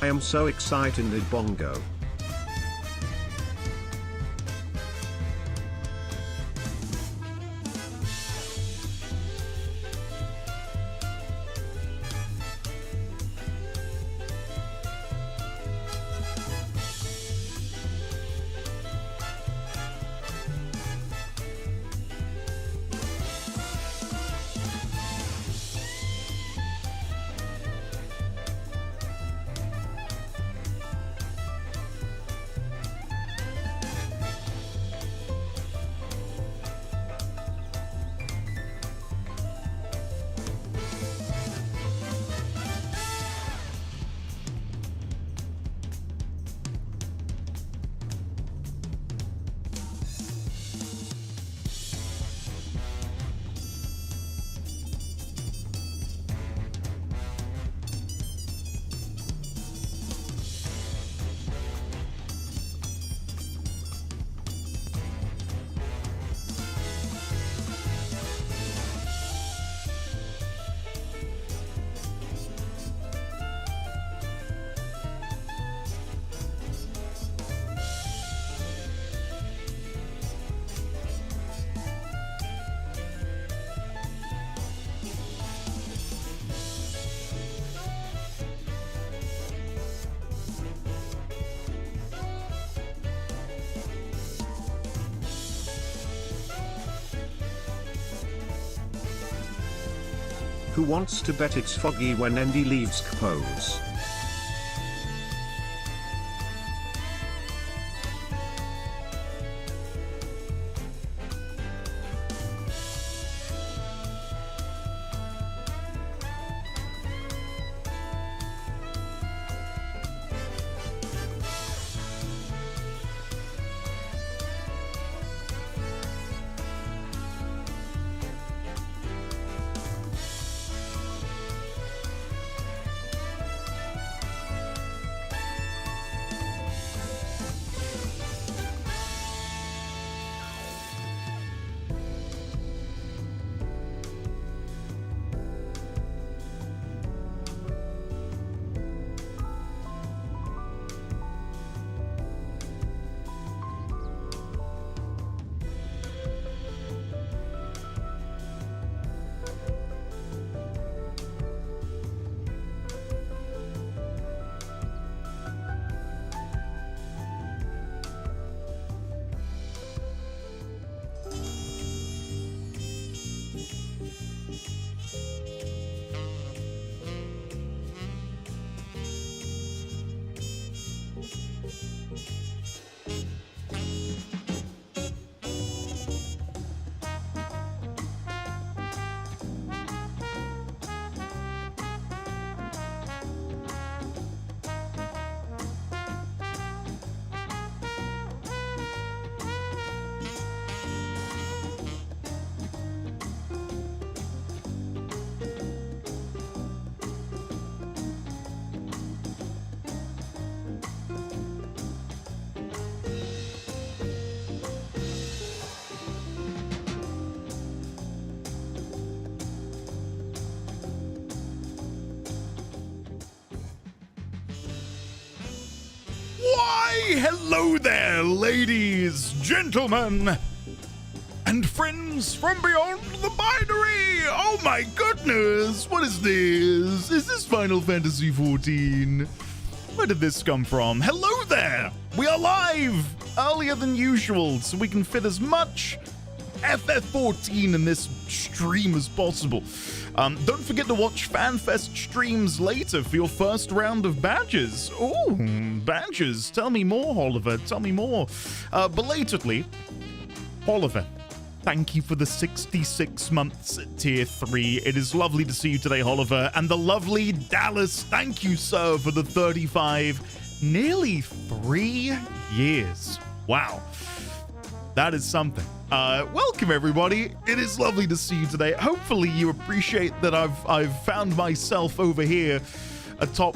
I am so excited, Bongo. Who wants to bet it's foggy when Andy leaves Compose? Hello there, ladies, gentlemen, and friends from beyond the binary! Oh my goodness, what is this? Is this Final Fantasy XIV? Where did this come from? Hello there! We are live earlier than usual, so we can fit as much FF14 in this stream as possible. Don't forget to watch FanFest streams later for your first round of badges. Oh, badges. Tell me more, Oliver. Tell me more. Belatedly, Oliver, thank you for the 66 months at Tier 3. It is lovely to see you today, Oliver. And the lovely Dallas, thank you, sir, for the 35. Nearly 3 years. Wow. That is something. Welcome, everybody. It is lovely to see you today. Hopefully you appreciate that I've found myself over here atop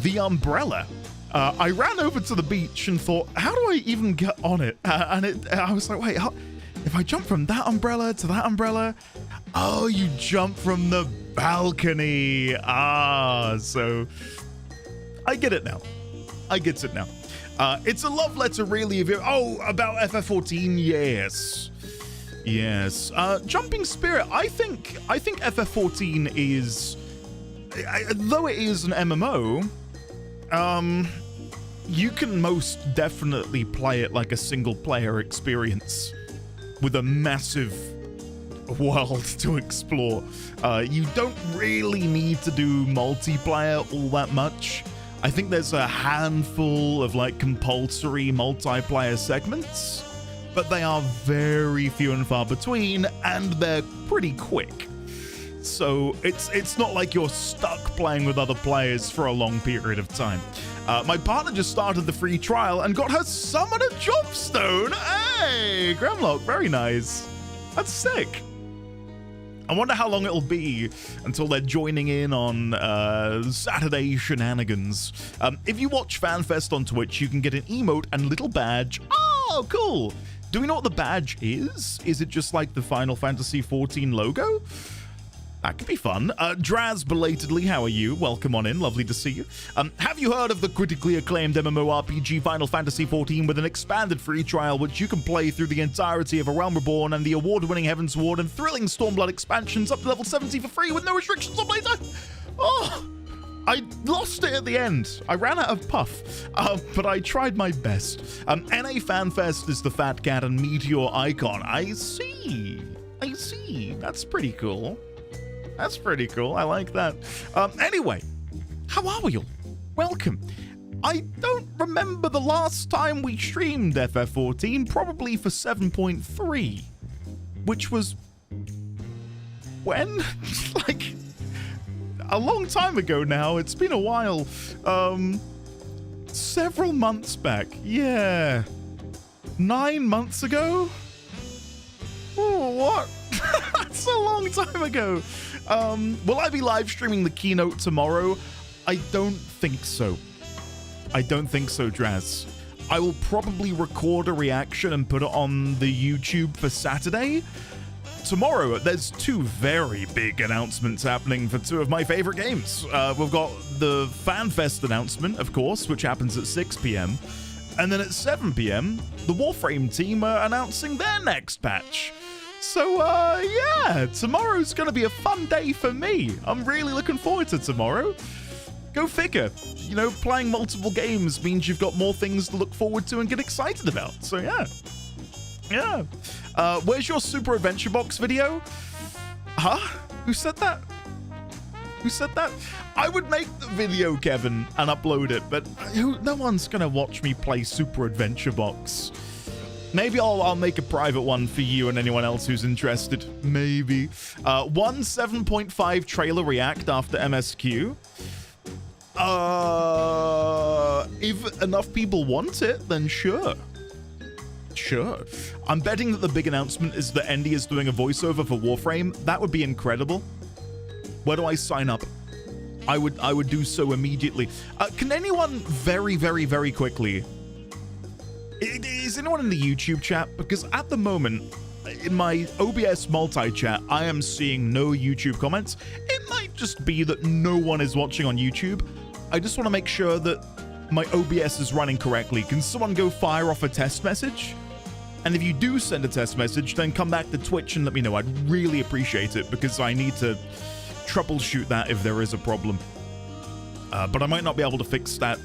the umbrella. I ran over to the beach and thought, how do I even get on it? I was like, wait, if I jump from that umbrella to that umbrella? Oh, you jump from the balcony. So I get it now. I get it now. It's a love letter, really. About FF14, yes. Yes. Jumping Spirit, I think FF14 is... though it is an MMO, you can most definitely play it like a single-player experience with a massive world to explore. You don't really need to do multiplayer all that much. I think there's a handful of like compulsory multiplayer segments, but they are very few and far between, and they're pretty quick. So it's not like you're stuck playing with other players for a long period of time. My partner just started the free trial and got her summoner Jobstone. Hey, Gramlock, very nice. That's sick. I wonder how long it'll be until they're joining in on Saturday shenanigans. If you watch FanFest on Twitch, you can get an emote and little badge. Oh, cool. Do we know what the badge is? Is it just like the Final Fantasy XIV logo? That could be fun. Draz, belatedly, how are you? Welcome on in. Lovely to see you. Have you heard of the critically acclaimed MMORPG Final Fantasy XIV with an expanded free trial which you can play through the entirety of A Realm Reborn and the award-winning Heaven's Ward and thrilling Stormblood expansions up to level 70 for free with no restrictions on playtime? Oh, I lost it at the end. I ran out of puff, but I tried my best. NA FanFest is the Fat Cat and Meteor icon. I see. That's pretty cool. That's pretty cool. I like that. Anyway, how are we all? Welcome. I don't remember the last time we streamed FF14, probably for 7.3, which was when? Like a long time ago now. It's been a while. Several months back. Yeah. 9 months ago? Oh, what? That's a long time ago. Will I be live streaming the keynote tomorrow? I don't think so. Draz. I will probably record a reaction and put it on the YouTube for Saturday. Tomorrow, there's two very big announcements happening for two of my favorite games. We've got the FanFest announcement, of course, which happens at 6 p.m. And then at 7 p.m., the Warframe team are announcing their next patch. So, yeah, tomorrow's going to be a fun day for me. I'm really looking forward to tomorrow. Go figure. You know, playing multiple games means you've got more things to look forward to and get excited about. So, yeah. Yeah. Where's your Super Adventure Box video? Huh? Who said that? I would make the video, Kevin, and upload it, but no one's going to watch me play Super Adventure Box. Maybe I'll make a private one for you and anyone else who's interested. Maybe. 7.5 trailer react after MSQ. If enough people want it, then sure. I'm betting that the big announcement is that Endy is doing a voiceover for Warframe. That would be incredible. Where do I sign up? I would do so immediately. Can anyone very, very, very quickly... Is anyone in the YouTube chat? Because at the moment, in my OBS multi-chat, I am seeing no YouTube comments. It might just be that no one is watching on YouTube. I just want to make sure that my OBS is running correctly. Can someone go fire off a test message? And if you do send a test message, then come back to Twitch and let me know. I'd really appreciate it because I need to troubleshoot that if there is a problem. But I might not be able to fix that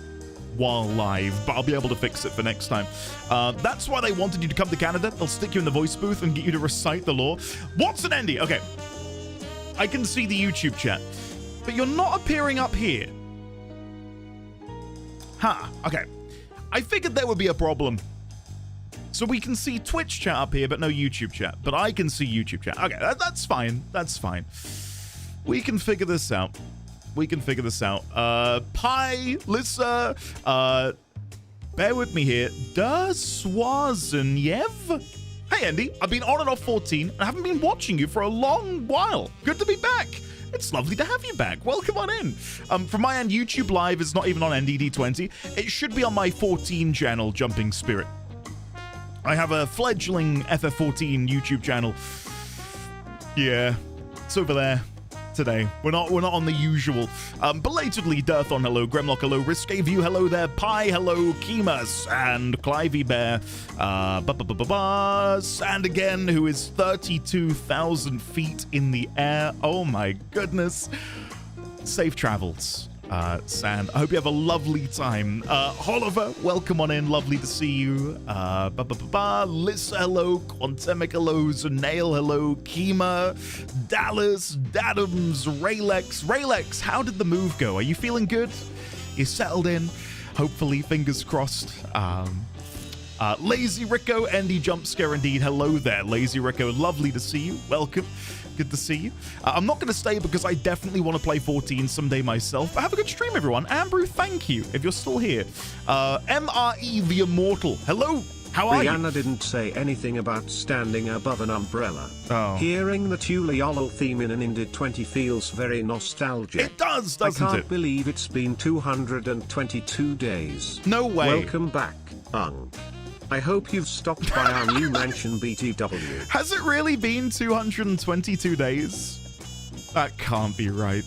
while live, but I'll be able to fix it for next time. That's why they wanted you to come to Canada. They'll stick you in the voice booth and get you to recite the law. What's an Endy? Okay. I can see the YouTube chat, but you're not appearing up here. Huh. Okay. I figured there would be a problem. So we can see Twitch chat up here, but no YouTube chat. But I can see YouTube chat. Okay, that's fine. That's fine. We can figure this out. Pi, Lissa, bear with me here. Daswazenyev? Hey, Endy. I've been on and off 14 and I haven't been watching you for a long while. Good to be back. It's lovely to have you back. Welcome on in. From my end, YouTube Live is not even on NDD20. It should be on my 14 channel, Jumping Spirit. I have a fledgling FF14 YouTube channel. Yeah, it's over there. It's today. We're not on the usual. Belatedly, Dirthon, hello. Gremlock, hello. Risque View, hello there. Pi, hello. Kemas and Clivey Bear. Sand again, who is 32,000 feet in the air. Oh my goodness. Safe travels. Sand, I hope you have a lovely time. Oliver, welcome on in. Lovely to see you. Liz, hello. Quantemic, hello. Zanail, hello. Kima, Dallas, Dadams, Raylex, how did the move go? Are you feeling good? You settled in? Hopefully, fingers crossed. Lazy Rico, Andy Jumpscare indeed. Hello there, Lazy Rico. Lovely to see you. Welcome. Good to see you. I'm not going to stay because I definitely want to play 14 someday myself. But have a good stream, everyone. Ambrew, thank you if you're still here. MRE the Immortal. Hello. How are you? Rihanna didn't say anything about standing above an umbrella. Oh. Hearing the Tural theme in an Indie 20 feels very nostalgic. It does, doesn't it? I can't believe it's been 222 days. No way. Welcome back, Ung. I hope you've stopped by our new mansion BTW. Has it really been 222 days? That can't be right.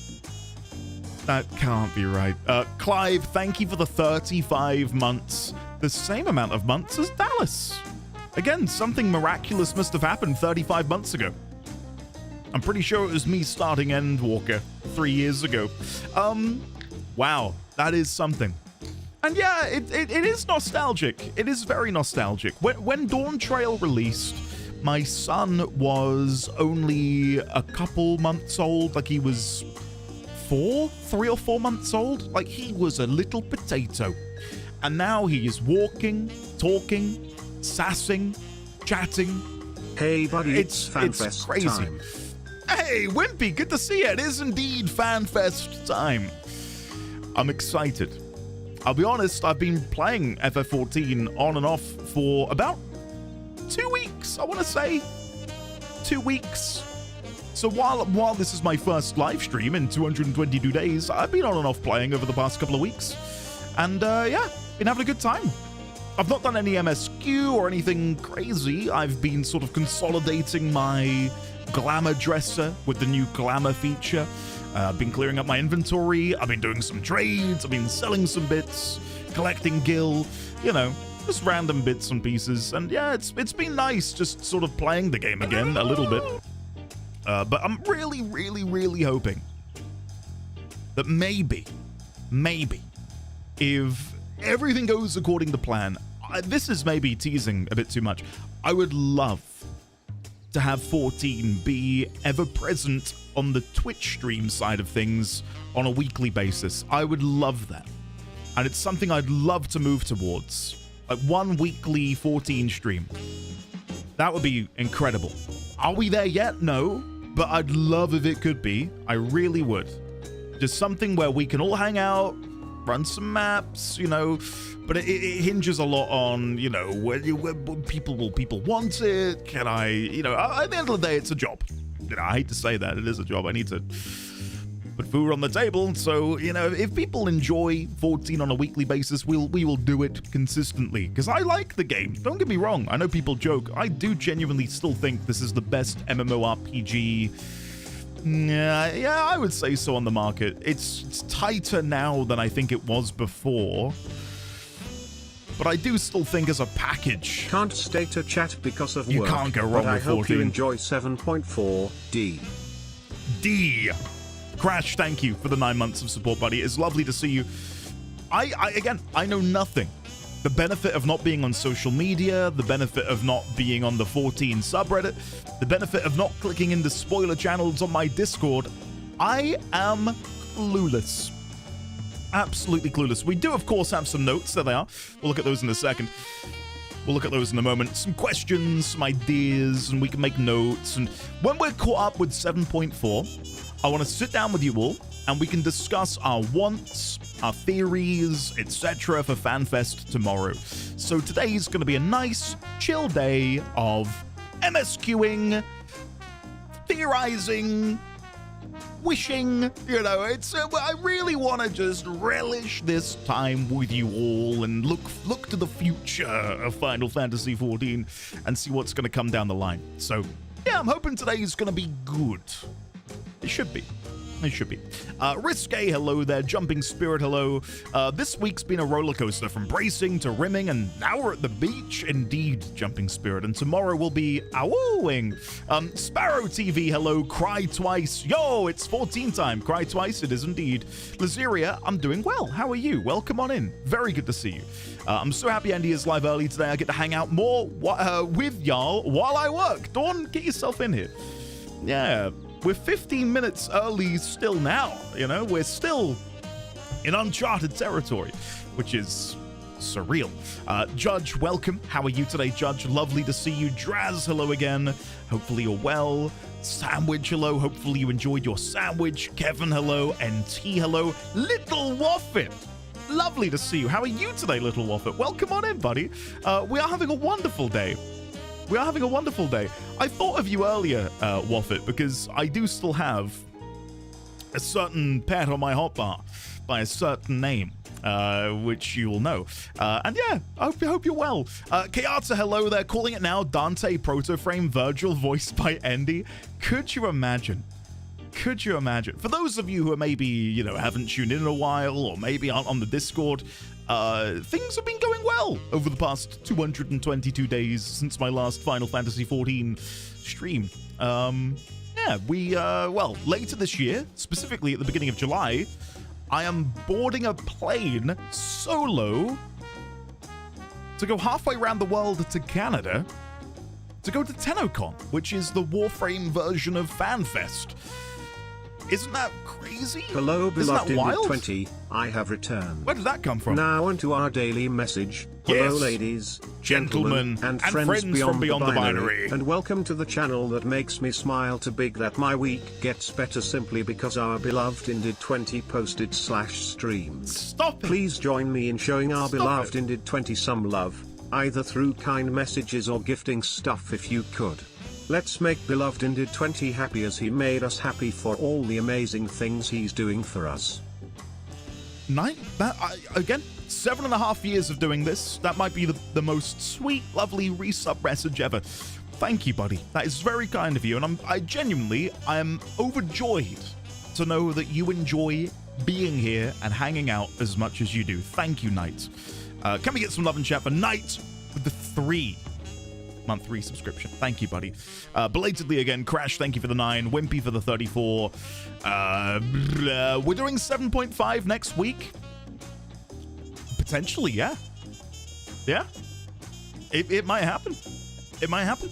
That can't be right. Clive, thank you for the 35 months. The same amount of months as Dallas. Again, something miraculous must have happened 35 months ago. I'm pretty sure it was me starting Endwalker 3 years ago. Wow, that is something. And yeah, it is nostalgic. It is very nostalgic. When Dawn Trail released, my son was only a couple months old. Like he was 3 or 4 months old. Like he was a little potato. And now he is walking, talking, sassing, chatting. Hey buddy, it's FanFest crazy. time. Hey, Wimpy, good to see you. It is indeed FanFest time. I'm excited. I'll be honest, I've been playing FF14 on and off for about 2 weeks, I want to say. 2 weeks. So while this is my first live stream in 222 days, I've been on and off playing over the past couple of weeks. And yeah, been having a good time. I've not done any MSQ or anything crazy. I've been sort of consolidating my Glamour dresser with the new Glamour feature. I've been clearing up my inventory, I've been doing some trades, I've been selling some bits, collecting gil, you know, just random bits and pieces. And yeah, it's been nice just sort of playing the game again a little bit. But I'm really hoping that maybe, if everything goes according to plan, this is maybe teasing a bit too much, I would love to have 14 be ever present on the Twitch stream side of things on a weekly basis. I would love that. And it's something I'd love to move towards. Like one weekly 14 stream. That would be incredible. Are we there yet? No. But I'd love if it could be. I really would. Just something where we can all hang out, run some maps, you know. But it hinges a lot on, you know, where people want it. Can I, you know, at the end of the day, it's a job. You know, I hate to say that. It is a job. I need to put food on the table. So, you know, if people enjoy 14 on a weekly basis, we will do it consistently. Because I like the game. Don't get me wrong. I know people joke. I do genuinely still think this is the best MMORPG. Yeah, I would say so on the market. It's tighter now than I think it was before. But I do still think as a package. Can't stay to chat because of you work. You can't go wrong with 14. I hope you enjoy 7.4 D. Crash, thank you for the 9 months of support, buddy. It's lovely to see you. Again, I know nothing. The benefit of not being on social media, the benefit of not being on the 14 subreddit, the benefit of not clicking into spoiler channels on my Discord. I am clueless. Absolutely clueless. We do, of course, have some notes. There they are. We'll look at those in a second. We'll look at those in a moment. Some questions, some ideas, and we can make notes. And when we're caught up with 7.4, I want to sit down with you all, and we can discuss our wants, our theories, etc. for FanFest tomorrow. So today's going to be a nice, chill day of MSQing, theorizing, wishing, you know, it's I really want to just relish this time with you all and look to the future of Final Fantasy XIV and see what's going to come down the line. So yeah, I'm hoping today is going to be good. It should be. It should be. Risque, hello there. Jumping Spirit, hello. This week's been a roller coaster from bracing to rimming, and now we're at the beach. Indeed, Jumping Spirit. And tomorrow will be awooing. Sparrow TV, hello. Cry Twice. Yo, it's 14 time. Cry Twice, it is indeed. Lazeria, I'm doing well. How are you? Welcome on in. Very good to see you. I'm so happy Andy is live early today. I get to hang out more with y'all while I work. Dawn, get yourself in here. Yeah. We're 15 minutes early still now, you know? We're still in uncharted territory, which is surreal. Judge, welcome. How are you today, Judge? Lovely to see you. Draz, hello again. Hopefully you're well. Sandwich, hello. Hopefully you enjoyed your sandwich. Kevin, hello. NT, hello. Little Waffit. Lovely to see you. How are you today, Little Waffit? Welcome on in, buddy. We are having a wonderful day. We are having a wonderful day. I thought of you earlier, Waffit, because I do still have a certain pet on my hotbar by a certain name, which you will know. And yeah, I hope you're well. Kayata, hello there. Calling it now. Dante, Protoframe, Virgil, voiced by Andy. Could you imagine? Could you imagine? For those of you who maybe, you know, haven't tuned in a while, or maybe aren't on the Discord, things have been going well over the past 222 days since my last Final Fantasy XIV stream. Yeah, well, later this year, specifically at the beginning of July, I am boarding a plane solo to go halfway around the world to Canada to go to TennoCon, which is the Warframe version of FanFest. Isn't that crazy? Hello, beloved Indy 20. I have returned. Where did that come from? Now onto our daily message. Hello, Yes. ladies, Gentlemen, and and friends from beyond the binary. And welcome to the channel that makes me smile to big that my week gets better simply because our beloved Indy 20 posted /streams. Stop it. Please join me in showing our Stop beloved it. Indy 20 some love, either through kind messages or gifting stuff if you could. Let's make beloved Indy 20 happy as he made us happy for all the amazing things he's doing for us. Again, 7.5 years of doing this. That might be the most sweet, lovely resub message ever. Thank you, buddy. That is very kind of you, and I am overjoyed to know that you enjoy being here and hanging out as much as you do. Thank you, Knight. Can we get some love and chat for Knight with the 3-month resubscription? Thank you, buddy. Belatedly again, Crash, thank you for the 9. Wimpy for the 34. We're doing 7.5 next week. Potentially, yeah. Yeah. It might happen. It might happen.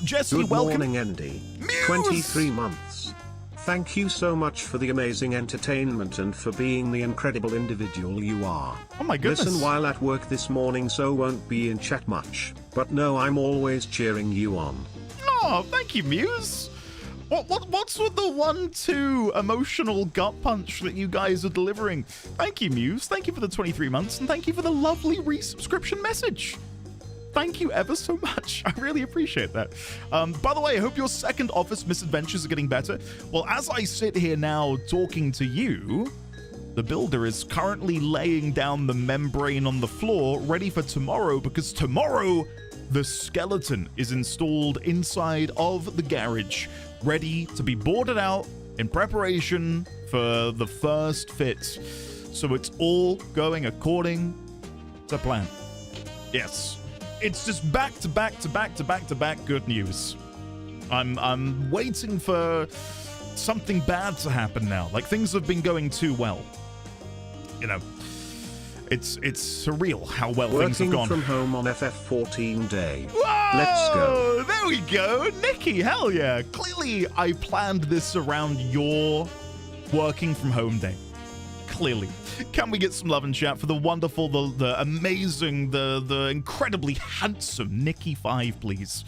Jesse, Good welcome. morning, Andy. Muse! 23 months. Thank you so much for the amazing entertainment and for being the incredible individual you are. Oh my goodness. Listen while at work this morning, so won't be in chat much. But no, I'm always cheering you on. Oh, thank you, Muse. What's with the 1-2 emotional gut punch that you guys are delivering? Thank you, Muse. Thank you for the 23 months, and thank you for the lovely resubscription message. Thank you ever so much. I really appreciate that. By the way, I hope your second office misadventures are getting better. Well, as I sit here now talking to you, the builder is currently laying down the membrane on the floor, ready for tomorrow, because tomorrow the skeleton is installed inside of the garage, ready to be boarded out in preparation for the first fit. So it's all going according to plan. Yes. It's just back to back to back to back to back good news. I'm waiting for something bad to happen now. Like, things have been going too well. You know, it's surreal how well things have gone. Working from home on FF14 day. Whoa! Let's go. There we go. Nikki, hell yeah. Clearly, I planned this around your working from home day. Clearly. Can we get some love and chat for the wonderful, the amazing, the incredibly handsome Nikki 5, please?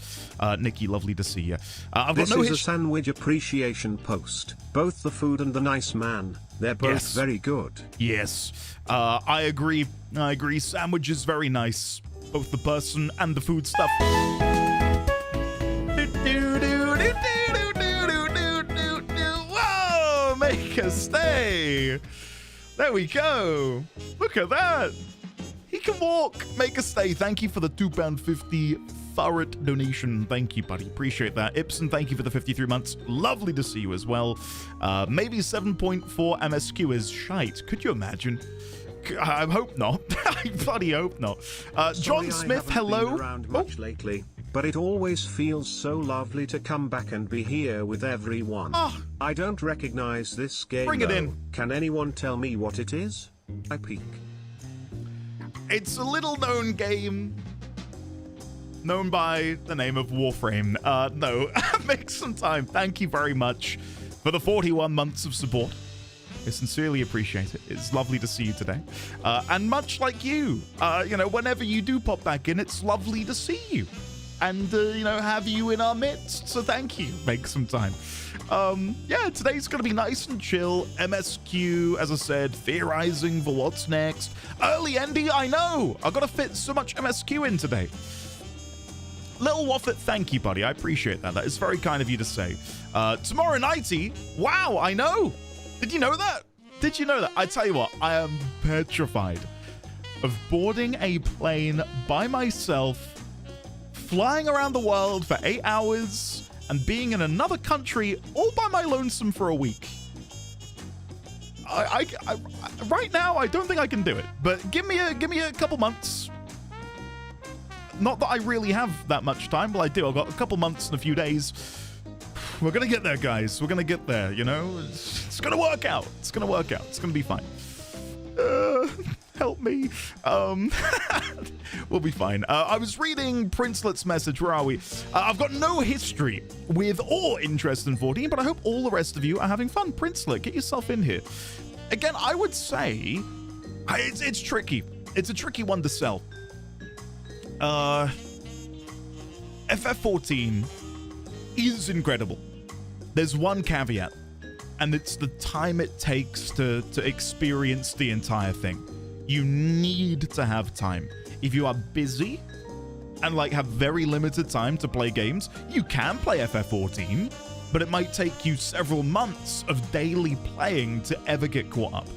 Nikki, lovely to see you. I've got This no is a sandwich appreciation post. Both the food and the nice man. They're both very good. Yes. I agree. I agree. Sandwich is very nice. Both the person and the food stuff. Whoa! Make a stay. There we go. Look at that. He can walk. Make a stay. Thank you for the £2.50 Furret donation. Thank you, buddy. Appreciate that. Ibsen, thank you for the 53 months. Lovely to see you as well. Maybe 7.4 MSQ is shite. Could you imagine? I hope not. I bloody hope not. John Smith, hello. Been around much lately, but it always feels so lovely to come back and be here with everyone. I don't recognize this game. Bring it in. Can anyone tell me what it is? I peek. It's a little known game known by the name of Warframe. No, make some time. Thank you very much for the 41 months of support. I sincerely appreciate it. It's lovely to see you today. And much like you, whenever you do pop back in, it's lovely to see you. And, have you in our midst. So thank you. Make some time. Yeah, today's going to be nice and chill. MSQ, as I said, theorizing for what's next. Early Andy, I know. I've got to fit so much MSQ in today. Little Waffet, thank you, buddy. I appreciate that. That is very kind of you to say. Tomorrow nighty, wow, I know. Did you know that? Did you know that? I tell you what, I am petrified of boarding a plane by myself, flying around the world for 8 hours, and being in another country all by my lonesome for a week. I right now, I don't think I can do it. But give me a couple months. Not that I really have that much time, but I do. I've got a couple months and a few days. We're going to get there, guys. We're going to get there, It's going to work out. It's going to work out. It's going to be fine. Help me. We'll be fine. I was reading Princelet's message. Where are we? I've got no history with or interest in 14, but I hope all the rest of you are having fun. Princelet, get yourself in here. Again, I would say it's tricky. It's a tricky one to sell. FF14 is incredible. There's one caveat, and it's the time it takes to experience the entire thing. You need to have time. If you are busy and have very limited time to play games, you can play FF14, but it might take you several months of daily playing to ever get caught up.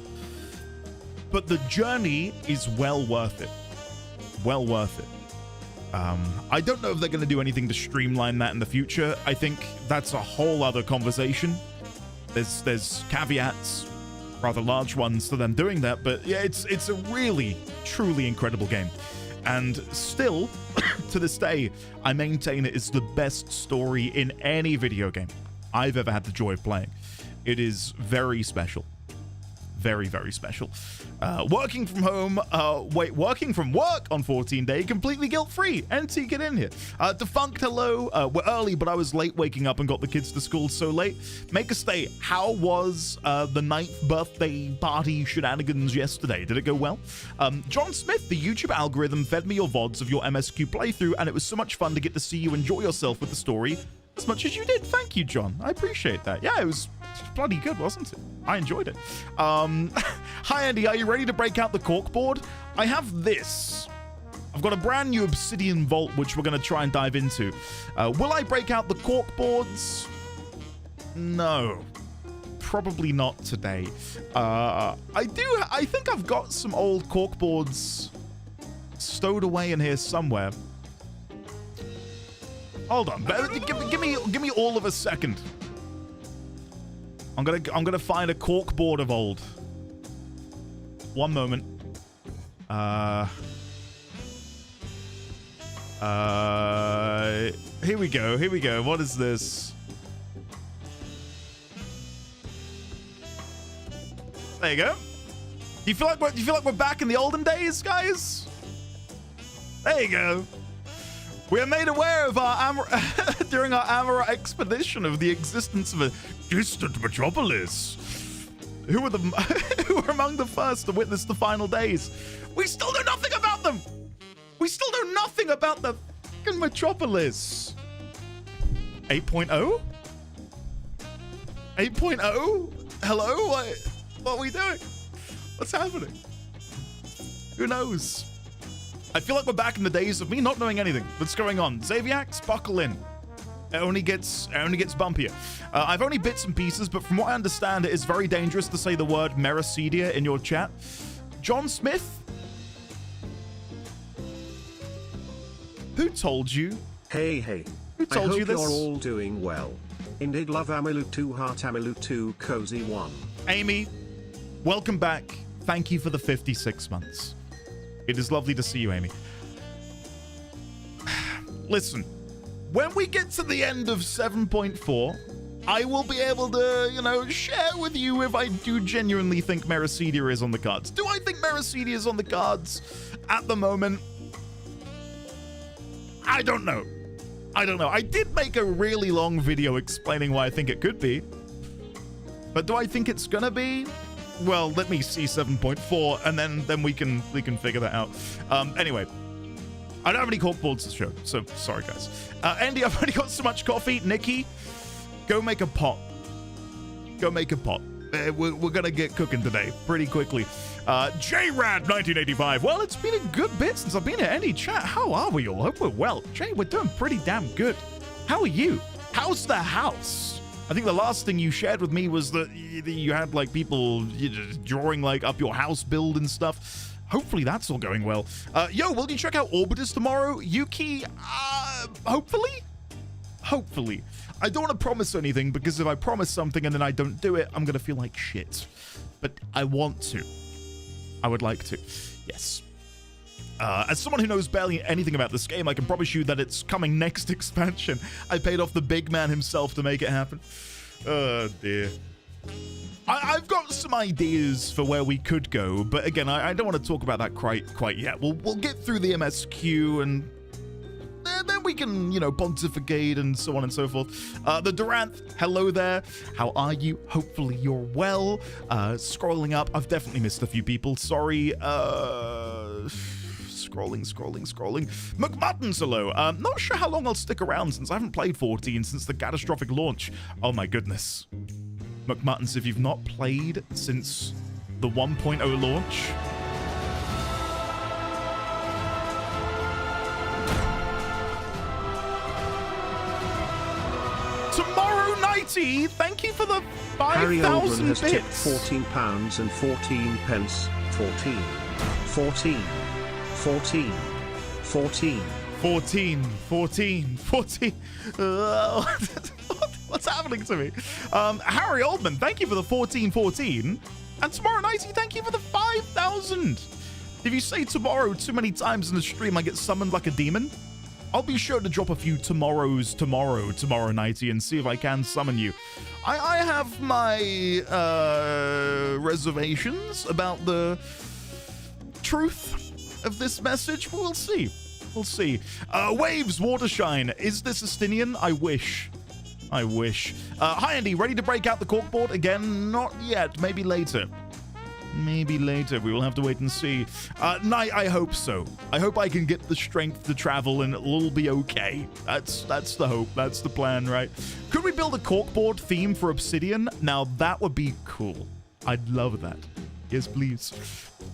But the journey is well worth it. Well worth it. I don't know if they're going to do anything to streamline that in the future. I think that's a whole other conversation. There's caveats, rather large ones, to them doing that, but yeah, it's a really, truly incredible game. And still, to this day, I maintain it is the best story in any video game I've ever had the joy of playing. It is very special. Very, very special. Working from home, working from work on 14 day, completely guilt-free. NT, get in here. Defunct, hello. We're early, but I was late waking up and got the kids to school so late. Make a stay. How was the 9th birthday party shenanigans yesterday? Did it go well? John Smith, the YouTube algorithm fed me your VODs of your MSQ playthrough, and it was so much fun to get to see you enjoy yourself with the story as much as you did. Thank you, John. I appreciate that. Yeah, it was bloody good, wasn't it? I enjoyed it. Hi, Andy. Are you ready to break out the corkboard? I have this. I've got a brand new obsidian vault, which we're going to try and dive into. Will I break out the corkboards? No. Probably not today. I think I've got some old corkboards stowed away in here somewhere. Hold on. Give me all of a second. I'm gonna find a corkboard of old. One moment. Here we go. Here we go. What is this? There you go. You feel like we're back in the olden days, guys? There you go. We are made aware of during our Amara expedition of the existence of a distant metropolis. Who were among the first to witness the final days? We still know nothing about them. We still know nothing about the fucking metropolis. 8.0? 8.0? Hello? What are we doing? What's happening? Who knows? I feel like we're back in the days of me not knowing anything that's going on. Xaviax, buckle in. It only gets bumpier. I've only bits and pieces, but from what I understand, it is very dangerous to say the word Meracedia in your chat. John Smith? Who told you? Hey. Who told you this? I hope you're all doing well. Indeed, love Amilu2 heart Amilu2 cozy 1. Amy, welcome back. Thank you for the 56 months. It is lovely to see you, Amy. Listen, when we get to the end of 7.4, I will be able to, you know, share with you if I do genuinely think Meracedia is on the cards. Do I think Meracedia is on the cards at the moment? I don't know. I did make a really long video explaining why I think it could be. But do I think it's gonna be? Well, let me see 7.4 and then we can figure that out. Anyway, I don't have any corkboards to show, so sorry guys. Andy, I've already got so much coffee. Nikki, go make a pot. Go make a pot. We're gonna get cooking today pretty quickly. JRAD1985. Well, it's been a good bit since I've been at any chat. How are we all? Hope we're well. Jay, we're doing pretty damn good. How are you? How's the house? I think the last thing you shared with me was that you had like people drawing like up your house build and stuff. Hopefully that's all going well. Yo, will you check out Orbiters tomorrow? Yuki, hopefully? Hopefully. I don't want to promise anything because if I promise something and then I don't do it, I'm going to feel like shit. But I want to. I would like to. Yes. As someone who knows barely anything about this game, I can promise you that it's coming next expansion. I paid off the big man himself to make it happen. Oh, dear. I've got some ideas for where we could go, but again, I don't want to talk about that quite yet. We'll get through the MSQ and then we can, you know, pontificate and so on and so forth. The Duranth, hello there. How are you? Hopefully you're well. Scrolling up, I've definitely missed a few people. Sorry. Scrolling. McMuttons, hello. Not sure how long I'll stick around since I haven't played 14 since the catastrophic launch. Oh my goodness. McMuttons, if you've not played since the 1.0 launch, Tomorrow Nighty, thank you for the 5,000 bits. Harry tipped £14 and 14 pence. 14. What's happening to me? Harry Oldman, thank you for the 14. And Tomorrow Nighty, thank you for the 5,000. If you say tomorrow too many times in the stream, I get summoned like a demon. I'll be sure to drop a few tomorrow Nighty, and see if I can summon you. I have my reservations about the truth of this message. We'll see. Waves, Watershine. Is this Estinian? I wish. Hi, Andy. Ready to break out the corkboard again? Not yet. Maybe later. We will have to wait and see. Night, I hope so. I hope I can get the strength to travel and it'll all be okay. That's the hope. That's the plan, right? Could we build a corkboard theme for Obsidian? Now, that would be cool. I'd love that. Yes, please.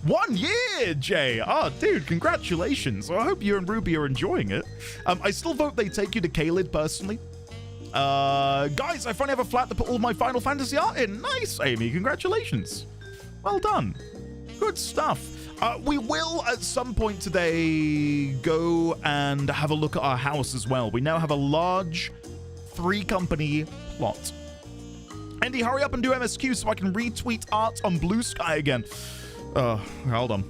1 year, Jay. Oh, dude, congratulations. I hope you and Ruby are enjoying it. I still vote they take you to Kaled, personally. Guys, I finally have a flat to put all my Final Fantasy art in. Nice, Amy. Congratulations. Well done. Good stuff. We will, at some point today, go and have a look at our house as well. We now have a large 3-company plot. Andy, hurry up and do MSQ so I can retweet art on Blue Sky again. Hold on.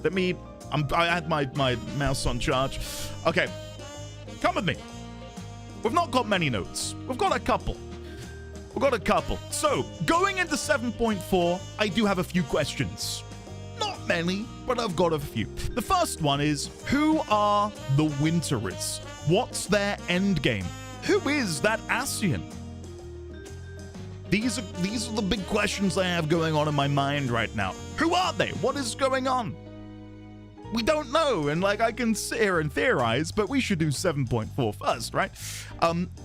I had my mouse on charge. Okay. Come with me. We've not got many notes. We've got a couple. So, going into 7.4, I do have a few questions. Not many, but I've got a few. The first one is, who are the Winterers? What's their end game? Who is that Ascian? These are the big questions I have going on in my mind right now. Who are they? What is going on? We don't know, and like I can sit here and theorize, but we should do 7.4 first, right?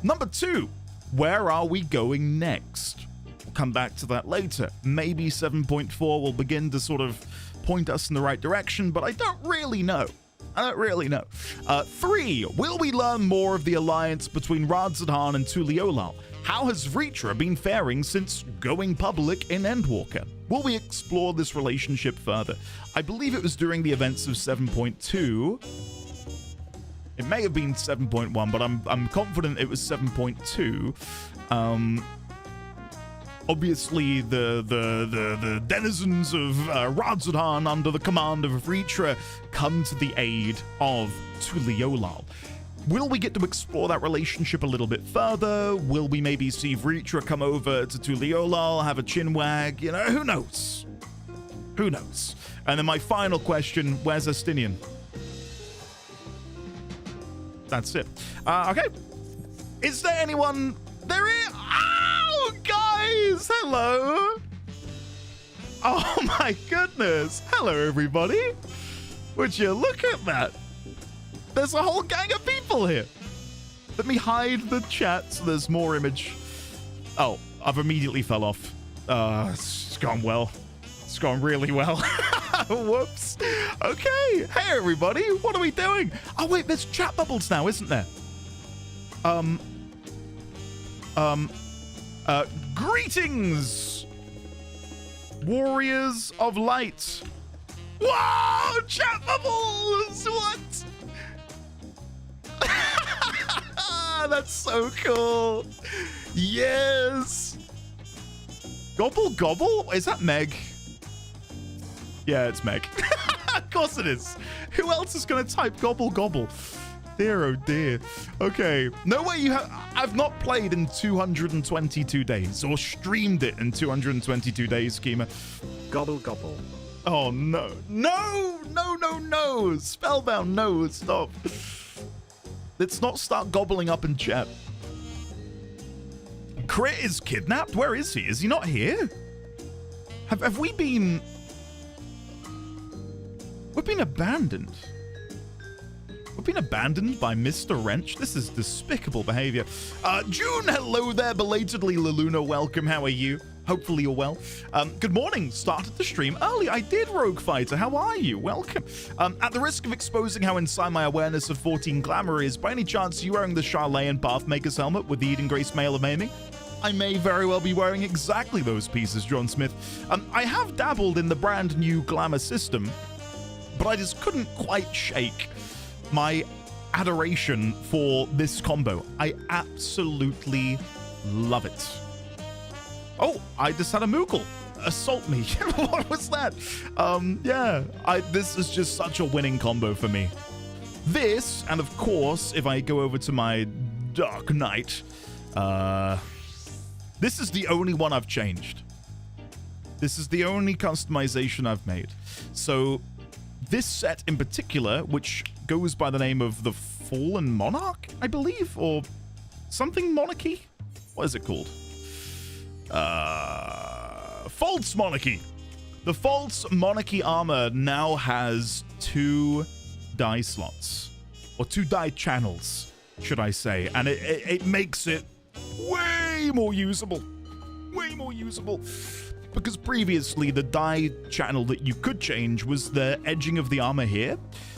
Number 2. Where are we going next? We'll come back to that later. Maybe 7.4 will begin to sort of point us in the right direction, but I don't really know. 3. Will we learn more of the alliance between Radzadhan and Tuliolal? How has Vritra been faring since going public in Endwalker? Will we explore this relationship further? I believe it was during the events of 7.2 It may have been 7.1, but I'm confident it was 7.2. Obviously, the denizens of Radzudan under the command of Vritra come to the aid of Tural. Will we get to explore that relationship a little bit further? Will we maybe see Vritra come over to Tural, have a chinwag? You know, who knows? Who knows? And then my final question, where's Estinian? That's it. Okay. Is there anyone? There is. Oh, guys. Hello. Oh, my goodness. Hello, everybody. Would you look at that? There's a whole gang of people here. Let me hide the chat so there's more image. Oh, I've immediately fell off. It's gone well. It's gone really well. Whoops. Okay. Hey, everybody. What are we doing? Oh, wait, there's chat bubbles now, isn't there? Greetings, warriors of light. Whoa, chat bubbles. What? That's so cool. Yes. Gobble gobble? Is that Meg? Yeah, it's Meg. Of course it is. Who else is going to type gobble gobble? Dear, oh dear. Okay. No way you have... I've not played in 222 days or streamed it in 222 days, Kima. Gobble gobble. Oh, no. No! No, no, no! Spellbound, no. Stop. Let's not start gobbling up in chat. Crit is kidnapped? Where is he? Is he not here? Have we been... We've been abandoned. We've been abandoned by Mr. Wrench. This is despicable behavior. June, hello there. Belatedly, Laluna, welcome. How are you? Hopefully you're well. Good morning. Started the stream early. I did, Rogue Fighter. How are you? Welcome. At the risk of exposing how inside my awareness of 14 Glamour is, by any chance you wearing the Charlatan Pathmaker's helmet with the Eden Grace Mail of Aiming? I may very well be wearing exactly those pieces, John Smith. I have dabbled in the brand new Glamour system, but I just couldn't quite shake my adoration for this combo. I absolutely love it. Oh, I just had a Moogle assault me. What was that? Yeah, this is just such a winning combo for me. This, and of course, if I go over to my Dark Knight, this is the only one I've changed. This is the only customization I've made. So this set in particular, which goes by the name of the Fallen Monarch, I believe, or something monarchy? What is it called? False Monarchy. The False Monarchy armor now has 2 die slots, or 2 die channels, should I say, and it makes it way more usable. Way more usable. Because previously, the die channel that you could change was the edging of the armor here.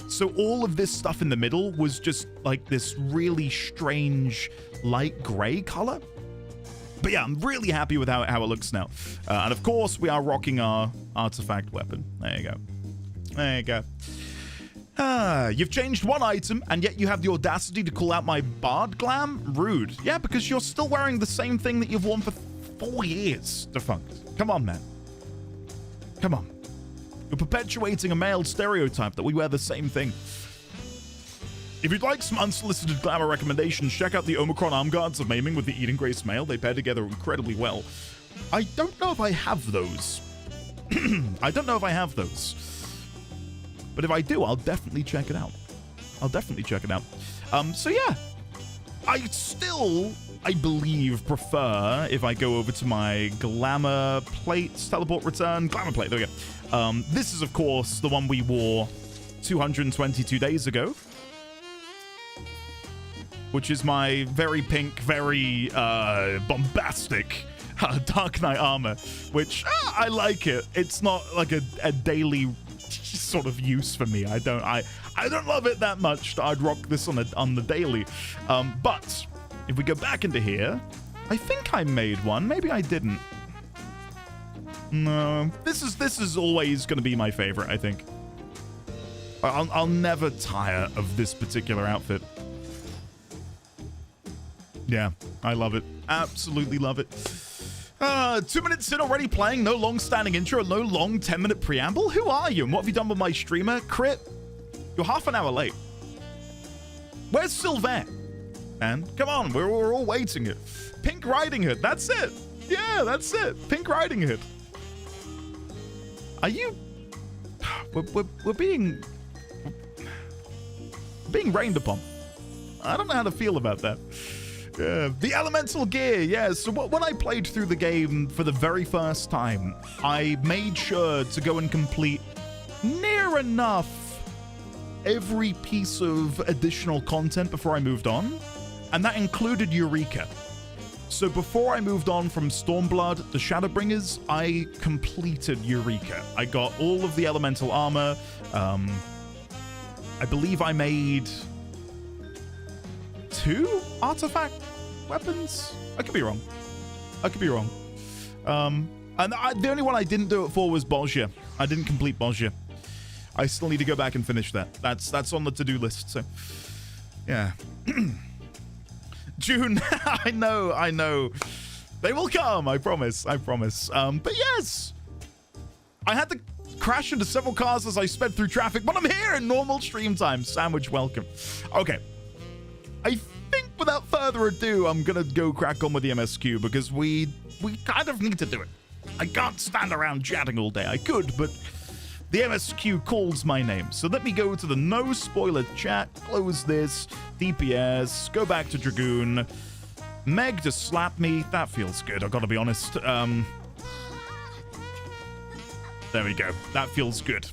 So all of this stuff in the middle was just like this really strange light gray color. But yeah, I'm really happy with how it looks now. And of course, we are rocking our artifact weapon. There you go. There you go. You've changed one item, and yet you have the audacity to call out my Bard Glam? Rude. Yeah, because you're still wearing the same thing that you've worn for 4 years, Defunct. Come on, man. Come on. You're perpetuating a male stereotype that we wear the same thing. If you'd like some unsolicited Glamour recommendations, check out the Omicron arm guards of Maiming with the Eden Grace mail. They pair together incredibly well. I don't know if I have those. I don't know if I have those. But if I do, I'll definitely check it out. I'll definitely check it out. So yeah, I believe, prefer if I go over to my Glamour plates, teleport return, Glamour plate, there we go. This is, of course, the one we wore 222 days ago, which is my very pink, very bombastic Dark Knight armor, which I like it. It's not like a daily sort of use for me. I don't love it that much that I'd rock this on the daily. But if we go back into here, I think I made one. Maybe I didn't. No, this is always going to be my favorite, I think. I'll never tire of this particular outfit. Yeah, I love it. Absolutely love it. 2 minutes in already playing. No long standing intro. No long 10-minute preamble. Who are you and what have you done with my streamer? Crit, you're half an hour late. Where's Sylvain? Man, come on. We're all waiting here. Pink Riding Hood. That's it. Yeah, that's it. Pink Riding Hood. Are you... We're being rained upon. I don't know how to feel about that. The elemental gear, yeah. So when I played through the game for the very first time, I made sure to go and complete near enough every piece of additional content before I moved on, and that included Eureka. So before I moved on from Stormblood to Shadowbringers, I completed Eureka. I got all of the elemental armor. I believe I made 2 artifact weapons. I could be wrong. And the only one I didn't do it for was Bozja. I didn't complete Bozja. I still need to go back and finish that. That's on the to-do list. So, yeah. June. I know. They will come. I promise. But yes, I had to crash into several cars as I sped through traffic, but I'm here in normal stream time. Sandwich, welcome. Okay. I think without further ado, I'm gonna go crack on with the MSQ because we kind of need to do it. I can't stand around chatting all day. I could, but the MSQ calls my name. So let me go to the no spoiler chat, close this, DPS, go back to Dragoon. Meg just slapped me. That feels good, I've got to be honest. There we go. That feels good.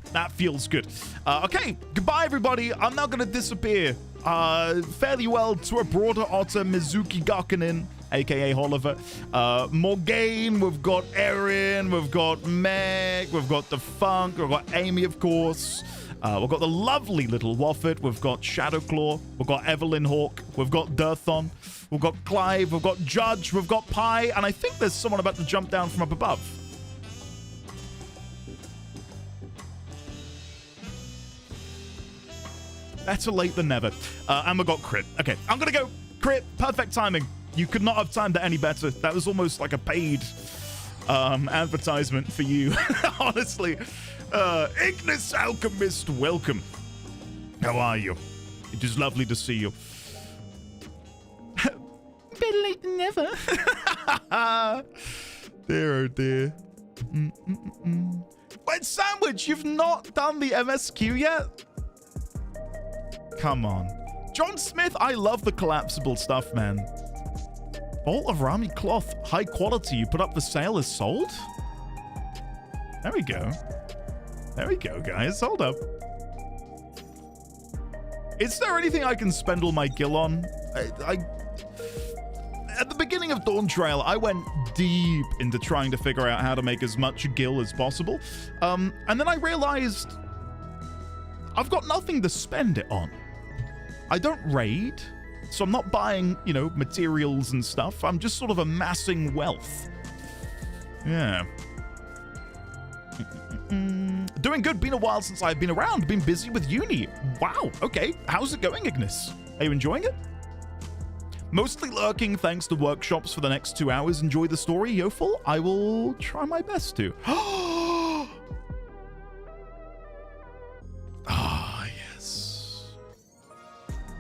Okay, goodbye everybody. I'm now gonna disappear fairly well to a broader otter, Mizuki Gakinen, aka Oliver. Morgane, we've got Erin, we've got Meg, we've got the Funk, we've got Amy, of course. We've got the lovely little Wofford, we've got Shadowclaw, we've got Evelyn Hawk, we've got Durthon, we've got Clive, we've got Judge, we've got Pi, and I think there's someone about to jump down from up above. Better late than never. And we got Crit. Okay, I'm gonna go. Crit, perfect timing. You could not have timed that any better. That was almost like a paid advertisement for you, honestly. Ignis Alchemist, welcome. How are you? It is lovely to see you. Better late than never. Dear, oh dear. Wait, Sandwich, you've not done the MSQ yet? Come on. John Smith, I love the collapsible stuff, man. Bolt of Rami cloth, high quality. You put up for sale is sold? There we go. There we go, guys. Hold up. Is there anything I can spend all my gil on? At the beginning of Dawn Trail, I went deep into trying to figure out how to make as much gil as possible. And then I realized I've got nothing to spend it on. I don't raid, so I'm not buying, you know, materials and stuff. I'm just sort of amassing wealth. Yeah. Doing good. Been a while since I've been around. Been busy with uni. Wow. Okay. How's it going, Ignis? Are you enjoying it? Mostly lurking thanks to workshops for the next 2 hours. Enjoy the story, Yoful. I will try my best to. Ah, yes.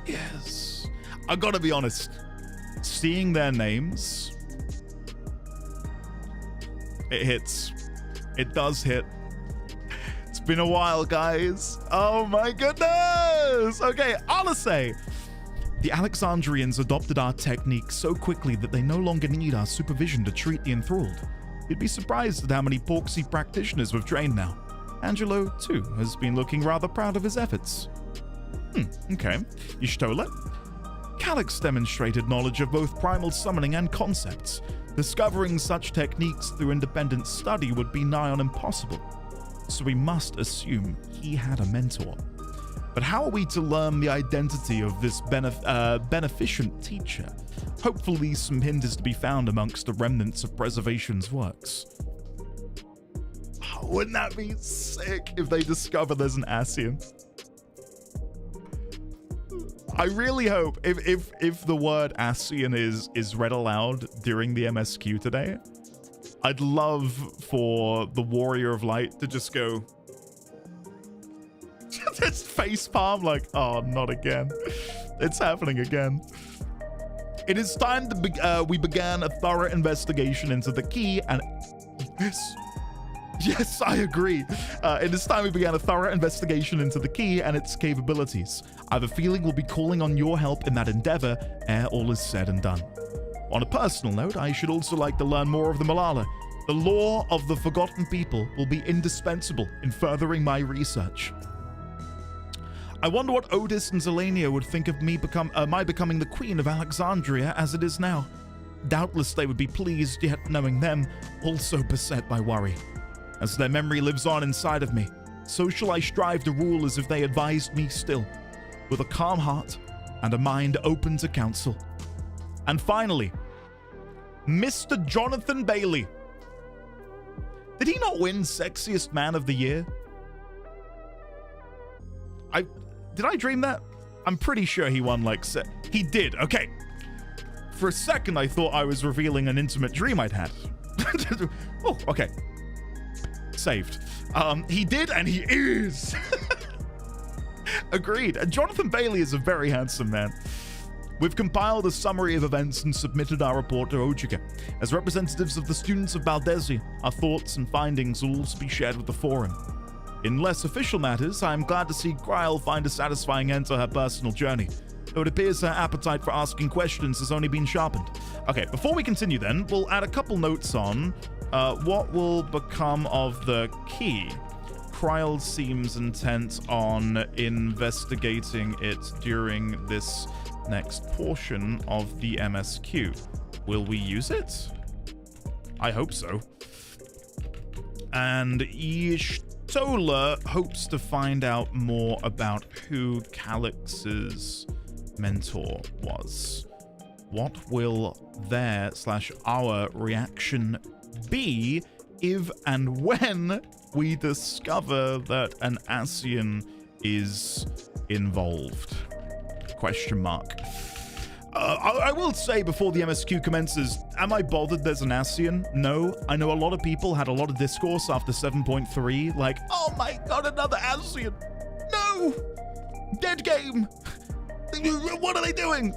Yes. I gotta be honest. Seeing their names, it hits. It does hit. It's been a while, guys. Oh my goodness. Okay, Odyssey. The Alexandrians adopted our technique so quickly that they no longer need our supervision to treat the enthralled. You'd be surprised at how many Porksy practitioners we've trained now. Angelo, too, has been looking rather proud of his efforts. Okay. Y'shtola? Calyx demonstrated knowledge of both primal summoning and concepts. Discovering such techniques through independent study would be nigh on impossible. So we must assume he had a mentor. But how are we to learn the identity of this beneficent teacher? Hopefully some hint is to be found amongst the remnants of Preservation's works. Oh, wouldn't that be sick if they discover there's an Ascian? I really hope if the word Ascian is read aloud during the MSQ today, I'd love for the Warrior of Light to just go just face palm like, oh, not again. It's happening again. It is time to we began a thorough investigation into the key and yes, I agree. It is time we began a thorough investigation into the key and its capabilities. I have a feeling we'll be calling on your help in that endeavor ere all is said and done. On a personal note, I should also like to learn more of the Malala. The lore of the Forgotten People will be indispensable in furthering my research. I wonder what Otis and Zelania would think of me my becoming the Queen of Alexandria as it is now. Doubtless they would be pleased, yet knowing them, also beset by worry. As their memory lives on inside of me, so shall I strive to rule as if they advised me still, with a calm heart and a mind open to counsel. And finally, Mr. Jonathan Bailey. Did he not win Sexiest Man of the Year? Did I dream that? I'm pretty sure he won he did. Okay. For a second, I thought I was revealing an intimate dream I'd had. Oh, okay. Saved. He did, and he is. Agreed. And Jonathan Bailey is a very handsome man. We've compiled a summary of events and submitted our report to Ojika. As representatives of the students of Baldesi, our thoughts and findings will also be shared with the forum. In less official matters, I am glad to see Kryl find a satisfying end to her personal journey, though it appears her appetite for asking questions has only been sharpened. Okay, before we continue then, we'll add a couple notes on what will become of the key. Kryl seems intent on investigating it during this next portion of the MSQ. Will we use it? I hope so. And Ishtola hopes to find out more about who Calix's mentor was. What will their/our reaction be if and when we discover that an Ascian is involved? Question mark. I will say before the MSQ commences, am I bothered there's an Ascian? No. I know a lot of people had a lot of discourse after 7.3, like, oh my god, another Ascian! No! Dead game! What are they doing?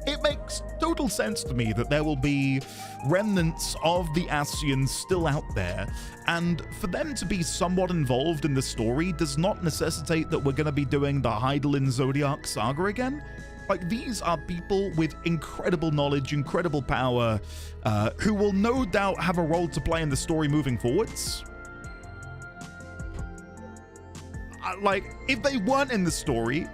It makes total sense to me that there will be remnants of the Ascians still out there, and for them to be somewhat involved in the story does not necessitate that we're going to be doing the Heidelin Zodiac saga again. Like, these are people with incredible knowledge, incredible power, who will no doubt have a role to play in the story moving forwards. Like, if they weren't in the story,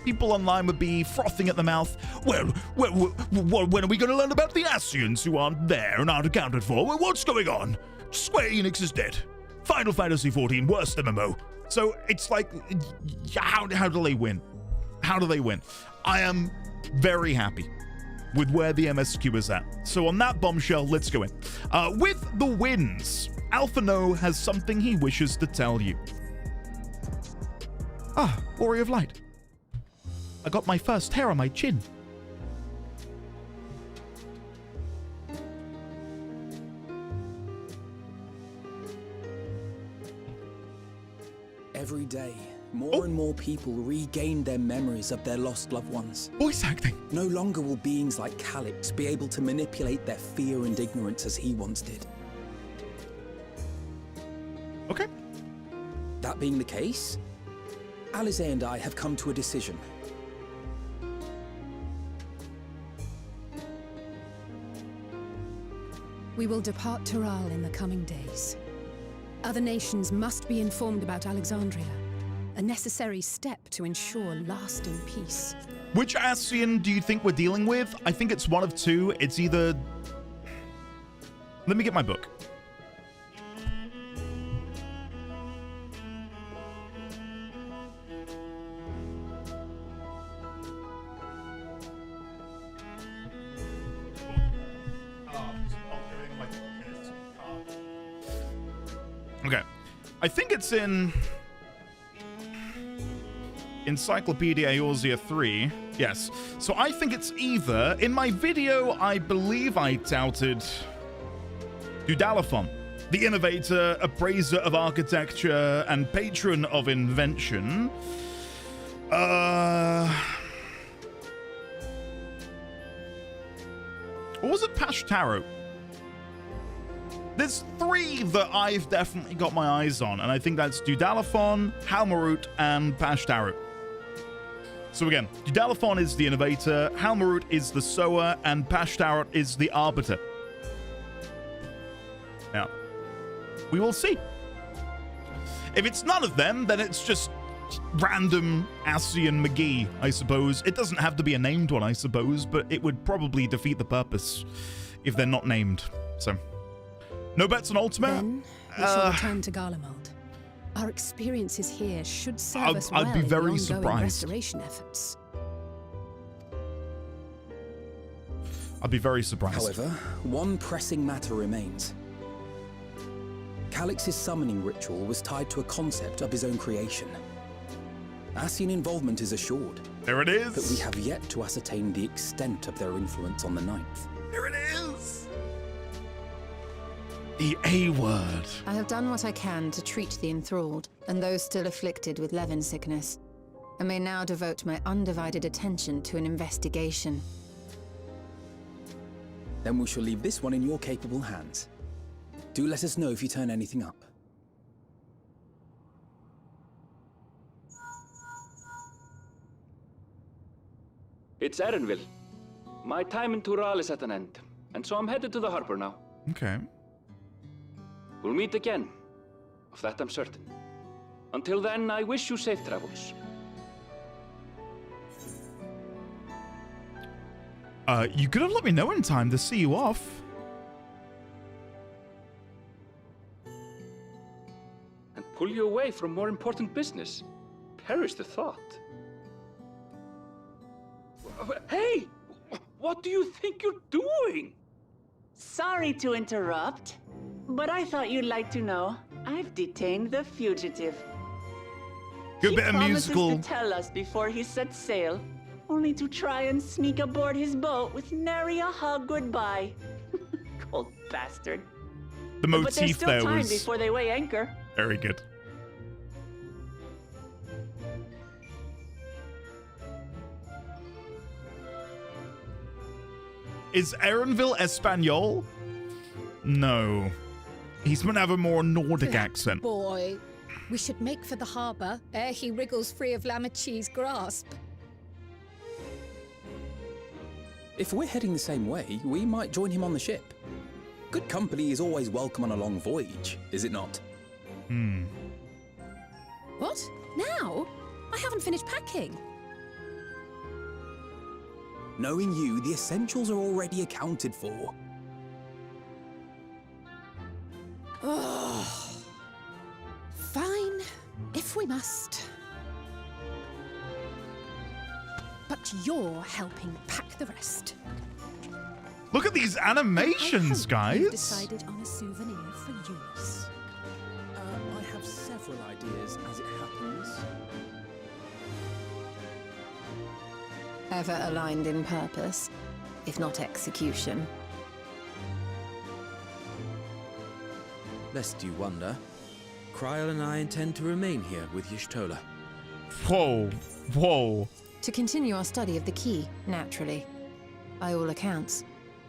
people online would be frothing at the mouth. Well, when are we going to learn about the Ascians who aren't there and aren't accounted for? What's going on? Square Enix is dead. Final Fantasy XIV, worst MMO. So it's like, how do they win? How do they win? I am very happy with where the MSQ is at. So on that bombshell, let's go in. With the wins, Alpha No has something he wishes to tell you. Ah, Warrior of Light. I got my first hair on my chin. Every day, more and more people regain their memories of their lost loved ones. Voice acting. No longer will beings like Calix be able to manipulate their fear and ignorance as he once did. Okay. That being the case, Alize and I have come to a decision. We will depart Tural in the coming days. Other nations must be informed about Alexandria, a necessary step to ensure lasting peace. Which Ascian do you think we're dealing with? I think it's one of two. It's either... Let me get my book. Okay. I think it's in... Encyclopedia Eorzea 3. Yes. So I think it's either... In my video, I believe I touted Dudalaphon, the innovator, appraiser of architecture, and patron of invention. Or was it Pashtaro? There's three that I've definitely got my eyes on, and I think that's Dudalaphon, Halmarut, and Pashtaro. So again, Dudalaphon is the innovator, Halmarut is the sower, and Pashtaro is the arbiter. Now, we will see. If it's none of them, then it's just random Asian McGee, I suppose. It doesn't have to be a named one, I suppose, but it would probably defeat the purpose if they're not named. So, no bets on Ultima. Then we shall return to Garlemald. Our experiences here should serve us well I'd be very in the ongoing surprised. restoration efforts. I'd be very surprised. However, one pressing matter remains. Calix's summoning ritual was tied to a concept of his own creation. Asian involvement is assured. There it is. But we have yet to ascertain the extent of their influence on the Ninth. There it is. The A word. I have done what I can to treat the enthralled and those still afflicted with Levin sickness, and may now devote my undivided attention to an investigation. Then we shall leave this one in your capable hands. Do let us know if you turn anything up. It's Erenville. My time in Tural is at an end, and so I'm headed to the harbor now. Okay. We'll meet again. Of that I'm certain. Until then, I wish you safe travels. You could have let me know in time to see you off. And pull you away from more important business. Perish the thought. Hey! What do you think you're doing? Sorry to interrupt, but I thought you'd like to know I've detained the fugitive. Good He bit of promises musical. to tell us before he sets sail, only to try and sneak aboard his boat with nary a hug goodbye. Cold bastard. The But there's motif still there time was before they weigh anchor. very good. Is Erenville Espanol? No. He's meant to have a more Nordic accent. Boy, we should make for the harbour ere he wriggles free of Lamachi's grasp. If we're heading the same way, we might join him on the ship. Good company is always welcome on a long voyage, is it not? What? Now? I haven't finished packing. Knowing you, the essentials are already accounted for. Fine, if we must. But you're helping pack the rest. Look at these animations, I hope you've guys. decided on a souvenir for Eunice. I have several ideas as it happens. Ever aligned in purpose, if not execution. Lest you wonder, Kryl and I intend to remain here with Y'shtola. Whoa. Whoa. To continue our study of the key, naturally. By all accounts,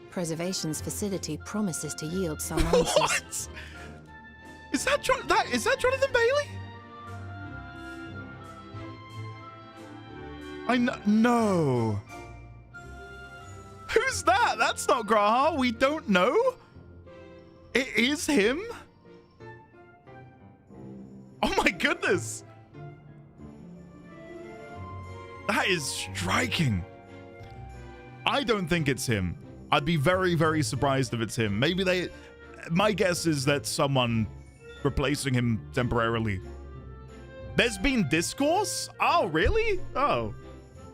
Preservation's facility promises to yield some answers. What? Is that Jonathan Bailey? No. Who's that? That's not Graha. We don't know. It is him. Oh my goodness. That is striking. I don't think it's him. I'd be very, very surprised if it's him. Maybe my guess is that someone replacing him temporarily. There's been discourse? Oh, really? Oh.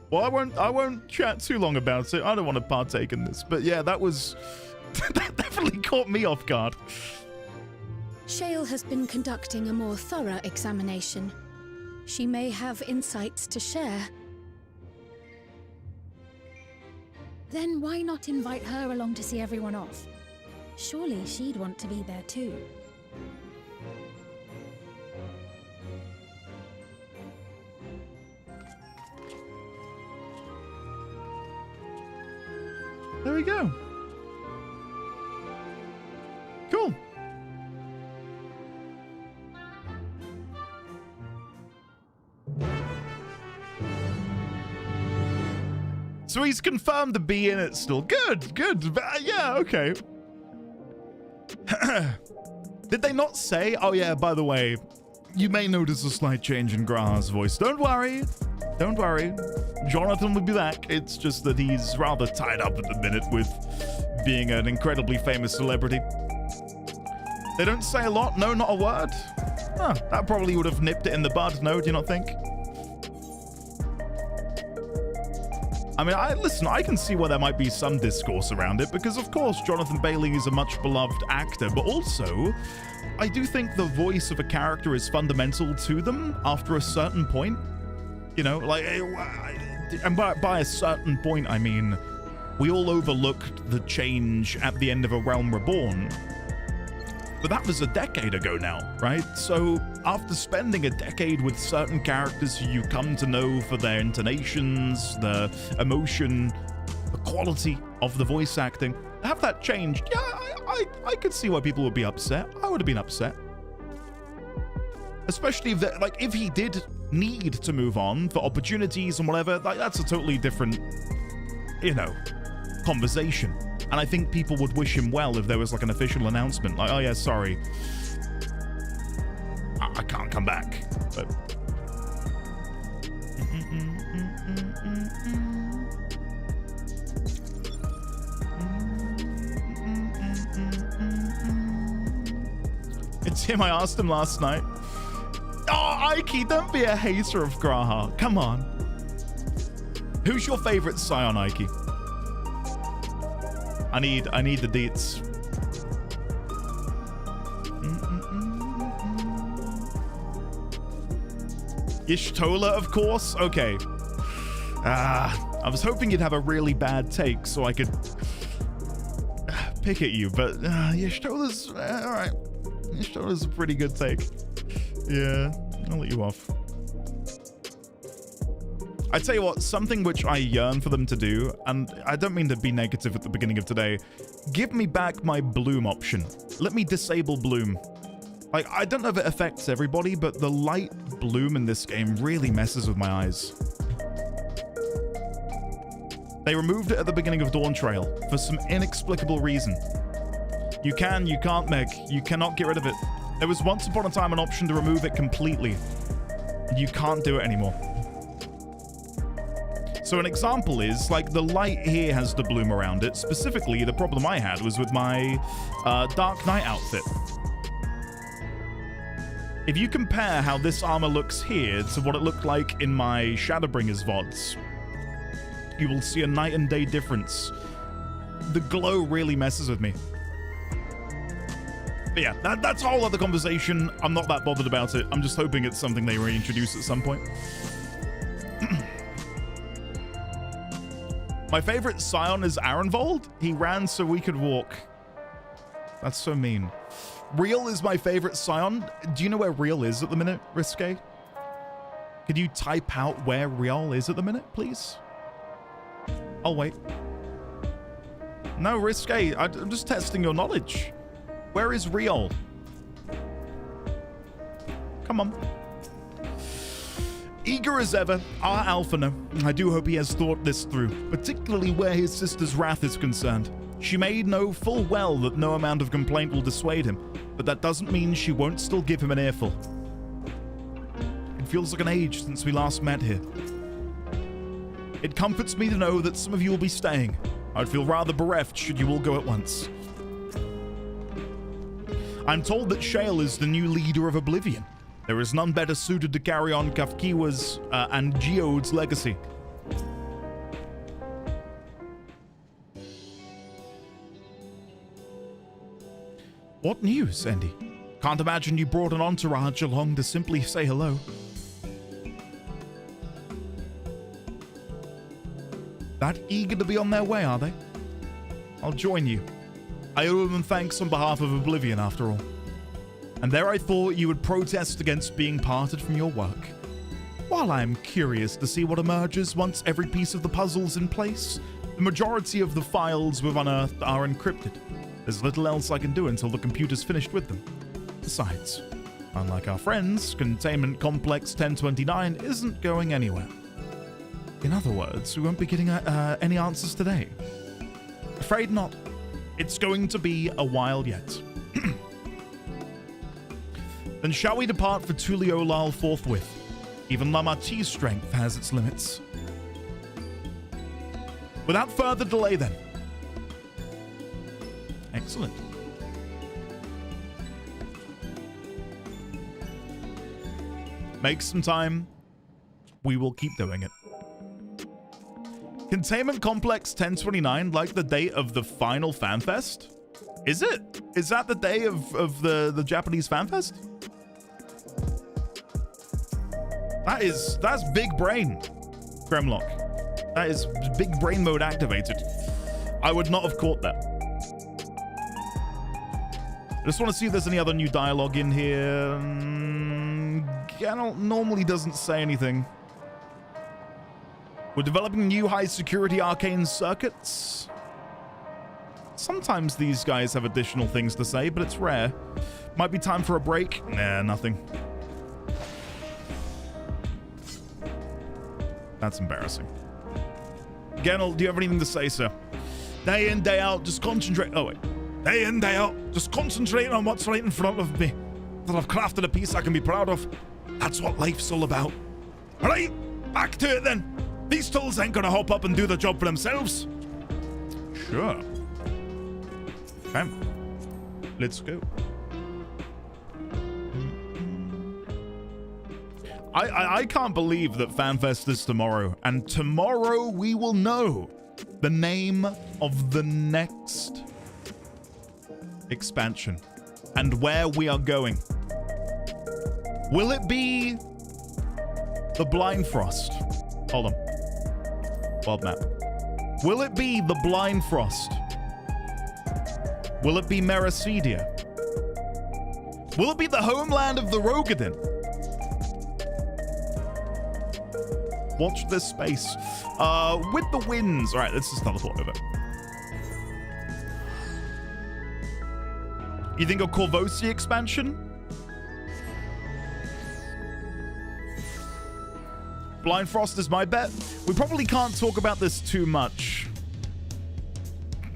Well, I won't chat too long about it. I don't want to partake in this. But yeah, that definitely caught me off guard. Shale has been conducting a more thorough examination. She may have insights to share. Then why not invite her along to see everyone off? Surely she'd want to be there too. There we go. Cool. So he's confirmed to be in it still. Good, good. Yeah, okay. Did they not say, oh yeah, by the way, you may notice a slight change in Graha's voice. Don't worry. Don't worry. Jonathan will be back. It's just that he's rather tied up at the minute with being an incredibly famous celebrity. They don't say a lot. No, not a word. Huh, that probably would have nipped it in the bud. No, do you not think? I mean, listen, I can see why there might be some discourse around it, because of course Jonathan Bailey is a much beloved actor, but also I do think the voice of a character is fundamental to them after a certain point. You know, like, and by a certain point, I mean, we all overlooked the change at the end of A Realm Reborn, but that was a decade ago now, right? So after spending a decade with certain characters who you come to know for their intonations, the emotion, the quality of the voice acting, have that changed? Yeah, I could see why people would be upset. I would have been upset. Especially if, if he did need to move on for opportunities and whatever, like, that's a totally different, you know, conversation. And I think people would wish him well if there was like an official announcement, like, oh yeah, sorry, I can't come back. But it's him. I asked him last night. Oh, Ike, don't be a hater of Graha. Come on. Who's your favorite Scion, Ike? I need the deets. Y'shtola, of course? Okay. I was hoping you'd have a really bad take so I could pick at you, but Y'shtola's alright. Y'shtola's a pretty good take. Yeah, I'll let you off. I tell you what, something which I yearn for them to do, and I don't mean to be negative at the beginning of today, give me back my bloom option. Let me disable bloom. Like, I don't know if it affects everybody, but the light bloom in this game really messes with my eyes. They removed it at the beginning of Dawn Trail for some inexplicable reason. You can't, Meg. You cannot get rid of it. There was once upon a time an option to remove it completely. You can't do it anymore. So an example is, like, the light here has the bloom around it. Specifically, the problem I had was with my Dark Knight outfit. If you compare how this armor looks here to what it looked like in my Shadowbringers VODs, you will see a night and day difference. The glow really messes with me. But yeah, that's a whole other conversation. I'm not that bothered about it. I'm just hoping it's something they reintroduce at some point. My favorite Scion is Arenvold. He ran so we could walk. That's so mean. Real is my favorite Scion. Do you know where Real is at the minute, Risque? Could you type out where Real is at the minute, please? I'll wait. No, Risque, I'm just testing your knowledge. Where is Real? Come on. Eager as ever, our Alphina. I do hope he has thought this through, particularly where his sister's wrath is concerned. She may know full well that no amount of complaint will dissuade him, but that doesn't mean she won't still give him an earful. It feels like an age since we last met here. It comforts me to know that some of you will be staying. I'd feel rather bereft should you all go at once. I'm told that Shale is the new leader of Oblivion. There is none better suited to carry on Kafkiwa's and Geode's legacy. What news, Andy? Can't imagine you brought an entourage along to simply say hello. That eager to be on their way, are they? I'll join you. I owe them thanks on behalf of Oblivion, after all. And there I thought you would protest against being parted from your work. While I am curious to see what emerges once every piece of the puzzle's in place, the majority of the files we've unearthed are encrypted. There's little else I can do until the computer's finished with them. Besides, unlike our friends, Containment Complex 1029 isn't going anywhere. In other words, we won't be getting any answers today. Afraid not. It's going to be a while yet. Then shall we depart for Tuliolal forthwith? Even Lamarty's strength has its limits. Without further delay then. Excellent. Make some time. We will keep doing it. Containment Complex 1029, like the date of the final FanFest? Is it? Is that the day of the Japanese FanFest? That's big brain, Gremlock. That is big brain mode activated. I would not have caught that. I just want to see if there's any other new dialogue in here. Geralt normally doesn't say anything. We're developing new high-security arcane circuits. Sometimes these guys have additional things to say, but it's rare. Might be time for a break. Nah, nothing. That's embarrassing. Geralt, do you have anything to say, sir? Day in, day out, just concentrate. Oh, wait. Day in, day out, just concentrating on what's right in front of me. That I've crafted a piece I can be proud of. That's what life's all about. All right, back to it then. These tools ain't gonna hop up and do the job for themselves. Sure. Okay. Let's go. I can't believe that FanFest is tomorrow, and tomorrow we will know the name of the next expansion and where we are going. Will it be the Blind Frost? Hold on. World map. Will it be the Blind Frost? Will it be Meracedia? Will it be the homeland of the Rogadin? Watch this space. With the winds. All right, let's just teleport over. You think a Corvosi expansion? Blind Frost is my bet. We probably can't talk about this too much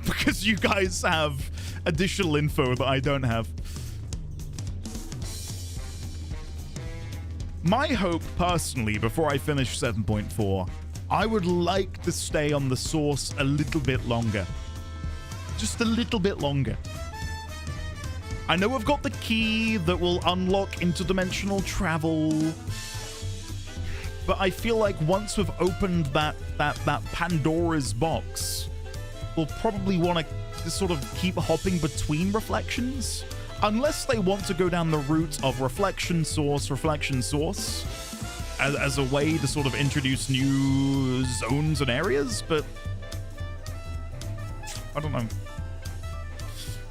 because you guys have additional info that I don't have. My hope, personally, before I finish 7.4, I would like to stay on the source a little bit longer. Just a little bit longer. I know I've got the key that will unlock interdimensional travel, but I feel like once we've opened that Pandora's box, we'll probably want to sort of keep hopping between reflections. Unless they want to go down the route of reflection source, as a way to sort of introduce new zones and areas, but I don't know.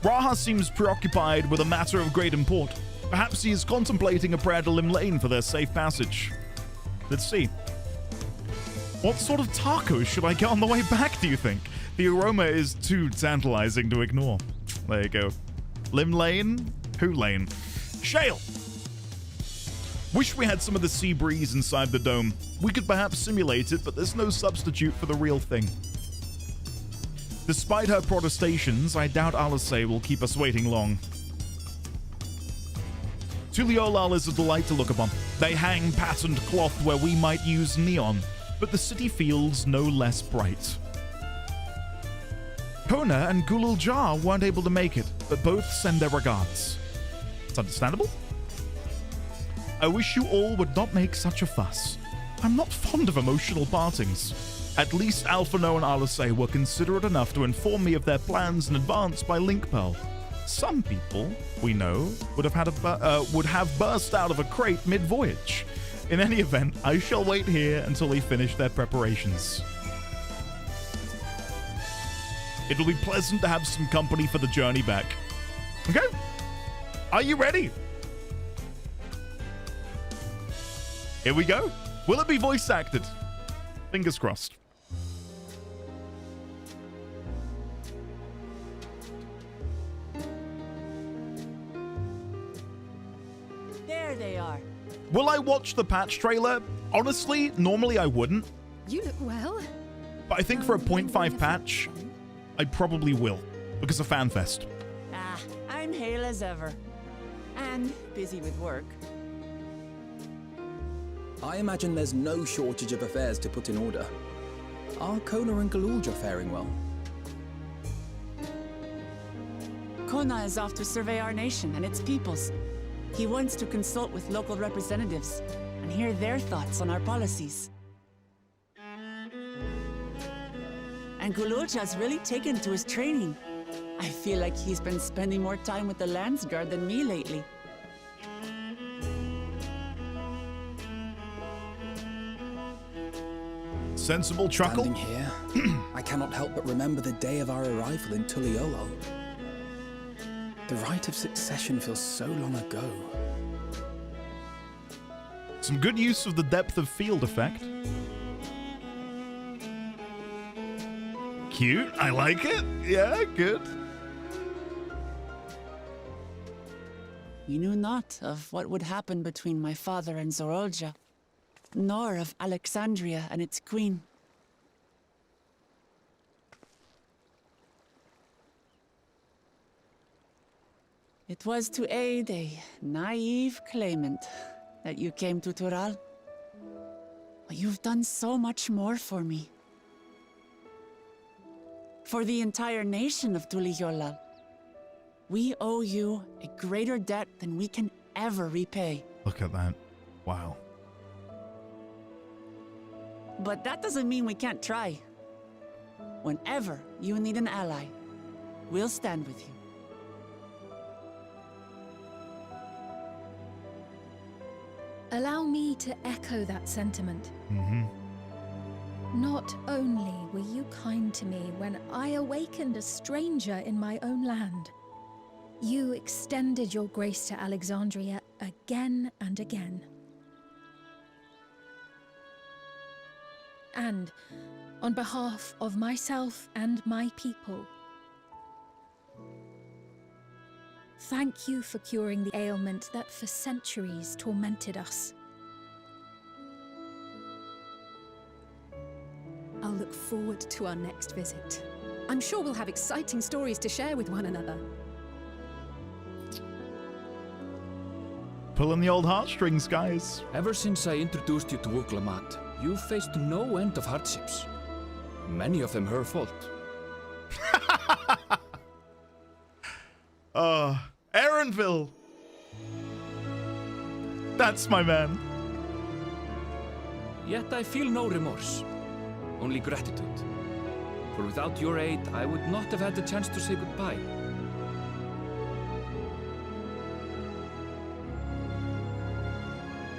Raha seems preoccupied with a matter of great import. Perhaps he is contemplating a prayer to Lim Lane for their safe passage. Let's see. What sort of tacos should I get on the way back, do you think? The aroma is too tantalizing to ignore. There you go. Lim Lane? Who Lane? Shale! Wish we had some of the sea breeze inside the dome. We could perhaps simulate it, but there's no substitute for the real thing. Despite her protestations, I doubt Alice will keep us waiting long. Tuliolal is a delight to look upon. They hang patterned cloth where we might use neon, but the city feels no less bright. Kona and Gulul Jar weren't able to make it, but both send their regards. It's understandable. I wish you all would not make such a fuss. I'm not fond of emotional partings. At least Alphano and Alice were considerate enough to inform me of their plans in advance by link pearl. Some people, we know, would have burst out of a crate mid-voyage. In any event, I shall wait here until they finish their preparations. It'll be pleasant to have some company for the journey back. Okay? Are you ready? Here we go. Will it be voice acted? Fingers crossed. There they are. Will I watch the patch trailer? Honestly, normally I wouldn't. You look well. But I think for a 0.5 patch, I probably will. Because of FanFest. Ah, I'm hale as ever. And busy with work. I imagine there's no shortage of affairs to put in order. Are Kona and Galulja faring well? Kona is off to survey our nation and its peoples. He wants to consult with local representatives and hear their thoughts on our policies. And Galulja's really taken to his training. I feel like he's been spending more time with the Landsguard than me lately. Sensible chuckle. Standing here, I cannot help but remember the day of our arrival in Tuliolo. The rite of succession feels so long ago. Some good use of the depth of field effect. Cute. I like it. Yeah, good. We knew not of what would happen between my father and Zorolja, nor of Alexandria and its queen. It was to aid a naive claimant that you came to Tural. But you've done so much more for me. For the entire nation of Tuliyollal. We owe you a greater debt than we can ever repay. Look at that. Wow. But that doesn't mean we can't try. Whenever you need an ally, we'll stand with you. Allow me to echo that sentiment. Not only were you kind to me when I awakened a stranger in my own land, you extended your grace to Alexandria again and again. And on behalf of myself and my people, thank you for curing the ailment that for centuries tormented us. I'll look forward to our next visit. I'm sure we'll have exciting stories to share with one another. Pulling the old heartstrings, guys. Ever since I introduced you to Uklamat, you've faced no end of hardships. Many of them her fault. Aaronville. That's my man. Yet I feel no remorse, only gratitude. For without your aid, I would not have had the chance to say goodbye.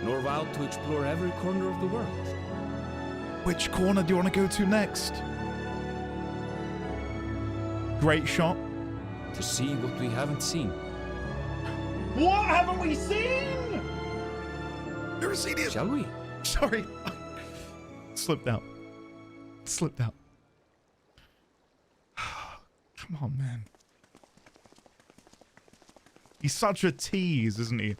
Nor vowed to explore every corner of the world. Which corner do you want to go to next? Great shot. To see what we haven't seen. What haven't we seen? Never seen it. Shall we? Sorry. Slipped out. Slipped out. Come on, man. He's such a tease, isn't he?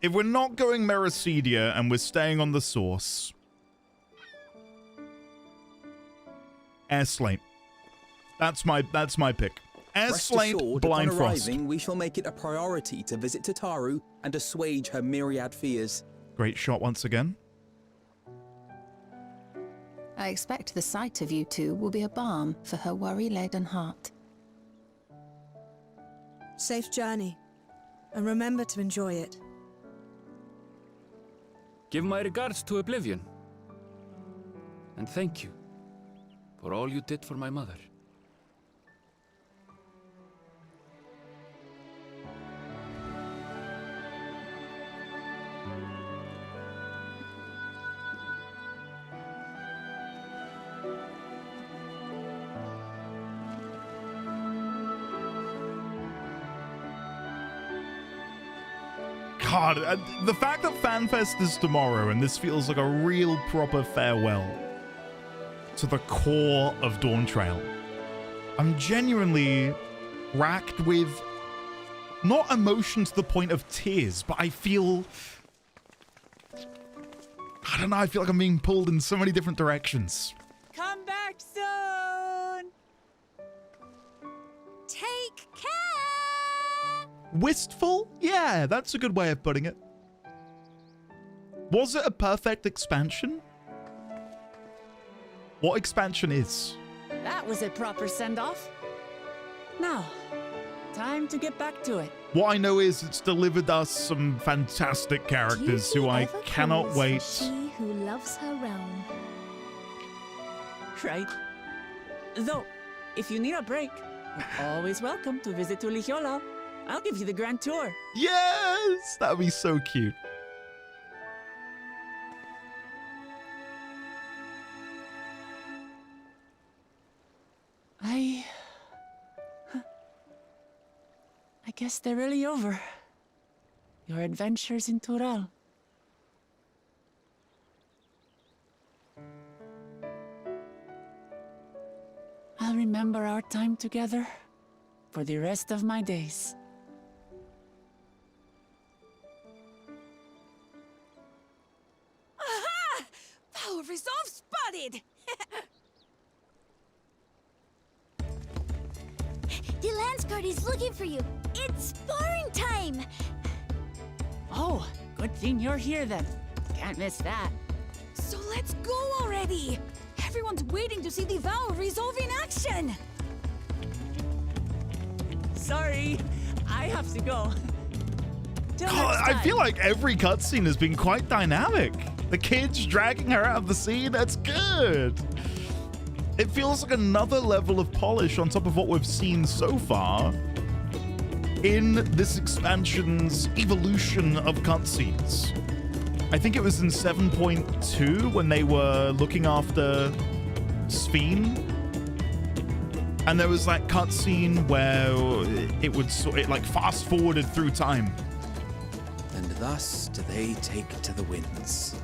If we're not going Meracedia and we're staying on the source, Air Slate. That's my pick. Air Slate, Blind upon Frost. arriving, we shall make it a priority to visit Tataru and assuage her myriad fears. Great shot once again. I expect the sight of you two will be a balm for her worry-laden heart. Safe journey, and remember to enjoy it. Give my regards to Oblivion. And thank you for all you did for my mother. God, the fact that FanFest is tomorrow and this feels like a real proper farewell to the core of Dawn Trail. I'm genuinely racked with not emotion to the point of tears, but I feel... I don't know, I feel like I'm being pulled in so many different directions. Come back soon! Take care! Wistful? Yeah, that's a good way of putting it. Was it a perfect expansion? What expansion is? That was a proper send-off. Now, time to get back to it. What I know is it's delivered us some fantastic characters who I cannot wait. She who loves her realm. Right. Though, if you need a break, you're always welcome to visit Tulijola. I'll give you the grand tour. Yes! That would be so cute. I guess they're really over. Your adventures in Tural. I'll remember our time together for the rest of my days. Aha! Power resolve spotted! The Lance Guard is looking for you. It's sparring time! Oh, good thing you're here then. Can't miss that. So let's go already! Everyone's waiting to see the Vow resolve in action! Sorry, I have to go. Till God, next I time. feel like every cutscene has been quite dynamic. The kids dragging her out of the scene, that's good. It feels like another level of polish on top of what we've seen so far in this expansion's evolution of cutscenes. I think it was in 7.2 when they were looking after Sphene, and there was that cutscene where it like fast forwarded through time. And thus do they take to the winds.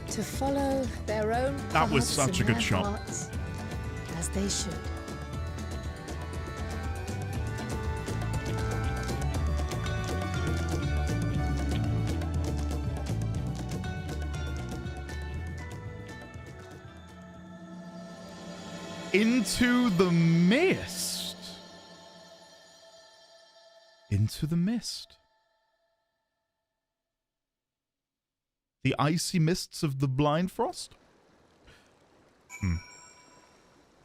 To follow their own That was paths such a in good their shot. hearts, as they should. Into the mist. Into the mist. The icy mists of the blind frost?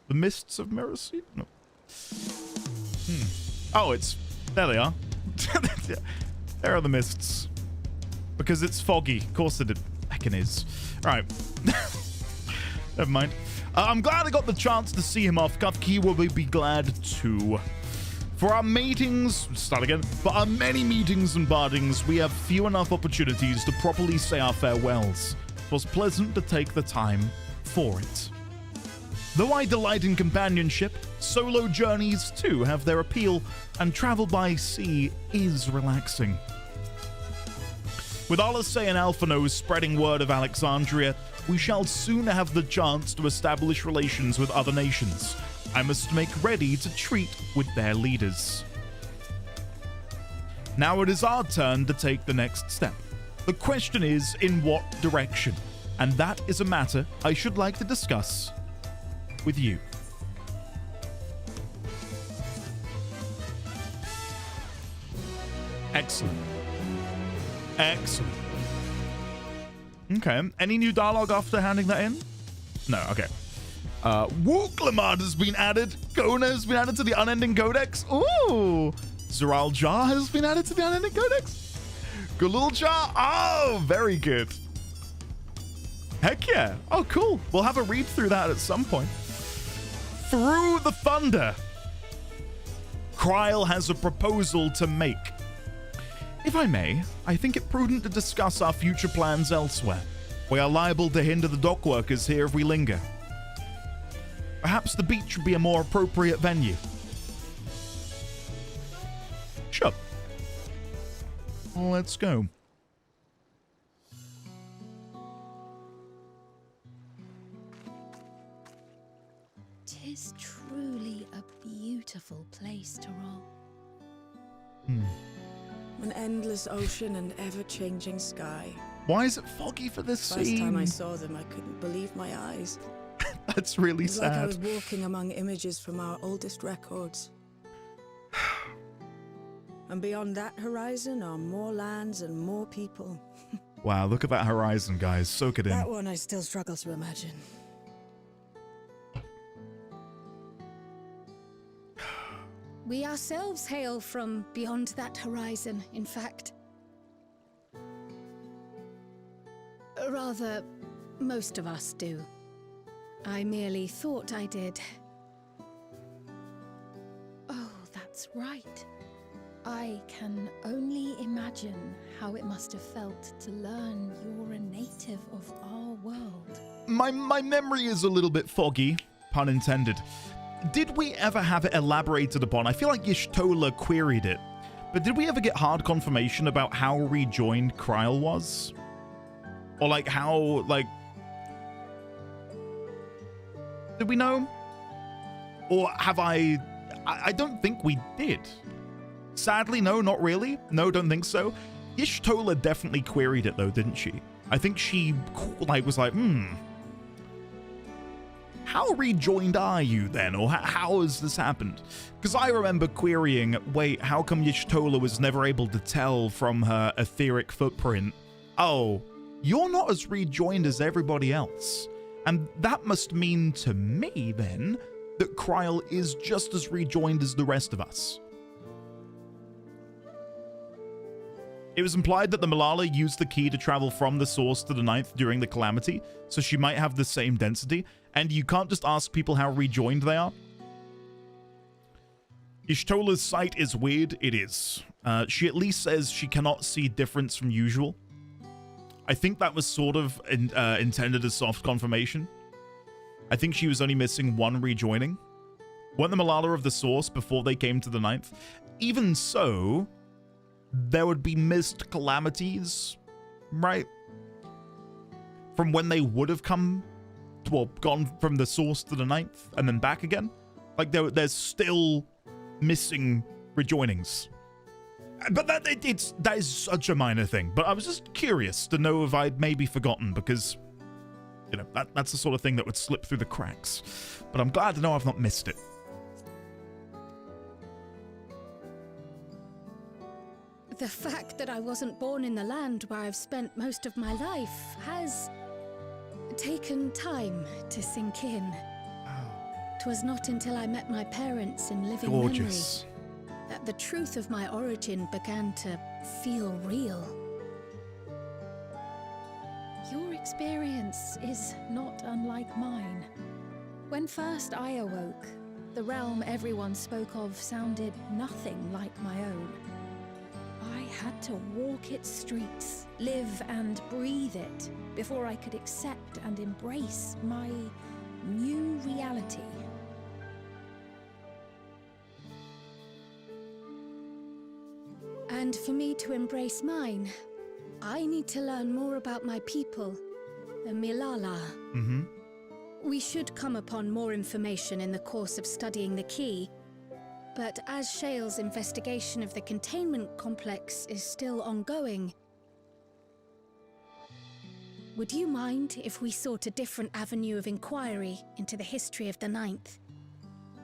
The mists of Miracy? No. Oh, it's... There they are. There are the mists. Because it's foggy. Of course it heckin' is. Alright. Never mind. I'm glad I got the chance to see him off. Kafki will be glad too. For our meetings, start again. For our many meetings and bardings, we have few enough opportunities to properly say our farewells. It was pleasant to take the time for it. Though I delight in companionship, solo journeys too have their appeal, and travel by sea is relaxing. With Olisay and Alphonse spreading word of Alexandria, we shall soon have the chance to establish relations with other nations. I must make ready to treat with their leaders. Now it is our turn to take the next step. The question is, in what direction? And that is a matter I should like to discuss with you. Excellent. Excellent. Okay. Any new dialogue after handing that in? No. Okay. Glamour has been added. Kona has been added to the Unending Codex. Ooh. Zeral Jar has been added to the Unending Codex. Galul Jar. Oh, very good. Heck yeah. Oh, cool. We'll have a read through that at some point. Through the Thunder. Kryl has a proposal to make. If I may, I think it prudent to discuss our future plans elsewhere. We are liable to hinder the dock workers here if we linger. Perhaps the beach would be a more appropriate venue. Sure. Let's go. It is truly a beautiful place, Tural. An endless ocean and ever-changing sky. Why is it foggy for this First time I scene? saw them, I couldn't believe my eyes. That's really It was like I sad. was walking among images from our oldest records. And beyond that horizon are more lands and more people. Wow, look at that horizon, guys. Soak it in. That one I still struggle to imagine. We ourselves hail from beyond that horizon, in fact. Rather, most of us do. I merely thought I did. Oh, that's right. I can only imagine how it must have felt to learn you're a native of our world. My memory is a little bit foggy, pun intended. Did we ever have it elaborated upon? I feel like Y'shtola queried it, but did we ever get hard confirmation about how rejoined Kryl was? Or like how, like... Did we know? Or have I don't think we did. Sadly, no, not really. No, don't think so. Y'shtola definitely queried it though, didn't she? I think she like was like, how rejoined are you then? Or how has this happened? Because I remember querying, wait, how come Y'shtola was never able to tell from her etheric footprint, oh, you're not as rejoined as everybody else. And that must mean to me then that Kryl is just as rejoined as the rest of us. It was implied that the Malala used the key to travel from the source to the ninth during the calamity, so she might have the same density, and you can't just ask people how rejoined they are. Y'shtola's sight is weird, it is. She at least says she cannot see difference from usual. I think that was sort of intended as soft confirmation. I think she was only missing one rejoining. Weren't the Malala of the source before they came to the ninth? Even so, there would be missed calamities, right? From when they would have come, well, gone from the source to the ninth and then back again. Like there's still missing rejoinings. But that is such a minor thing. But I was just curious to know if I'd maybe forgotten, because, you know, that's the sort of thing that would slip through the cracks. But I'm glad to know I've not missed it. The fact that I wasn't born in the land where I've spent most of my life has taken time to sink in. 'Twas not until I met my parents in living Gorgeous. memory that the truth of my origin began to feel real. Your experience is not unlike mine. When first I awoke, the realm everyone spoke of sounded nothing like my own. I had to walk its streets, live and breathe it, before I could accept and embrace my new reality. And for me to embrace mine, I need to learn more about my people, the Milala. Mm-hmm. We should come upon more information in the course of studying the key, but as Shale's investigation of the containment complex is still ongoing, would you mind if we sought a different avenue of inquiry into the history of the Ninth?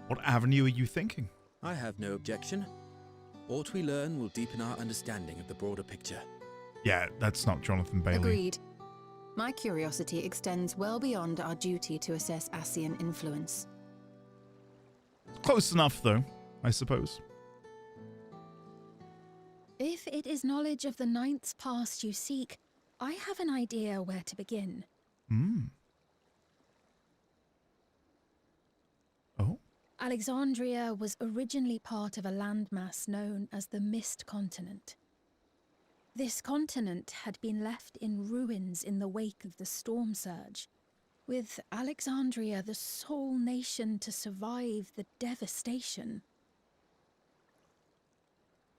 What avenue are you thinking? I have no objection. Aught we learn will deepen our understanding of the broader picture. Yeah, that's not Jonathan Bailey. Agreed. My curiosity extends well beyond our duty to assess Ascian influence. Close enough, though, I suppose. If it is knowledge of the Ninth's past you seek, I have an idea where to begin. Oh? Alexandria was originally part of a landmass known as the Mist Continent. This continent had been left in ruins in the wake of the storm surge, with Alexandria the sole nation to survive the devastation.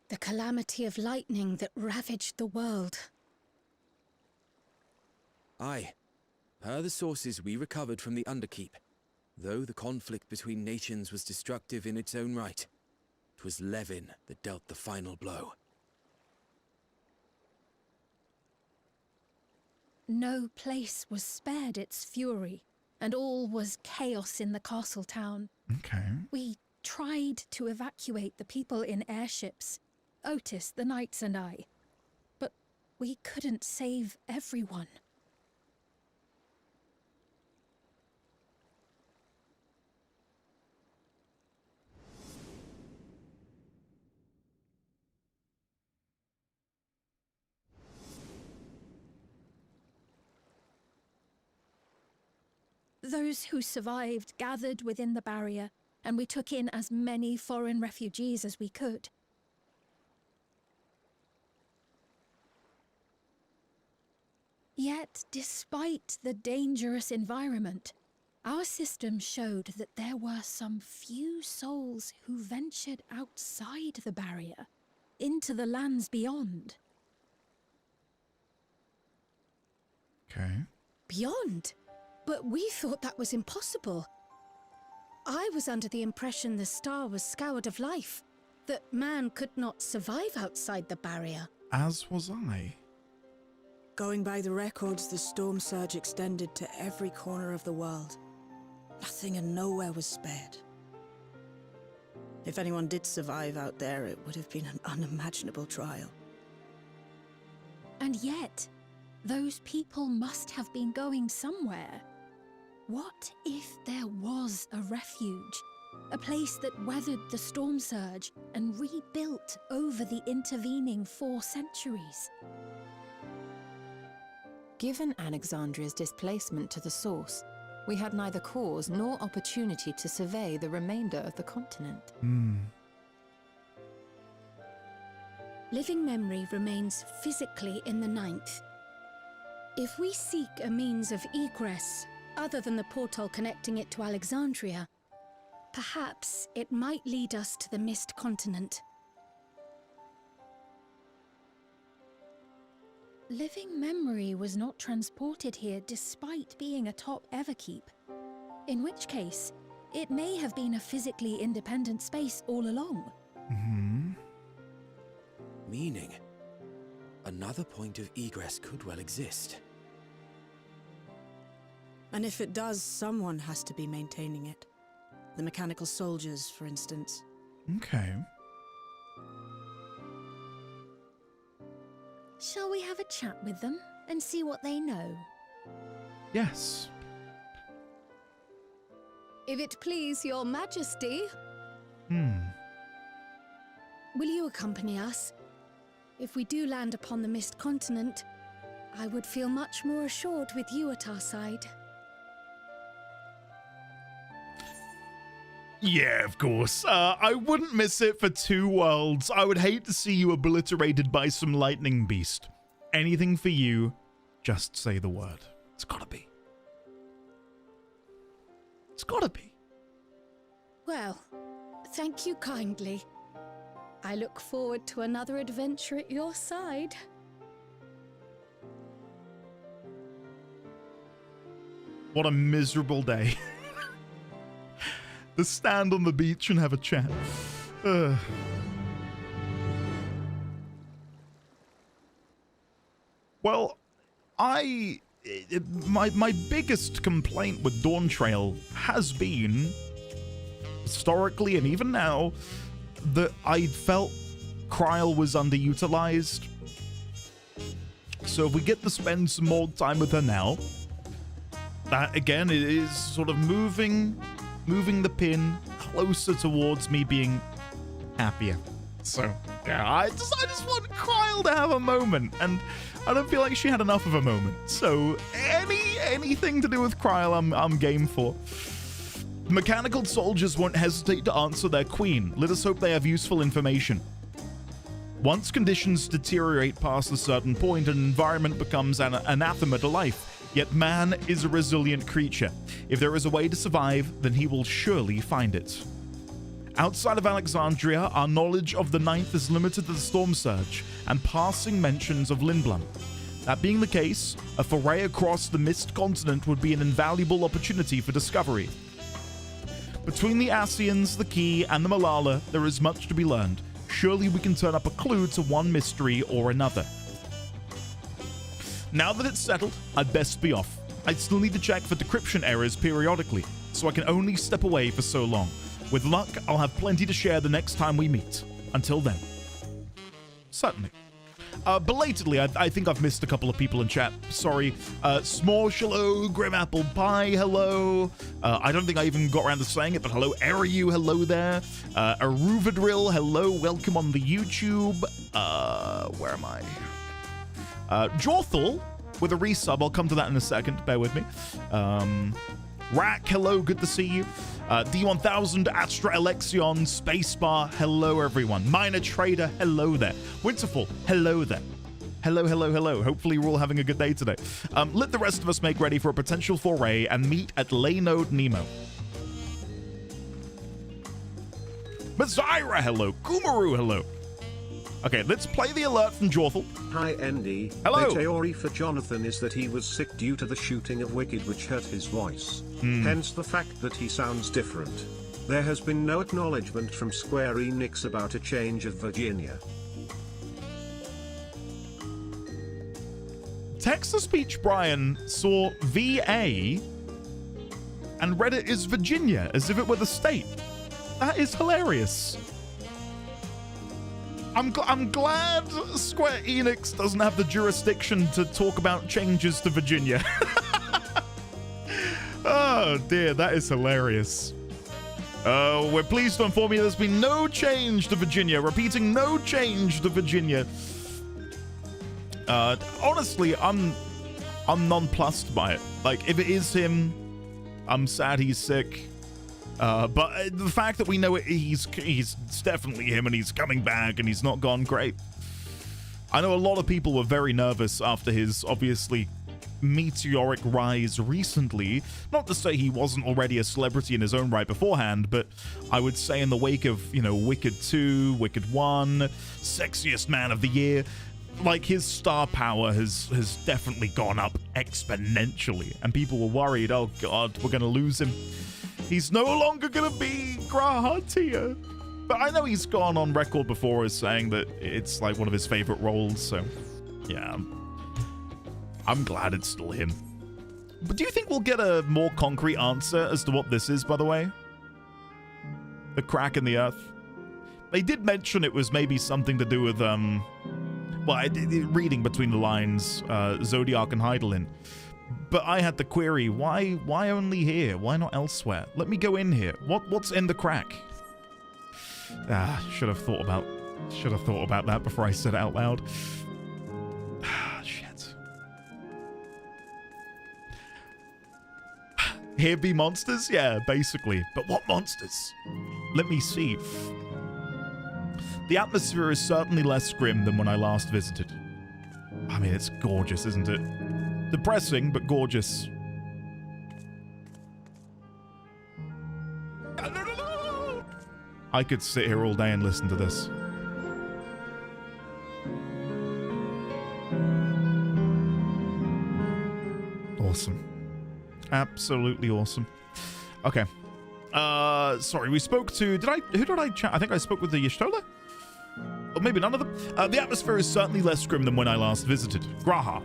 The calamity of lightning that ravaged the world. Aye. Per the sources we recovered from the Underkeep, Though the conflict between nations was destructive in its own right, it was Levin that dealt the final blow. No place was spared its fury, and all was chaos in the castle town. Okay. We tried to evacuate the people in airships, Otis, the knights and I, but we couldn't save everyone. Those who survived gathered within the barrier, and we took in as many foreign refugees as we could. Yet, despite the dangerous environment, our system showed that there were some few souls who ventured outside the barrier, into the lands beyond. Okay. Beyond? But we thought that was impossible. I was under the impression the star was scoured of life, that man could not survive outside the barrier. As was I. Going by the records, the storm surge extended to every corner of the world. Nothing and nowhere was spared. If anyone did survive out there, it would have been an unimaginable trial. And yet, those people must have been going somewhere. What if there was a refuge? A place that weathered the storm surge and rebuilt over the intervening 4 centuries? Given Alexandria's displacement to the source, we had neither cause nor opportunity to survey the remainder of the continent. Living memory remains physically in the 9th. If we seek a means of egress other than the portal connecting it to Alexandria, perhaps it might lead us to the Mist Continent. Living memory was not transported here despite being a top Everkeep. In which case, it may have been a physically independent space all along. Meaning, another point of egress could well exist. And if it does, someone has to be maintaining it. The mechanical soldiers, for instance. Okay. Shall we have a chat with them and see what they know? Yes. If it please your majesty. Will you accompany us? If we do land upon the Mist Continent, I would feel much more assured with you at our side. Yeah, of course. I wouldn't miss it for 2 worlds. I would hate to see you obliterated by some lightning beast. Anything for you, just say the word. It's gotta be. It's gotta be. Well, thank you kindly. I look forward to another adventure at your side. What a miserable day. To stand on the beach and have a chat. Well, my biggest complaint with Dawn Trail has been, historically and even now, that I felt Kryl was underutilized. So if we get to spend some more time with her now, that again, it is sort of moving the pin closer towards me being happier. So yeah, I just want Kryl to have a moment, and I don't feel like she had enough of a moment. So anything to do with Kryl, I'm game for. Mechanical soldiers won't hesitate to answer their queen. Let us hope they have useful information. Once conditions deteriorate past a certain point, an environment becomes an anathema to life. Yet man is a resilient creature. If there is a way to survive, then he will surely find it. Outside of Alexandria, our knowledge of the 9th is limited to the storm surge and passing mentions of Lindblum. That being the case, a foray across the Mist Continent would be an invaluable opportunity for discovery. Between the Asians, the Key, and the Malala, there is much to be learned. Surely we can turn up a clue to one mystery or another. Now that it's settled, I'd best be off. I still need to check for decryption errors periodically, so I can only step away for so long. With luck, I'll have plenty to share the next time we meet. Until then. Certainly. Belatedly, I think I've missed a couple of people in chat. Sorry. Smosh, hello. Grim Apple Pie, hello. I don't think I even got around to saying it, but hello. Eriu, hello there. Aruvadrill, hello. Welcome on the YouTube. Where am I? Jorthal with a resub. I'll come to that in a second. Bear with me. Rack, hello. Good to see you. D1000, Astra Alexion, Spacebar, hello everyone. Minor Trader, hello there. Winterfall, hello there. Hello, hello, hello. Hopefully we're all having a good day today. Let the rest of us make ready for a potential foray and meet at Laynode Nemo. Mazaira, hello. Kumaru, hello. Okay, let's play the alert from Jorthal. Hi, Andy. Hello. The theory for Jonathan is that he was sick due to the shooting of Wicked, which hurt his voice. Hence the fact that he sounds different. There has been no acknowledgement from Square Enix about a change of Virginia. Text-to-speech Brian saw VA and read it as Virginia, as if it were the state. That is hilarious. I'm glad Square Enix doesn't have the jurisdiction to talk about changes to Virginia. Oh dear, that is hilarious. We're pleased to inform you there's been no change to Virginia. Repeating, no change to Virginia. Honestly, I'm nonplussed by it. Like, if it is him, I'm sad he's sick. But the fact that we know he's definitely him and he's coming back and he's not gone, great. I know a lot of people were very nervous after his obviously meteoric rise recently. Not to say he wasn't already a celebrity in his own right beforehand, but I would say in the wake of, you know, Wicked 2, Wicked 1, Sexiest Man of the Year, like, his star power has definitely gone up exponentially, and people were worried, oh god, we're gonna lose him. He's no longer gonna be Graha Tia. But I know he's gone on record before as saying that it's like one of his favorite roles, so yeah. I'm glad it's still him. But do you think we'll get a more concrete answer as to what this is, by the way? The crack in the earth? They did mention it was maybe something to do with, well, reading between the lines, Zodiac and Heidelin. But I had the query, why only here? Why not elsewhere? Let me go in here. What's in the crack? Should have thought about that before I said it out loud. Shit. Here be monsters? Yeah, basically. But what monsters? Let me see. The atmosphere is certainly less grim than when I last visited. I mean, it's gorgeous, isn't it? Depressing, but gorgeous. I could sit here all day and listen to this. Awesome. Absolutely awesome. Okay. Sorry, we spoke to... Who did I chat? I think I spoke with the Y'shtola? Or maybe none of them. The atmosphere is certainly less grim than when I last visited. Graha.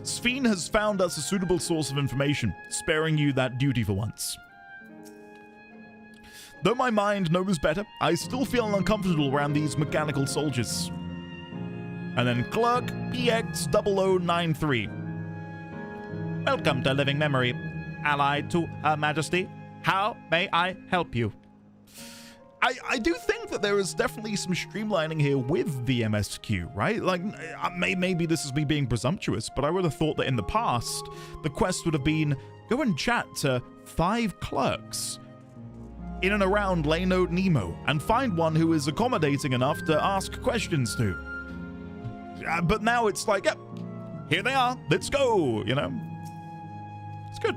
Sphene has found us a suitable source of information, sparing you that duty for once. Though my mind knows better, I still feel uncomfortable around these mechanical soldiers. And then Clerk PX0093. Welcome to Living Memory. Allied to Her Majesty, how may I help you? I do think that there is definitely some streamlining here with the MSQ, right? Like, maybe this is me being presumptuous, but I would have thought that in the past, the quest would have been, go and chat to 5 clerks in and around Laynode Nemo, and find one who is accommodating enough to ask questions to. But now it's like, yep, here they are, let's go, you know? It's good.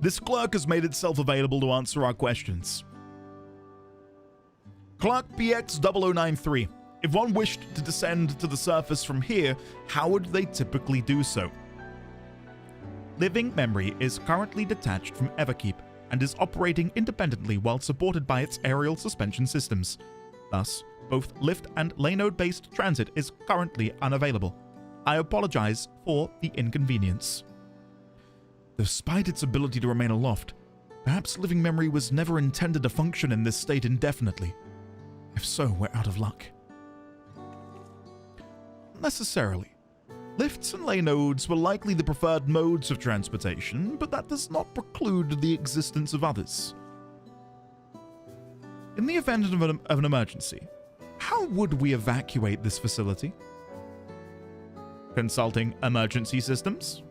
This clerk has made itself available to answer our questions. Clerk PX0093. If one wished to descend to the surface from here, how would they typically do so? Living Memory is currently detached from Everkeep and is operating independently while supported by its aerial suspension systems. Thus, both lift and Lanode-based transit is currently unavailable. I apologize for the inconvenience. Despite its ability to remain aloft, perhaps Living Memory was never intended to function in this state indefinitely. If so, we're out of luck. Necessarily. Lifts and Lanodes were likely the preferred modes of transportation, but that does not preclude the existence of others. In the event of an emergency, how would we evacuate this facility? Consulting emergency systems?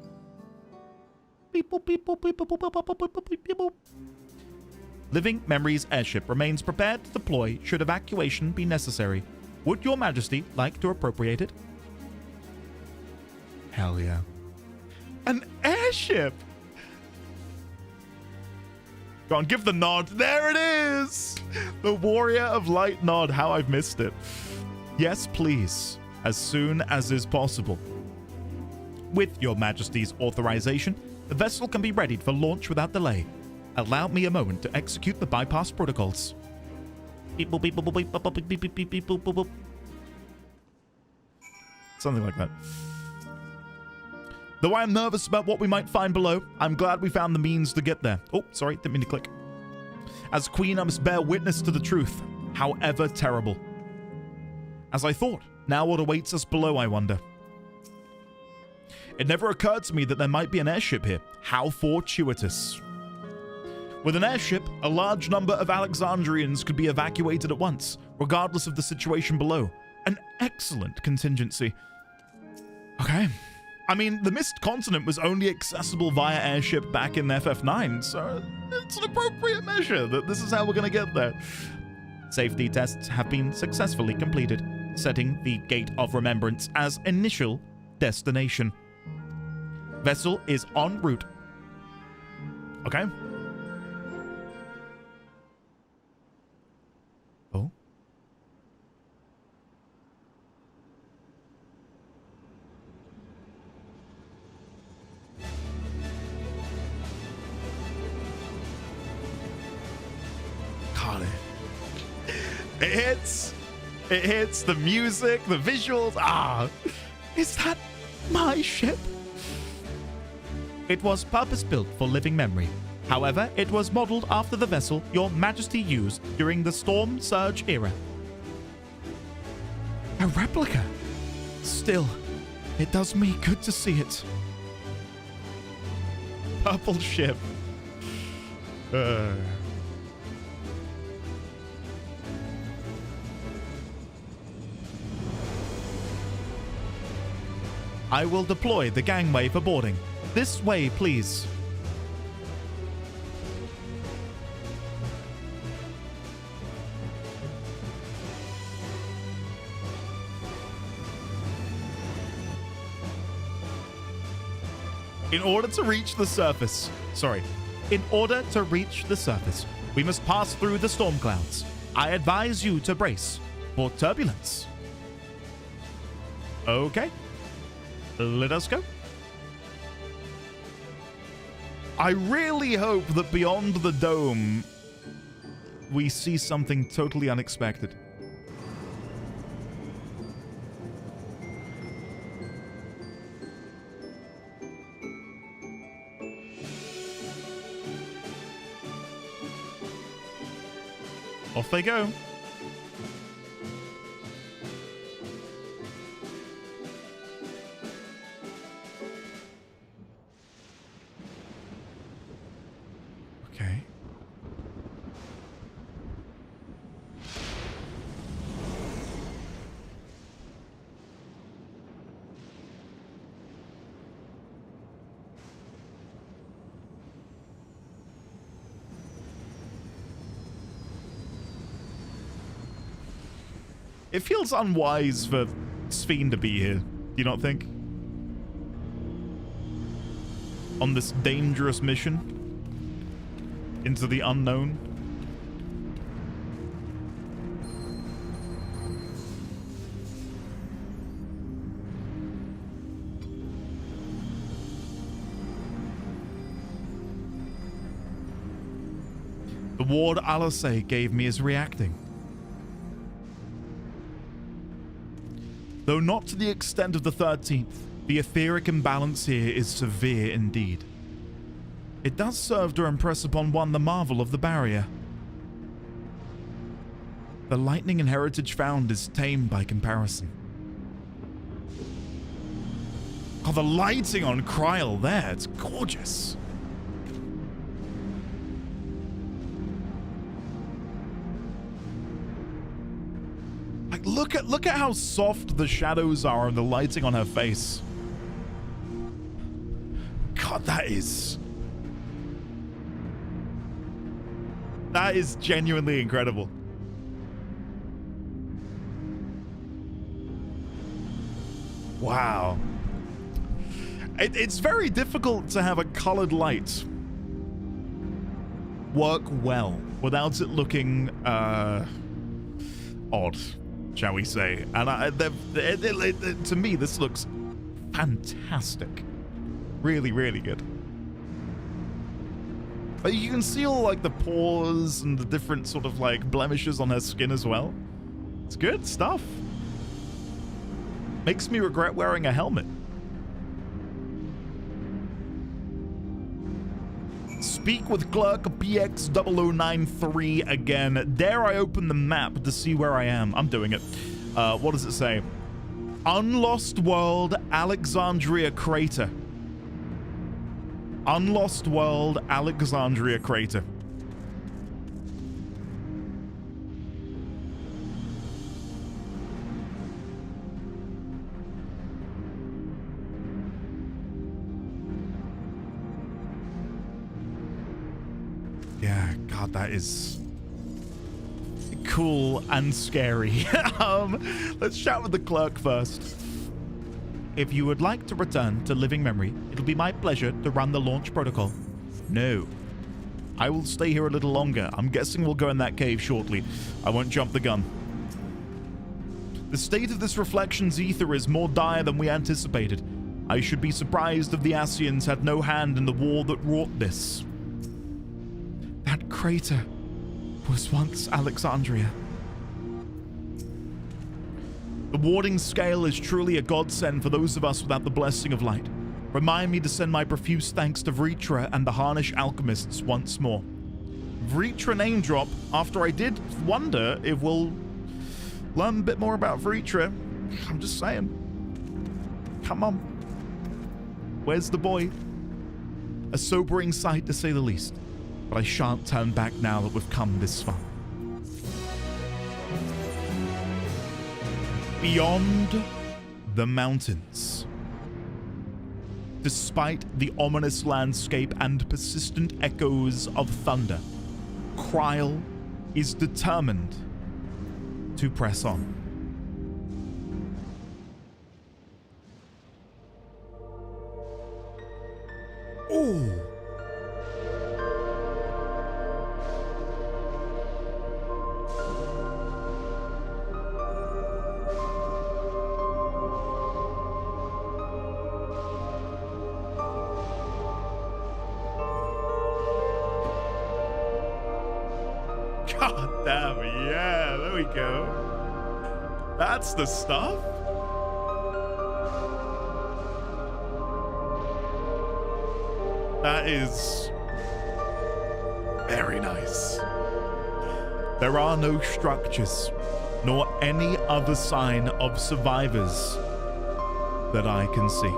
Living Memory's airship remains prepared to deploy should evacuation be necessary. Would Your Majesty like to appropriate it? Hell yeah. An airship! Go on, give the nod. There it is! The Warrior of Light nod. How I've missed it. Yes, please. As soon as is possible. With Your Majesty's authorization, the vessel can be readied for launch without delay. Allow me a moment to execute the bypass protocols. Beep, boop, beep, boop, beep, boop, beep, beep, beep, beep, beep, boop, boop, boop. Something like that. Though I am nervous about what we might find below, I'm glad we found the means to get there. Oh, sorry, didn't mean to click. As Queen, I must bear witness to the truth, however terrible. As I thought, now what awaits us below, I wonder. It never occurred to me that there might be an airship here. How fortuitous. With an airship, a large number of Alexandrians could be evacuated at once, regardless of the situation below. An excellent contingency. Okay. I mean, the Mist Continent was only accessible via airship back in FF9, so it's an appropriate measure that this is how we're going to get there. Safety tests have been successfully completed, setting the Gate of Remembrance as initial destination. Vessel is en route. Okay. Oh. It hits the music, the visuals. Ah, is that my ship? It was purpose-built for Living Memory. However, it was modeled after the vessel Your Majesty used during the Storm Surge era. A replica. Still, it does me good to see it. Purple ship. I will deploy the gangway for boarding. This way, please. In order to reach the surface, we must pass through the storm clouds. I advise you to brace for turbulence. Okay. Let us go. I really hope that beyond the dome, we see something totally unexpected. Off they go. Okay. It feels unwise for Sphene to be here, do you not think? On this dangerous mission into the unknown. ward Alasei gave me is reacting. Though not to the extent of the 13th, the etheric imbalance here is severe indeed. It does serve to impress upon one the marvel of the barrier. The lightning and heritage found is tame by comparison. Oh, the lighting on Kryl there, it's gorgeous. Like, look at how soft the shadows are and the lighting on her face. God, that is genuinely incredible. Wow. It's very difficult to have a colored light work well without it looking odd, shall we say. And to me, this looks fantastic. Really, really good. But you can see all like the pores and the different sort of like blemishes on her skin as well. It's good stuff. Makes me regret wearing a helmet. Speak with Clerk BX0093 again. Dare I open the map to see where I am? I'm doing it. What does it say? Unlost World, Alexandria Crater. Unlost World, Alexandria Crater. Yeah, God, that is cool and scary. Let's chat with the clerk first. If you would like to return to living memory, it'll be my pleasure to run the launch protocol. No. I will stay here a little longer. I'm guessing we'll go in that cave shortly. I won't jump the gun. The state of this reflection's ether is more dire than we anticipated. I should be surprised if the Asians had no hand in the war that wrought this. That crater was once Alexandria. The warding scale is truly a godsend for those of us without the blessing of light. Remind me to send my profuse thanks to Vritra and the Harnish alchemists once more. Vritra name drop after I did wonder if we'll learn a bit more about Vritra. I'm just saying. Come on. Where's the boy? A sobering sight to say the least. But I shan't turn back now that we've come this far. Beyond the mountains. Despite the ominous landscape and persistent echoes of thunder, Kryl is determined to press on. Ooh. God damn, yeah, there we go. That's the stuff. That is very nice. There are no structures, nor any other sign of survivors that I can see.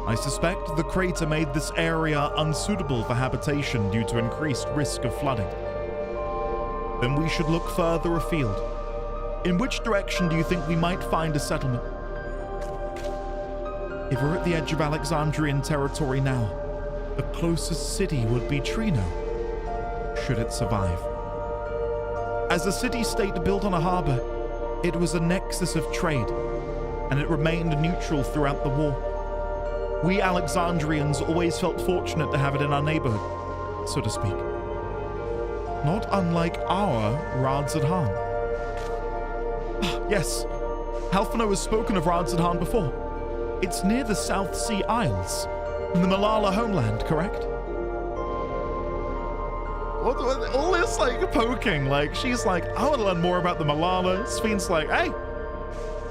I suspect the crater made this area unsuitable for habitation due to increased risk of flooding. Then we should look further afield. In which direction do you think we might find a settlement? If we're at the edge of Alexandrian territory now, the closest city would be Treno, should it survive. As a city-state built on a harbor, it was a nexus of trade, and it remained neutral throughout the war. We Alexandrians always felt fortunate to have it in our neighborhood, so to speak. Not unlike our Radzadhan. Yes, Halfano has spoken of Radzadhan before. It's near the South Sea Isles, in the Malala homeland, correct? all this like poking, like she's like, I want to learn more about the Malala. Spheen's like, hey,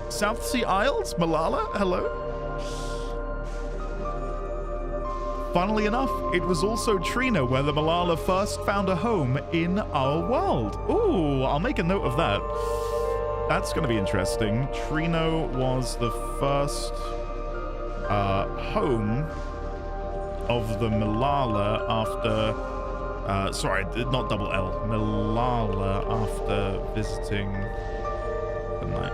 South Sea Isles, Malala, hello. Funnily enough, it was also Treno where the Malala first found a home in our world. Ooh, I'll make a note of that. That's going to be interesting. Treno was the first home of the Malala after... sorry, not double L. Malala after visiting the night.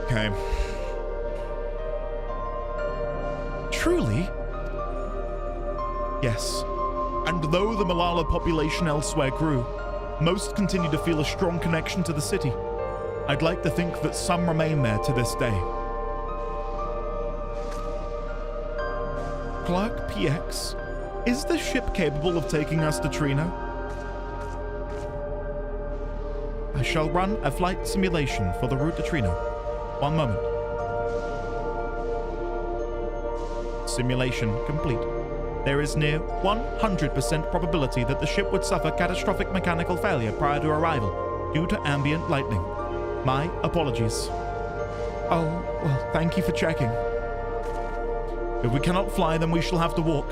Okay. Truly? Yes. And though the Malala population elsewhere grew, most continue to feel a strong connection to the city. I'd like to think that some remain there to this day. Clerk PX, is the ship capable of taking us to Treno? I shall run a flight simulation for the route to Treno. One moment. Simulation complete. There is near 100% probability that the ship would suffer catastrophic mechanical failure prior to arrival due to ambient lightning. My apologies. Oh, well, thank you for checking. If we cannot fly, then we shall have to walk.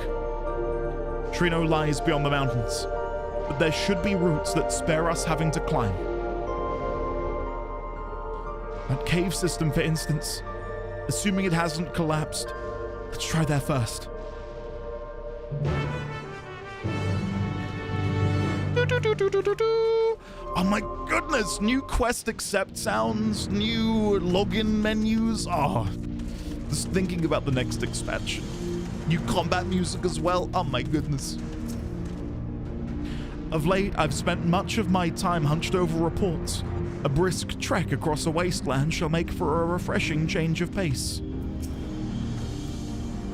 Treno lies beyond the mountains, but there should be routes that spare us having to climb. That cave system, for instance, assuming it hasn't collapsed. Let's try there first. Oh my goodness, new quest accept sounds, new login menus. Oh, just thinking about the next expansion. New combat music as well. Oh my goodness. Of late, I've spent much of my time hunched over reports. A brisk trek across a wasteland shall make for a refreshing change of pace.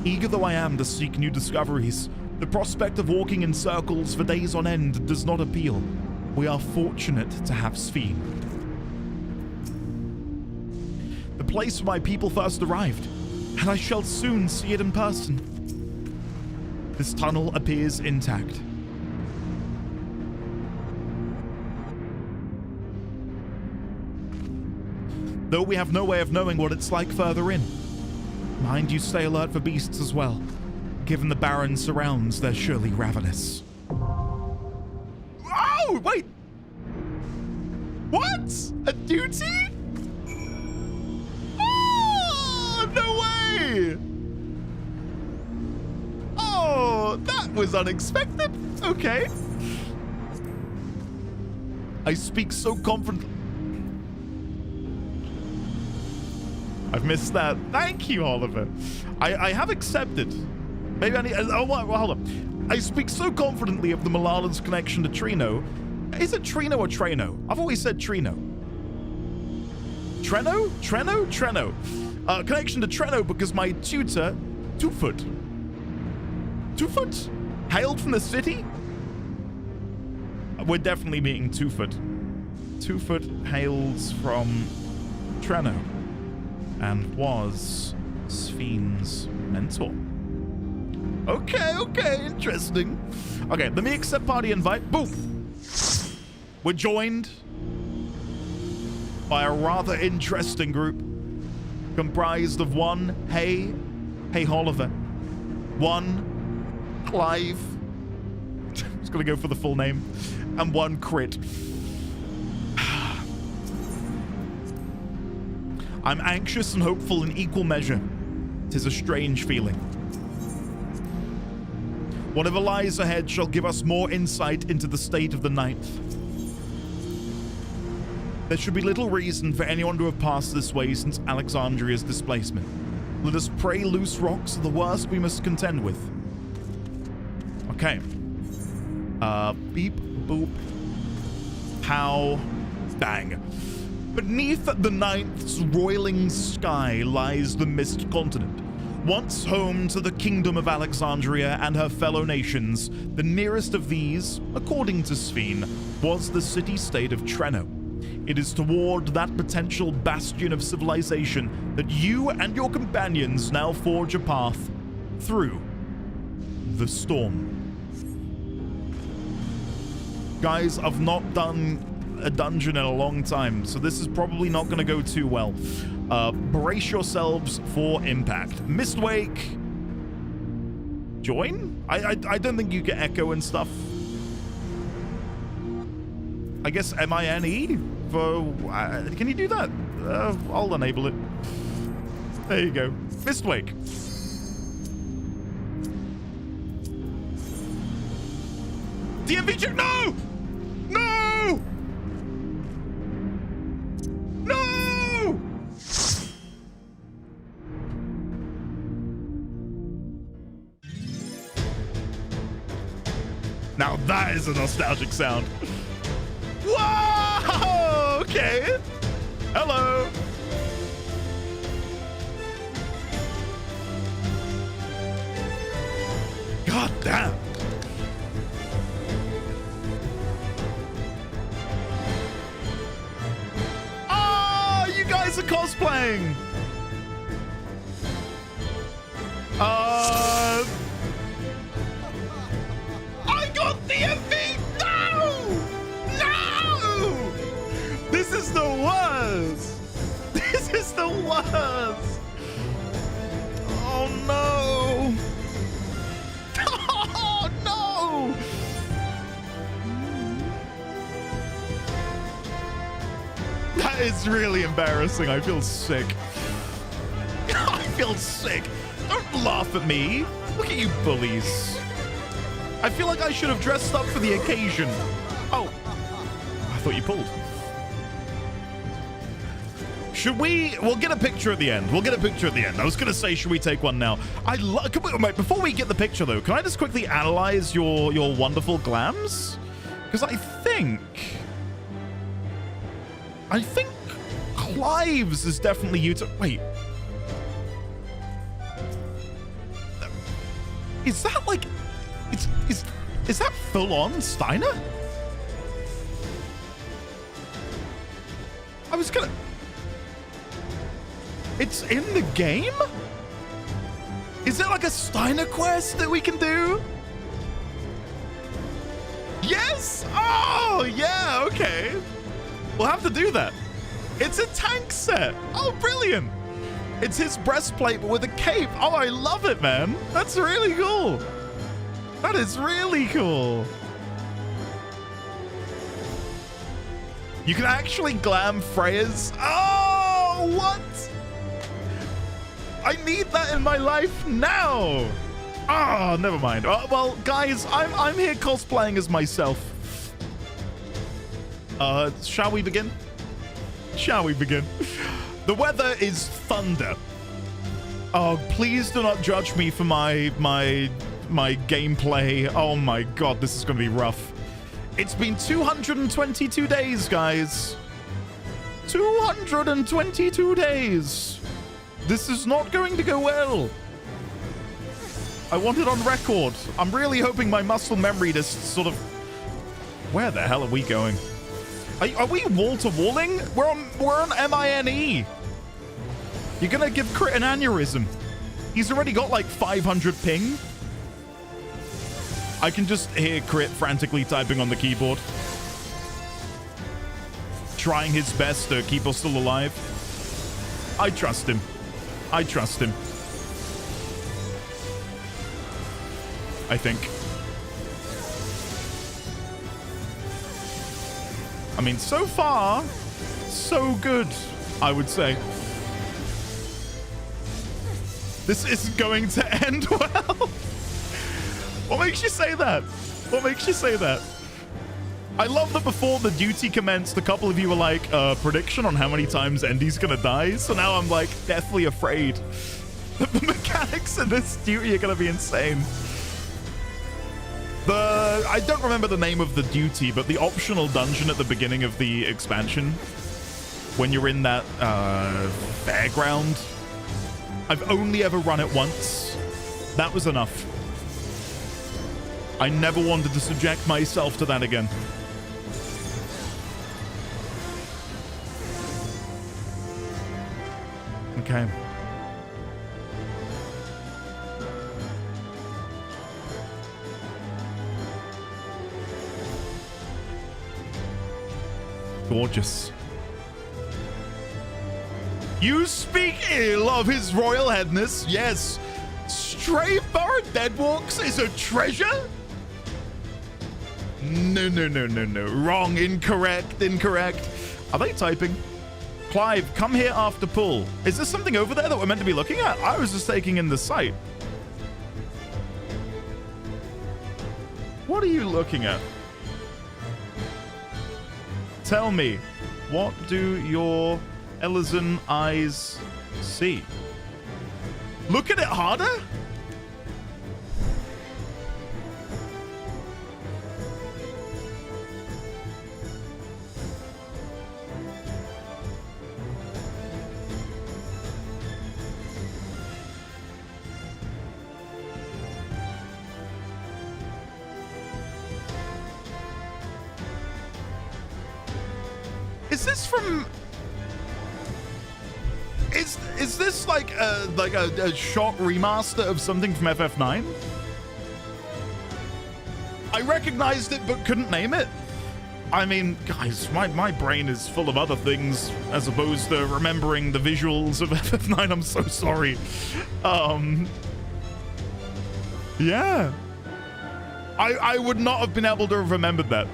Eager though I am to seek new discoveries, the prospect of walking in circles for days on end does not appeal. We are fortunate to have Spheen. The place where my people first arrived, and I shall soon see it in person. This tunnel appears intact. Though we have no way of knowing what it's like further in. Mind you, stay alert for beasts as well. Given the barren surrounds, they're surely ravenous. Oh, wait! What? A duty? Oh, no way! Oh, that was unexpected. Okay. I speak so confidently. I've missed that. Thank you, Oliver. I have accepted. Maybe I need... Oh, hold on. I speak so confidently of the Malala's connection to Treno. Is it Treno or Treno? I've always said Treno. Treno? Treno? Treno. Connection to Treno because my tutor, Twofoot, hailed from the city? We're definitely meeting Twofoot. Twofoot hails from Treno and was Spheen's mentor. Okay, interesting. Okay, let me accept party invite. Boom. We're joined by a rather interesting group comprised of one, hey Oliver, one, Clive, I was gonna go for the full name, and one Crit. I'm anxious and hopeful in equal measure. 'Tis a strange feeling. Whatever lies ahead shall give us more insight into the state of the ninth. There should be little reason for anyone to have passed this way since Alexandria's displacement. Let us pray loose rocks are the worst we must contend with. Okay. Beep, boop, pow, bang. Beneath the ninth's roiling sky lies the Mist Continent. Once home to the Kingdom of Alexandria and her fellow nations, the nearest of these, according to Spheen, was the city-state of Treno. It is toward that potential bastion of civilization that you and your companions now forge a path through the storm. Guys, I've not done a dungeon in a long time, so this is probably not going to go too well. Brace yourselves for impact. Mistwake. Join? I don't think you get echo and stuff. I guess MINE for... can you do that? I'll enable it. There you go. Mistwake. DMV check. No! No! No! Now that is a nostalgic sound. Whoa! Okay. Hello. God damn. Oh, you guys are cosplaying. I got DMV. No! This is the worst. This is the worst. Oh no. Oh no. That is really embarrassing. I feel sick. I feel sick. Don't laugh at me. Look at you bullies. I feel like I should have dressed up for the occasion. Oh, I thought you pulled. Should we? We'll get a picture at the end. We'll get a picture at the end. I was going to say, should we take one now? Wait, before we get the picture, though, can I just quickly analyze your wonderful glams? Because I think Clive's is definitely you to... Wait. Is that like... Is that full-on Steiner? I was gonna... It's in the game? Is it like a Steiner quest that we can do? Yes! Oh, yeah, okay. We'll have to do that. It's a tank set. Oh, brilliant. It's his breastplate, but with a cape. Oh, I love it, man. That's really cool. That is really cool. You can actually glam Freya's. Oh, what? I need that in my life now. Oh, never mind. Well, guys, I'm here cosplaying as myself. Shall we begin? Shall we begin? The weather is thunder. Oh, please do not judge me for my gameplay. Oh my god, this is going to be rough. It's been 222 days, guys. 222 days. This is not going to go well. I want it on record. I'm really hoping my muscle memory just sort of... Where the hell are we going? Are we wall-to-walling? We're on MINE. You're gonna give Crit an aneurysm. He's already got like 500 ping. I can just hear Crit frantically typing on the keyboard. Trying his best to keep us still alive. I trust him. I trust him. I think. I mean, so far, so good, I would say. This isn't going to end well. What makes you say that? What makes you say that? I love that before the duty commenced, a couple of you were like, prediction on how many times Endy's gonna die. So now I'm like deathly afraid that the mechanics in this duty are gonna be insane. I don't remember the name of the duty, but the optional dungeon at the beginning of the expansion, when you're in that fairground, I've only ever run it once. That was enough. I never wanted to subject myself to that again. Okay. gorgeous. You speak ill of his royal headness. Yes. Stray Burrowed Deadwalks is a treasure? No. Wrong. Incorrect. Are they typing? Clive, come here after pull. Is there something over there that we're meant to be looking at? I was just taking in the sight. What are you looking at? Tell me, what do your Elysian eyes see? Look at it harder? Is this from... Is this like a short remaster of something from FF9? I recognized it but couldn't name it. I mean, guys, my brain is full of other things as opposed to remembering the visuals of FF9. I'm so sorry. Yeah. I would not have been able to have remembered that.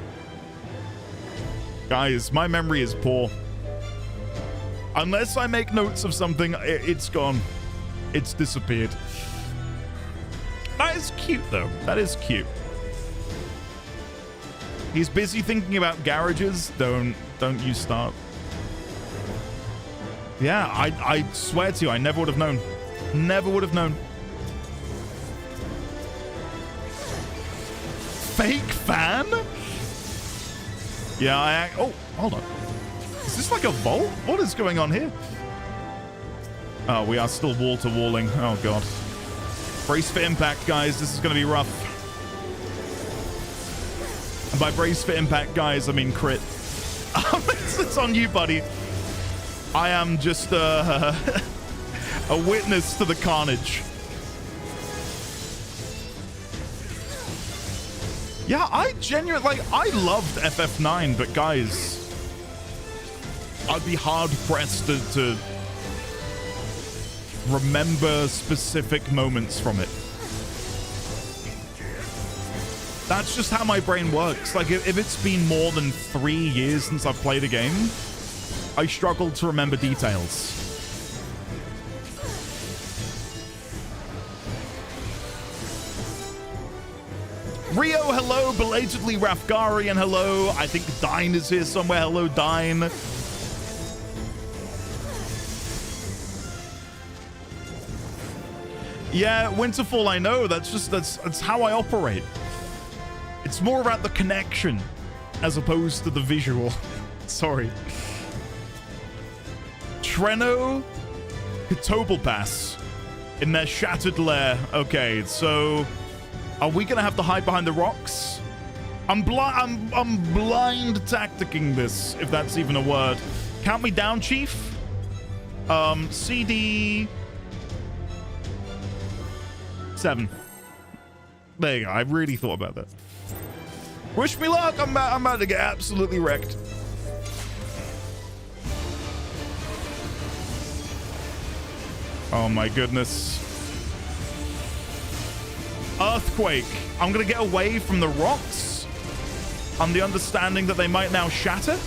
Guys, my memory is poor. Unless I make notes of something, it's gone. It's disappeared. That is cute, though. That is cute. He's busy thinking about garages. Don't you start. Yeah, I swear to you, I never would have known. Never would have known. Fake fan? Yeah, oh, hold on. Is this like a vault? What is going on here? Oh, we are still wall-to-walling. Oh, God. Brace for impact, guys. This is going to be rough. And by brace for impact, guys, I mean crit. It's on you, buddy. I am just a witness to the carnage. Yeah, I genuinely, I loved FF9, but guys, I'd be hard-pressed to remember specific moments from it. That's just how my brain works. Like, if it's been more than 3 years since I've played a game, I struggle to remember details. Rio, hello. Belatedly, Rafgari, and hello. I think Dine is here somewhere. Hello, Dine. Yeah, Winterfall, I know. That's how I operate. It's more about the connection as opposed to the visual. Sorry. Treno, Pass in their shattered lair. Okay, so are we gonna have to hide behind the rocks? I'm blind tacticking this, if that's even a word. Count me down, Chief. CD 7. There you go. I really thought about that. Wish me luck. I'm about to get absolutely wrecked. Oh my goodness. Earthquake. I'm gonna get away from the rocks on the understanding that they might now shatter.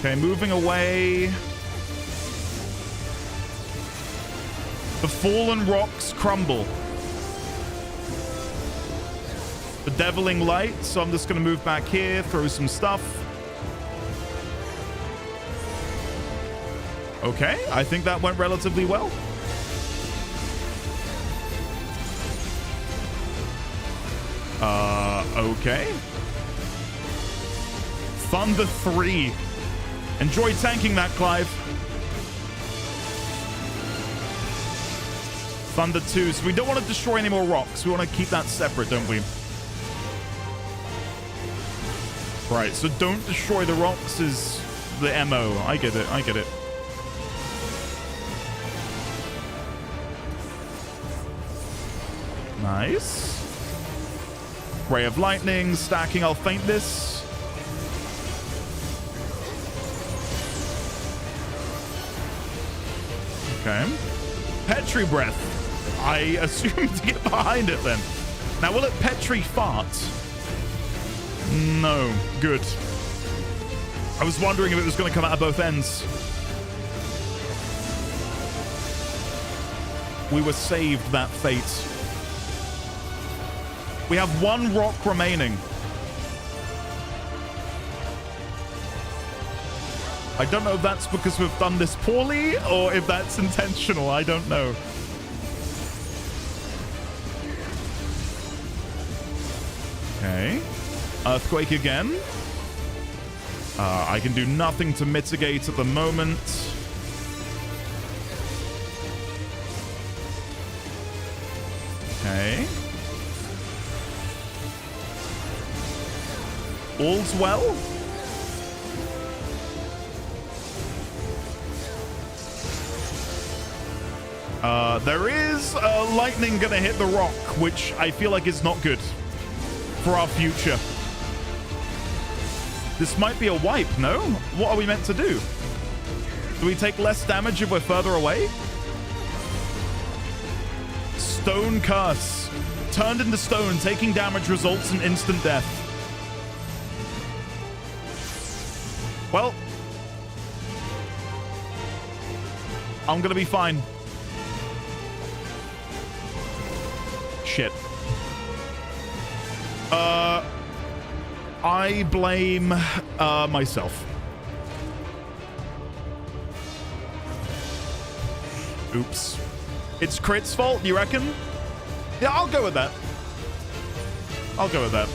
Okay, moving away. The fallen rocks crumble. The deviling light, so I'm just gonna move back here, throw some stuff. Okay, I think that went relatively well. Okay. Thunder 3. Enjoy tanking that, Clive. Thunder 2. So we don't want to destroy any more rocks. We want to keep that separate, don't we? Right, so don't destroy the rocks is the MO. I get it. I get it. Nice. Ray of Lightning, stacking. I'll feint this. Okay. Petri Breath. I assume to get behind it then. Now, will it Petri Fart? No. Good. I was wondering if it was going to come out of both ends. We were saved that fate. We have one rock remaining. I don't know if that's because we've done this poorly or if that's intentional. I don't know. Okay. Earthquake again. I can do nothing to mitigate at the moment. Okay. All's well. There is lightning gonna hit the rock, which I feel like is not good for our future. This might be a wipe, no? What are we meant to do? Do we take less damage if we're further away? Stone Curse. Turned into stone, taking damage results in instant death. Well, I'm gonna be fine. Shit. I blame myself. Oops. It's Crit's fault, you reckon? Yeah, I'll go with that. I'll go with that.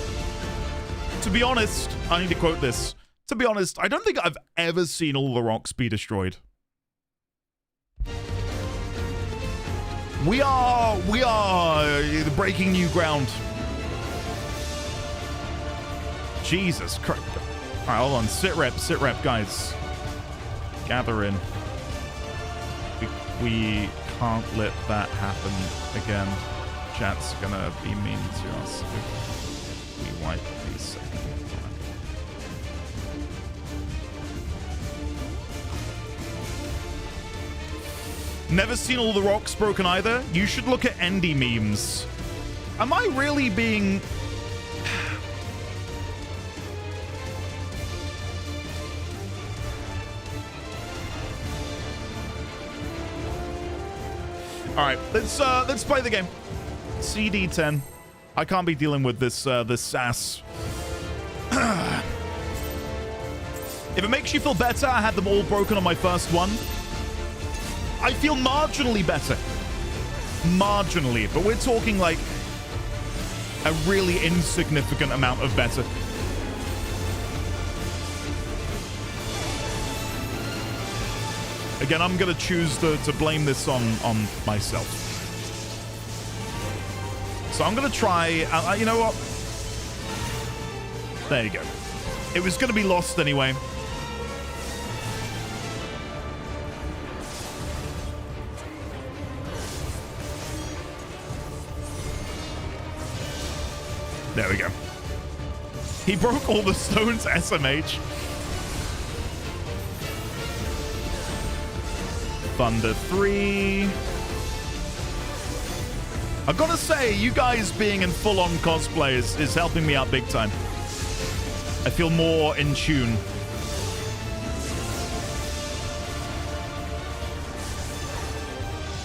To be honest, I need to quote this. To be honest, I don't think I've ever seen all the rocks be destroyed. We are breaking new ground. Jesus Christ. All right, hold on. Sit rep, guys. Gather in. We can't let that happen again. Chat's gonna be mean to us if we wipe these seconds. Never seen all the rocks broken either. You should look at Endy memes. Am I really being... All right, let's play the game. CD10. I can't be dealing with this this sass. If it makes you feel better, I had them all broken on my first one. I feel marginally better. Marginally, but we're talking like a really insignificant amount of better. Again, I'm going to choose to blame this on myself. So I'm going to try... you know what? There you go. It was going to be lost anyway. There we go. He broke all the stones, SMH. Thunder 3. I've got to say, you guys being in full-on cosplay is helping me out big time. I feel more in tune.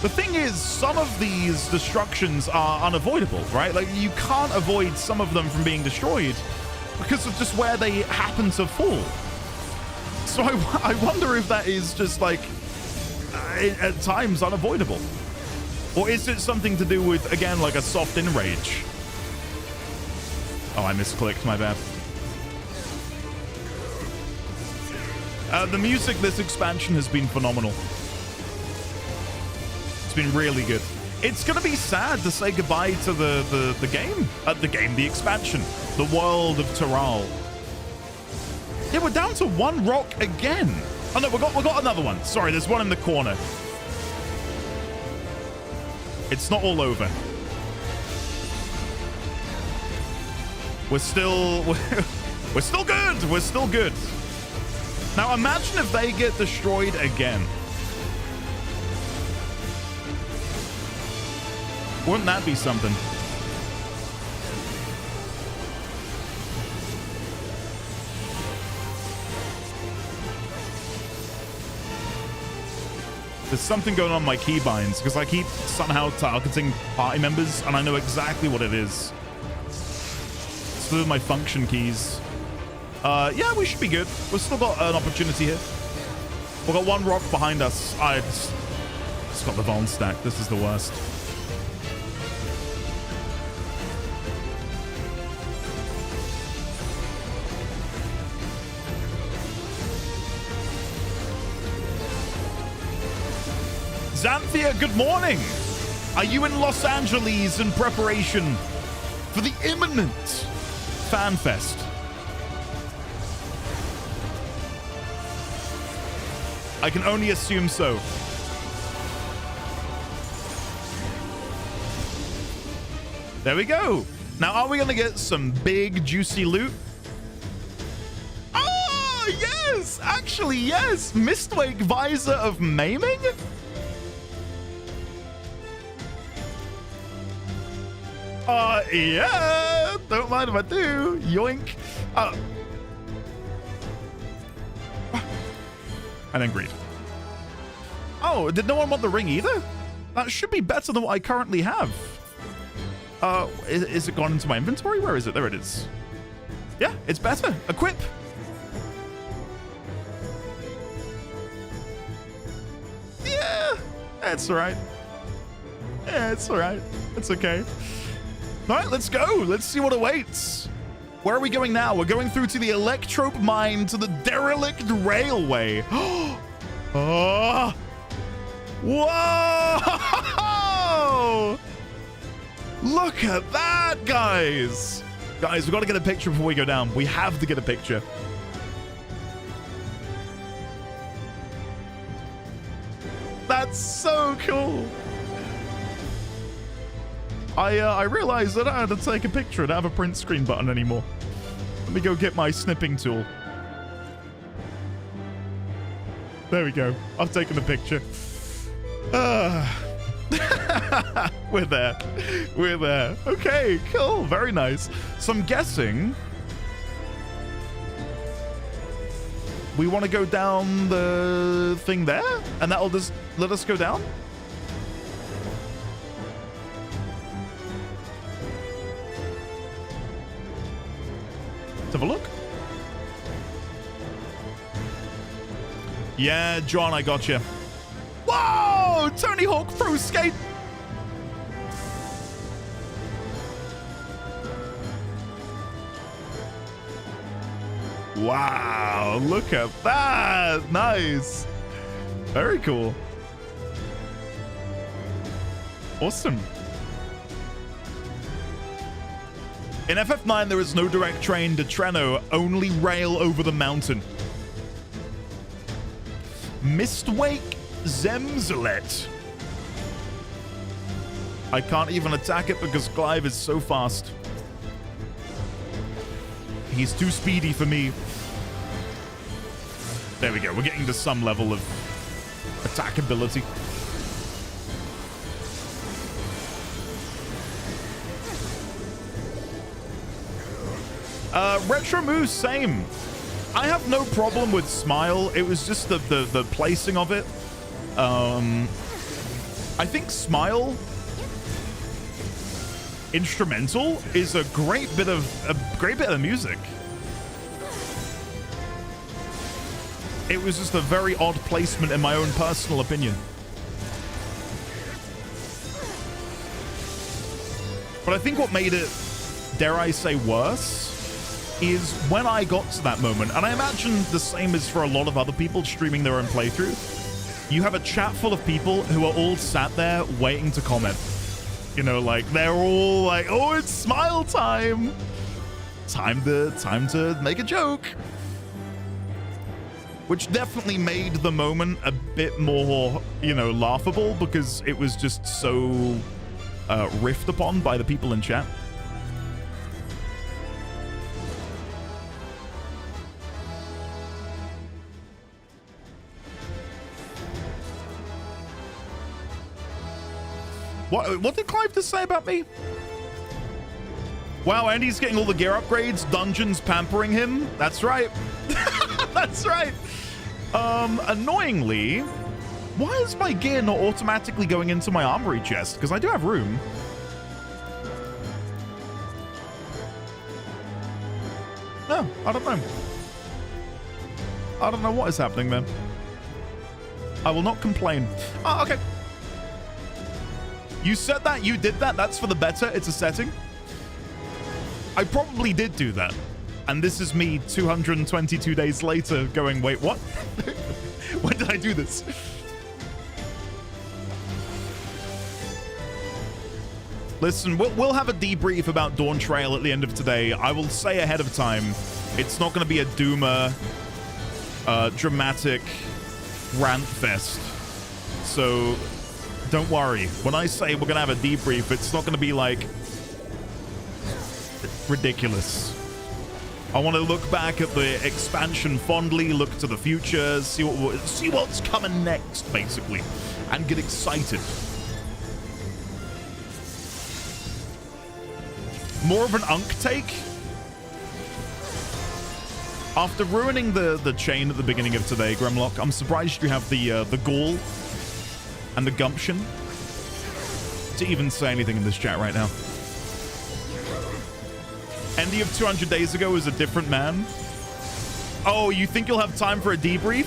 The thing is, some of these destructions are unavoidable, right? Like, you can't avoid some of them from being destroyed because of just where they happen to fall. So I wonder if that is just, like, at times unavoidable. Or is it something to do with, again, like a soft enrage? Oh, I misclicked, my bad. The music this expansion has been phenomenal. It's been really good. It's gonna be sad to say goodbye to the game. The expansion. The world of Tural. Yeah, we're down to one rock again. Oh no, we got another one. Sorry, there's one in the corner. It's not all over. We're still good. We're still good. Now imagine if they get destroyed again. Wouldn't that be something? There's something going on my keybinds because I keep somehow targeting party members and I know exactly what it is. It's through my function keys. Yeah, we should be good. We've still got an opportunity here. We've got one rock behind us. It's got the Von stack. This is the worst. Xanthia, good morning. Are you in Los Angeles in preparation for the imminent FanFest? I can only assume so. There we go. Now, are we going to get some big, juicy loot? Oh, yes. Actually, yes. Mistwake Visor of Maiming? Yeah. Don't mind if I do. Yoink. And then greed. Oh, did no one want the ring either? That should be better than what I currently have. Is it gone into my inventory? Where is it? There it is. Yeah, it's better. Equip. Yeah, that's all right. Yeah, it's all right. It's okay. All right, let's go. Let's see what awaits. Where are we going now? We're going through to the Electrope Mine to the derelict railway. Oh! Whoa! Look at that, guys. Guys, we've got to get a picture before we go down. We have to get a picture. That's so cool. I realized that I had to take a picture. I don't have a print screen button anymore. Let me go get my snipping tool. There we go. I've taken the picture. We're there. We're there. Okay, cool. Very nice. So I'm guessing we want to go down the thing there, and that'll just let us go down. Let's have a look. Yeah, John, I got you. Whoa! Tony Hawk Pro Skate. Wow, look at that. Nice. Very cool. Awesome. In FF9, there is no direct train to Treno, only rail over the mountain. Mistwake Zemzelet. I can't even attack it because Clive is so fast. He's too speedy for me. There we go. We're getting to some level of attackability. Retro Moose, same. I have no problem with Smile. It was just the placing of it. I think Smile instrumental is a great bit of music. It was just a very odd placement in my own personal opinion. But I think what made it, dare I say, worse is when I got to that moment, and I imagine the same is for a lot of other people streaming their own playthrough. You have a chat full of people who are all sat there waiting to comment. You know, like, they're all like, oh, it's Smile time. Time to make a joke. Which definitely made the moment a bit more, you know, laughable because it was just so riffed upon by the people in chat. What did Clive just say about me? Wow, Andy's getting all the gear upgrades. Dungeons pampering him. That's right. That's right. Annoyingly, why is my gear not automatically going into my armory chest? Because I do have room. No, I don't know. I don't know what is happening then. I will not complain. Oh, okay. You said that, you did that. That's for the better. It's a setting. I probably did do that. And this is me 222 days later going, wait, what? When did I do this? Listen, we'll have a debrief about Dawn Trail at the end of today. I will say ahead of time, it's not going to be a doomer, dramatic rant fest. So don't worry. When I say we're going to have a debrief, it's not going to be like ridiculous. I want to look back at the expansion fondly, look to the future, see what's coming next, basically, and get excited. More of an Unk take. After ruining the chain at the beginning of today, Grimlock, I'm surprised you have the gall and the gumption to even say anything in this chat right now. Andy of 200 days ago is a different man. Oh, you think you'll have time for a debrief?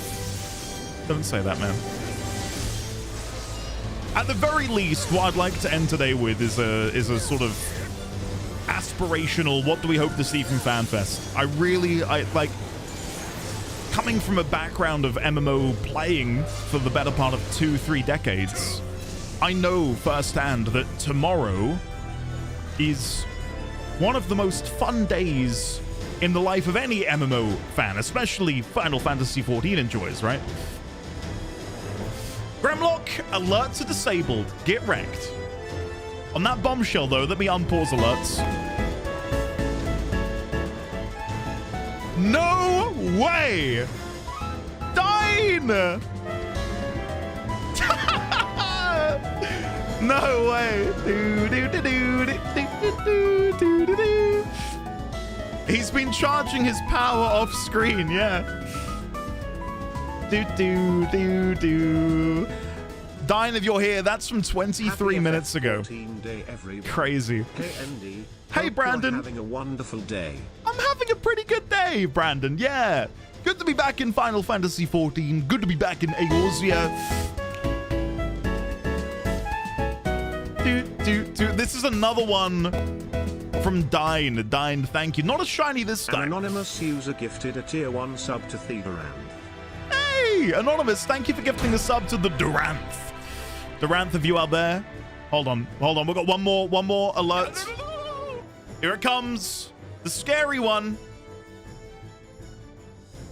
Don't say that, man. At the very least, what I'd like to end today with is a sort of aspirational, what do we hope to see from FanFest? I like, coming from a background of MMO playing for the better part of 2-3 decades, I know firsthand that tomorrow is one of the most fun days in the life of any MMO fan, especially Final Fantasy XIV enjoys, right? Grimlock, alerts are disabled. Get wrecked. On that bombshell, though, let me unpause alerts. No way! Dine! No way! He's been charging his power off screen, yeah. Dine, if you're here, that's from 23 minutes ago. Crazy. Hey, Brandon. Having a wonderful day. I'm having a pretty good day, Brandon. Yeah. Good to be back in Final Fantasy XIV. Good to be back in Eorzea. This is another one from Dine. Dine, thank you. Not a shiny this time. An anonymous user gifted a tier 1 sub to Theorizing. Hey, Anonymous, thank you for gifting a sub to the Duranth. Duranth, if you are there. Hold on. We've got one more alert. Here it comes. The scary one.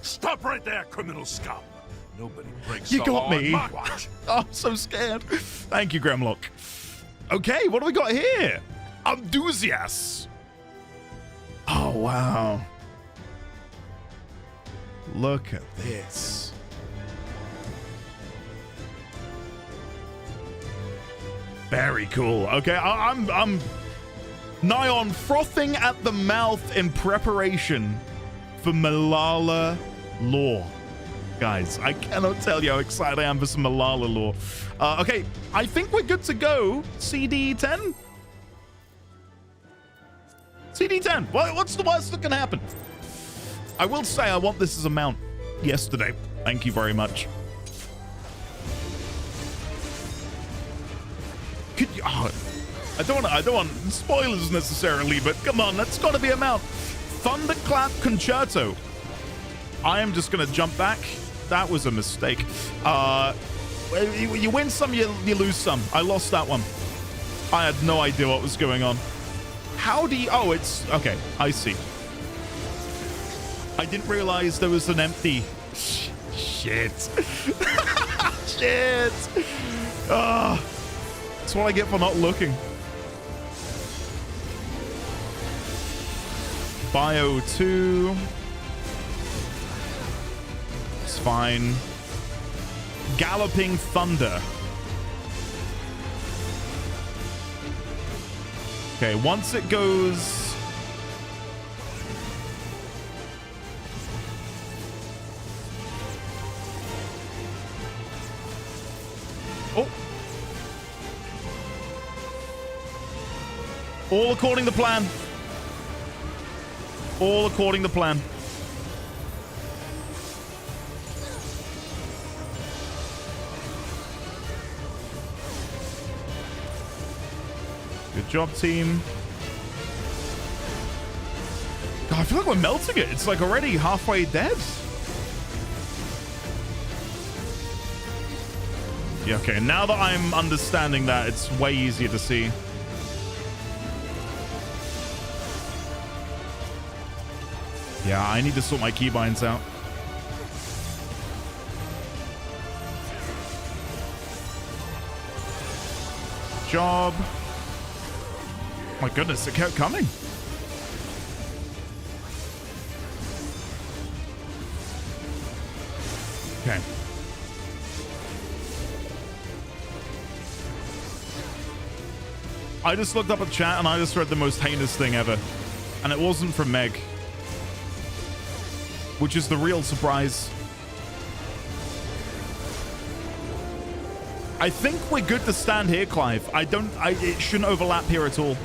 Stop right there, criminal scum. Nobody breaks You the got law on me. my watch. Oh, I'm so scared. Thank you, Grimlock. Okay, what do we got here? Enthusiasts. Oh, wow. Look at this. Very cool. Okay, I'm nigh on frothing at the mouth in preparation for Malala lore. Guys, I cannot tell you how excited I am for some Malala lore. Okay, I think we're good to go. CD10? CD10. What's the worst that can happen? I will say I want this as a mount yesterday. Thank you very much. Could you, I don't want spoilers necessarily, but come on, that's got to be a mount. Thunderclap Concerto. I am just going to jump back. That was a mistake. You win some, you lose some. I lost that one. I had no idea what was going on. How do you... Oh, it's... Okay, I see. I didn't realize there was an empty... Shit. Shit. That's what I get for not looking. Bio 2. It's fine. Galloping Thunder. Okay, once it goes... Oh. All according to plan. All according to plan. Good job, team. God, I feel like we're melting it. It's like already halfway dead. Yeah, okay. Now that I'm understanding that, it's way easier to see. Yeah, I need to sort my keybinds out. Job. My goodness, it kept coming. Okay. I just looked up at chat and I just read the most heinous thing ever. And it wasn't from Meg. Which is the real surprise. I think we're good to stand here, Clive. It shouldn't overlap here at all.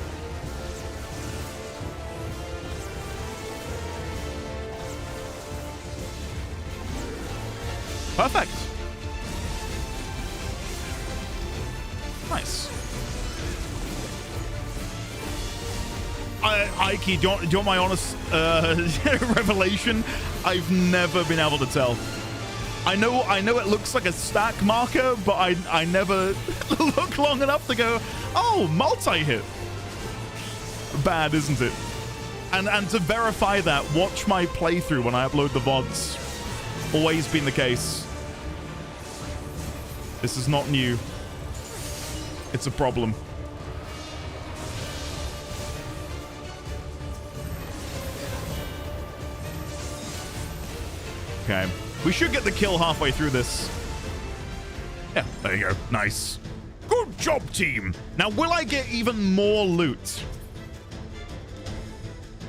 Perfect. Nice. Ike, do you want my honest revelation? I've never been able to tell. I know it looks like a stack marker, but I never look long enough to go, oh, multi-hit. Bad, isn't it? And to verify that, watch my playthrough when I upload the VODs. Always been the case. This is not new. It's a problem. Okay. We should get the kill halfway through this. Yeah, there you go. Nice. Good job, team. Now, will I get even more loot?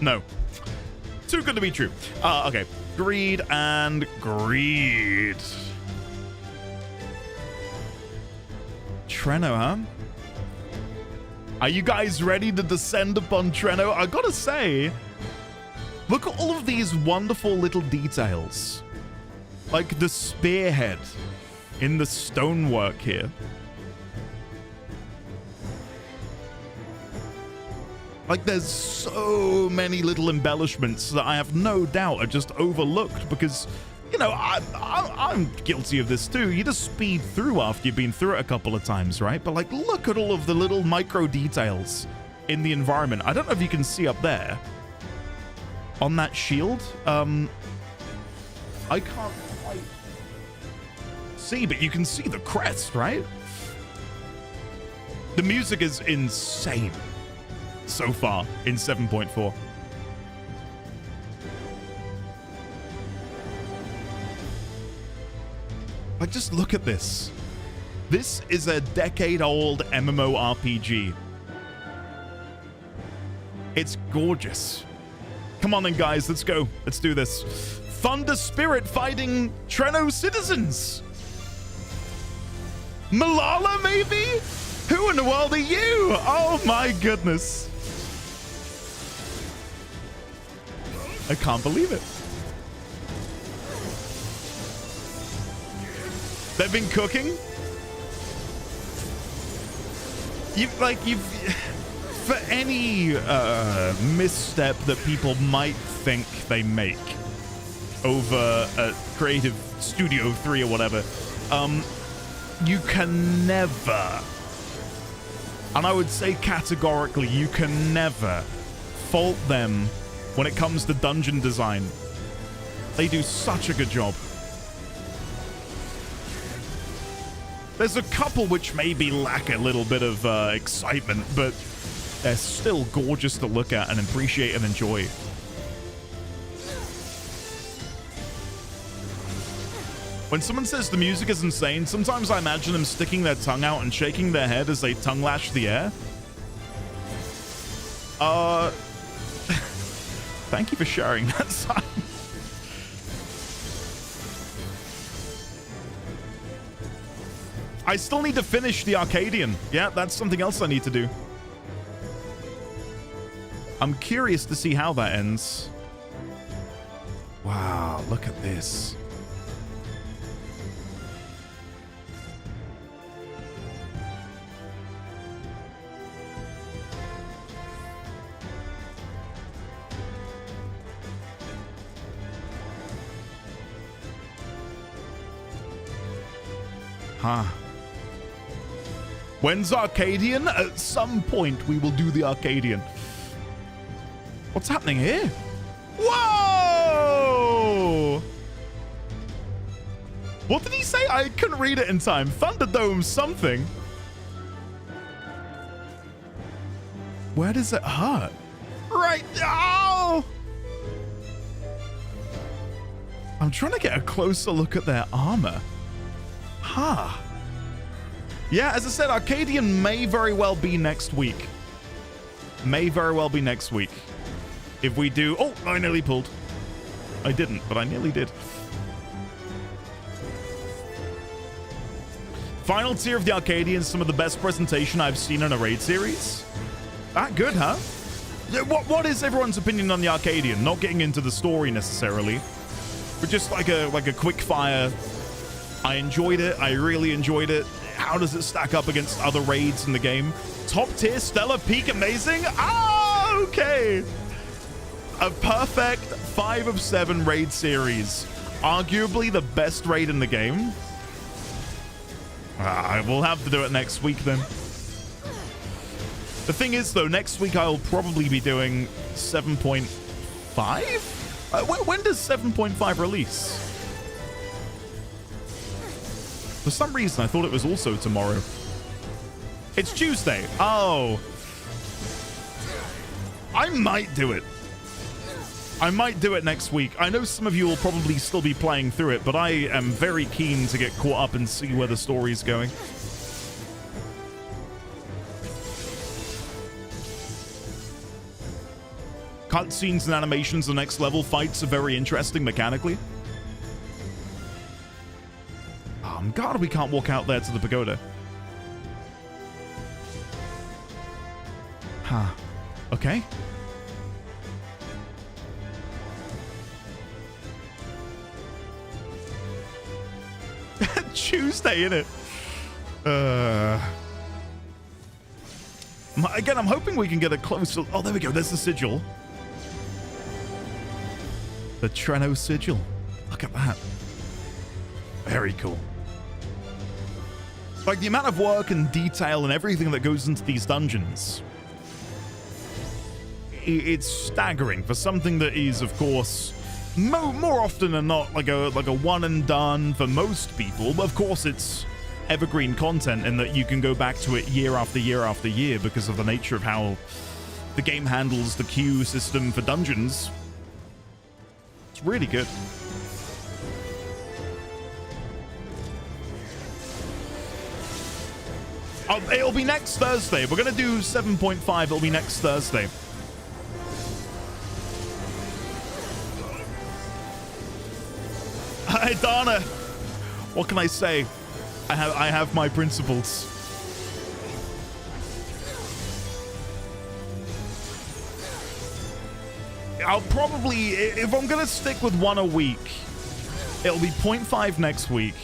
No. Too good to be true. Okay. Greed and greed. Treno, huh? Are you guys ready to descend upon Treno? I gotta say, look at all of these wonderful little details. Like the spearhead in the stonework here. Like there's so many little embellishments that I have no doubt are just overlooked because, you know, I'm guilty of this too. You just speed through after you've been through it a couple of times, right? But like, look at all of the little micro details in the environment. I don't know if you can see up there on that shield. I can't quite see, but you can see the crest, right? The music is insane so far in 7.4. Like, just look at this. This is a decade-old MMORPG. It's gorgeous. Come on then, guys. Let's go. Let's do this. Thunder Spirit fighting Treno citizens. Malala, maybe? Who in the world are you? Oh, my goodness. I can't believe it. They've been cooking. For any misstep that people might think they make over a Creative Studio 3 or whatever, you can never, and I would say categorically, you can never fault them when it comes to dungeon design. They do such a good job. There's a couple which maybe lack a little bit of excitement, but they're still gorgeous to look at and appreciate and enjoy. When someone says the music is insane, sometimes I imagine them sticking their tongue out and shaking their head as they tongue lash the air. Thank you for sharing that sign. I still need to finish the Arcadian. Yeah, that's something else I need to do. I'm curious to see how that ends. Wow, look at this. Huh. When's Arcadian? At some point, we will do the Arcadian. What's happening here? Whoa! What did he say? I couldn't read it in time. Thunderdome something. Where does it hurt? Right. Oh! I'm trying to get a closer look at their armor. Huh. Yeah, as I said, Arcadian may very well be next week. May very well be next week. If we do... Oh, I nearly pulled. I didn't, but I nearly did. Final tier of the Arcadian, some of the best presentation I've seen in a raid series. That good, huh? What is everyone's opinion on the Arcadian? Not getting into the story necessarily, but just like a quick fire. I enjoyed it. I really enjoyed it. How does it stack up against other raids in the game? Top tier, stellar, peak, amazing. Ah, okay. A perfect 5 of 7 raid series. Arguably the best raid in the game. We'll have to do it next week then. The thing is, though, next week I'll probably be doing 7.5? When does 7.5 release? For some reason, I thought it was also tomorrow. It's Tuesday. Oh. I might do it. I might do it next week. I know some of you will probably still be playing through it, but I am very keen to get caught up and see where the story's going. Cutscenes and animations, the next level fights are very interesting mechanically. I'm glad we can't walk out there to the pagoda. Huh. Okay. Tuesday, innit? Again, I'm hoping we can get a closer... Oh, there we go. There's the sigil. The Treno sigil. Look at that. Very cool. Like, the amount of work and detail and everything that goes into these dungeons. It's staggering for something that is, of course, more often than not like a one and done for most people. But of course, it's evergreen content in that you can go back to it year after year after year because of the nature of how the game handles the queue system for dungeons. It's really good. It'll be next Thursday. We're going to do 7.5. It'll be next Thursday. Hi, Dana. What can I say? I have my principles. I'll probably, if I'm going to stick with one a week, it'll be 0.5 next week.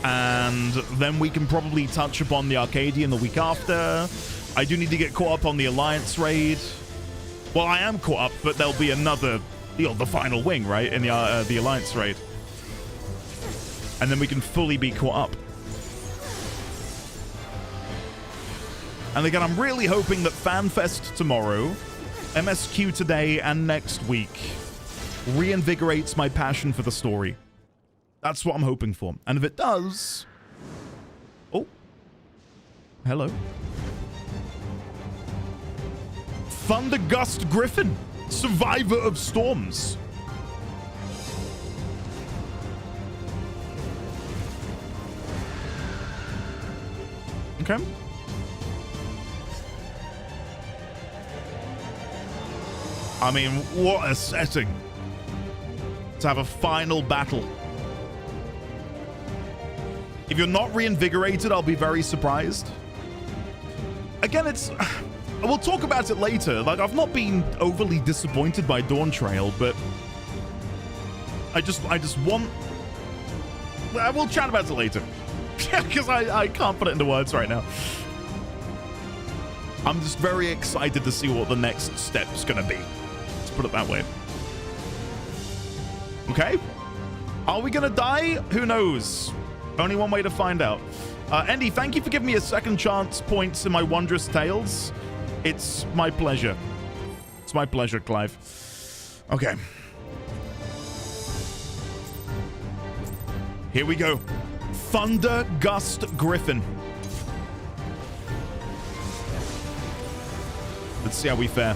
And then we can probably touch upon the Arcadian the week after. I do need to get caught up on the Alliance raid. Well, I am caught up, but there'll be another, the final wing, right, in the Alliance raid. And then we can fully be caught up. And again, I'm really hoping that FanFest tomorrow, MSQ today, and next week reinvigorates my passion for the story. That's what I'm hoping for. And if it does... Oh. Hello. Thundergust Griffin, survivor of storms. Okay. I mean, what a setting to have a final battle. If you're not reinvigorated, I'll be very surprised. Again, we'll talk about it later. Like, I've not been overly disappointed by Dawn Trail, but I just want... We'll chat about it later. Because I can't put it into words right now. I'm just very excited to see what the next step's gonna be. Let's put it that way. Okay. Are we gonna die? Who knows? Only one way to find out. Andy, thank you for giving me a second chance points in my Wondrous Tales. It's my pleasure. It's my pleasure, Clive. Okay. Here we go. Thunder Gust Griffin. Let's see how we fare.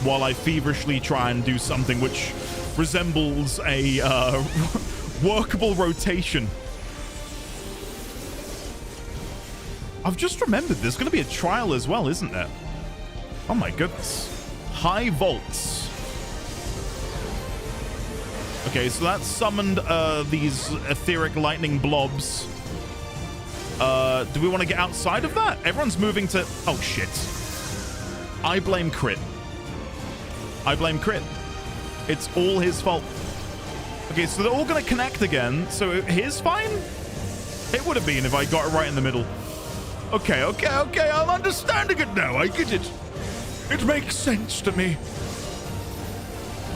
While I feverishly try and do something which resembles a workable rotation. I've just remembered there's going to be a trial as well, isn't there? Oh my goodness. High Volts. Okay, so that summoned these etheric lightning blobs. Do we want to get outside of that? Everyone's moving to... Oh, shit. I blame Crit. I blame Crit. It's all his fault. Okay, so they're all going to connect again. So his fine? It would have been if I got it right in the middle. Okay. I'm understanding it now. I get it. It makes sense to me.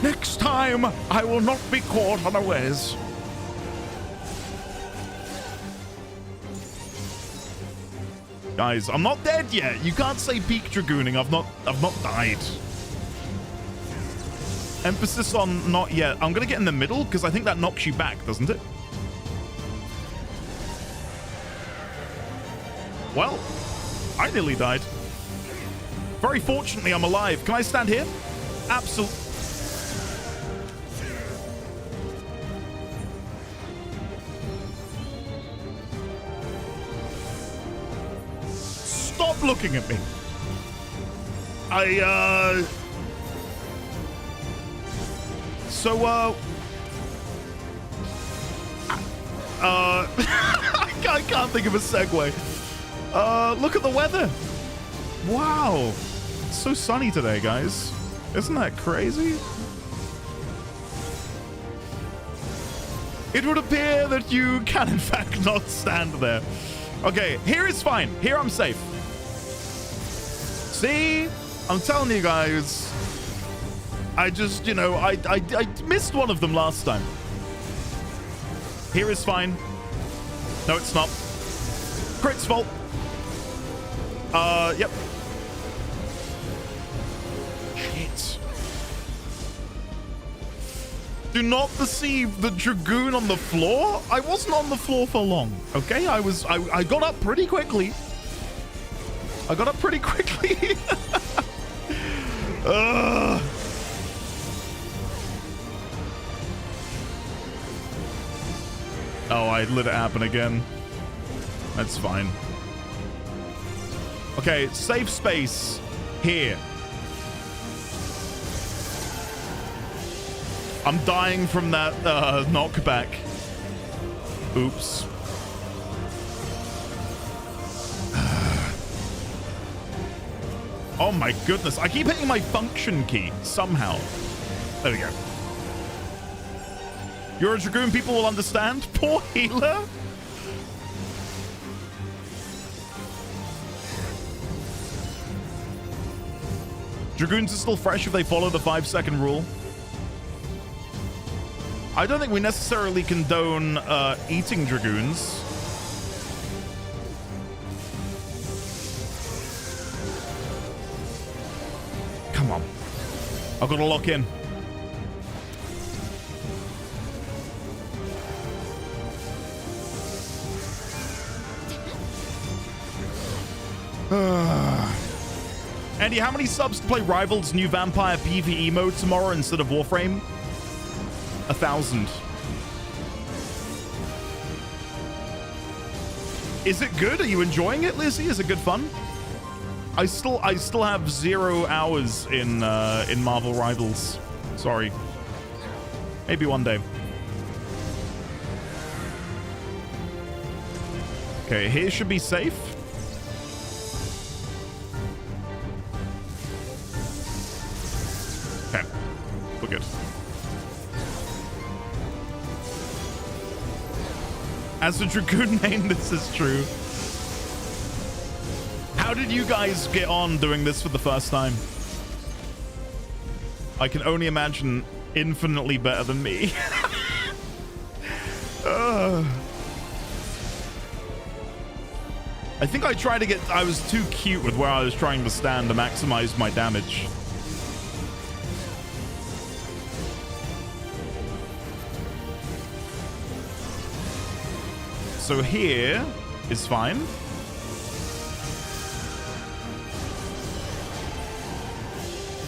Next time, I will not be caught unawares. Guys, I'm not dead yet. You can't say peak dragooning. I've not died. Emphasis on not yet. I'm gonna get in the middle because I think that knocks you back, doesn't it? Well, I nearly died. Very fortunately, I'm alive. Can I stand here? Absolutely. Stop looking at me. I can't think of a segue. Look at the weather. Wow. It's so sunny today, guys. Isn't that crazy? It would appear that you can, in fact, not stand there. Okay, here is fine. Here I'm safe. See? I'm telling you guys. I just, you know, I missed one of them last time. Here is fine. No, it's not. Crit's fault. Yep. Shit. Do not perceive the Dragoon on the floor. I wasn't on the floor for long, okay? I got up pretty quickly. I got up pretty quickly. Oh, I let it happen again. That's fine. Okay, safe space here. I'm dying from that knockback. Oops. Oh my goodness. I keep hitting my function key somehow. There we go. You're a Dragoon, people will understand. Poor healer. Dragoons are still fresh if they follow the 5-second rule. I don't think we necessarily condone eating Dragoons. Come on. I've got to lock in. Andy, how many subs to play Rivals new Vampire PvE mode tomorrow instead of Warframe? 1,000. Is it good? Are you enjoying it, Lizzie? Is it good fun? I still have 0 hours in Marvel Rivals. Sorry. Maybe one day. Okay, here should be safe. Okay, we're good. As a Dragoon main, this is true. How did you guys get on doing this for the first time? I can only imagine infinitely better than me. I think I tried to get... I was too cute with where I was trying to stand to maximize my damage. So here is fine.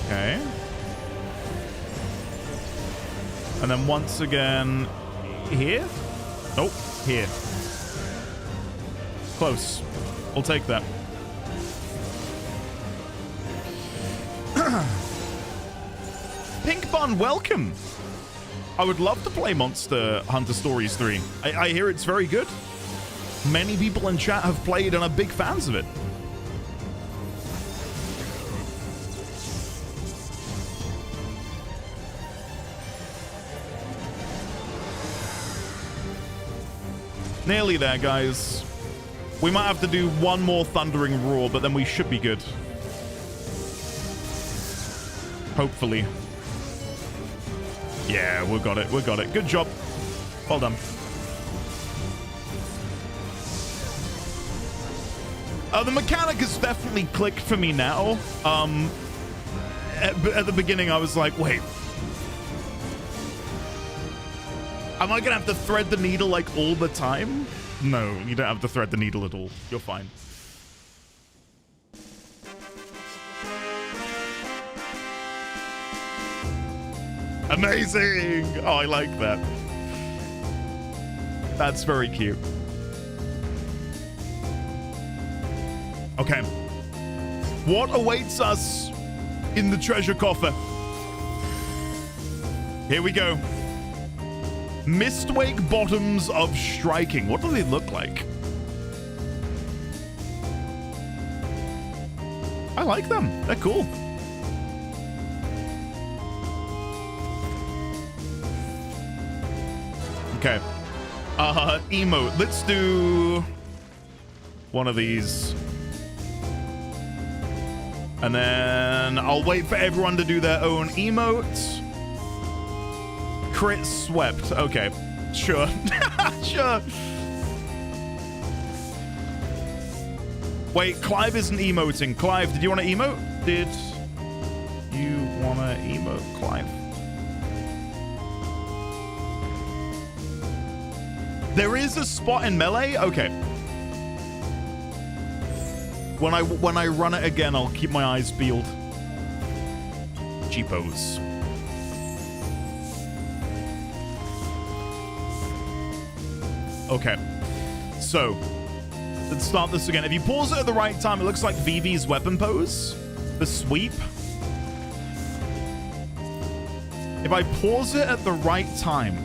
Okay. And then once again, here? Nope, here. Close. We'll take that. Pink Bun, welcome. I would love to play Monster Hunter Stories 3. I hear it's very good. Many people in chat have played and are big fans of it. Nearly there, guys. We might have to do one more Thundering Roar, but then we should be good. Hopefully. Yeah, we got it. We got it. Good job. Well done. The mechanic has definitely clicked for me now. At the beginning, I was like, wait. Am I going to have to thread the needle, like, all the time? No, you don't have to thread the needle at all. You're fine. Amazing! Oh, I like that. That's very cute. Okay. What awaits us in the treasure coffer? Here we go. Mistwake Bottoms of Striking. What do they look like? I like them. They're cool. Okay. Emote. Let's do one of these. And then I'll wait for everyone to do their own emotes. Crit swept. Okay. Sure. Sure. Wait, Clive isn't emoting. Clive, did you want to emote? Did you want to emote, Clive? There is a spot in melee? Okay. When I run it again, I'll keep my eyes peeled. Cheapos. Okay. So, let's start this again. If you pause it at the right time, it looks like Vivi's weapon pose. The sweep. If I pause it at the right time,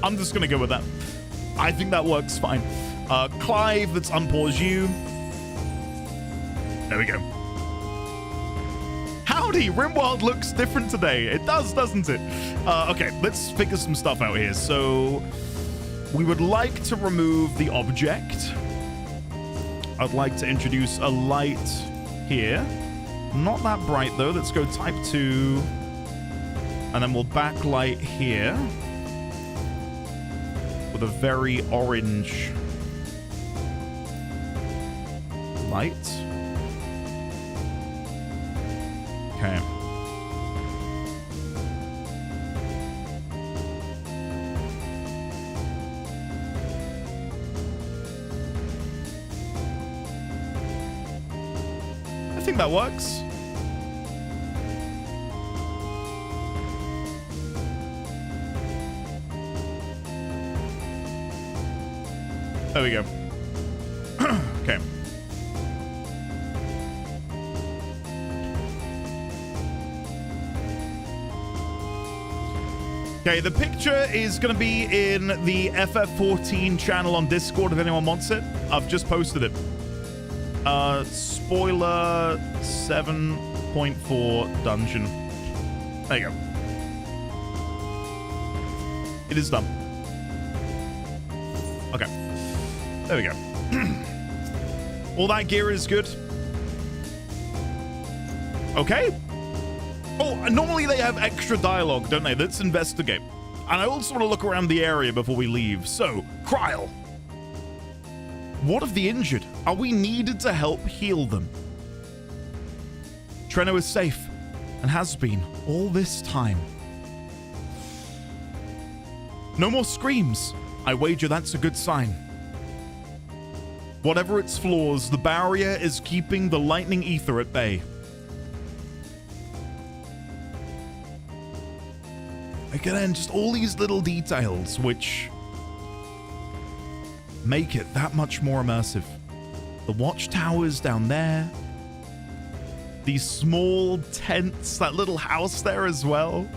I'm just going to go with that. I think that works fine. Clive, let's unpause you. There we go. Howdy, Rimworld looks different today. It does, doesn't it? Okay, let's figure some stuff out here. So, we would like to remove the object. I'd like to introduce a light here. Not that bright, though. Let's go type 2. And then we'll backlight here. With a very orange light. Okay. I think that works. There we go. Okay. Okay, the picture is going to be in the FF14 channel on Discord if anyone wants it. I've just posted it. Spoiler 7.4 dungeon. There you go. It is done. Okay. There we go. All that gear is good. Okay. Oh, normally they have extra dialogue, don't they? Let's investigate. And I also want to look around the area before we leave. So, Kryl. What of the injured? Are we needed to help heal them? Treno is safe and has been all this time. No more screams. I wager that's a good sign. Whatever its flaws, the barrier is keeping the lightning ether at bay. Again, just all these little details which make it that much more immersive. The watchtowers down there. These small tents, that little house there as well.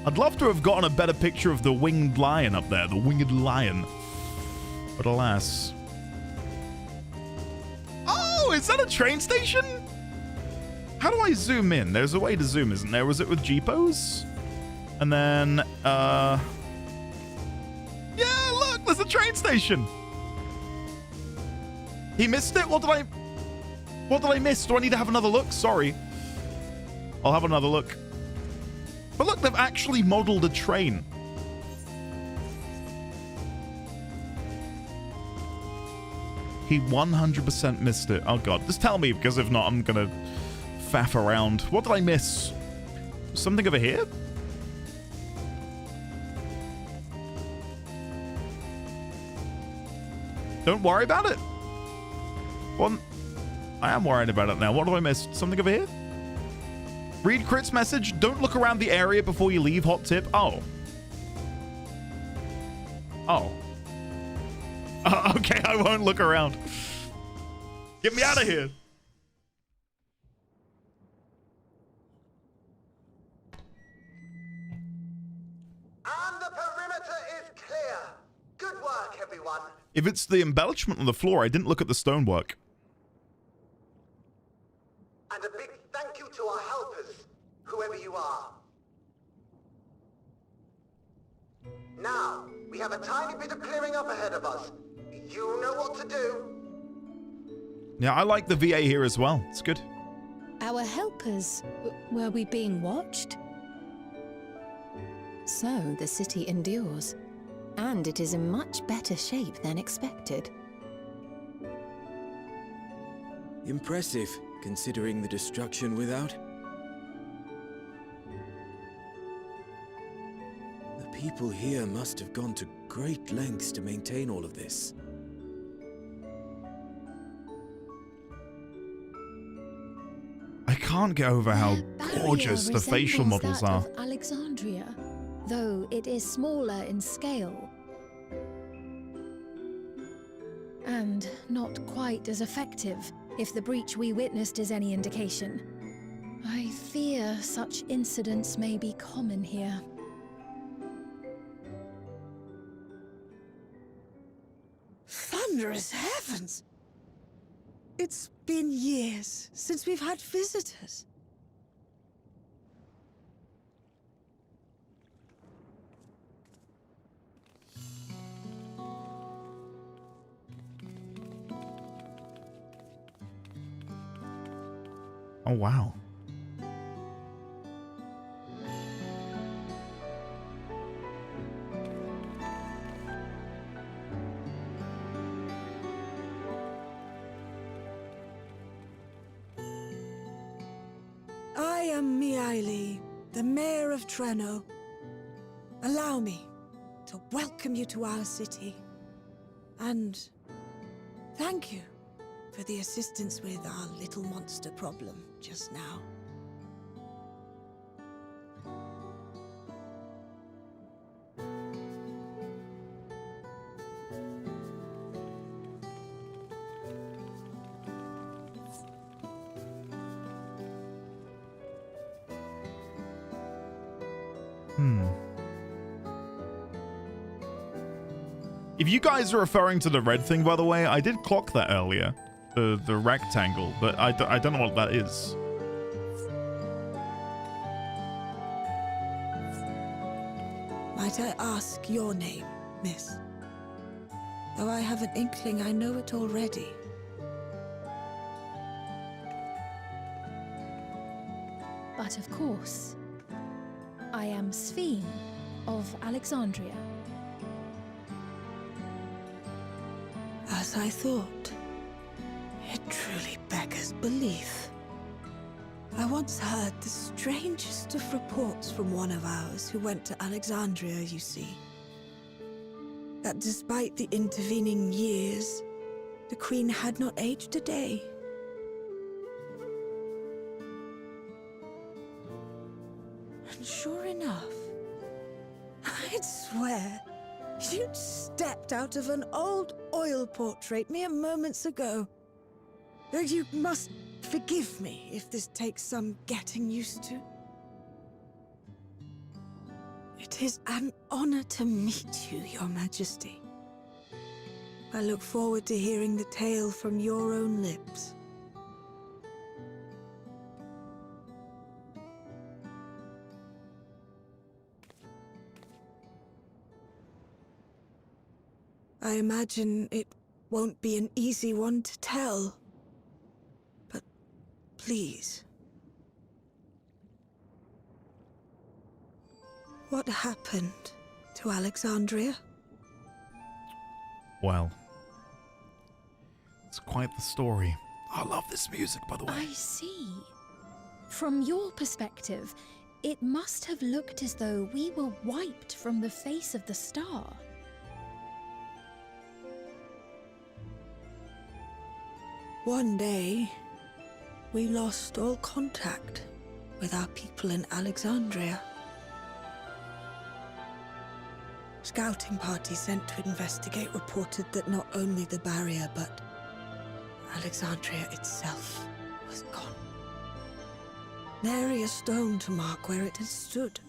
I'd love to have gotten a better picture of the winged lion up there, the winged lion. But alas. Oh, is that a train station? How do I zoom in? There's a way to zoom, isn't there? Was it with Jeepos? And then, yeah, look, there's a train station. He missed it? What did I miss? Do I need to have another look? Sorry. I'll have another look. But look, they've actually modeled a train. He 100% missed it. Oh god, just tell me, because if not, I'm gonna faff around. What did I miss? Something over here? Don't worry about it. Well, I am worried about it now. What have I missed? Something over here? Read Crit's message. Don't look around the area before you leave. Hot tip. Oh. Oh. Okay, I won't look around. Get me out of here. And the perimeter is clear. Good work, everyone. If it's the embellishment on the floor, I didn't look at the stonework. And a big thank you to our helpers, whoever you are. Now, we have a tiny bit of clearing up ahead of us. You know what to do. Yeah, I like the VA here as well. It's good. Our helpers, were we being watched? So the city endures. And it is in much better shape than expected. Impressive, considering the destruction without. The people here must have gone to great lengths to maintain all of this. I can't get over how gorgeous the facial models are. Of Alexandria, though it is smaller in scale. And not quite as effective, if the breach we witnessed is any indication. I fear such incidents may be common here. Thunderous heavens! It's been years since we've had visitors. Oh, wow. I am Miaili, the mayor of Treno. Allow me to welcome you to our city. And thank you for the assistance with our little monster problem just now. If you guys are referring to the red thing, by the way, I did clock that earlier. The rectangle, but I don't know what that is. Might I ask your name, miss? Though I have an inkling I know it already. But of course, I am Sphene of Alexandria. As I thought. It truly beggars belief. I once heard the strangest of reports from one of ours who went to Alexandria, you see. That despite the intervening years, the Queen had not aged a day. And sure enough, I'd swear, you'd stepped out of an old oil portrait mere moments ago. You must forgive me if this takes some getting used to. It is an honor to meet you, Your Majesty. I look forward to hearing the tale from your own lips. I imagine it won't be an easy one to tell. But please. What happened to Alexandria? Well, it's quite the story. I love this music, by the way. I see. From your perspective, it must have looked as though we were wiped from the face of the star. One day, we lost all contact with our people in Alexandria. Scouting parties sent to investigate reported that not only the barrier, but Alexandria itself was gone. Nary a stone to mark where it had stood.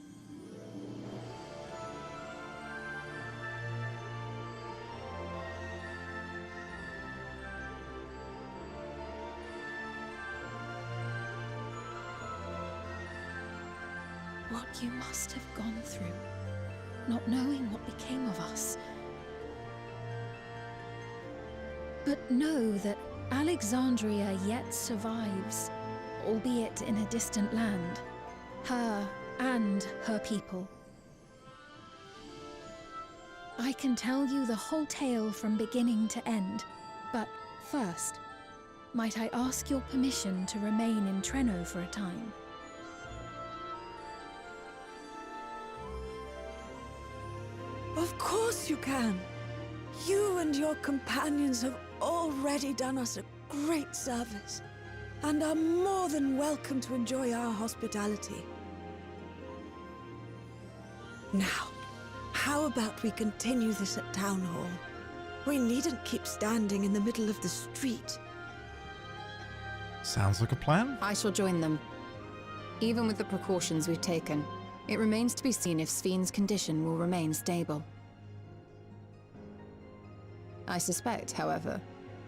What you must have gone through, not knowing what became of us. But know that Alexandria yet survives, albeit in a distant land. Her and her people. I can tell you the whole tale from beginning to end, but first, might I ask your permission to remain in Treno for a time? Of course you can. You and your companions have already done us a great service, and are more than welcome to enjoy our hospitality. Now, how about we continue this at Town Hall? We needn't keep standing in the middle of the street. Sounds like a plan. I shall join them. Even with the precautions we've taken, it remains to be seen if Sphene's condition will remain stable. I suspect, however,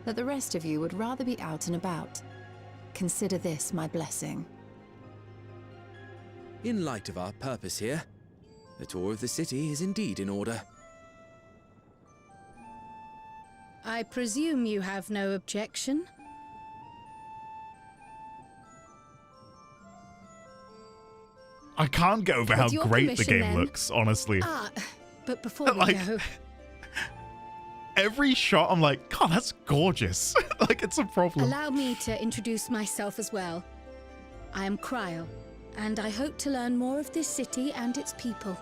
that the rest of you would rather be out and about. Consider this my blessing. In light of our purpose here, the tour of the city is indeed in order. I presume you have no objection? I can't get over how great the game looks, honestly. But before we go... Every shot, I'm like, God, that's gorgeous. Like, it's a problem. Allow me to introduce myself as well. I am Cryle, and I hope to learn more of this city and its people.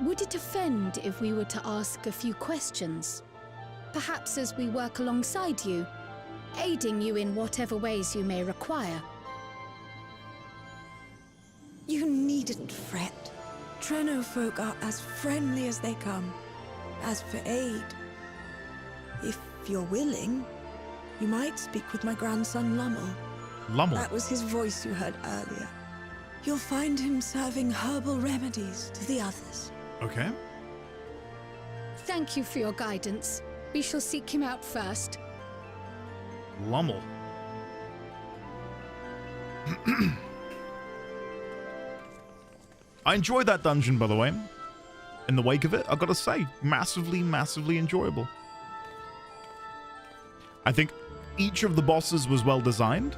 Would it offend if we were to ask a few questions? Perhaps as we work alongside you, aiding you in whatever ways you may require. You needn't fret. Treno folk are as friendly as they come. As for aid, if you're willing, you might speak with my grandson Lummel. Lummel? That was his voice you heard earlier. you'll find him serving herbal remedies to the others. Okay. Thank you for your guidance. We shall seek him out first. Lummel. I enjoyed that dungeon, by the way. In the wake of it, I've got to say, massively, massively enjoyable. I think each of the bosses was well designed.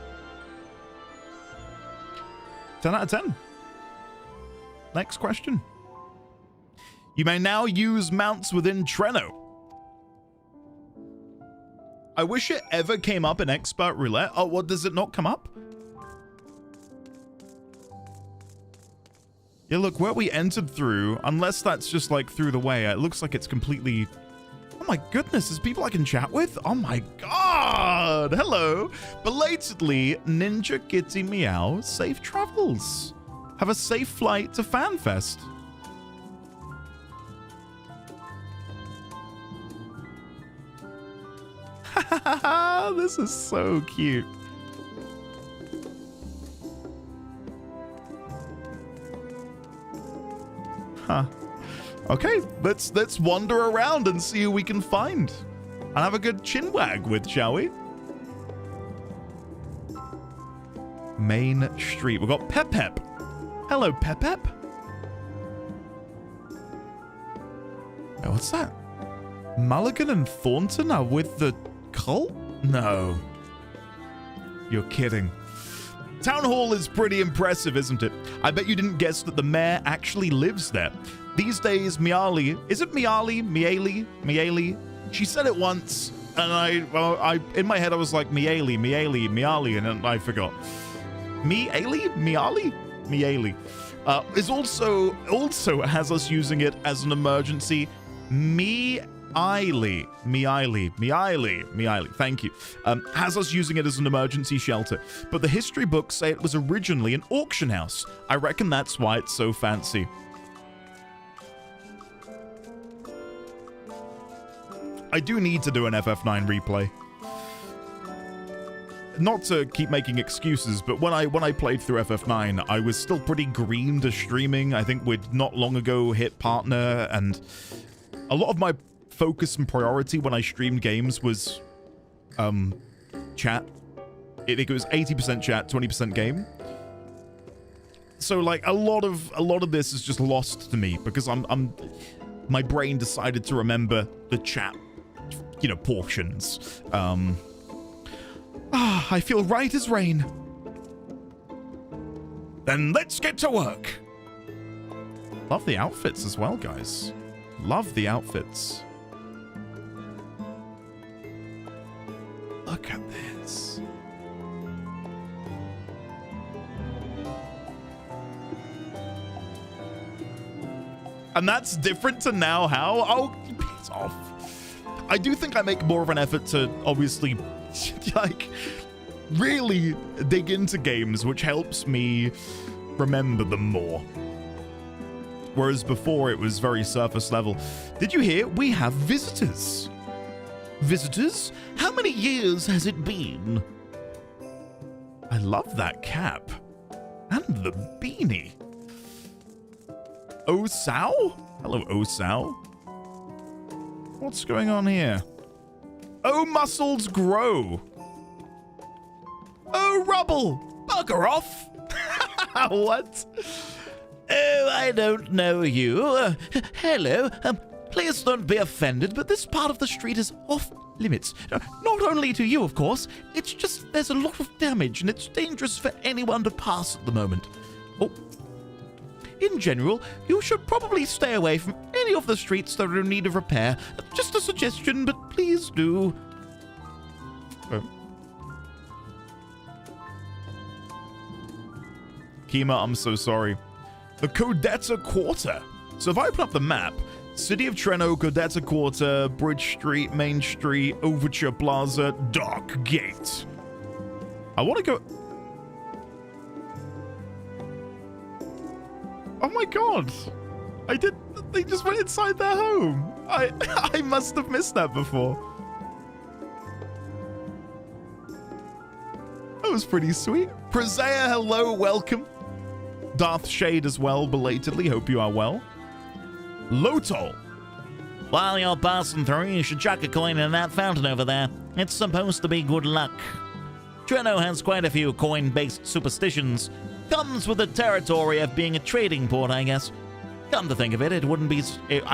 10 out of 10. Next question. You may now use mounts within Treno. I wish it ever came up in Expert Roulette. Oh, what, does it not come up? Yeah, look, where we entered through, unless that's just like through the way, it looks like it's completely... Oh my goodness, there's people I can chat with? Oh my god! Hello! Belatedly, Ninja Kitty Meow, safe travels. Have a safe flight to FanFest. This is so cute. Huh. Okay, let's wander around and see who we can find. And have a good chinwag with, shall we? Main Street. We've got Pep Pep. Hello, Pep Pep. Oh, what's that? Mulligan and Thornton are with the cult? No. You're kidding. Town Hall is pretty impressive, isn't it? I bet you didn't guess that the mayor actually lives there. These days, Miali... Is it Miali? Miali? She said it once, and I in my head, I was like, Miali, and then I forgot. Miali? Is also has us using it as an emergency. Miali. Thank you. Has us using it as an emergency shelter. But the history books say it was originally an auction house. I reckon that's why it's so fancy. I do need to do an FF9 replay. Not to keep making excuses, but when I played through FF9, I was still pretty green to streaming. I think we'd not long ago hit partner, and a lot of my focus and priority when I streamed games was chat. I think it was 80% chat, 20% game. So like a lot of this is just lost to me because my brain decided to remember the chat, you know, portions. I feel right as rain. Then let's get to work. Love the outfits as well, guys. Love the outfits. Look at this. And that's different to now how? Oh, piss off. I do think I make more of an effort to obviously like really dig into games, which helps me remember them more. Whereas before it was very surface level. Did you hear? We have visitors. Visitors? How many years has it been? I love that cap. And the beanie. Osao? Hello, Osao. What's going on here? Oh, muscles grow. Oh, rubble. Bugger off. What? Oh, I don't know you. Hello. Please don't be offended, but this part of the street is off limits. Not only to you, of course. It's just there's a lot of damage, and it's dangerous for anyone to pass at the moment. Oh. In general, you should probably stay away from any of the streets that are in need of repair. Just a suggestion, but please do. Oh. Kima, I'm so sorry. The Kodeta Quarter. So if I open up the map, City of Treno, Kodeta Quarter, Bridge Street, Main Street, Overture Plaza, Dark Gate. I want to go... Oh my god! They just went inside their home! I must have missed that before. That was pretty sweet. Presea, hello, welcome. Darth Shade as well, belatedly. Hope you are well. Lotol. While you're passing through, you should chuck a coin in that fountain over there. It's supposed to be good luck. Treno has quite a few coin-based superstitions. Comes with the territory of being a trading port, I guess. Come to think of it, I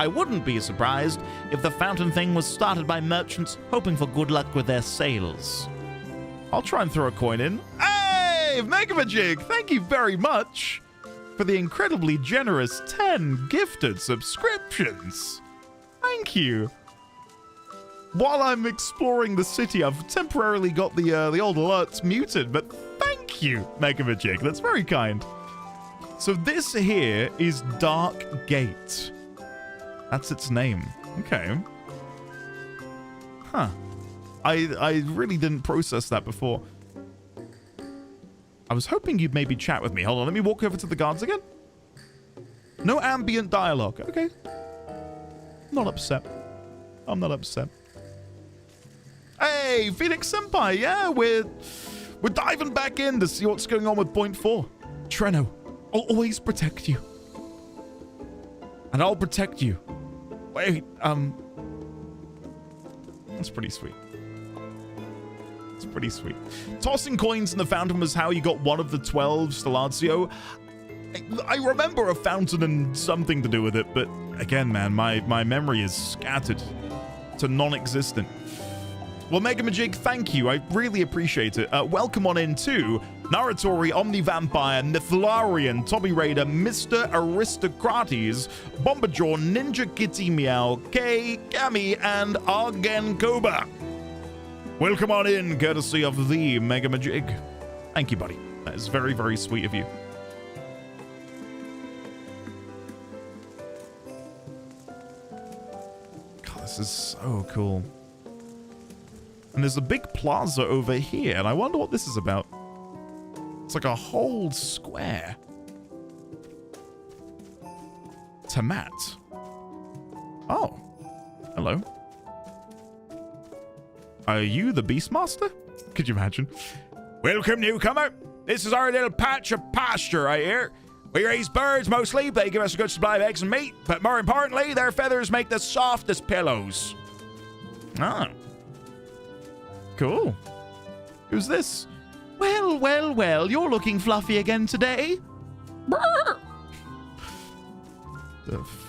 wouldn't be surprised if the fountain thing was started by merchants hoping for good luck with their sales. I'll try and throw a coin in. Hey, Megamajig, thank you very much for the incredibly generous 10 gifted subscriptions. Thank you. While I'm exploring the city, I've temporarily got the old alerts muted, but thank you, Megamajig. That's very kind. So this here is Dark Gate. That's its name. Okay. Huh. I really didn't process that before. I was hoping you'd maybe chat with me. Hold on, let me walk over to the guards again. No ambient dialogue. Okay. Not upset. I'm not upset. Hey, Phoenix Senpai. Yeah, we're diving back in to see what's going on with Point 4. Treno, I'll always protect you. And I'll protect you. Wait, that's pretty sweet. It's pretty sweet. Tossing coins in the fountain was how you got one of the 12 Stellazio. I remember a fountain and something to do with it, but again, man, my memory is scattered to non-existent. Well, Megamajig, thank you. I really appreciate it. Welcome on in to Narutori, Omni-Vampire, Nithlarian, Tommy Raider, Mr. Aristocrates, Bomberjaw, Ninja Kitty Meow, K, Kami, and Argen Koba. Welcome on in, courtesy of the Megamajig. Thank you, buddy. That is very, very sweet of you. God, this is so cool. And there's a big plaza over here, and I wonder what this is about. It's like a whole square. Tamat. Oh. Hello. Are you the Beastmaster? Could you imagine? Welcome, newcomer. This is our little patch of pasture right here. We raise birds mostly. They give us a good supply of eggs and meat. But more importantly, their feathers make the softest pillows. Ah. Cool. Who's this? Well, well, well, you're looking fluffy again today.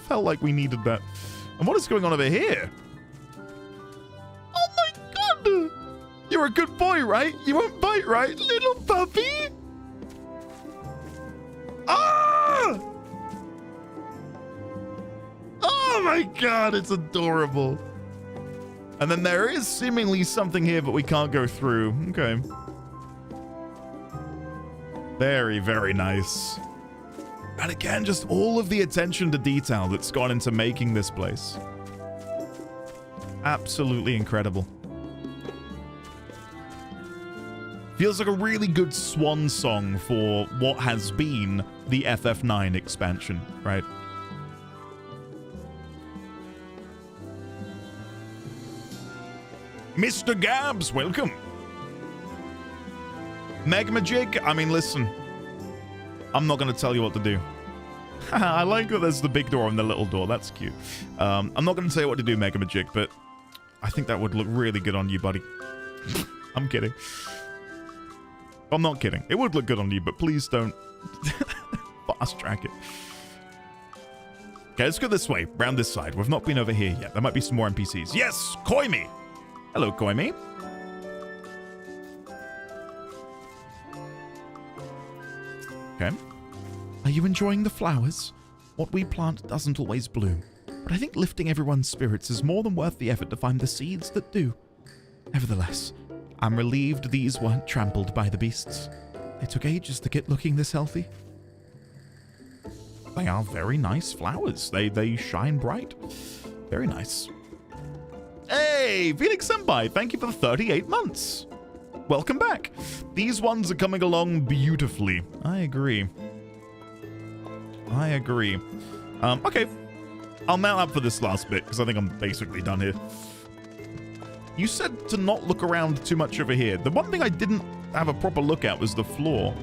Felt like we needed that. And what is going on over here? Oh my god! You're a good boy, right? You won't bite, right, little puppy? Ah! Oh my god, it's adorable. And then there is seemingly something here, but we can't go through. Okay. Very, very nice. And again, just all of the attention to detail that's gone into making this place. Absolutely incredible. Feels like a really good swan song for what has been the FF9 expansion, right? Mr. Gabs, welcome. Megamajig, I mean, listen. I'm not going to tell you what to do. I like that there's the big door and the little door. That's cute. I'm not going to tell you what to do, Megamajig, but I think that would look really good on you, buddy. I'm kidding. I'm not kidding. It would look good on you, but please don't fast track it. Okay, let's go this way, round this side. We've not been over here yet. There might be some more NPCs. Yes, Koimi. Hello, Koimi. Okay. Are you enjoying the flowers? What we plant doesn't always bloom, but I think lifting everyone's spirits is more than worth the effort to find the seeds that do. Nevertheless, I'm relieved these weren't trampled by the beasts. They took ages to get looking this healthy. They are very nice flowers. They shine bright. Very nice. Hey, Phoenix Senpai, thank you for the 38 months. Welcome back. These ones are coming along beautifully. I agree. I agree. Okay. I'll mount up for this last bit because I think I'm basically done here. You said to not look around too much over here. The one thing I didn't have a proper look at was the floor.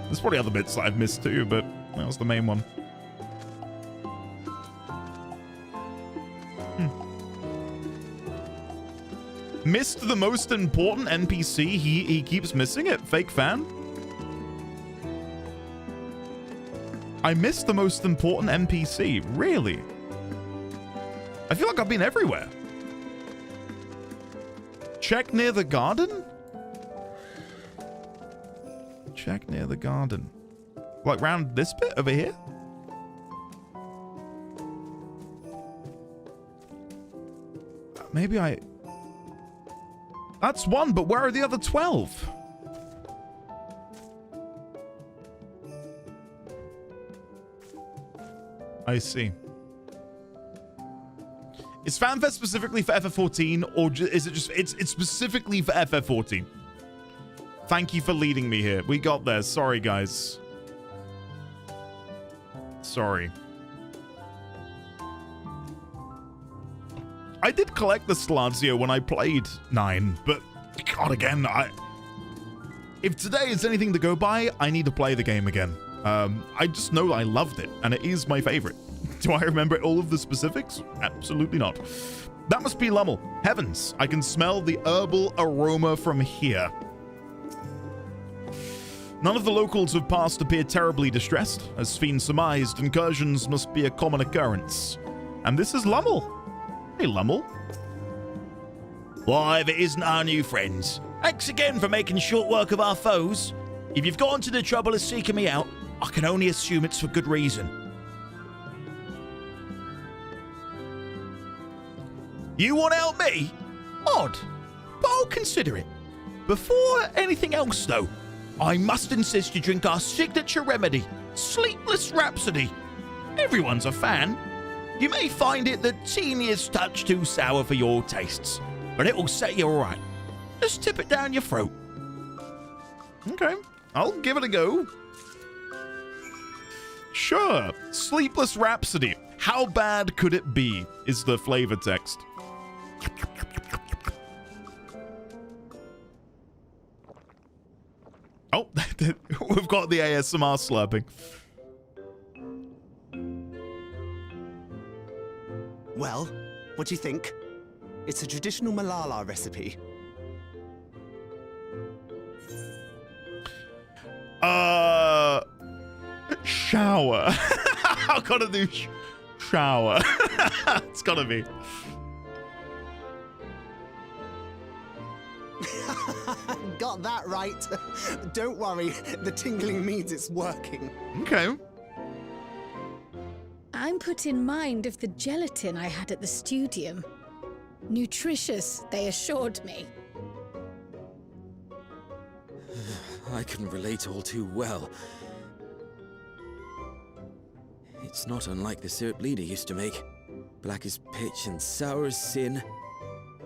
There's probably other bits that I've missed too, but that was the main one. Missed the most important NPC. He keeps missing it. Fake fan. I missed the most important NPC. Really? I feel like I've been everywhere. Check near the garden? Check near the garden. Like round this bit over here? Maybe I... That's one, but where are the other 12? I see. Is FanFest specifically for FF14, or is it just... It's specifically for FF14. Thank you for leading me here. We got there. Sorry, guys. Sorry. I did collect the Slazio when I played 9, but God, again, if today is anything to go by, I need to play the game again. I just know I loved it, and it is my favorite. Do I remember all of the specifics? Absolutely not. That must be Lummel. Heavens, I can smell the herbal aroma from here. None of the locals who have passed appear terribly distressed. As Fiend surmised, incursions must be a common occurrence. And this is Lummel. Hey, Lummel. Why, if it isn't our new friends. Thanks again for making short work of our foes. If you've gone to the trouble of seeking me out, I can only assume it's for good reason. You want to help me? Odd, but I'll consider it. Before anything else, though, I must insist you drink our signature remedy, Sleepless Rhapsody. Everyone's a fan. You may find it the teeniest touch too sour for your tastes, but it will set you all right. Just tip it down your throat. Okay, I'll give it a go. Sure, Sleepless Rhapsody. How bad could it be, is the flavor text. Oh, we've got the ASMR slurping. Well, what do you think? It's a traditional Malala recipe. Shower. I've got to do shower. It's got to be. Got that right. Don't worry, the tingling means it's working. Okay. I'm put in mind of the gelatin I had at the studium. Nutritious, they assured me. I can relate all too well. It's not unlike the syrup Leader used to make. Black as pitch and sour as sin.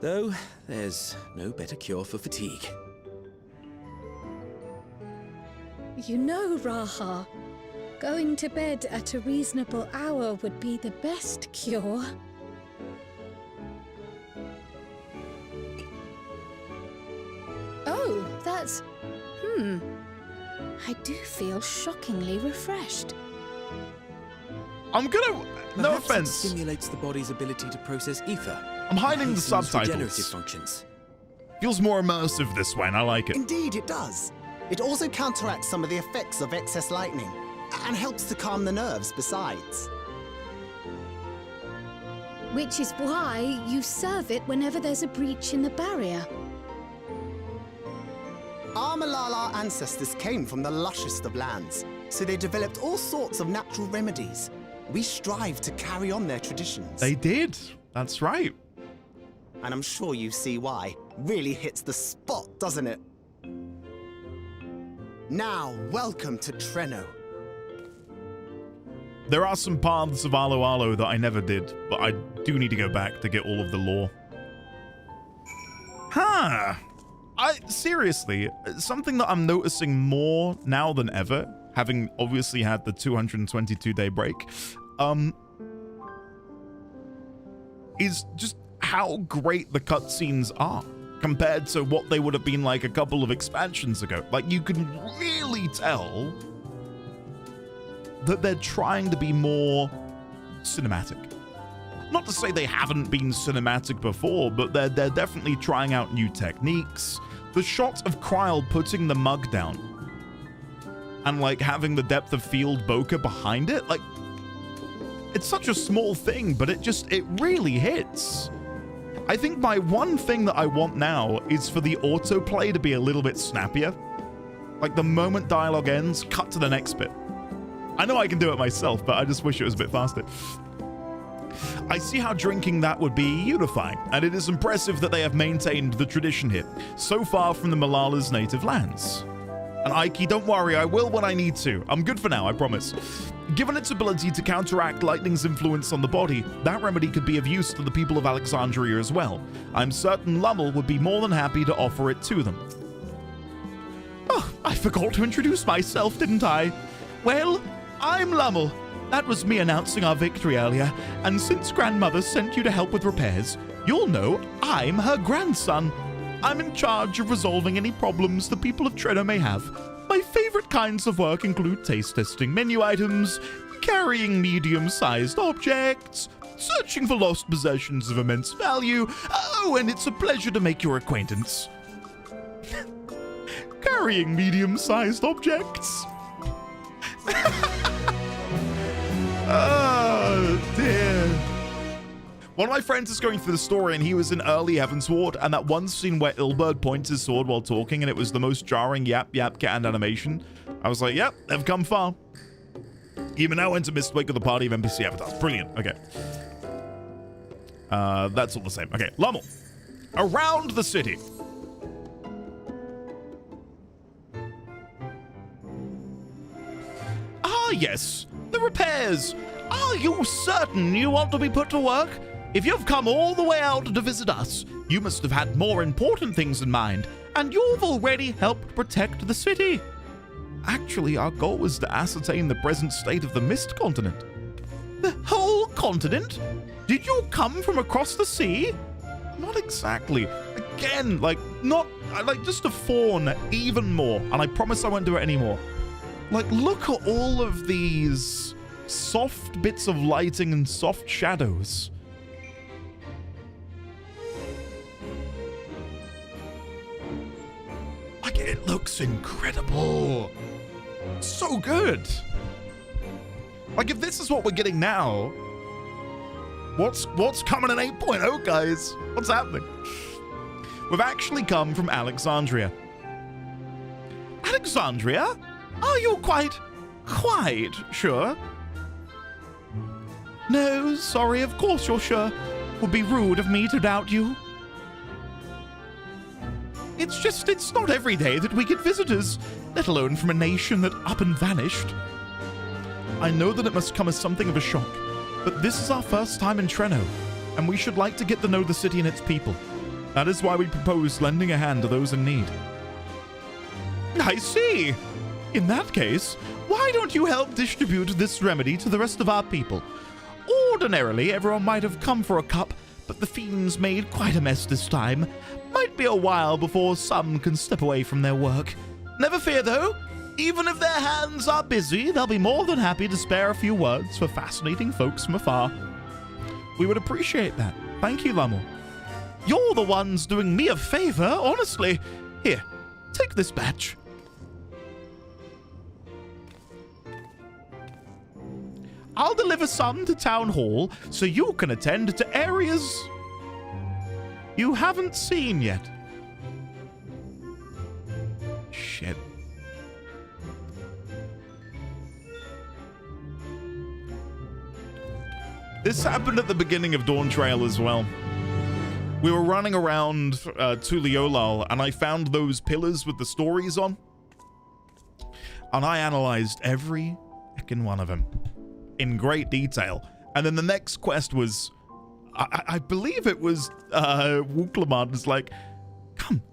Though, there's no better cure for fatigue. You know, Raha, going to bed at a reasonable hour would be the best cure. Oh, that's... I do feel shockingly refreshed. I'm gonna... No Perhaps offense. It stimulates the body's ability to process ether. I'm hiding the subtitles. Regenerative functions. Feels more immersive this way, and I like it. Indeed, it does. It also counteracts some of the effects of excess lightning, and helps to calm the nerves besides. Which is why you serve it whenever there's a breach in the barrier. Our Malala ancestors came from the lushest of lands, so they developed all sorts of natural remedies. We strive to carry on their traditions. They did. That's right. And I'm sure you see why. Really hits the spot, doesn't it? Now, welcome to Treno. There are some paths of Alo Alo that I never did, but I do need to go back to get all of the lore. Huh. Seriously, something that I'm noticing more now than ever, having obviously had the 222-day break, is just how great the cutscenes are. compared to what they would have been like a couple of expansions ago. Like, you can really tell that they're trying to be more cinematic. Not to say they haven't been cinematic before, but they're definitely trying out new techniques. The shot of Kryl putting the mug down and like having the depth of field bokeh behind it, like, it's such a small thing, but it really hits. I think my one thing that I want now is for the autoplay to be a little bit snappier. Like, the moment dialogue ends, cut to the next bit. I know I can do it myself, but I just wish it was a bit faster. I see how drinking that would be unifying, and it is impressive that they have maintained the tradition here, so far from the Malala's native lands. And Ike, don't worry, I will when I need to. I'm good for now, I promise. Given its ability to counteract lightning's influence on the body, that remedy could be of use to the people of Alexandria as well. I'm certain Lummel would be more than happy to offer it to them. Oh, I forgot to introduce myself, didn't I? Well, I'm Lummel. That was me announcing our victory earlier, and since Grandmother sent you to help with repairs, you'll know I'm her grandson. I'm in charge of resolving any problems the people of Treno may have. My favorite kinds of work include taste testing menu items, carrying medium-sized objects, searching for lost possessions of immense value. Oh, and it's a pleasure to make your acquaintance. Carrying medium-sized objects. Oh, dear. One of my friends is going through the story, and he was in early Heavensward, and that one scene where Ilberg points his sword while talking, and it was the most jarring yap cat animation. I was like, yep, they've come far. Even now enter Mistwake with the party of NPC avatars. Brilliant. Okay. That's all the same. Okay, Lummel. Around the city. Ah, yes. The repairs. Are you certain you want to be put to work? If you've come all the way out to visit us, you must have had more important things in mind, and you've already helped protect the city. Actually, our goal was to ascertain the present state of the Mist Continent. The whole continent? Did you come from across the sea? Not exactly. Again, just to fawn even more, and I promise I won't do it anymore. Like, look at all of these soft bits of lighting and soft shadows. Like, it looks incredible. So good. Like, if this is what we're getting now, what's coming in 8.0, guys? What's happening? We've actually come from Alexandria. Alexandria? Are you quite sure? No, sorry, of course you're sure. Would be rude of me to doubt you. It's not every day that we get visitors, let alone from a nation that up and vanished. I know that it must come as something of a shock, but this is our first time in Treno, and we should like to get to know the city and its people. That is why we propose lending a hand to those in need. I see. In that case, why don't you help distribute this remedy to the rest of our people? Ordinarily, everyone might have come for a cup, but the fiends made quite a mess this time. Might be a while before some can step away from their work. Never fear, though. Even if their hands are busy, they'll be more than happy to spare a few words for fascinating folks from afar. We would appreciate that. Thank you, Lummel. You're the ones doing me a favor, honestly. Here, take this badge. I'll deliver some to Town Hall so you can attend to areas you haven't seen yet. Shit. This happened at the beginning of Dawn Trail as well. We were running around Tuliolal, and I found those pillars with the stories on. And I analyzed every heckin' one of them in great detail. And then the next quest was, I believe it was Wuklamad was like, come,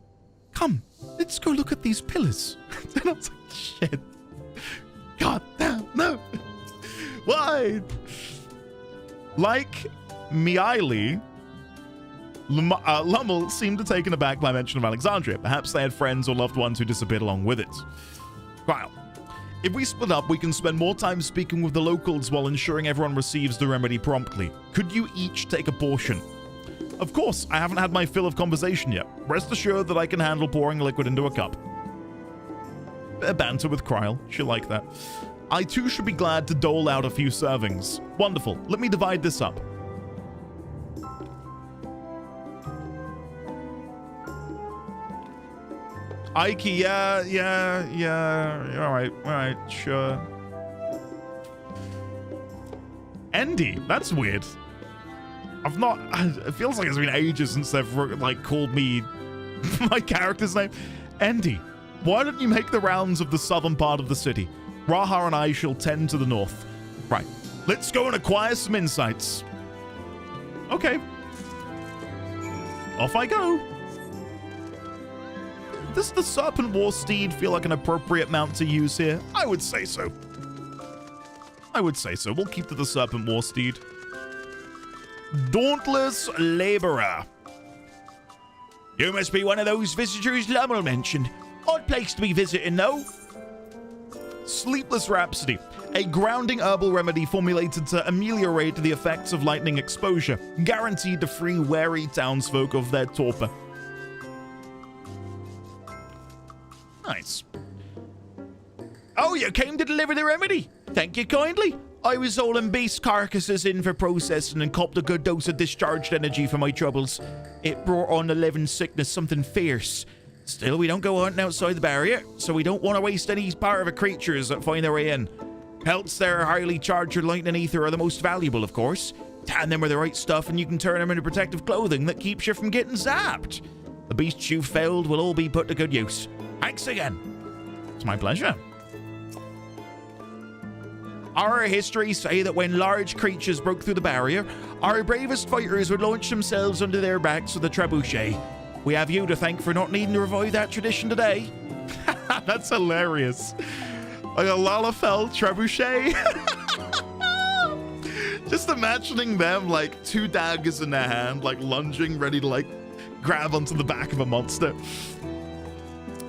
let's go look at these pillars. And I was like, shit. God damn, no. Why? Like Miaili, Lummel seemed taken aback by mention of Alexandria. Perhaps they had friends or loved ones who disappeared along with it. Kyle, if we split up, we can spend more time speaking with the locals while ensuring everyone receives the remedy promptly. Could you each take a portion? Of course, I haven't had my fill of conversation yet. Rest assured that I can handle pouring liquid into a cup. Bit of banter with Kryl. She'll like that. I too should be glad to dole out a few servings. Wonderful. Let me divide this up. Ike, yeah. All right, sure. Andy, that's weird. It feels like it's been ages since they've, like, called me my character's name. Andy, why don't you make the rounds of the southern part of the city? Raha and I shall tend to the north. Right, let's go and acquire some insights. Okay. Off I go. Does the Serpent War Steed feel like an appropriate mount to use here? I would say so. We'll keep to the Serpent War Steed. Dauntless Laborer. You must be one of those visitors Lummel mentioned. Odd place to be visiting, though. Sleepless Rhapsody. A grounding herbal remedy formulated to ameliorate the effects of lightning exposure. Guaranteed to free wary townsfolk of their torpor. Nice. Oh, you came to deliver the remedy. Thank you kindly. I was hauling beast carcasses in for processing and copped a good dose of discharged energy for my troubles. It brought on 11 sickness, something fierce. Still, we don't go hunting outside the barrier, so we don't want to waste any part of the creatures that find their way in. Pelts that are highly charged with lightning ether are the most valuable, of course. Tan them with the right stuff and you can turn them into protective clothing that keeps you from getting zapped. The beasts you felled will all be put to good use. Thanks again. It's my pleasure. Our histories say that when large creatures broke through the barrier, our bravest fighters would launch themselves onto their backs with a trebuchet. We have you to thank for not needing to revive that tradition today. That's hilarious. Like a Lalafell trebuchet. Just imagining them like 2 daggers in their hand, like lunging, ready to like grab onto the back of a monster.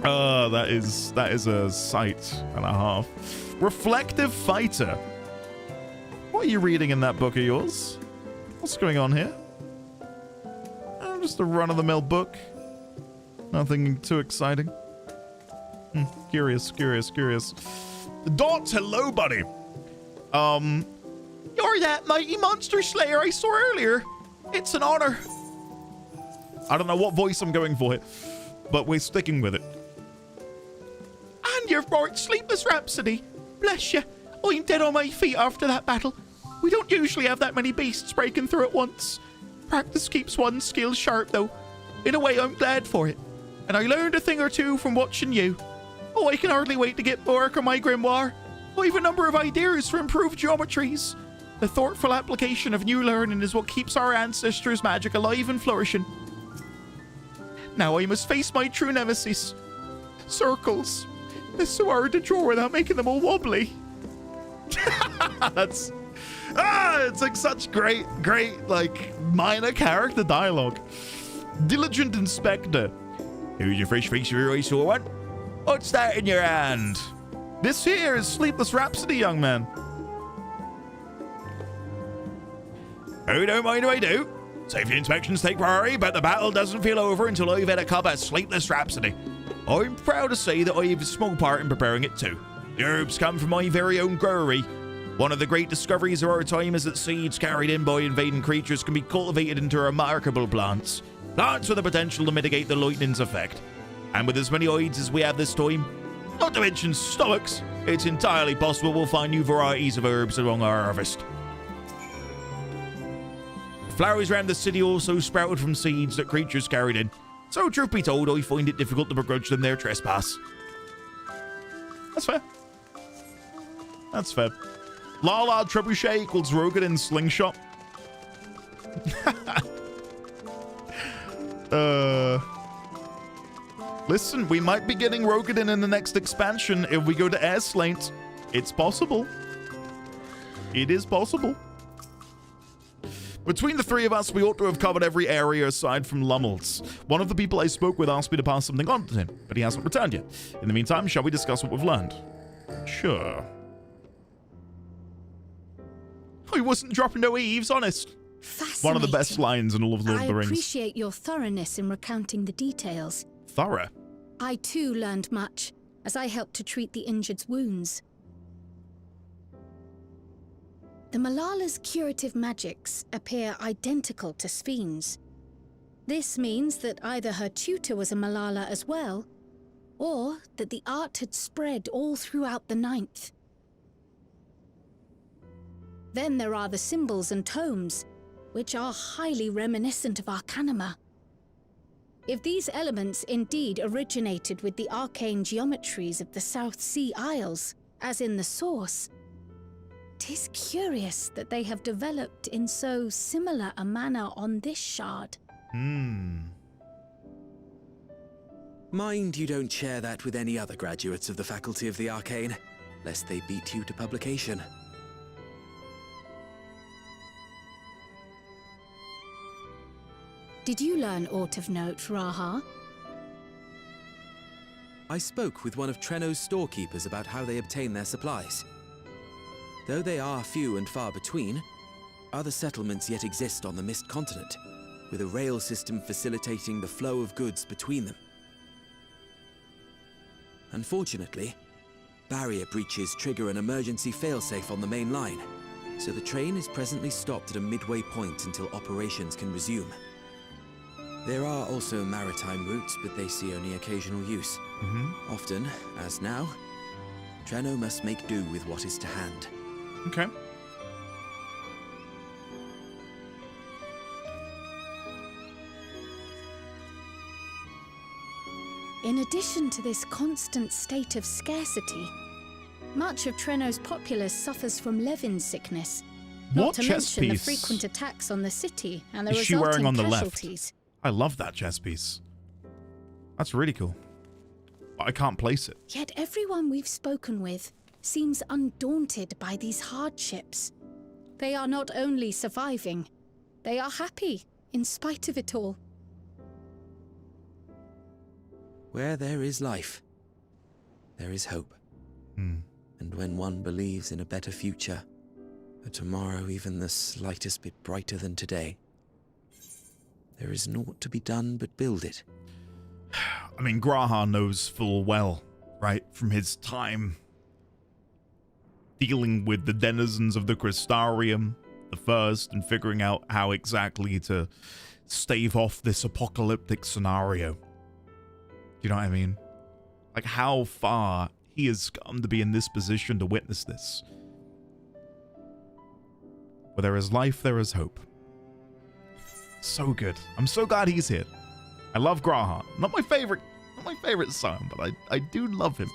That is a sight and a half. Reflective Fighter. What are you reading in that book of yours? What's going on here? Just a run-of-the-mill book. Nothing too exciting. Curious. Dot, hello, buddy. You're that mighty monster slayer I saw earlier. It's an honor. I don't know what voice I'm going for here, but we're sticking with it. And you've brought Sleepless Rhapsody. Bless you. I'm dead on my feet after that battle. We don't usually have that many beasts breaking through at once. Practice keeps one's skills sharp, though. In a way, I'm glad for it. And I learned a thing or two from watching you. Oh, I can hardly wait to get work on my grimoire. I have a number of ideas for improved geometries. The thoughtful application of new learning is what keeps our ancestors' magic alive and flourishing. Now I must face my true nemesis. Circles. They're so hard to draw without making them all wobbly. It's like such great, like, minor character dialogue. Diligent Inspector. Who's your fresh face of your eyes, one? What's that in your hand? This here is Sleepless Rhapsody, young man. Oh, don't mind if I do. Safety inspections take priority, but the battle doesn't feel over until I've had a cup of Sleepless Rhapsody. I'm proud to say that I have a small part in preparing it too. The herbs come from my very own growery. One of the great discoveries of our time is that seeds carried in by invading creatures can be cultivated into remarkable plants. Plants with the potential to mitigate the lightning's effect. And with as many odds as we have this time, not to mention stomachs, it's entirely possible we'll find new varieties of herbs along our harvest. Flowers around the city also sprouted from seeds that creatures carried in. So, truth be told, I find it difficult to begrudge them their trespass. That's fair. That's fair. Lala Trebuchet equals Rogadin Slingshot. Listen, we might be getting Rogadin in the next expansion if we go to Air Slaint. It's possible. It is possible. Between the three of us, we ought to have covered every area aside from Lummel's. One of the people I spoke with asked me to pass something on to him, but he hasn't returned yet. In the meantime, shall we discuss what we've learned? Sure. Oh, he wasn't dropping no eaves, honest. One of the best lines in all of Lord of the Rings. I appreciate your thoroughness in recounting the details. Thorough? I too learned much, as I helped to treat the injured's wounds. The Malala's curative magics appear identical to Spheen's. This means that either her tutor was a Malala as well, or that the art had spread all throughout the Ninth. Then there are the symbols and tomes, which are highly reminiscent of Arcanima. If these elements indeed originated with the arcane geometries of the South Sea Isles, as in the source, 'tis curious that they have developed in so similar a manner on this shard. Mind you don't share that with any other graduates of the Faculty of the Arcane, lest they beat you to publication. Did you learn aught of note, Raha? I spoke with one of Treno's storekeepers about how they obtain their supplies. Though they are few and far between, other settlements yet exist on the Mist Continent, with a rail system facilitating the flow of goods between them. Unfortunately, barrier breaches trigger an emergency failsafe on the main line, so the train is presently stopped at a midway point until operations can resume. There are also maritime routes, but they see only occasional use. Often, as now, Treno must make do with what is to hand. Okay. In addition to this constant state of scarcity, much of Treno's populace suffers from Levin sickness. Not to mention the frequent attacks on the city and the is she wearing resulting on the casualties. left? I love that chess piece. That's really cool. But I can't place it. Yet everyone we've spoken with seems undaunted by these hardships. They are not only surviving, they are happy in spite of it all. Where there is life, there is hope. And when one believes in a better future, a tomorrow even the slightest bit brighter than today, there is naught to be done but build it. I mean, Graha knows full well, right, from his time dealing with the denizens of the Crystarium, the first, and figuring out how exactly to stave off this apocalyptic scenario. Do you know what I mean? Like, how far he has come to be in this position to witness this. Where there is life, there is hope. So good. I'm so glad he's here. I love Graha. Not my favorite son, but I do love him.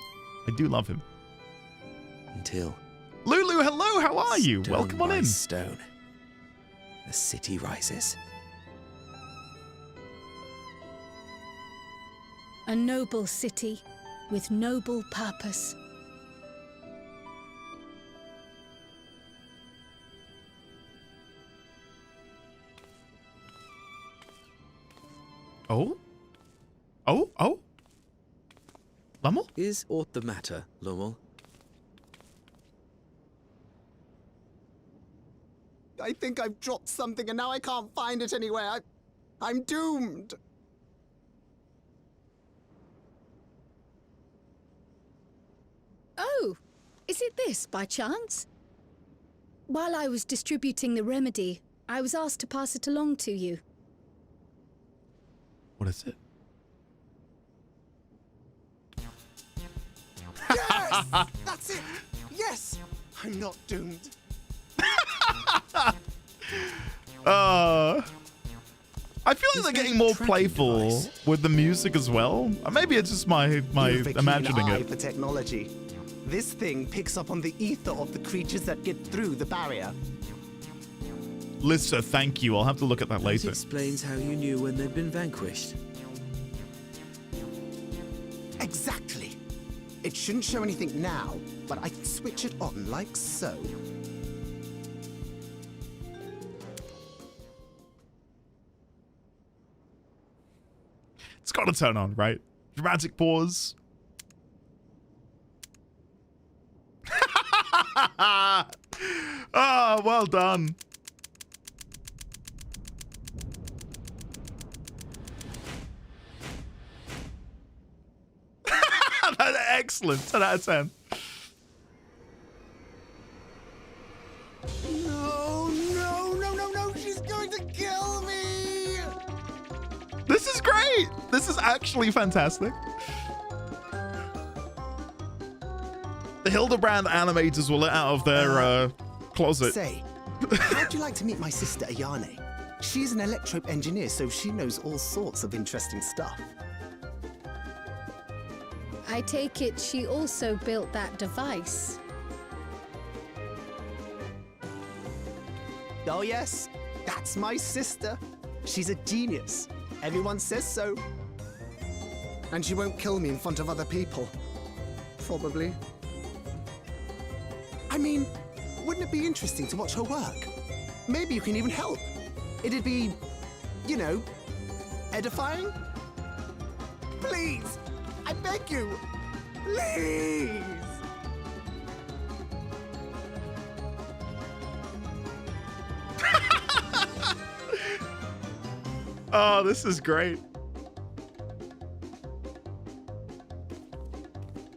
I do love him. Until Lulu, hello, how are you? Stone Welcome on by in. Stone, the city rises. A noble city with noble purpose. Oh? Oh? Lummel? Is aught the matter, Lummel? I think I've dropped something and now I can't find it anywhere. I'm doomed. Oh, is it this by chance? While I was distributing the remedy, I was asked to pass it along to you. What is it? Yes! That's it! Yes! I'm not doomed. I feel like they're getting more playful with the music as well. Maybe it's just my imagining it. For technology. This thing picks up on the ether of the creatures that get through the barrier. Lissa, thank you. I'll have to look at that later. That explains how you knew when they'd been vanquished. Exactly. It shouldn't show anything now, but I can switch it on like so. It's got to turn on, right? Dramatic pause. Ah, well done. Excellent. 10 out of 10. No, she's going to kill me! This is great. This is actually fantastic. The Hildebrand animators were let out of their closet. Say, how'd you like to meet my sister Ayane? She's an electrope engineer, so she knows all sorts of interesting stuff. I take it she also built that device. Oh yes, that's my sister. She's a genius. Everyone says so. And she won't kill me in front of other people. Probably. I mean, wouldn't it be interesting to watch her work? Maybe you can even help. It'd be, you know, edifying? Please, I beg you, please! Oh, this is great.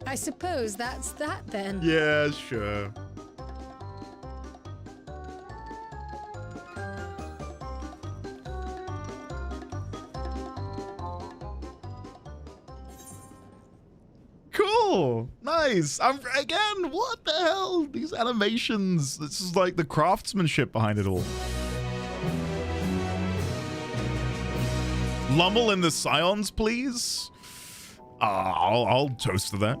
I suppose that's that then. Yeah, sure. Cool. Nice. Again, what the hell? These animations. This is like the craftsmanship behind it all. Lummel in the Scions, please. I'll toast to that.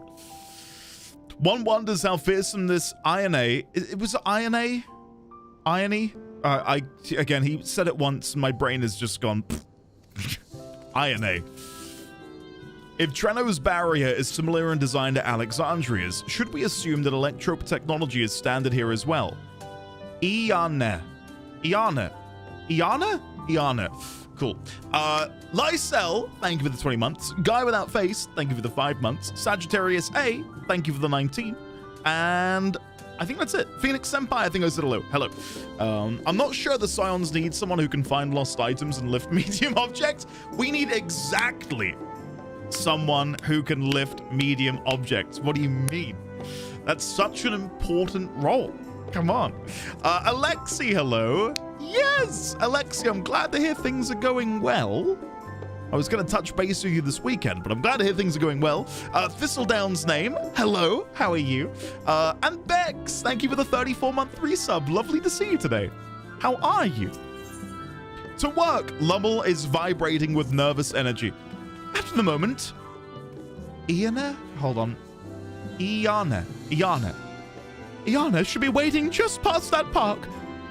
One wonders how fearsome this Ione. It was Ione? Ione? Again, he said it once, and my brain has just gone. Ione. If Treno's barrier is similar in design to Alexandria's, should we assume that electrope technology is standard here as well? Iana. Cool. Lysel, thank you for the 20 months. Guy Without Face, thank you for the 5 months. Sagittarius A, thank you for the 19. And I think that's it. Phoenix Senpai, I think I said hello. Hello. I'm not sure the Scions need someone who can find lost items and lift medium objects. We need exactly someone who can lift medium objects. What do you mean? That's such an important role. Come on. Alexi, hello. Yes, Alexi, I'm glad to hear things are going well. I was going to touch base with you this weekend, but I'm glad to hear things are going well. Thistledown's name, hello, how are you? And Bex, thank you for the 34-month resub. Lovely to see you today. How are you? To work, Lummel is vibrating with nervous energy. At the moment, Iana? Hold on. Iana should be waiting just past that park.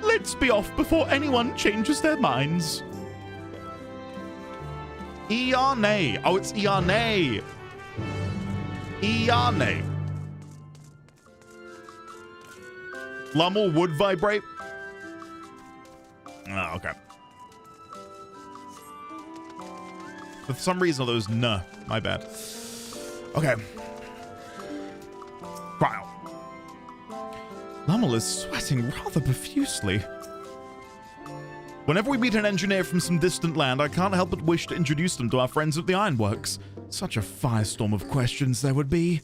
Let's be off before anyone changes their minds. Iane. Oh, it's Iane. Iane. Lummel would vibrate. Oh, okay. For some reason, those nah. My bad. Okay. Wow. Lummel is sweating rather profusely. Whenever we meet an engineer from some distant land, I can't help but wish to introduce them to our friends at the Ironworks. Such a firestorm of questions there would be.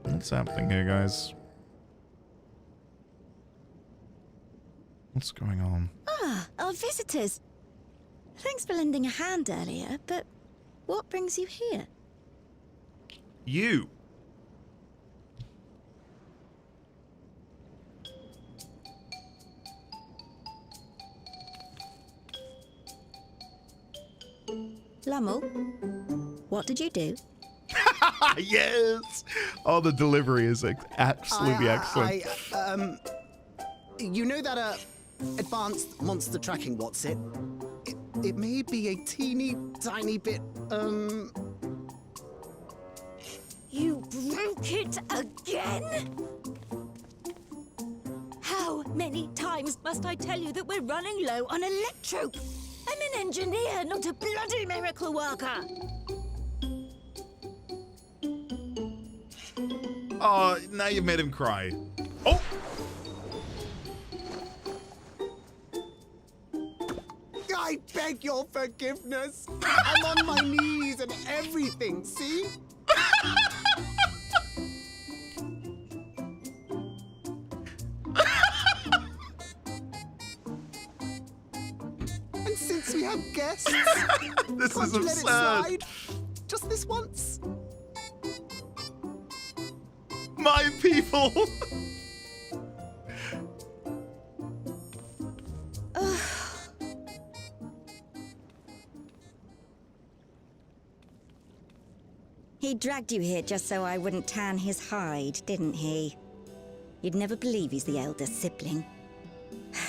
What's happening here, guys? What's going on? Ah, our visitors. Thanks for lending a hand earlier, but what brings you here? You. Lummel, what did you do? Yes! Oh, the delivery is absolutely excellent. You know that, advanced monster tracking, what's it? It may be a teeny tiny bit, You broke it again? How many times must I tell you that we're running low on electrope? I'm an engineer, not a bloody miracle worker. Oh, now you've made him cry. Oh! I beg your forgiveness. I'm on my knees and everything, see? And since we have guests, this can't is you let it absurd. slide? Just this once. My people. He dragged you here just so I wouldn't tan his hide, didn't he? You'd never believe he's the elder sibling.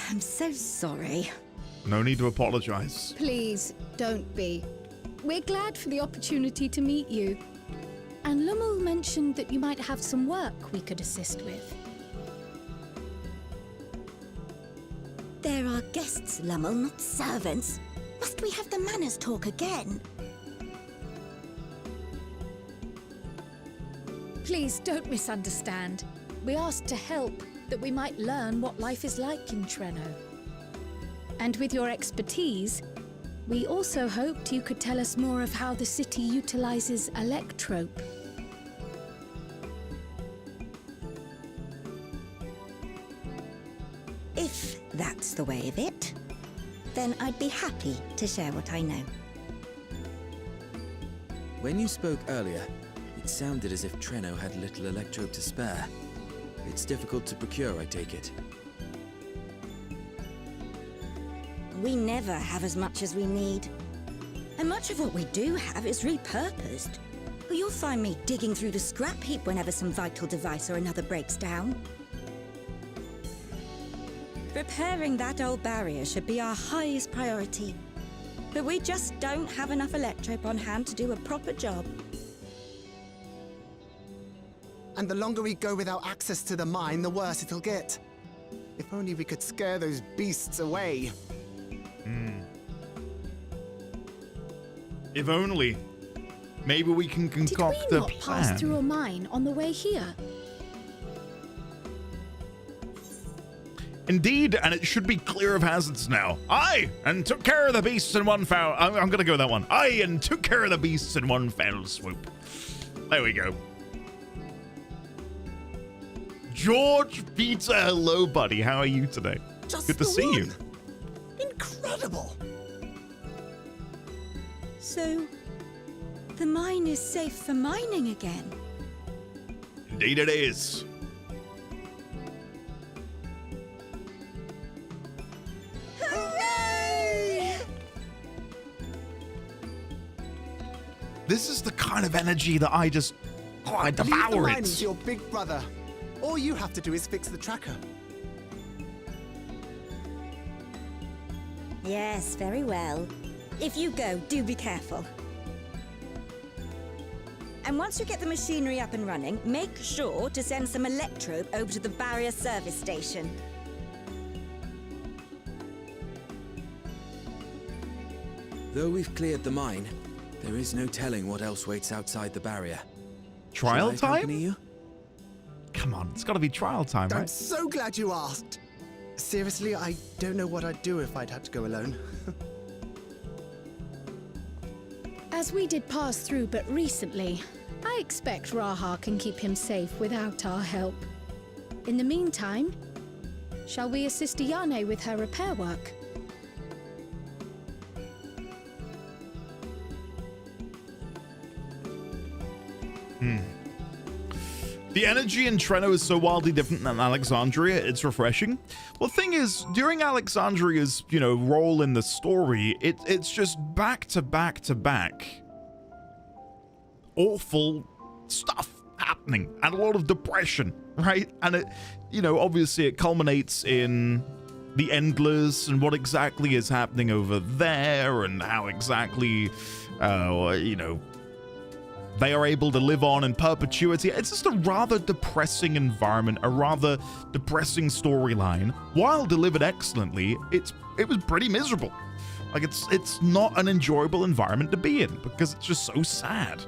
I'm so sorry. No need to apologize. Please, don't be. We're glad for the opportunity to meet you. And Lummel mentioned that you might have some work we could assist with. There are guests, Lummel, not servants. Must we have the manners talk again? Please don't misunderstand. We asked to help, that we might learn what life is like in Treno. And with your expertise, we also hoped you could tell us more of how the city utilizes electrope. If that's the way of it, then I'd be happy to share what I know. When you spoke earlier, it sounded as if Treno had little electrope to spare. It's difficult to procure, I take it. We never have as much as we need. And much of what we do have is repurposed. You'll find me digging through the scrap heap whenever some vital device or another breaks down. Repairing that old barrier should be our highest priority. But we just don't have enough electrope on hand to do a proper job. And the longer we go without access to the mine, the worse it'll get. If only we could scare those beasts away. If only. Maybe we can concoct Did a we not plan. pass through a mine on the way here? Indeed, and it should be clear of hazards now. Aye, and took care of the beasts in one foul. I'm gonna go with that one. Aye, and took care of the beasts in one fell swoop. There we go. George Peter, hello, buddy. How are you today? Just Good to the see you. one. Incredible. So, the mine is safe for mining again. Indeed, it is. Hooray! This is the kind of energy that I just, I Leave the devour mine it. to your big brother. All you have to do is fix the tracker. Yes, very well. If you go, do be careful. And once you get the machinery up and running, make sure to send some electrope over to the barrier service station. Though we've cleared the mine, there is no telling what else waits outside the barrier. Trial Shall I time? accompany you? Come on, it's got to be trial time, I'm right? so glad you asked. Seriously, I don't know what I'd do if I'd had to go alone. As we did pass through but recently, I expect Raha can keep him safe without our help. In the meantime, shall we assist Ayane with her repair work? The energy in Treno is so wildly different than Alexandria, it's refreshing. Well, the thing is, during Alexandria's, role in the story, it's just back to back to back awful stuff happening and a lot of depression, right? And it, obviously it culminates in the Endless and what exactly is happening over there and how exactly, they are able to live on in perpetuity. It's just a rather depressing environment, a rather depressing storyline. While delivered excellently, it was pretty miserable. Like, it's not an enjoyable environment to be in because it's just so sad.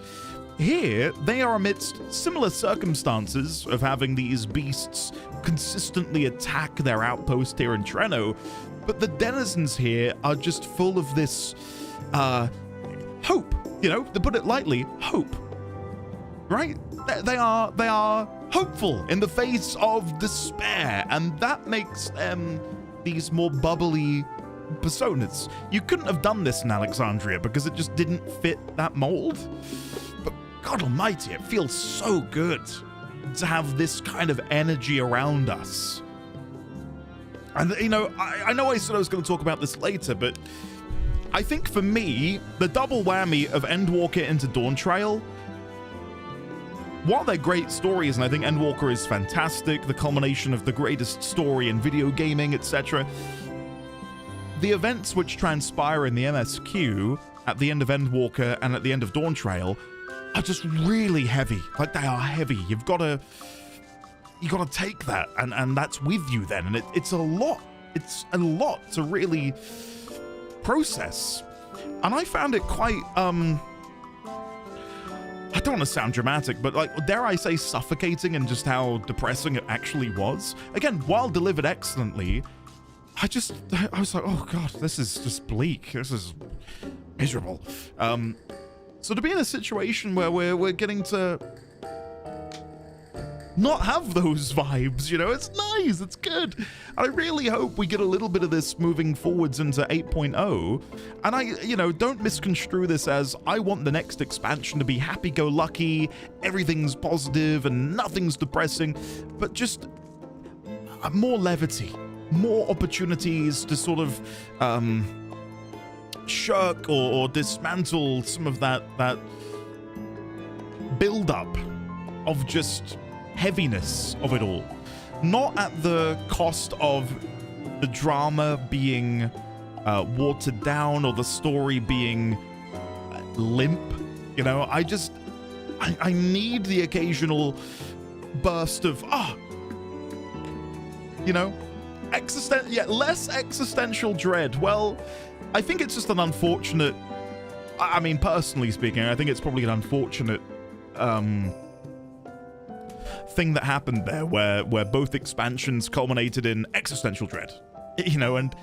Here, they are amidst similar circumstances of having these beasts consistently attack their outpost here in Treno, but the denizens here are just full of this hope. You know, to put it lightly, hope. Right? They are hopeful in the face of despair, and that makes them these more bubbly personas. You couldn't have done this in Alexandria because it just didn't fit that mold. But God almighty, it feels so good to have this kind of energy around us. And, you know, I know I said I was going to talk about this later, but I think for me, the double whammy of Endwalker into Dawntrail, while they're great stories, and I think Endwalker is fantastic, the culmination of the greatest story in video gaming, etc., the events which transpire in the MSQ at the end of Endwalker and at the end of Dawntrail are just really heavy. Like, they are heavy. You gotta take that, and that's with you then, and it's a lot. It's a lot to really process, and I found it quite I don't want to sound dramatic, but, like, dare I say, suffocating in just how depressing it actually was. Again, while delivered excellently, I was like, oh god, this is just bleak, this is miserable. So to be in a situation where we're getting to not have those vibes, you know, it's nice, it's good. I really hope we get a little bit of this moving forwards into 8.0, and I, you know, don't misconstrue this as I want the next expansion to be happy-go-lucky, everything's positive and nothing's depressing, but just more levity, more opportunities to sort of shirk or dismantle some of that build-up of just heaviness of it all, not at the cost of the drama being watered down or the story being limp. You know, I need the occasional burst of you know, less existential dread. Well, I think it's just an unfortunate, I mean, personally speaking, I think it's probably an unfortunate thing that happened there, where both expansions culminated in existential dread, you know, and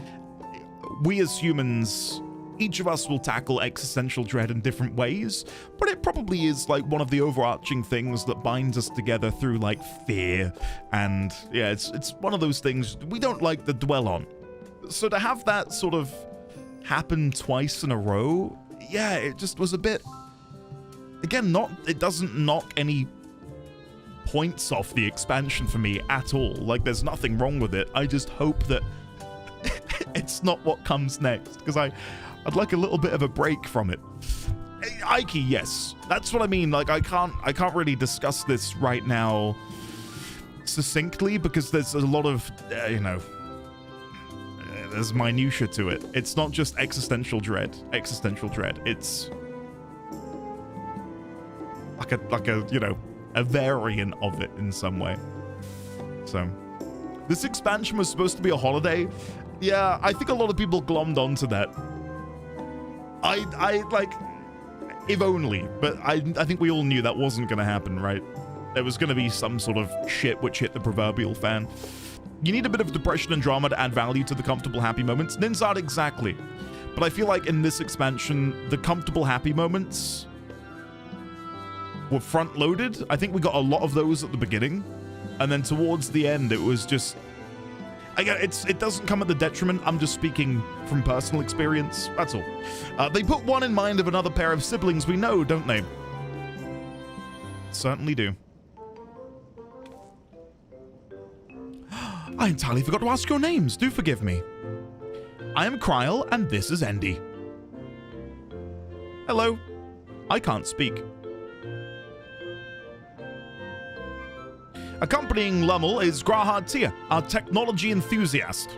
we as humans, each of us will tackle existential dread in different ways, but it probably is like one of the overarching things that binds us together through, like, fear, and yeah, it's one of those things we don't like to dwell on. So to have that sort of happen twice in a row, yeah, it just was a bit, again, it doesn't knock any points off the expansion for me at all. Like, there's nothing wrong with it. I just hope that it's not what comes next, because I'd like a little bit of a break from it. Ike, yes, that's what I mean. Like, I can't really discuss this right now succinctly because there's a lot of you know, there's minutia to it. It's not just existential dread. It's like a you know, a variant of it in some way. So this expansion was supposed to be a holiday. Yeah, I think a lot of people glommed onto that. I like, if only, but I think we all knew that wasn't going to happen, right? There was going to be some sort of shit which hit the proverbial fan. You need a bit of depression and drama to add value to the comfortable happy moments. Ninzard, exactly. But I feel like in this expansion, the comfortable happy moments were front-loaded. I think we got a lot of those at the beginning, and then towards the end, it was just... Again, it doesn't come at the detriment. I'm just speaking from personal experience. That's all. They put one in mind of another pair of siblings we know, don't they? Certainly do. I entirely forgot to ask your names. Do forgive me. I am Kryl, and this is Endy. Hello. I can't speak. Accompanying Lummel is Grahard Tia, our technology enthusiast.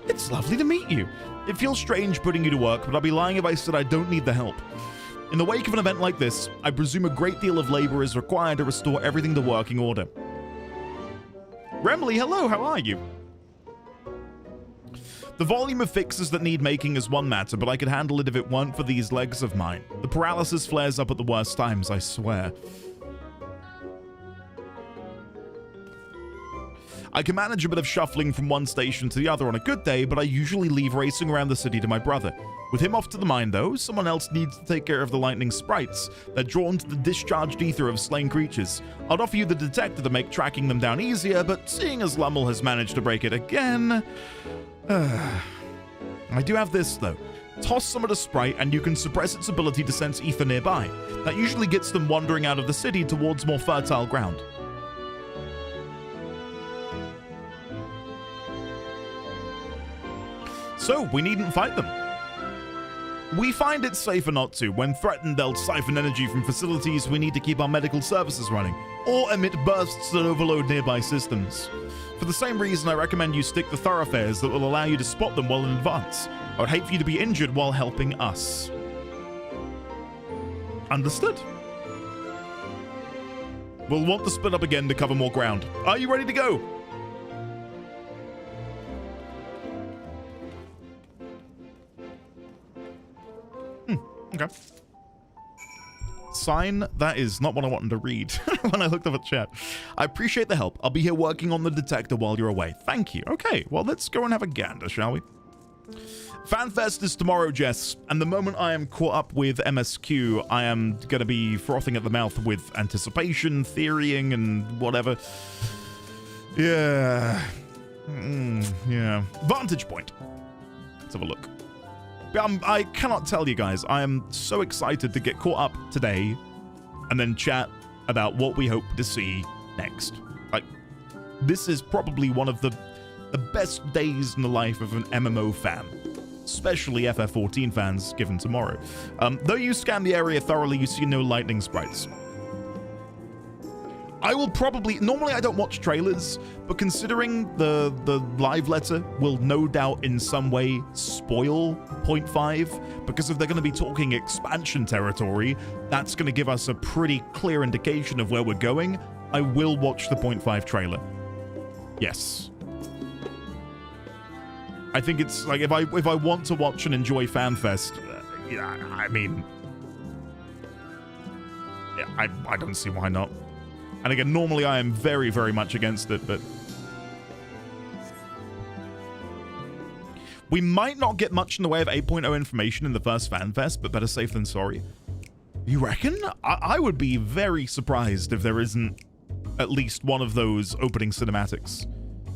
It's lovely to meet you. It feels strange putting you to work, but I'll be lying if I said I don't need the help. In the wake of an event like this, I presume a great deal of labor is required to restore everything to working order. Remley, hello, how are you? The volume of fixes that need making is one matter, but I could handle it if it weren't for these legs of mine. The paralysis flares up at the worst times, I swear. I can manage a bit of shuffling from one station to the other on a good day, but I usually leave racing around the city to my brother. With him off to the mine, though, someone else needs to take care of the lightning sprites. They're drawn to the discharged ether of slain creatures. I'd offer you the detector to make tracking them down easier, but seeing as Lummel has managed to break it again... I do have this, though. Toss some at a sprite and you can suppress its ability to sense ether nearby. That usually gets them wandering out of the city towards more fertile ground. So, we needn't fight them. We find it safer not to. When threatened, they'll siphon energy from facilities we need to keep our medical services running, or emit bursts that overload nearby systems. For the same reason, I recommend you stick to thoroughfares that will allow you to spot them well in advance. I would hate for you to be injured while helping us. Understood. We'll want to split up again to cover more ground. Are you ready to go? Okay. Sign, that is not what I wanted to read when I looked up at chat. I appreciate the help. I'll be here working on the detector while you're away. Thank you. Okay, well, let's go and have a gander, shall we? FanFest is tomorrow, Jess, and the moment I am caught up with MSQ, I am going to be frothing at the mouth with anticipation, theorying, and whatever. Yeah. Yeah. Vantage point. Let's have a look. I cannot tell you guys, I am so excited to get caught up today and then chat about what we hope to see next. Like, this is probably one of the best days in the life of an MMO fan, especially FF14 fans given tomorrow. Though you scan the area thoroughly, you see no lightning sprites. I will probably... Normally I don't watch trailers, but considering the live letter will no doubt in some way spoil 0.5, because if they're going to be talking expansion territory, that's going to give us a pretty clear indication of where we're going. I will watch the 0.5 trailer. Yes. I think it's like if I want to watch and enjoy FanFest, yeah, I mean... Yeah, I don't see why not. And again, normally I am very, very much against it, but... We might not get much in the way of 8.0 information in the first FanFest, but better safe than sorry. You reckon? I would be very surprised if there isn't at least one of those opening cinematics.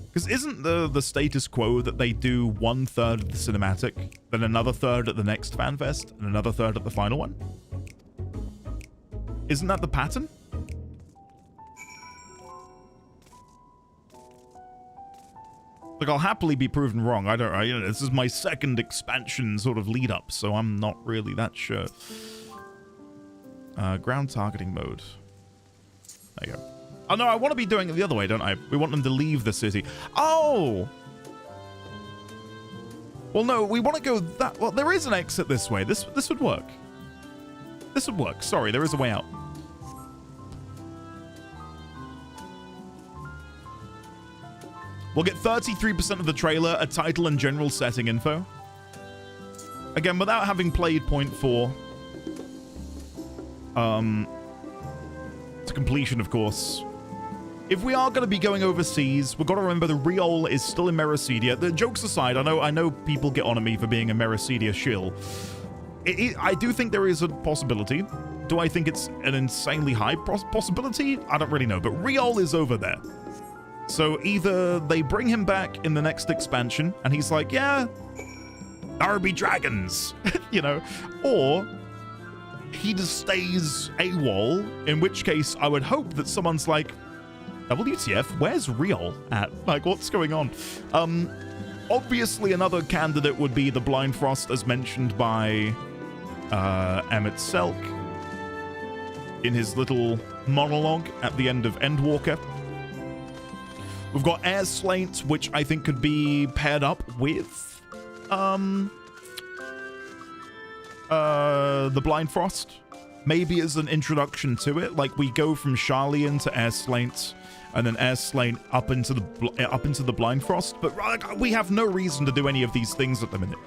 Because isn't the status quo that they do 1/3 of the cinematic, then another third at the next FanFest, and another third at the final one? Isn't that the pattern? Like, I'll happily be proven wrong. You know, this is my second expansion sort of lead up, so I'm not really that sure. Ground targeting mode. There you go. Oh, no, I want to be doing it the other way, don't I? We want them to leave the city. Oh! Well, no, we want to go that... Well, there is an exit this way. This would work. This would work. Sorry, there is a way out. We'll get 33% of the trailer, a title and general setting info. Again, without having played 0.4. To completion, of course. If we are going to be going overseas, we've got to remember the Riol is still in Meracedia. The jokes aside, I know people get on at me for being a Meracedia shill. I do think there is a possibility. Do I think it's an insanely high possibility? I don't really know, but Riol is over there. So either they bring him back in the next expansion, and he's like, yeah, there be dragons, you know, or he just stays AWOL, in which case I would hope that someone's like, WTF, where's Riol at? Like, what's going on? Obviously, another candidate would be the Blind Frost, as mentioned by Emmett Selk in his little monologue at the end of Endwalker. We've got Air Slaint, which I think could be paired up with the Blind Frost. Maybe as an introduction to it, like we go from Sharlayan to Air Slaint, and then Air Slaint up into the Blind Frost. But we have no reason to do any of these things at the minute.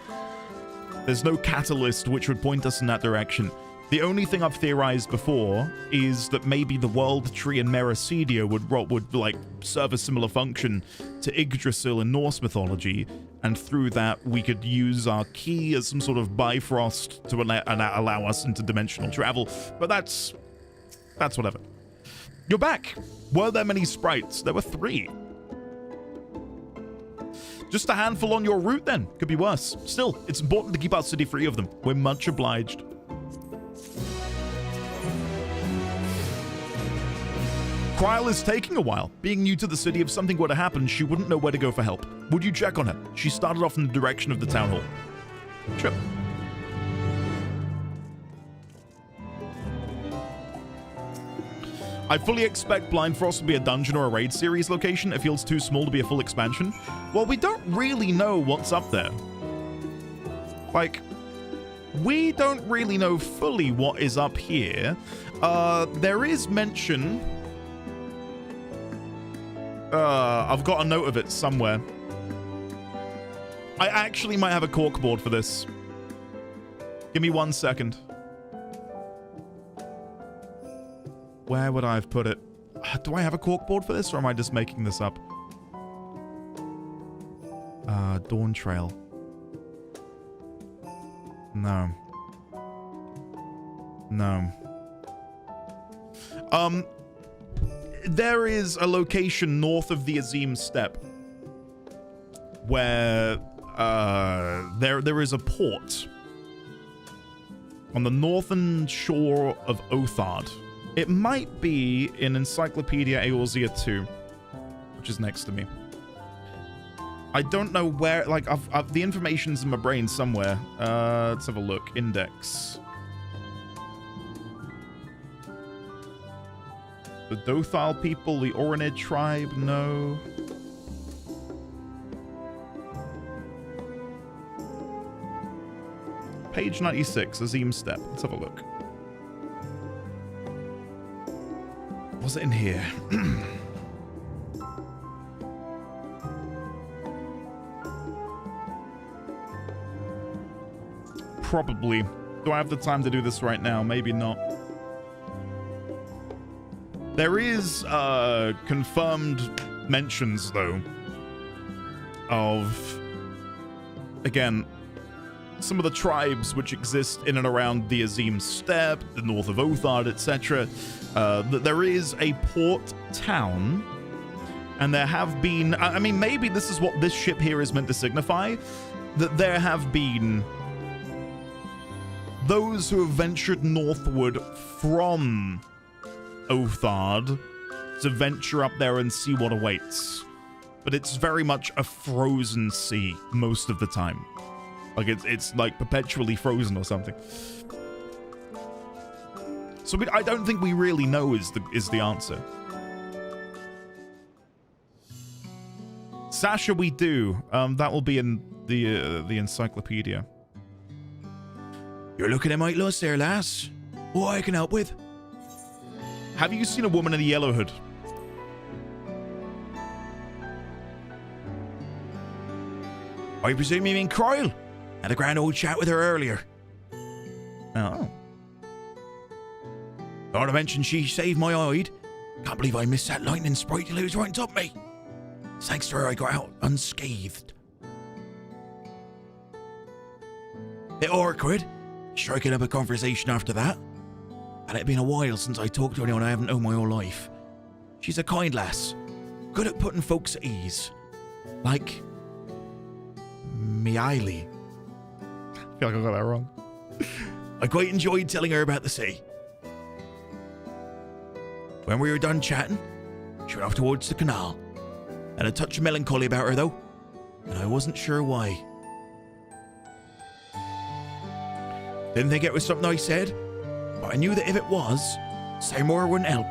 There's no catalyst which would point us in that direction. The only thing I've theorized before is that maybe the World Tree in Meracedia would like serve a similar function to Yggdrasil in Norse mythology, and through that we could use our key as some sort of Bifrost to allow us interdimensional travel. But that's whatever. You're back. Were there many sprites? There were 3. Just a handful on your route then. Could be worse. Still, it's important to keep our city free of them. We're much obliged. Trial is taking a while. Being new to the city, if something were to happen, she wouldn't know where to go for help. Would you check on her? She started off in the direction of the town hall. Sure. I fully expect Blind Frost to be a dungeon or a raid series location. It feels too small to be a full expansion. Well, we don't really know what's up there. Like, we don't really know fully what is up here. There is mention... I've got a note of it somewhere. I actually might have a corkboard for this. Give me 1 second. Where would I have put it? Do I have a corkboard for this, or am I just making this up? Dawn Trail. No. No. There is a location north of the Azim Steppe where there is a port on the northern shore of Othard. It might be in Encyclopedia Eorzea 2, which is next to me. I don't know where, like, the information's in my brain somewhere. Let's have a look. Index. The Dothal people, the Oranid tribe, no. Page 96, Azim Steppe. Let's have a look. Was it in here? Probably. Do I have the time to do this right now? Maybe not. There is confirmed mentions, though, of, again, some of the tribes which exist in and around the Azim Steppe, the north of Othard, etc. That there is a port town, and there have been, I mean, maybe this is what this ship here is meant to signify, that there have been those who have ventured northward from Othard to venture up there and see what awaits. But it's very much a frozen sea most of the time. Like it's like perpetually frozen or something. So I don't think we really know is the answer. Sasha, we do. That will be in the encyclopedia. You're looking at my loss there, lass. What I can help with? Have you seen a woman in a yellow hood? I presume you mean Cryle. Had a grand old chat with her earlier. Oh. Not to mention she saved my hide. Can't believe I missed that lightning sprite till it was right on top of me. Thanks to her, I got out unscathed. Bit awkward, striking up a conversation after that. And it'd been a while since I talked to anyone I haven't known my whole life. She's a kind lass, good at putting folks at ease. Like Miaili. I feel like I got that wrong. I quite enjoyed telling her about the sea. When we were done chatting, she went off towards the canal. Had a touch of melancholy about her though, and I wasn't sure why. Didn't think it was something I said, but I knew that if it was, saying more wouldn't help.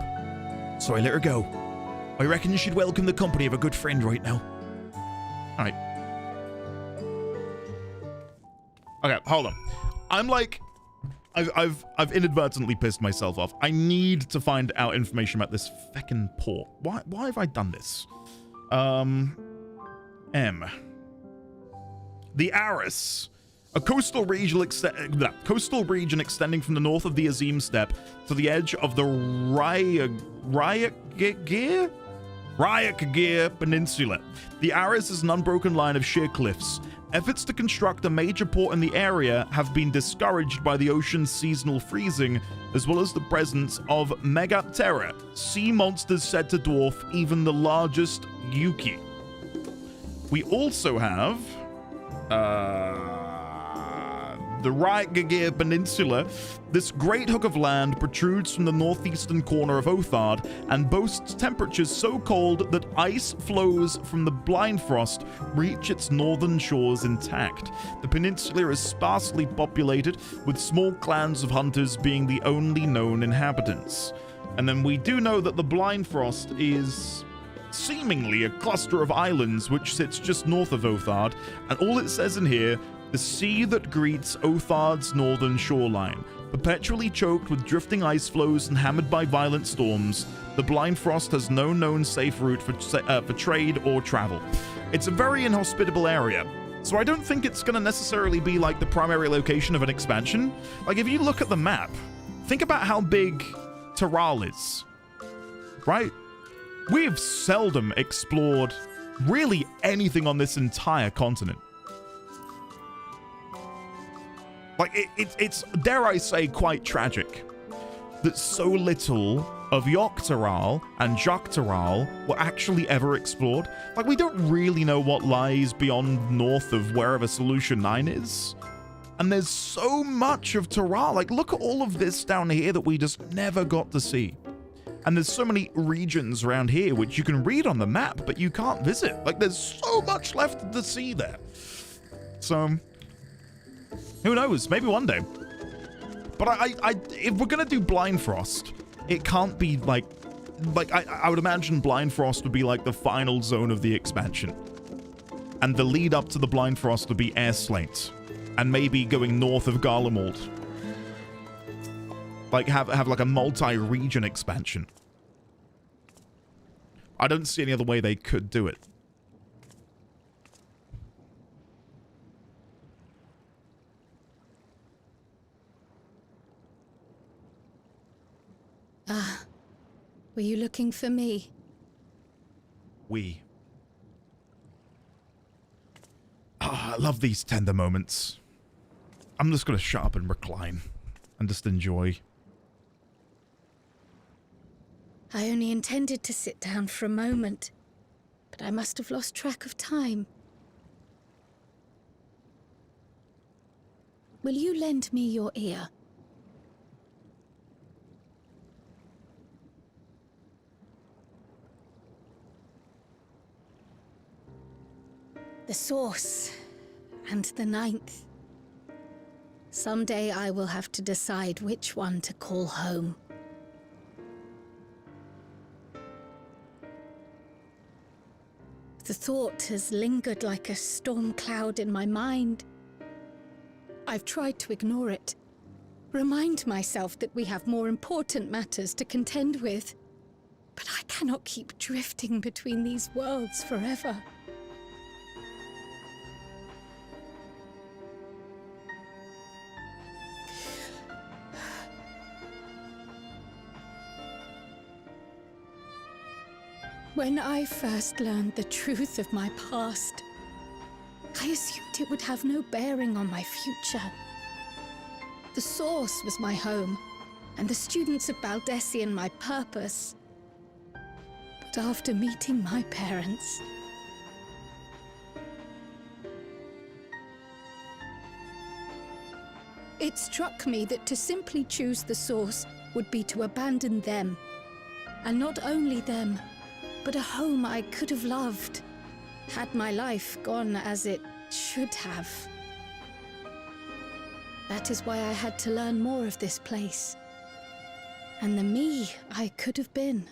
So I let her go. I reckon she'd welcome the company of a good friend right now. Alright. Okay, hold on. I'm like I've inadvertently pissed myself off. I need to find out information about this feckin' port. Why have I done this? The Aris. A coastal region extending from the north of the Azim Steppe to the edge of the Ryakagir Peninsula. The Aris is an unbroken line of sheer cliffs. Efforts to construct a major port in the area have been discouraged by the ocean's seasonal freezing, as well as the presence of Megaptera, sea monsters said to dwarf even the largest Yuki. We also have the Ryakagir Peninsula. This great hook of land protrudes from the northeastern corner of Othard and boasts temperatures so cold that ice flows from the blind frost reach its northern shores intact. The peninsula is sparsely populated, with small clans of hunters being the only known inhabitants. And then we do know that the blind frost is seemingly a cluster of islands which sits just north of Othard, and all it says in here: the sea that greets Othard's northern shoreline, perpetually choked with drifting ice floes and hammered by violent storms, the blind frost has no known safe route for trade or travel. It's a very inhospitable area, so I don't think it's going to necessarily be like the primary location of an expansion. Like, if you look at the map, think about how big Tural is, right? We've seldom explored really anything on this entire continent. Like, it's, dare I say, quite tragic that so little of Yogg-Tural and Jug-Tural were actually ever explored. Like, we don't really know what lies beyond north of wherever Solution 9 is. And there's so much of Tural. Like, look at all of this down here that we just never got to see. And there's so many regions around here which you can read on the map, but you can't visit. Like, there's so much left to see there. So, who knows? Maybe one day. But if we're gonna do Blind Frost, it can't be like I would imagine Blind Frost would be like the final zone of the expansion, and the lead up to the Blind Frost would be Air Slate, and maybe going north of Garlemald. Like have like a multi-region expansion. I don't see any other way they could do it. Ah, were you looking for me? I love these tender moments. I'm just gonna shut up and recline and just enjoy. I only intended to sit down for a moment, but I must have lost track of time. Will you lend me your ear? The source, and the ninth. Someday I will have to decide which one to call home. The thought has lingered like a storm cloud in my mind. I've tried to ignore it, remind myself that we have more important matters to contend with, but I cannot keep drifting between these worlds forever. When I first learned the truth of my past, I assumed it would have no bearing on my future. The source was my home, and the students of Baldessian my purpose. But after meeting my parents, it struck me that to simply choose the source would be to abandon them. And not only them, but a home I could have loved, had my life gone as it should have. That is why I had to learn more of this place, and the me I could have been.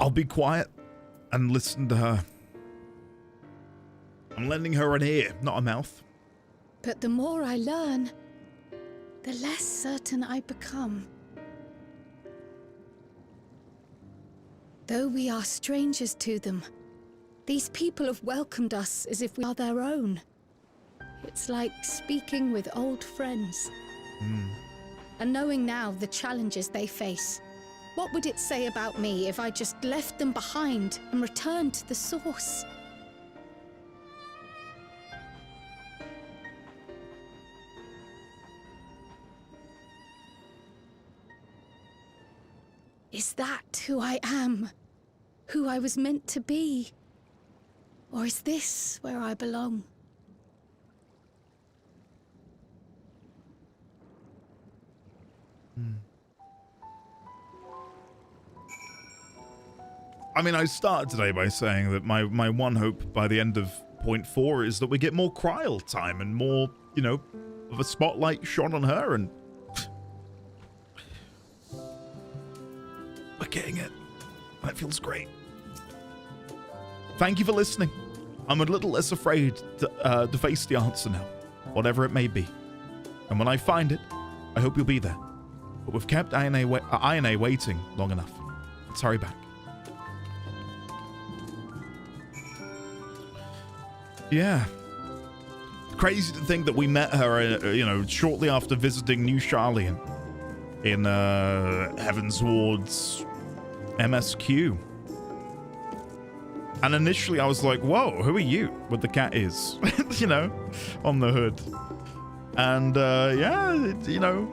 I'll be quiet and listen to her. I'm lending her an ear, not a mouth. But the more I learn, the less certain I become. Though we are strangers to them, these people have welcomed us as if we are their own. It's like speaking with old friends. And knowing now the challenges they face, what would it say about me if I just left them behind and returned to the source? Is that who I am? Who I was meant to be? Or is this where I belong? I mean, I started today by saying that my one hope by the end of point 4 is that we get more Kryl time and more, you know, of a spotlight shone on her, and we're getting it. That feels great. Thank you for listening. I'm a little less afraid to face the answer now, whatever it may be. And when I find it, I hope you'll be there. But we've kept INA waiting long enough. Let's hurry back. Yeah. Crazy to think that we met her, you know, shortly after visiting New Charlian in Heavensward's MSQ. And initially I was like, whoa, who are you? What the cat is, you know, on the hood. And yeah, you know,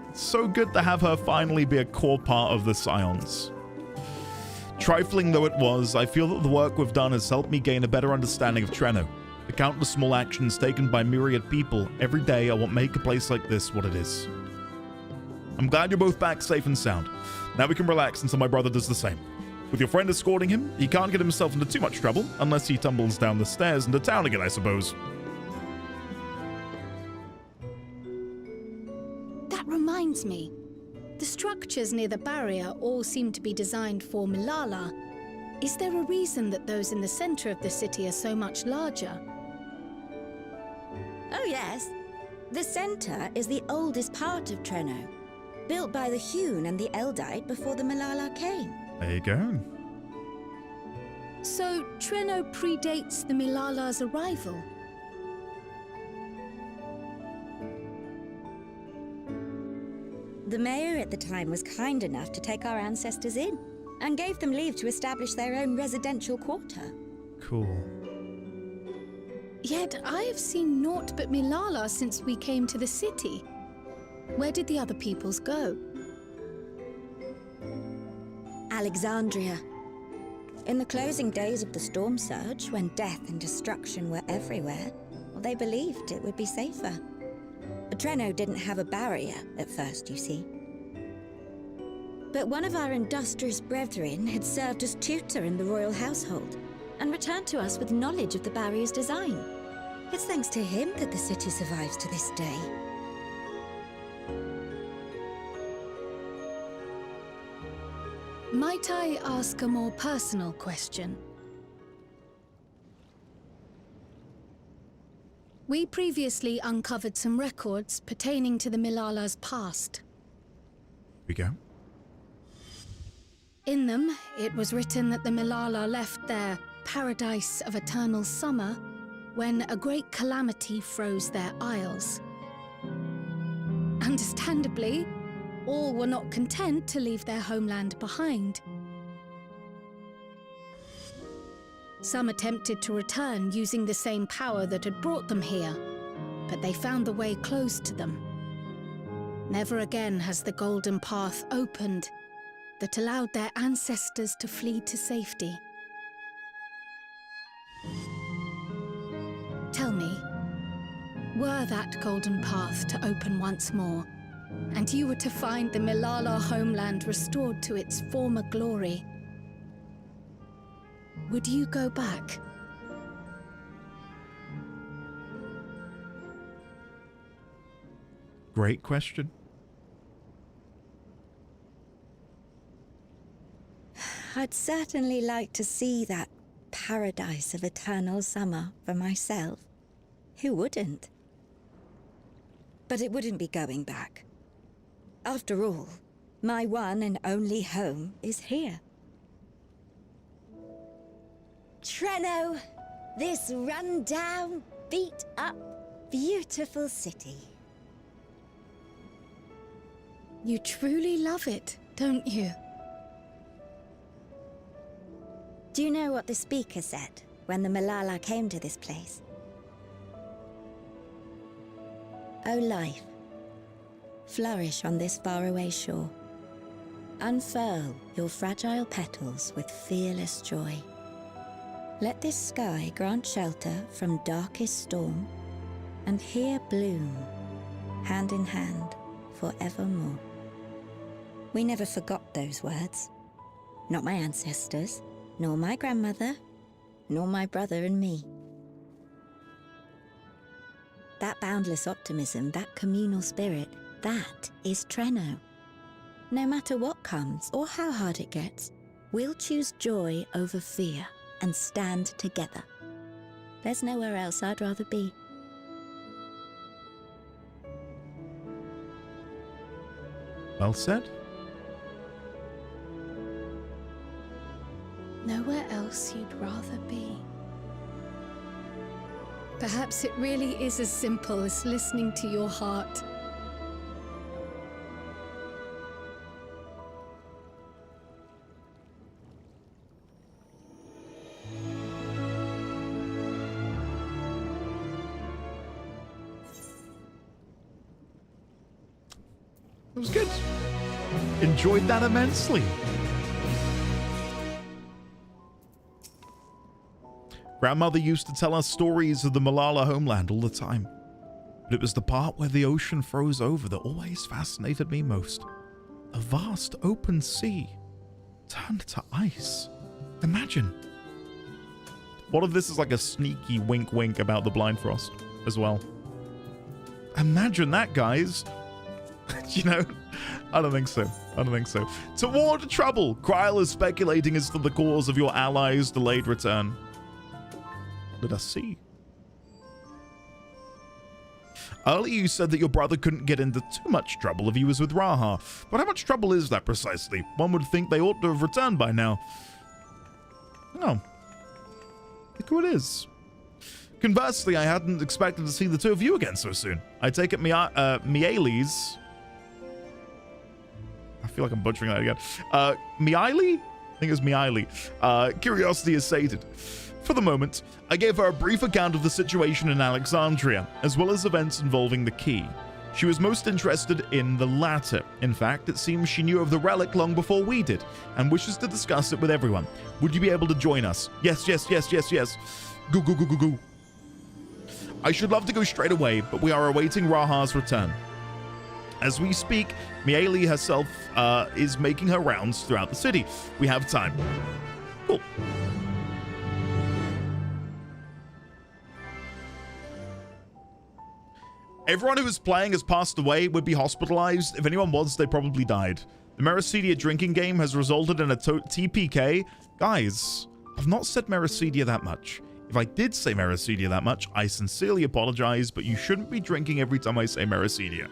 it's so good to have her finally be a core part of the Scions. Trifling though it was, I feel that the work we've done has helped me gain a better understanding of Treno. The countless small actions taken by myriad people every day are what make a place like this what it is. I'm glad you're both back safe and sound. Now we can relax until my brother does the same. With your friend escorting him, he can't get himself into too much trouble, unless he tumbles down the stairs into town again, I suppose. That reminds me. The structures near the barrier all seem to be designed for Milala. Is there a reason that those in the center of the city are so much larger? Oh yes. The center is the oldest part of Treno, built by the Hewn and the Eldite before the Milala came. There you go. So Treno predates the Milala's arrival? The mayor at the time was kind enough to take our ancestors in, and gave them leave to establish their own residential quarter. Cool. Yet I have seen naught but Milala since we came to the city. Where did the other peoples go? Alexandria. In the closing days of the Storm Surge, when death and destruction were everywhere, well, they believed it would be safer. Treno didn't have a barrier at first, you see. But one of our industrious brethren had served as tutor in the royal household, and returned to us with knowledge of the barrier's design. It's thanks to him that the city survives to this day. Might I ask a more personal question? We previously uncovered some records pertaining to the Milala's past. Here we go. In them, it was written that the Milala left their paradise of eternal summer when a great calamity froze their isles. Understandably, all were not content to leave their homeland behind. Some attempted to return using the same power that had brought them here, but they found the way closed to them. Never again has the golden path opened that allowed their ancestors to flee to safety. Tell me, were that golden path to open once more, and you were to find the Milala homeland restored to its former glory, would you go back? Great question. I'd certainly like to see that paradise of eternal summer for myself. Who wouldn't? But it wouldn't be going back. After all, my one and only home is here. Treno, this run-down, beat-up, beautiful city. You truly love it, don't you? Do you know what the speaker said when the Malala came to this place? O life, flourish on this faraway shore. Unfurl your fragile petals with fearless joy. Let this sky grant shelter from darkest storm, and here bloom, hand in hand, forevermore. We never forgot those words. Not my ancestors, nor my grandmother, nor my brother and me. That boundless optimism, that communal spirit, that is Treno. No matter what comes or how hard it gets, we'll choose joy over fear and stand together. There's nowhere else I'd rather be. Well said. Nowhere else you'd rather be. Perhaps it really is as simple as listening to your heart. It was good. Enjoyed that immensely. Grandmother used to tell us stories of the Malala homeland all the time. But it was the part where the ocean froze over that always fascinated me most. A vast open sea turned to ice. Imagine. What if this is like a sneaky wink wink about the Blind Frost as well? Imagine that, guys. You know, I don't think so. I don't think so. Toward trouble, Kryl is speculating as to the cause of your allies' delayed return. Let us see. Earlier you said that your brother couldn't get into too much trouble if he was with Raha. But how much trouble is that precisely? One would think they ought to have returned by now. Oh. Look who it is. Conversely, I hadn't expected to see the two of you again so soon. I take it Miaili's... I feel like I'm butchering that again. Miaili? I think it's Miaili. Curiosity is sated. For the moment, I gave her a brief account of the situation in Alexandria, as well as events involving the key. She was most interested in the latter. In fact, it seems she knew of the relic long before we did, and wishes to discuss it with everyone. Would you be able to join us? Yes, yes, yes, yes, yes. Go, go, go, go, go. I should love to go straight away, but we are awaiting Raha's return. As we speak, Miaili herself is making her rounds throughout the city. We have time. Cool. Everyone who is playing has passed away, would be hospitalized. If anyone was, they probably died. The Meracedia drinking game has resulted in a TPK. Guys, I've not said Meracedia that much. If I did say Meracedia that much, I sincerely apologize, but you shouldn't be drinking every time I say Meracedia.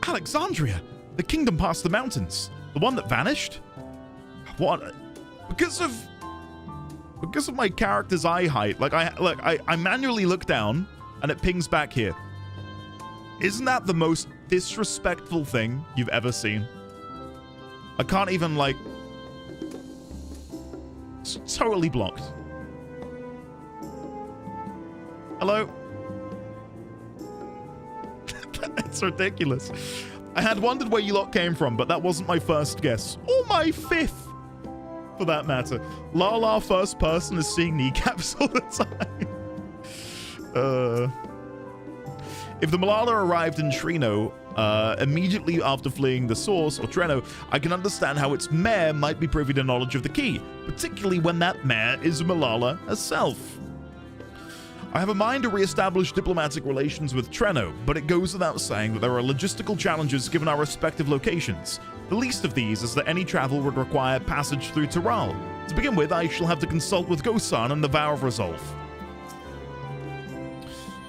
Alexandria, the kingdom past the mountains, the one that vanished? What? Because of my character's eye height, I manually look down and it pings back here. Isn't that the most disrespectful thing you've ever seen? I can't even it's totally blocked. Hello? It's ridiculous. I had wondered where you lot came from, but that wasn't my first guess. Or my fifth, for that matter. Lala first person is seeing kneecaps all the time. If the Malala arrived in Treno immediately after fleeing the source, or Treno, I can understand how its mayor might be privy to knowledge of the key, particularly when that mayor is Malala herself. I have a mind to re-establish diplomatic relations with Treno, but it goes without saying that there are logistical challenges given our respective locations. The least of these is that any travel would require passage through Tural. To begin with, I shall have to consult with Gosan and the Vow of Resolve.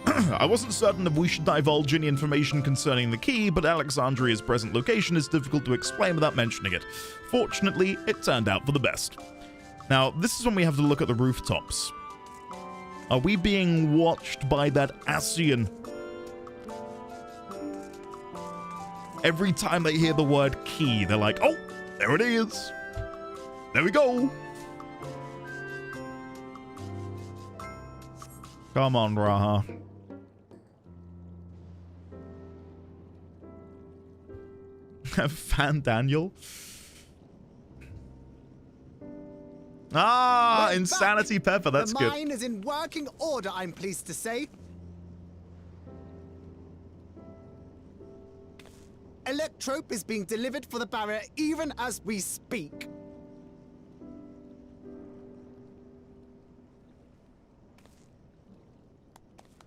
I wasn't certain if we should divulge any information concerning the key, but Alexandria's present location is difficult to explain without mentioning it. Fortunately, it turned out for the best. Now, this is when we have to look at the rooftops. Are we being watched by that Asian? Every time they hear the word key, they're like, oh, there it is. There we go. Come on, Raha. Fan Daniel. Ah, We're Insanity back. Pepper, that's good. The mine is in working order, I'm pleased to say. Electrope is being delivered for the barrier even as we speak.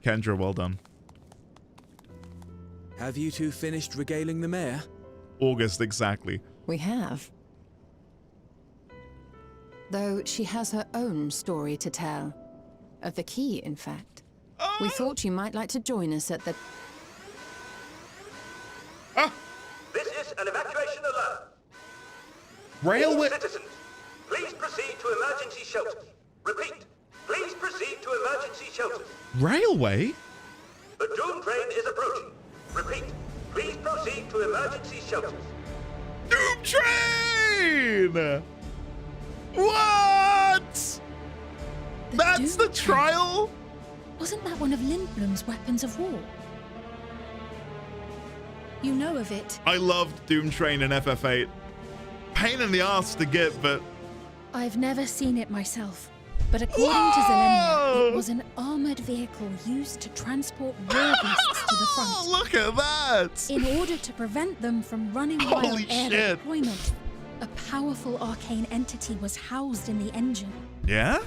Kendra, well done. Have you two finished regaling the mayor? August, exactly. We have. Though she has her own story to tell. Of the key, in fact. We thought you might like to join us at the... This is an evacuation alert. Railway... All citizens, please proceed to emergency shelters. Repeat, please proceed to emergency shelters. Railway? The Doom train is approaching. Repeat, please proceed to emergency shelters. Doom train! What? That's the trial? Wasn't that one of Lindblom's weapons of war? You know of it. I loved Doom Train in FF8. Pain in the ass to get, but... I've never seen it myself. But according to Zelenia, it was an armored vehicle used to transport war beasts to the front. Look at that! In order to prevent them from running Holy while air shit. deployment, a powerful arcane entity was housed in the engine. Yeah?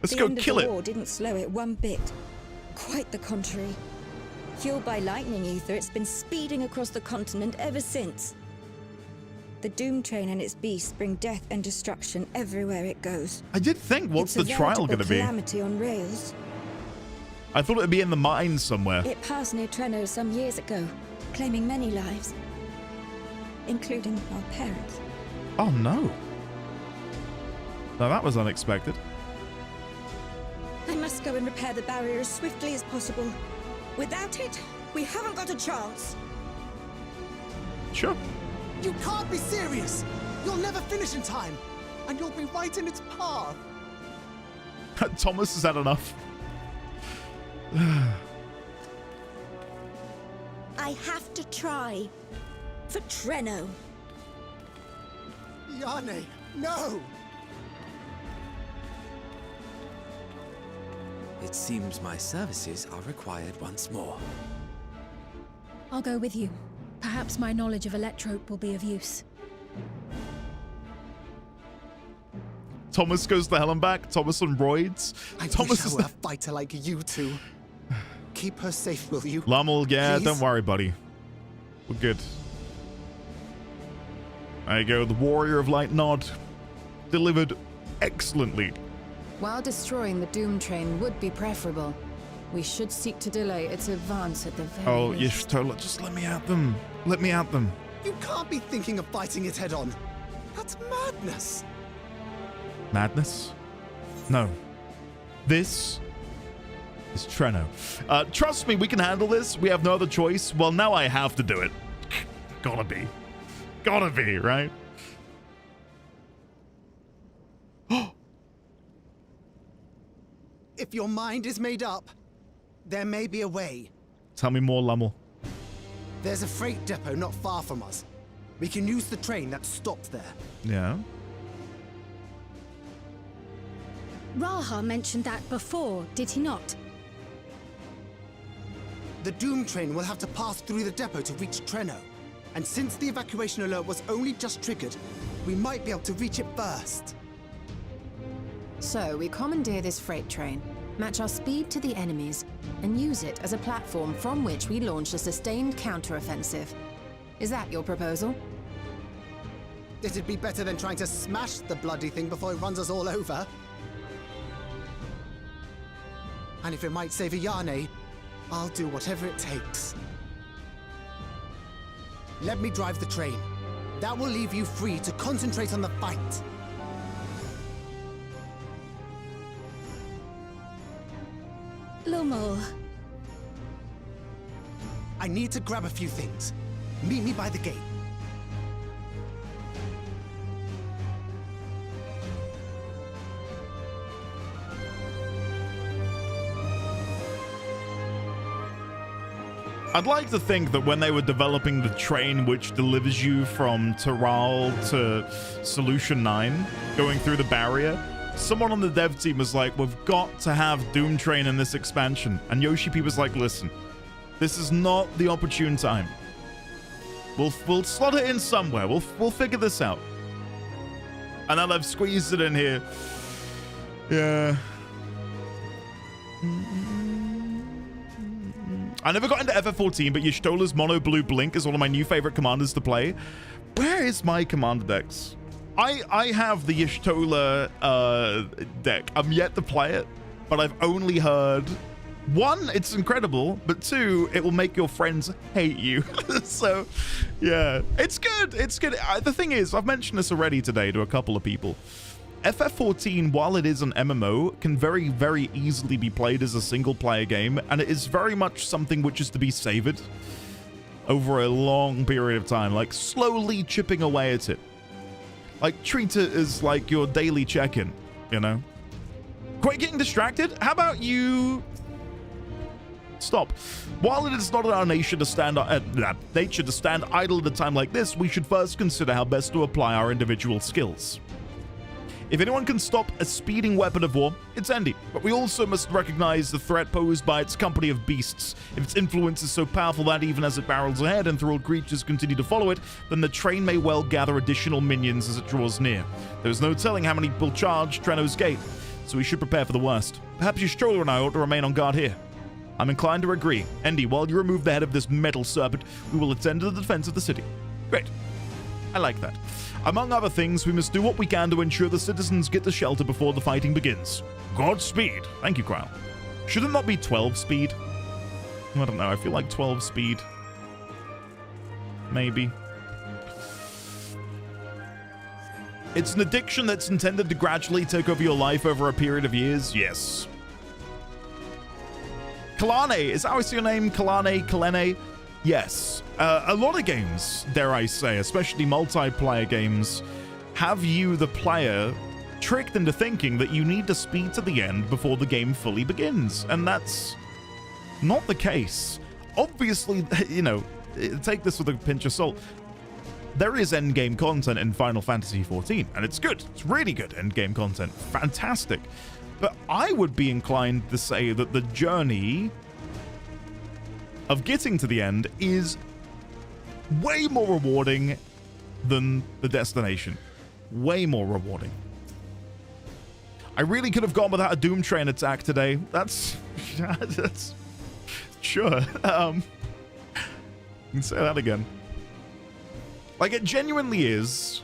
Let's go kill The end of the it. war didn't slow it one bit. Quite the contrary. Fueled by lightning ether, it's been speeding across the continent ever since. The Doom train and its beasts bring death and destruction everywhere it goes. I did think, what's It's the a trial going to be? calamity on rails. I thought it would be in the mine somewhere. It passed near Treno some years ago, claiming many lives, including our parents. Oh no. Now that was unexpected. I must go and repair the barrier as swiftly as possible. Without it, we haven't got a chance. Sure. You can't be serious! You'll never finish in time, and you'll be right in its path. Thomas has had enough. I have to try. For Treno. Yane, no! It seems my services are required once more. I'll go with you. Perhaps my knowledge of Electrope will be of use. Thomas goes to hell and back. Thomas on roids. Thomas wish I were a fighter like you two. Keep her safe, will you? Lummel, yeah, Please? don't worry, buddy. We're good. There you go, the Warrior of Light nod. Delivered excellently. While destroying the Doom train would be preferable, we should seek to delay its advance at the very Oh, least. yes, totally. Just let me at them. Let me at them. You can't be thinking of fighting it head on. That's madness. Madness? No. This is Treno. Trust me, we can handle this. We have no other choice. Well, now I have to do it. Gotta be. Gotta be, right? If your mind is made up, there may be a way. Tell me more, Lummel. There's a freight depot not far from us. We can use the train that's stopped there. Yeah? Raha mentioned that before, did he not? The Doom train will have to pass through the depot to reach Treno. And since the evacuation alert was only just triggered, we might be able to reach it first. So we commandeer this freight train, match our speed to the enemies, and use it as a platform from which we launch a sustained counteroffensive. Is that your proposal? It'd be better than trying to smash the bloody thing before it runs us all over. And if it might save Ayane, I'll do whatever it takes. Let me drive the train. That will leave you free to concentrate on the fight. Lomo. I need to grab a few things. Meet me by the gate. I'd like to think that when they were developing the train which delivers you from Tural to Solution 9, going through the barrier, someone on the dev team was like, we've got to have Doom Train in this expansion. And Yoshi P was like, listen, this is not the opportune time. We'll slot it in somewhere. We'll figure this out. And now they've squeezed it in here. Yeah. I never got into FF14, but Y'shtola's Mono Blue Blink is one of my new favorite commanders to play. Where is my commander decks? I have the Y'shtola deck. I'm yet to play it, but I've only heard, one, it's incredible, but two, it will make your friends hate you. So, yeah, it's good. It's good. The thing is, I've mentioned this already today to a couple of people. FF14, while it is an MMO, can very, very easily be played as a single-player game, and it is very much something which is to be savored over a long period of time, like slowly chipping away at it. Like, treat it as like your daily check-in, you know? Quit getting distracted? How about you stop? While it is not in our nature to stand idle at a time like this, we should first consider how best to apply our individual skills. If anyone can stop a speeding weapon of war, it's Andy. But we also must recognize the threat posed by its company of beasts. If its influence is so powerful that even as it barrels ahead and enthralled creatures continue to follow it, then the train may well gather additional minions as it draws near. There is no telling how many will charge Treno's gate, so we should prepare for the worst. Perhaps Y'shtola and I ought to remain on guard here. I'm inclined to agree. Andy, while you remove the head of this metal serpent, we will attend to the defense of the city. Great. I like that. Among other things, we must do what we can to ensure the citizens get to shelter before the fighting begins. Godspeed. Thank you, Kyle. Should it not be 12 speed? I don't know. I feel like 12 speed. Maybe. It's an addiction that's intended to gradually take over your life over a period of years. Yes. Kalane. Is that how I see your name? Kalane? Yes. A lot of games, dare I say, especially multiplayer games, have you, the player, tricked into thinking that you need to speed to the end before the game fully begins. And that's not the case. Obviously, you know, take this with a pinch of salt. There is endgame content in Final Fantasy XIV, and it's good. It's really good endgame content. Fantastic. But I would be inclined to say that the journey of getting to the end is way more rewarding than the destination. Way more rewarding. I really could have gone without a Doom Train attack today. That's sure. You can say that again. Like, it genuinely is.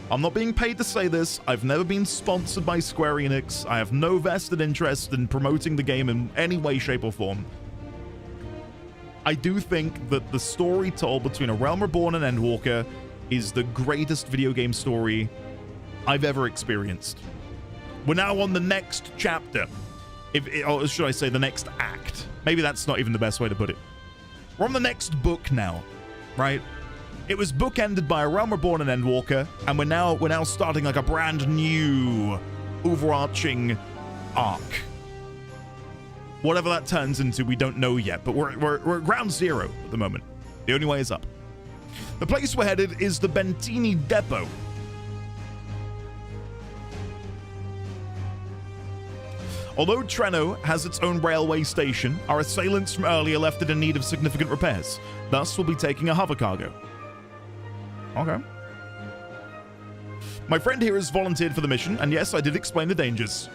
I'm not being paid to say this. I've never been sponsored by Square Enix. I have no vested interest in promoting the game in any way, shape, or form. I do think that the story told between A Realm Reborn and Endwalker is the greatest video game story I've ever experienced. We're now on the next chapter. Or should I say the next act? Maybe that's not even the best way to put it. We're on the next book now, right? It was bookended by A Realm Reborn and Endwalker, and we're now starting like a brand new overarching arc. Whatever that turns into, we don't know yet, but we're at ground zero at the moment. The only way is up. The place we're headed is the Bentini Depot. Although Treno has its own railway station, our assailants from earlier left it in need of significant repairs. Thus, we'll be taking a hover cargo. Okay. My friend here has volunteered for the mission, and yes, I did explain the dangers.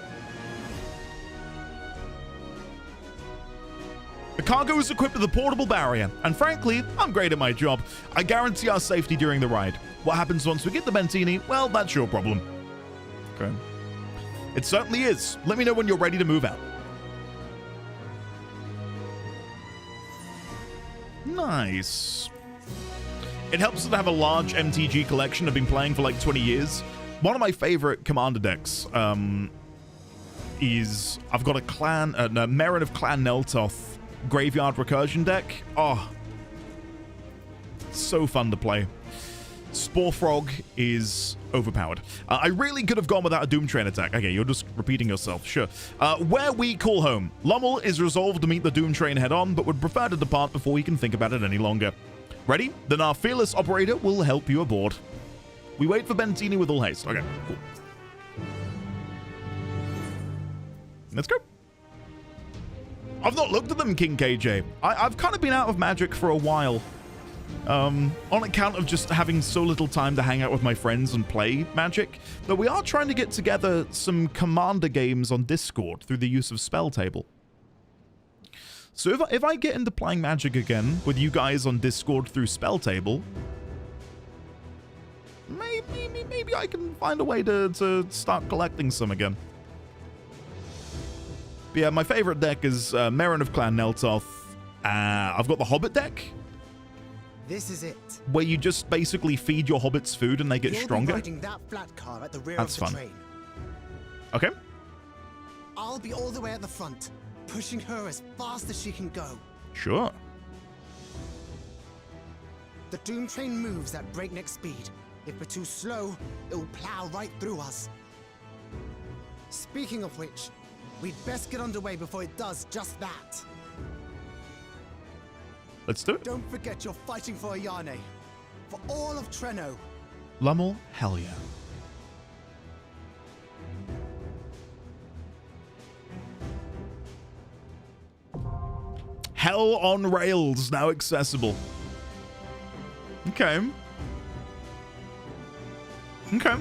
The cargo is equipped with a portable barrier, and frankly, I'm great at my job. I guarantee our safety during the ride. What happens once we get the Bentini, well, that's your problem. Okay. It certainly is. Let me know when you're ready to move out. Nice. It helps to have a large MTG collection. I've been playing for like 20 years. One of my favorite commander decks is I've got a Merit of Clan Neltoth Graveyard Recursion deck. Oh, so fun to play. Spore Frog is overpowered. I really could have gone without a Doom Train attack. Okay, you're just repeating yourself. Sure. Where we call home. Lummel is resolved to meet the Doom Train head on, but would prefer to depart before he can think about it any longer. Ready? Then our fearless operator will help you aboard. We wait for Bentini with all haste. Okay, cool. Let's go. I've not looked at them, King KJ. I've kind of been out of Magic for a while. On account of just having so little time to hang out with my friends and play Magic. But we are trying to get together some Commander games on Discord through the use of Spell Table. So if I get into playing Magic again with you guys on Discord through Spell Table, maybe I can find a way to start collecting some again. But yeah, my favorite deck is Merit of Clan Neltoth. I've got the Hobbit deck. This is it. Where you just basically feed your hobbits food and they get stronger. Riding that flat car at the rear That's of the fun. train. Okay. I'll be all the way at the front, pushing her as fast as she can go. Sure. The Doom Train moves at breakneck speed. If we're too slow, it'll plow right through us. Speaking of which, we'd best get underway before it does just that. Let's do it. Don't forget you're fighting for Ayane. For all of Treno. Lummel, hell yeah. Hell on Rails, now accessible. Okay. Okay.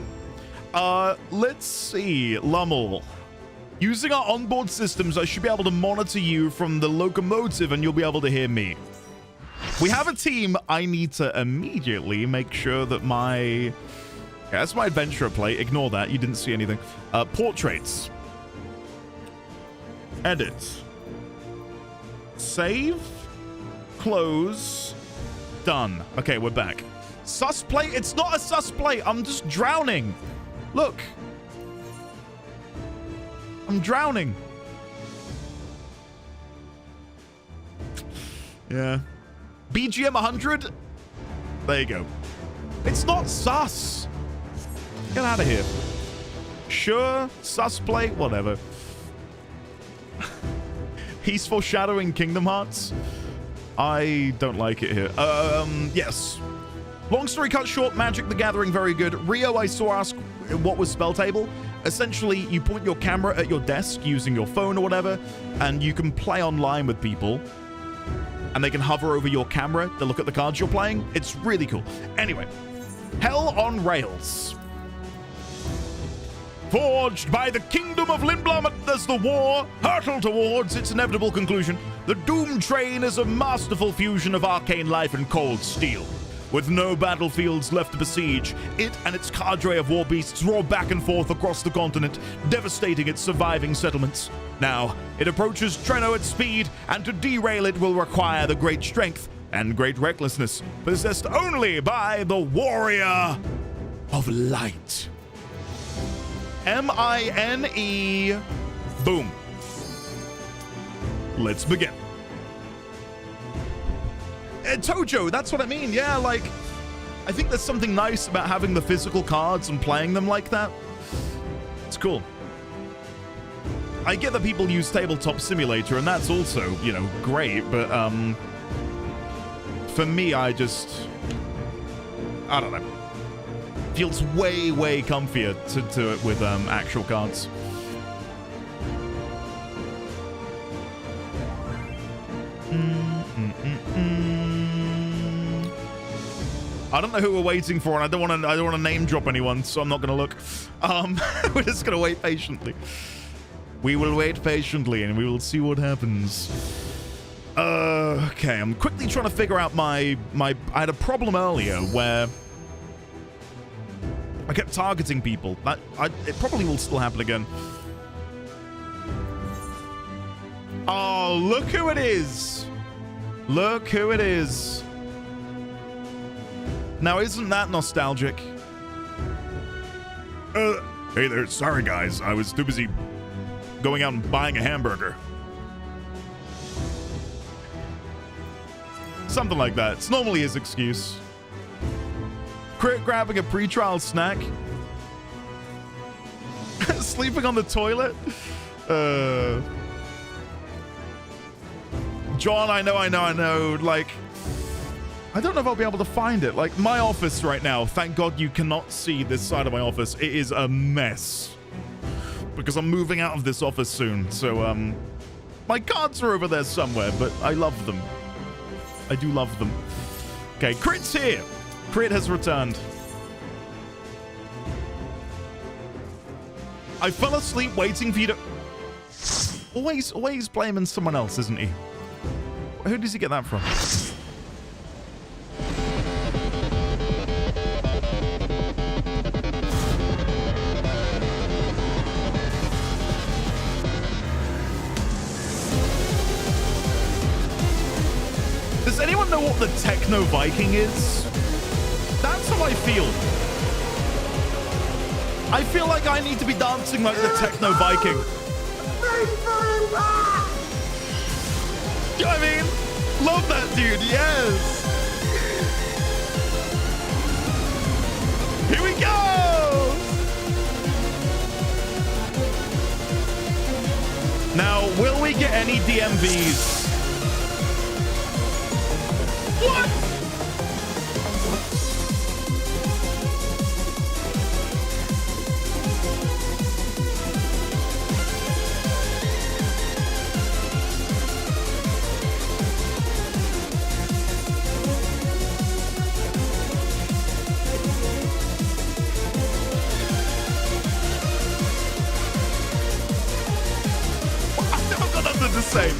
Let's see. Lummel. Using our onboard systems, I should be able to monitor you from the locomotive and you'll be able to hear me. We have a team. I need to immediately make sure that my... Okay, that's my adventurer plate. Ignore that. You didn't see anything. Portraits. Edit. Save. Close. Done. Okay, we're back. Sus plate? It's not a sus plate. I'm just drowning. Look. I'm drowning. Yeah. BGM 100? There you go. It's not sus. Get out of here. Sure, sus plate, whatever. He's foreshadowing Kingdom Hearts. I don't like it here. Yes. Long story cut short, Magic the Gathering, very good. Rio, I saw ask what was Spell Table. Essentially, you point your camera at your desk using your phone or whatever, and you can play online with people. And they can hover over your camera to look at the cards you're playing. It's really cool. Anyway, Hell on Rails. Forged by the Kingdom of Lindblom as the war hurtled towards its inevitable conclusion, the Doom Train is a masterful fusion of arcane life and cold steel. With no battlefields left to besiege, it and its cadre of war beasts roar back and forth across the continent, devastating its surviving settlements. Now, it approaches Treno at speed, and to derail it will require the great strength and great recklessness possessed only by the Warrior of Light. M-I-N-E. Boom. Let's begin. Tojo, that's what I mean. Yeah, like, I think there's something nice about having the physical cards and playing them like that. It's cool. I get that people use Tabletop Simulator, and that's also, you know, great, but, for me, I don't know. Feels way, way comfier to it with, actual cards. I don't know who we're waiting for, and I don't want to name drop anyone, so I'm not going to look. We're just going to wait patiently. We will wait patiently, and we will see what happens. Okay, I'm quickly trying to figure out my... I had a problem earlier where I kept targeting people. It probably will still happen again. Oh, look who it is. Look who it is. Now, isn't that nostalgic? Hey there. Sorry, guys. I was too busy going out and buying a hamburger. Something like that. It's normally his excuse. Crit grabbing a pre-trial snack. Sleeping on the toilet. John, I know. Like, I don't know if I'll be able to find it. Like, my office right now, thank God you cannot see this side of my office. It is a mess. Because I'm moving out of this office soon. So, my cards are over there somewhere, but I love them. I do love them. Okay, Crit's here. Crit has returned. I fell asleep waiting for you to... Always blaming someone else, isn't he? Who does he get that from? Does anyone know what the Techno Viking is? That's how I feel. I feel like I need to be dancing like the Techno Viking. You know what I mean? Love that dude, yes! Here we go! Now, will we get any DMVs? What? To say.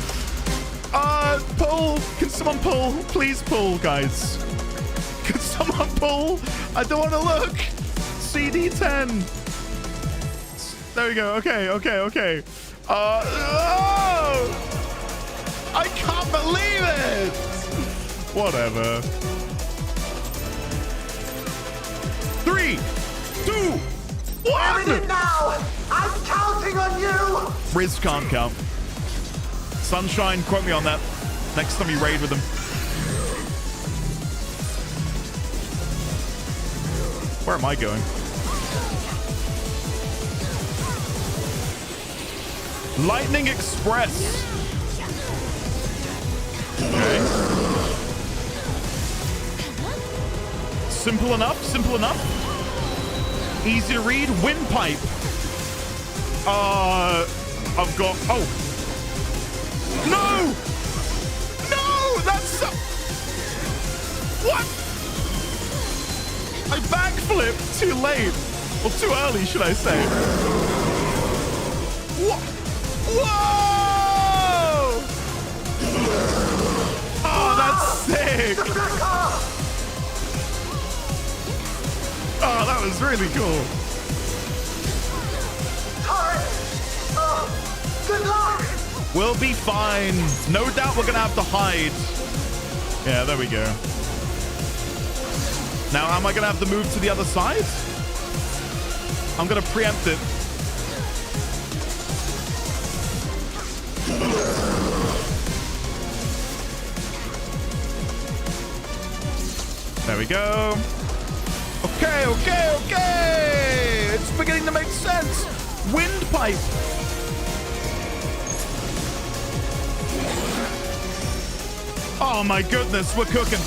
Pull. Can someone pull? Please pull, guys. Can someone pull? I don't want to look. CD10. There we go. Okay. Oh! I can't believe it. Whatever. 3, 2, 1. I'm in it now. I'm counting on you. Riz can't count. Sunshine, quote me on that. Next time you raid with them. Where am I going? Lightning Express. Okay. Simple enough. Easy to read. Windpipe. I've got... Oh. No! No! That's... What? I backflipped too late. Or too early, should I say. What? Whoa! Oh, that's sick. Oh, that was really cool. Good luck! We'll be fine. No doubt we're gonna have to hide. Yeah, there we go. Now, am I gonna have to move to the other side? I'm gonna preempt it. There we go. Okay. It's beginning to make sense. Windpipe. Oh my goodness, we're cooking.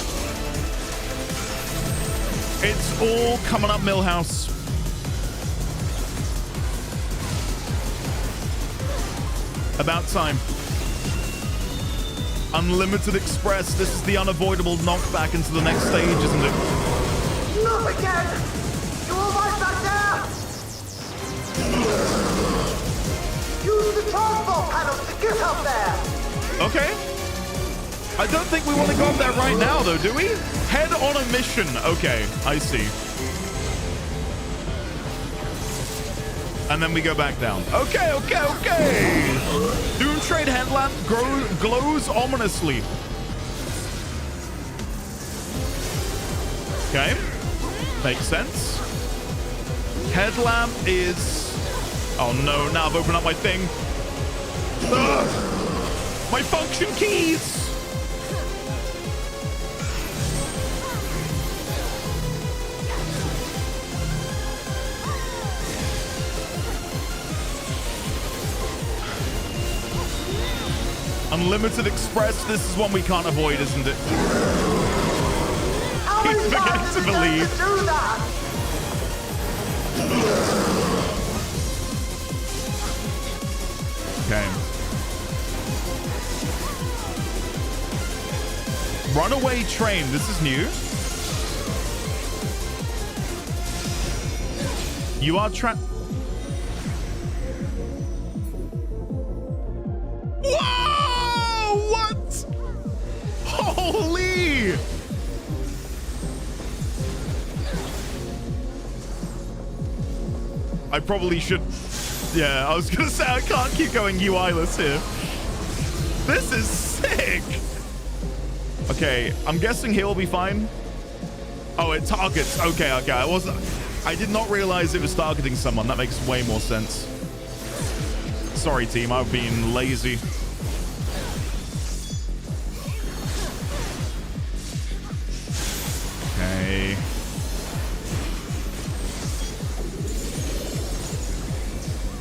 It's all coming up, Millhouse. About time. Unlimited Express. This is the unavoidable knockback into the next stage, isn't it? Not again! You all right back there? Use the transport panel to get up there! Okay. I don't think we want to go up there right now, though, do we? Head on a mission. Okay, I see. And then we go back down. Okay, okay, okay. Doom Trade headlamp glows ominously. Okay, makes sense. Headlamp is... Oh no, now I've opened up my thing. Ugh. My function keys! Unlimited Express, this is one we can't avoid, isn't it? Keep forgetting to believe. Okay. Runaway train, this is new. You are Whoa! What? Holy! I probably should... Yeah, I was gonna say I can't keep going UI-less here. This is sick! Okay, I'm guessing he'll be fine. Oh, it targets. Okay, okay. I did not realize it was targeting someone. That makes way more sense. Sorry, team. I've been lazy. Okay.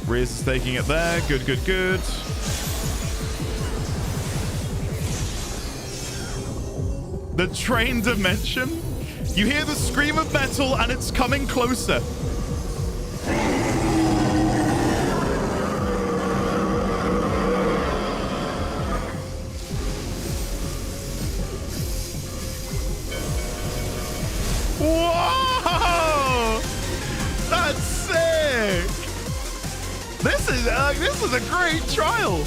Riz is taking it there. Good, good, good. The train dimension. You hear the scream of metal and it's coming closer. Whoa! That's sick. This is a great trial.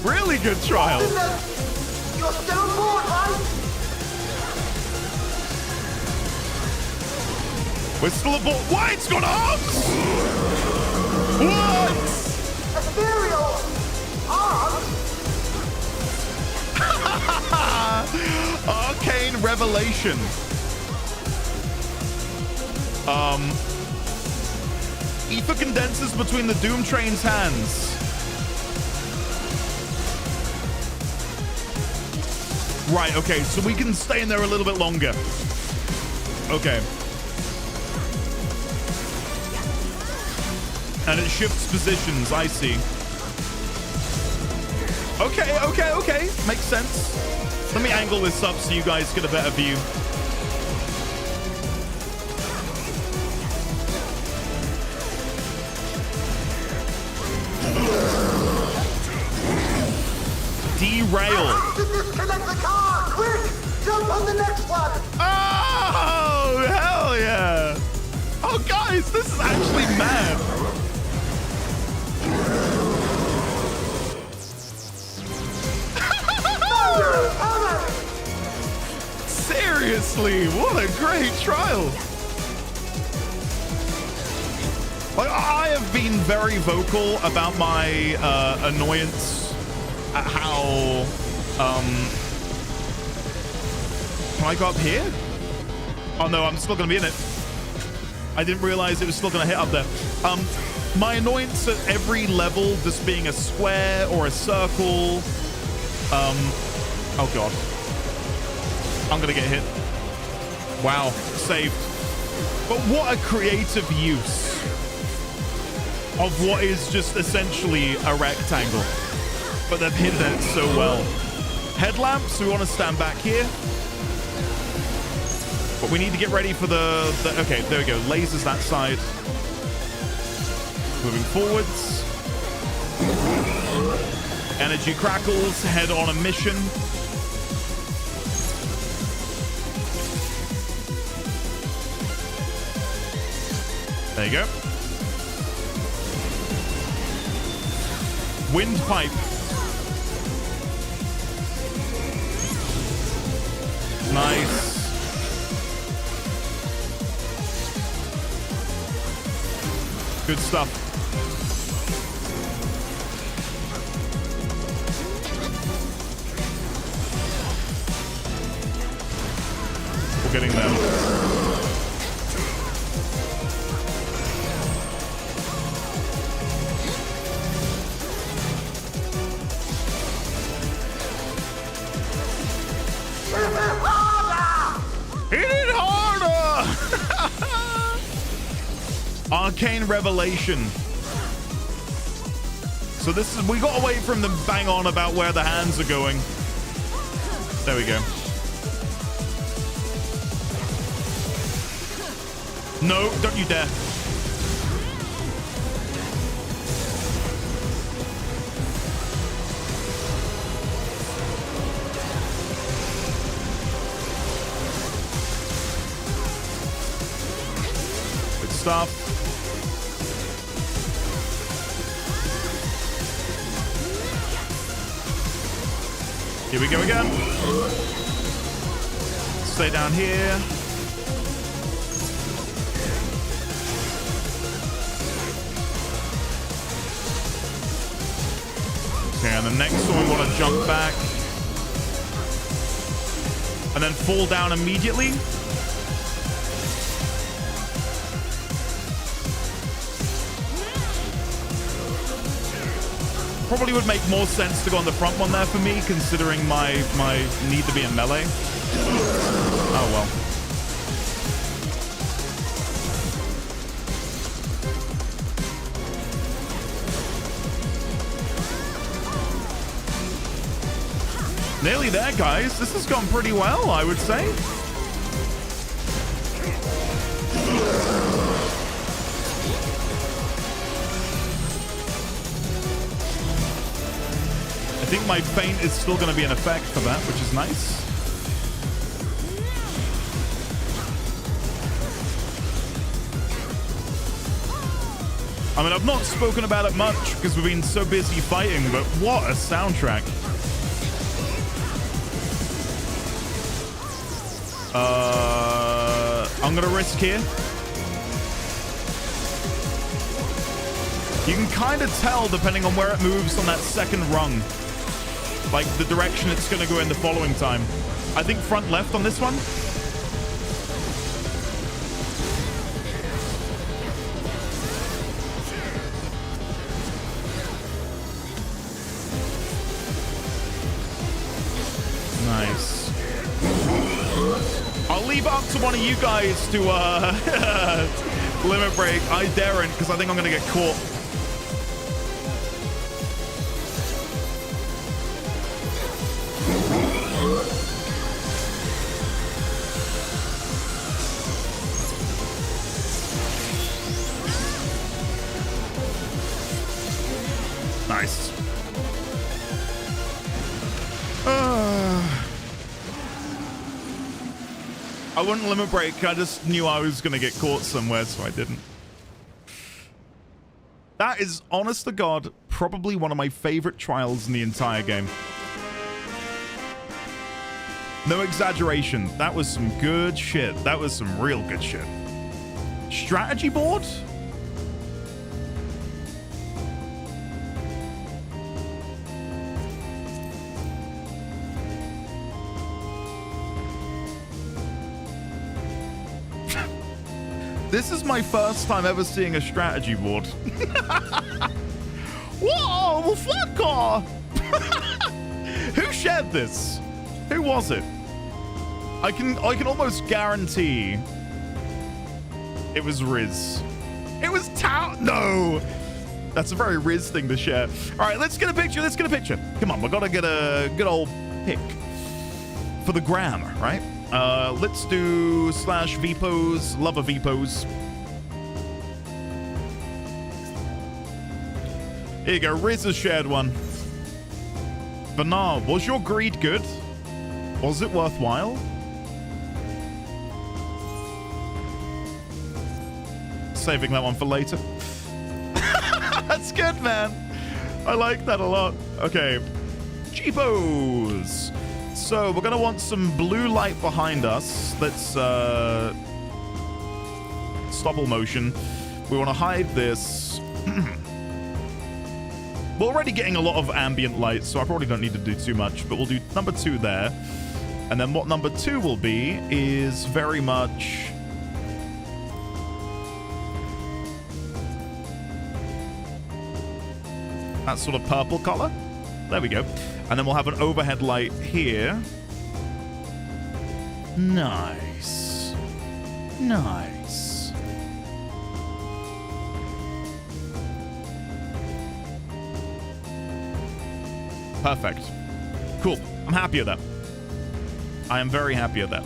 Really good trial. You're still on board, right? We're still aboard. Why? It's got arms! What? Ethereal arms? Arcane revelation. Ether condenses between the Doom Train's hands. Right, okay, so we can stay in there a little bit longer. Okay. And it shifts positions, I see. Okay, okay, okay. Makes sense. Let me angle this up so you guys get a better view. Derail. Disconnect the car! Quick! Jump on the next one! Oh, hell yeah! Oh, guys, this is actually mad. Seriously, what a great trial. Like, I have been very vocal about my annoyance at how can I go up here? Oh no, I'm still gonna be in it. I didn't realize it was still gonna hit up there. My annoyance at every level just being a square or a circle. Oh god, I'm gonna get hit. Wow, saved. But what a creative use of what is just essentially a rectangle. But they've hidden it so well. Headlamps, we want to stand back here. But we need to get ready for the okay, there we go. Lasers that side. Moving forwards. Energy crackles, head on a mission. There you go. Windpipe. Nice. Good stuff. We're getting them. Hit it harder! Arcane Revelation. So this is, we got away from them bang on about where the hands are going. There we go. No, don't you dare. Good stuff. Here we go again. Stay down here. Okay, and the next one we want to jump back. And then fall down immediately. Probably would make more sense to go on the front one there for me, considering my need to be in melee. Oh well. Nearly there, guys. This has gone pretty well, I would say. I think my feint is still going to be in effect for that, which is nice. I mean, I've not spoken about it much because we've been so busy fighting, but what a soundtrack. I'm going to risk here. You can kind of tell, depending on where it moves on that second rung, like the direction it's going to go in the following time. I think front left on this one. Nice. I'll leave it up to one of you guys to limit break. I daren't because I think I'm going to get caught. Nice. I wouldn't limit break. I just knew I was going to get caught somewhere, so I didn't. That is, honest to God, probably one of my favorite trials in the entire game. No exaggeration. That was some good shit. That was some real good shit. Strategy board? This is my first time ever seeing a strategy board. Whoa, fuck off! Who shared this? Who was it? I can almost guarantee it was Riz. It was Tao. No, that's a very Riz thing to share. All right, let's get a picture. Let's get a picture. Come on, we gotta get a good old pic for the gram, right? Let's do /vpose, love a vpose. Here you go, Riz has shared one. Bernard, was your greed good? Was it worthwhile? Saving that one for later. That's good, man. I like that a lot. Okay. Cheapos. So So we're gonna want some blue light behind us. Let's stop all motion. We want to hide this. We're already getting a lot of ambient light, so I probably don't need to do too much, but we'll do number 2 there. And then what number 2 will be is very much that sort of purple color. There we go. And then we'll have an overhead light here. Nice. Nice. Perfect. Cool. I'm happy with that. I am very happy with that.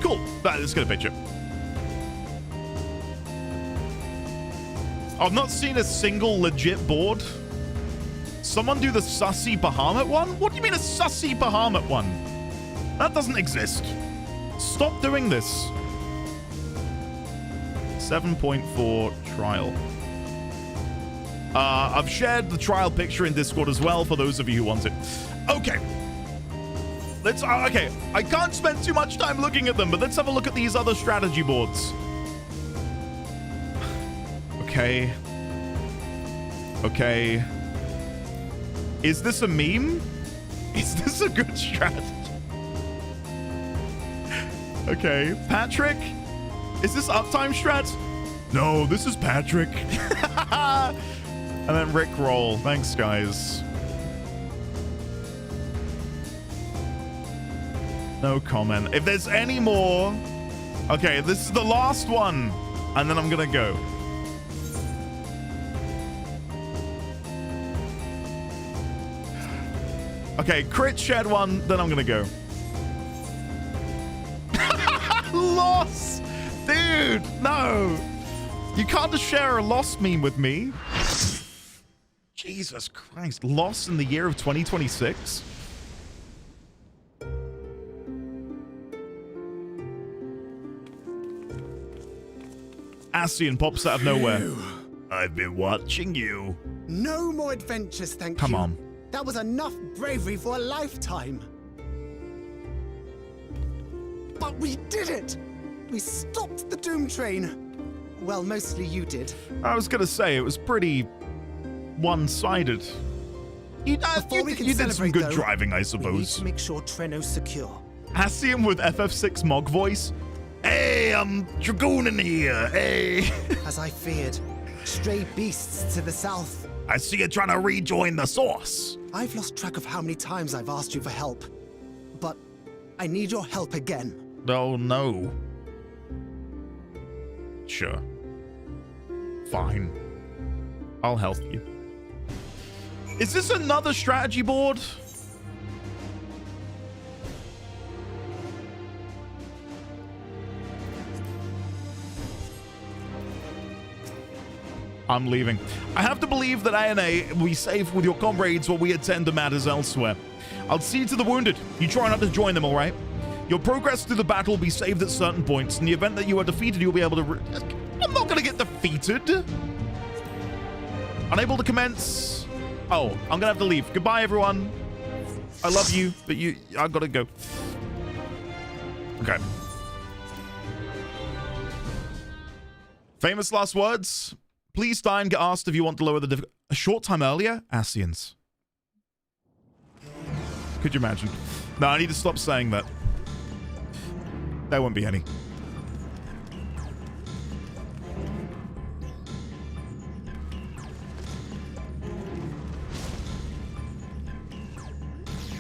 Cool. Let's get a picture. I've not seen a single legit board. Someone do the sussy Bahamut one? What do you mean a sussy Bahamut one? That doesn't exist. Stop doing this. 7.4 trial. I've shared the trial picture in Discord as well for those of you who want it. Okay. Let's, okay, I can't spend too much time looking at them, but let's have a look at these other strategy boards. Okay. Okay. Is this a meme? Is this a good strategy? Okay. Patrick? Is this uptime strat? No, this is Patrick. And then Rick Roll. Thanks, guys. No comment. If there's any more... Okay, this is the last one. And then I'm gonna go. Okay, crit shed one, then I'm gonna go. Loss! Dude, no! You can't just share a loss meme with me. Jesus Christ, loss in the year of 2026? Ascian pops out of nowhere. I've been watching you. No more adventures, thank you. Come on. That was enough bravery for a lifetime. But we did it! We stopped the Doom Train. Well, mostly you did. I was gonna say, it was pretty one-sided. You did some good driving, I suppose. We need to make sure Treno's secure. Ascian with FF6 Mog voice. Hey, I'm Dragoon in here, hey. As I feared, stray beasts to the south. I see you trying to rejoin the source. I've lost track of how many times I've asked you for help, but I need your help again. Oh, no. Sure. Fine. I'll help you. Is this another strategy board? I'm leaving. I have to believe that ANA will be safe with your comrades while we attend to matters elsewhere. I'll see to the wounded. You try not to join them, all right? Your progress through the battle will be saved at certain points. In the event that you are defeated, you'll be able to... I'm not going to get defeated. Unable to commence. Oh, I'm going to have to leave. Goodbye, everyone. I love you, but I've got to go. Okay. Famous last words. Please, Stein, get asked if you want to lower the a short time earlier? Ascians. Could you imagine? No, I need to stop saying that. There won't be any.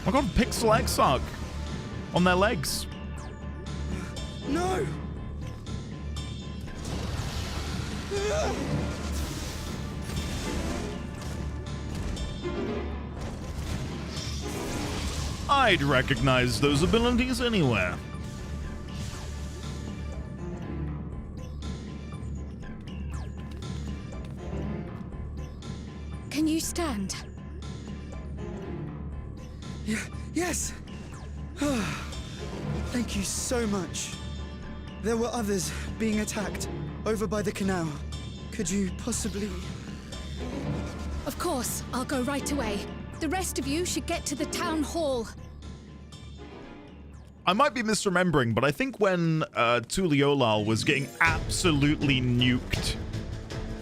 Oh my god, Pixel Exarch on their legs. No! I'd recognize those abilities anywhere. Can you stand? Yes. Thank you so much. There were others being attacked over by the canal. Could you possibly Of course, I'll go right away. The rest of you should get to the town hall. I might be misremembering, but I think when Tural was getting absolutely nuked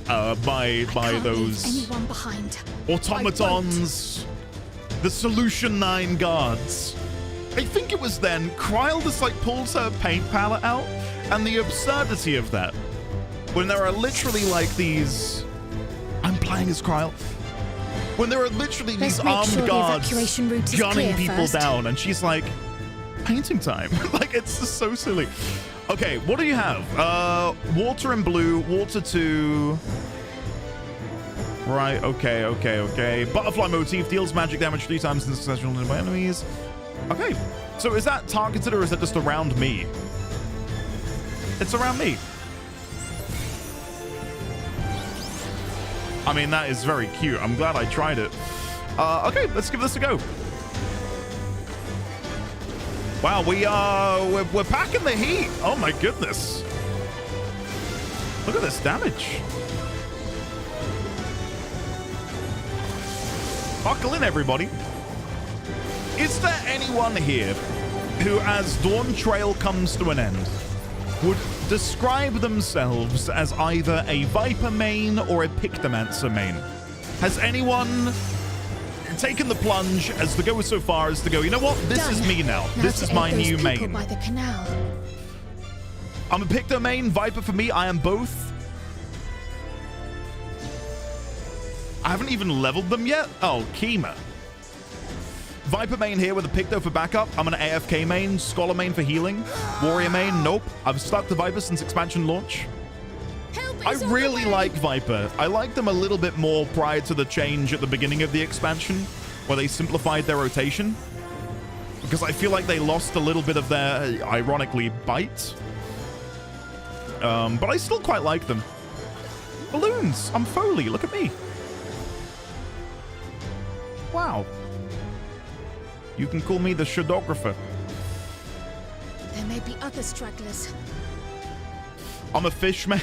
by those anyone behind. automatons, the Solution 9 guards. I think it was then Kryle just like pulls her paint palette out, and the absurdity of that, when there are literally like these, I'm playing as Kryle, when there are literally these armed guards gunning people down, and she's like, painting time. Like, it's just so silly. Okay, what do you have? Water and blue, water 2. Right, okay. Butterfly motif deals magic damage 3 times in succession by enemies. Okay, so is that targeted or is it just around me? It's around me. I mean, that is very cute. I'm glad I tried it. Okay, let's give this a go. Wow, we're packing the heat. Oh my goodness. Look at this damage. Buckle in, everybody. Is there anyone here who, as Dawn Trail comes to an end, would describe themselves as either a Viper main or a Pictomancer main? Has anyone taken the plunge as to go so far as to go, you know what, this is me now. This is my new main. By the canal. I'm a Picto main. Viper for me, I am both. I haven't even leveled them yet. Oh, Kima. Viper main here with a Picto for backup. I'm an AFK main. Scholar main for healing. Warrior main, nope. I've stuck to Viper since expansion launch. I really like Viper. I liked them a little bit more prior to the change at the beginning of the expansion, where they simplified their rotation, because I feel like they lost a little bit of their, ironically, bite. But I still quite like them. Balloons. I'm Foley. Look at me. Wow. You can call me the shadographer. There may be other stragglers. I'm a fish man.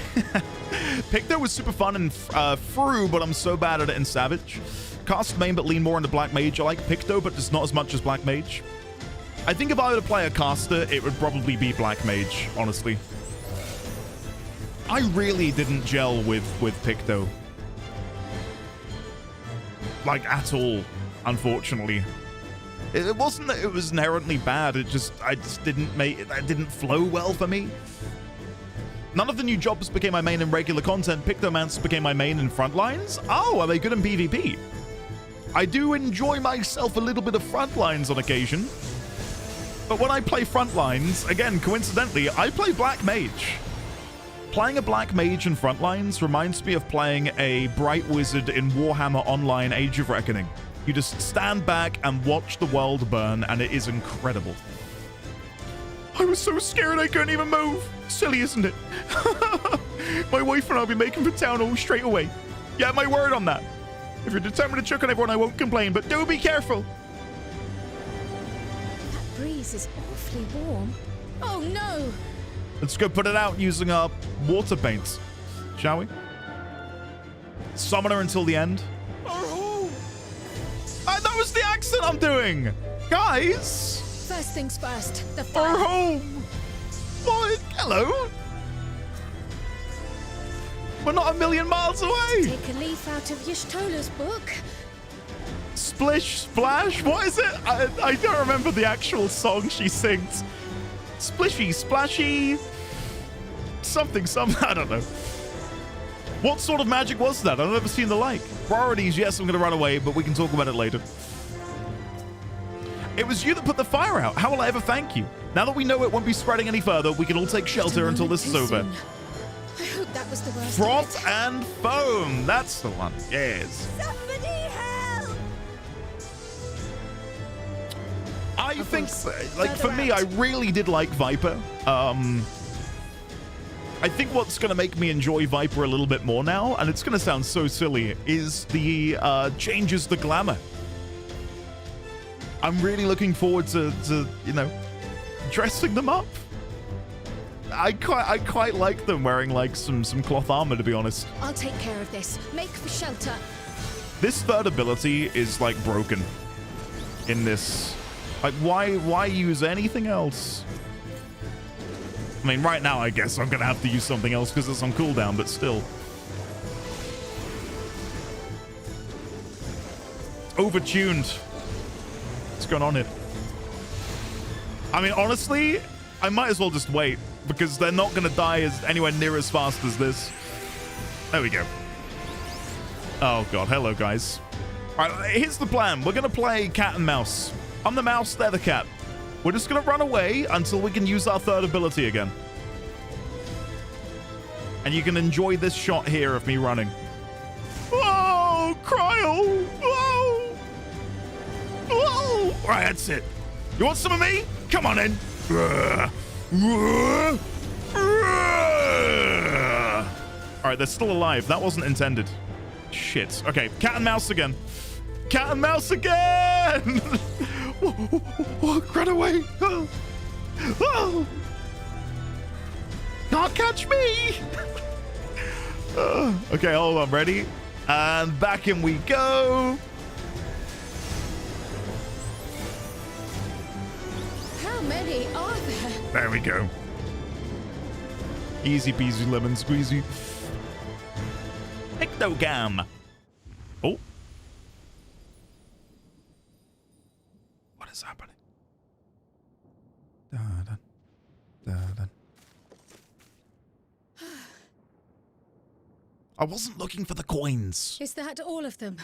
Picto was super fun in Fru, but I'm so bad at it in Savage. Cast main, but lean more into Black Mage. I like Picto, but just not as much as Black Mage. I think if I were to play a caster, it would probably be Black Mage, honestly. I really didn't gel with Picto. Like, at all, unfortunately. It wasn't that it was inherently bad, I just didn't make it, that didn't flow well for me. None of the new jobs became my main in regular content. Pictomance became my main in Frontlines. Oh, are they good in PvP? I do enjoy myself a little bit of Frontlines on occasion. But when I play Frontlines, again, coincidentally, I play Black Mage. Playing a Black Mage in Frontlines reminds me of playing a Bright Wizard in Warhammer Online Age of Reckoning. You just stand back and watch the world burn, and it is incredible. I was so scared I couldn't even move. Silly, isn't it? My wife and I'll be making for town hall straight away. Yeah, my word on that. If you're determined to choke on everyone, I won't complain, but do be careful. That breeze is awfully warm. Oh no! Let's go put it out using our water paints, shall we? Summoner until the end. That was the accent I'm doing! Guys! First things first, the Our fire. home! What? Hello? We're not a million miles away! Take a leaf out of Y'shtola's book. Splish, splash, what is it? I don't remember the actual song she sings. Splishy, splashy... Something, I don't know. What sort of magic was that? I've never seen the like. Priorities, yes, I'm going to run away, but we can talk about it later. It was you that put the fire out. How will I ever thank you? Now that we know it won't be spreading any further, we can all take shelter until this is over. I hope that was the worst. Froth and foam. That's the one. Yes. Somebody help! I think, like, for me, I really did like Viper. I think what's going to make me enjoy Viper a little bit more now, and it's going to sound so silly, is the changes to Glamour. I'm really looking forward to, you know, dressing them up. I quite like them wearing like some cloth armor, to be honest. I'll take care of this. Make for shelter. This third ability is like broken in this. Like, why use anything else? I mean, right now, I guess I'm gonna have to use something else because it's on cooldown, but still. Overtuned. What's going on here? I mean, honestly, I might as well just wait because they're not gonna die as anywhere near as fast as this. There we go. Oh god, hello guys. All right, here's the plan. We're gonna play cat and mouse. I'm the mouse, they're the cat. We're just gonna run away until we can use our third ability again. And you can enjoy this shot here of me running. Oh, Cryo! Oh! Oh! All right, that's it. You want some of me? Come on in. All right, they're still alive. That wasn't intended. Shit. Okay, cat and mouse again. Cat and mouse again! Run away! Oh. Oh. Can't catch me! Okay, hold on. Ready? And back in we go. How many are there? There we go. Easy peasy lemon squeezy. Ectogam. Oh. What is happening? Da-da, da-da. I wasn't looking for the coins. Is that all of them?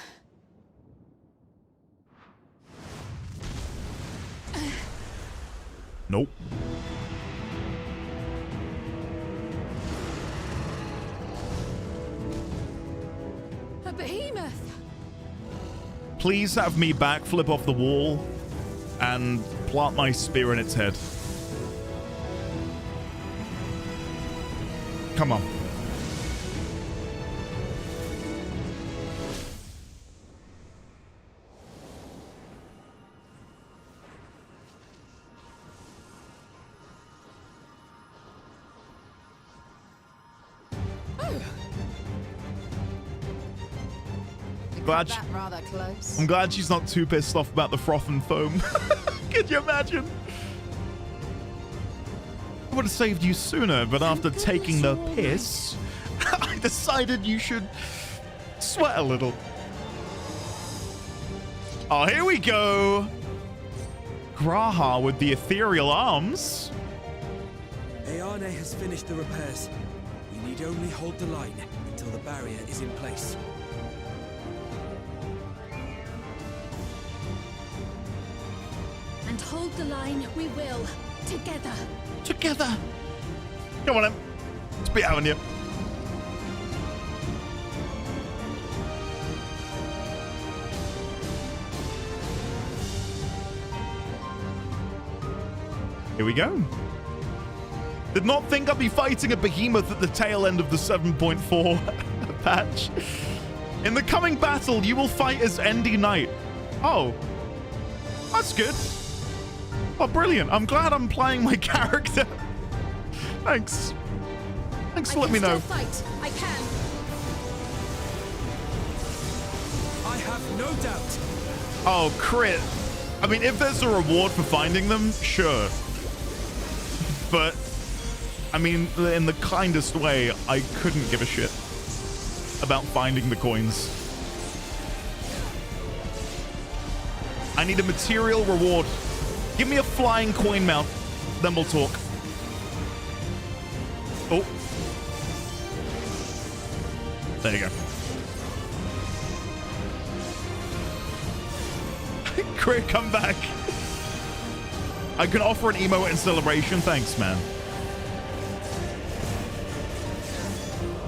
Nope. A behemoth! Please have me backflip off the wall and plant my spear in its head. Come on. Rather close. I'm glad she's not too pissed off about the froth and foam. Could you imagine? I would have saved you sooner, but after taking the piss, I decided you should sweat a little. Oh, here we go. Graha with the ethereal arms. Ayane has finished the repairs. We need only hold the line until the barrier is in place. And hold the line we will. Together. Together. Come on, then. Let's be having you. Here we go. Did not think I'd be fighting a behemoth at the tail end of the 7.4 patch. In the coming battle, you will fight as ND Knight. Oh. That's good. Oh, brilliant. I'm glad I'm playing my character. Thanks. Thanks for letting me know. Fight. I can. I have no doubt. Oh, crit. I mean, if there's a reward for finding them, sure. But, I mean, in the kindest way, I couldn't give a shit about finding the coins. I need a material reward. Give me a flying coin mount, then we'll talk. Oh. There you go. Crit, come back. I can offer an emote in celebration. Thanks, man.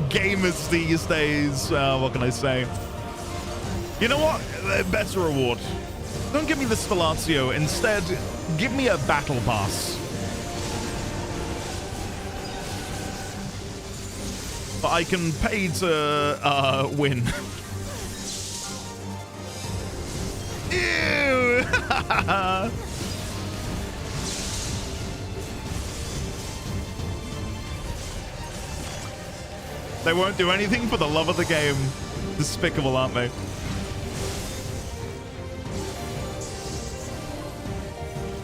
Gamers these days. What can I say? You know what? Better reward. Don't give me the Stellatio. Instead, give me a battle pass. But I can pay to win. Ew! They won't do anything for the love of the game. Despicable, aren't they?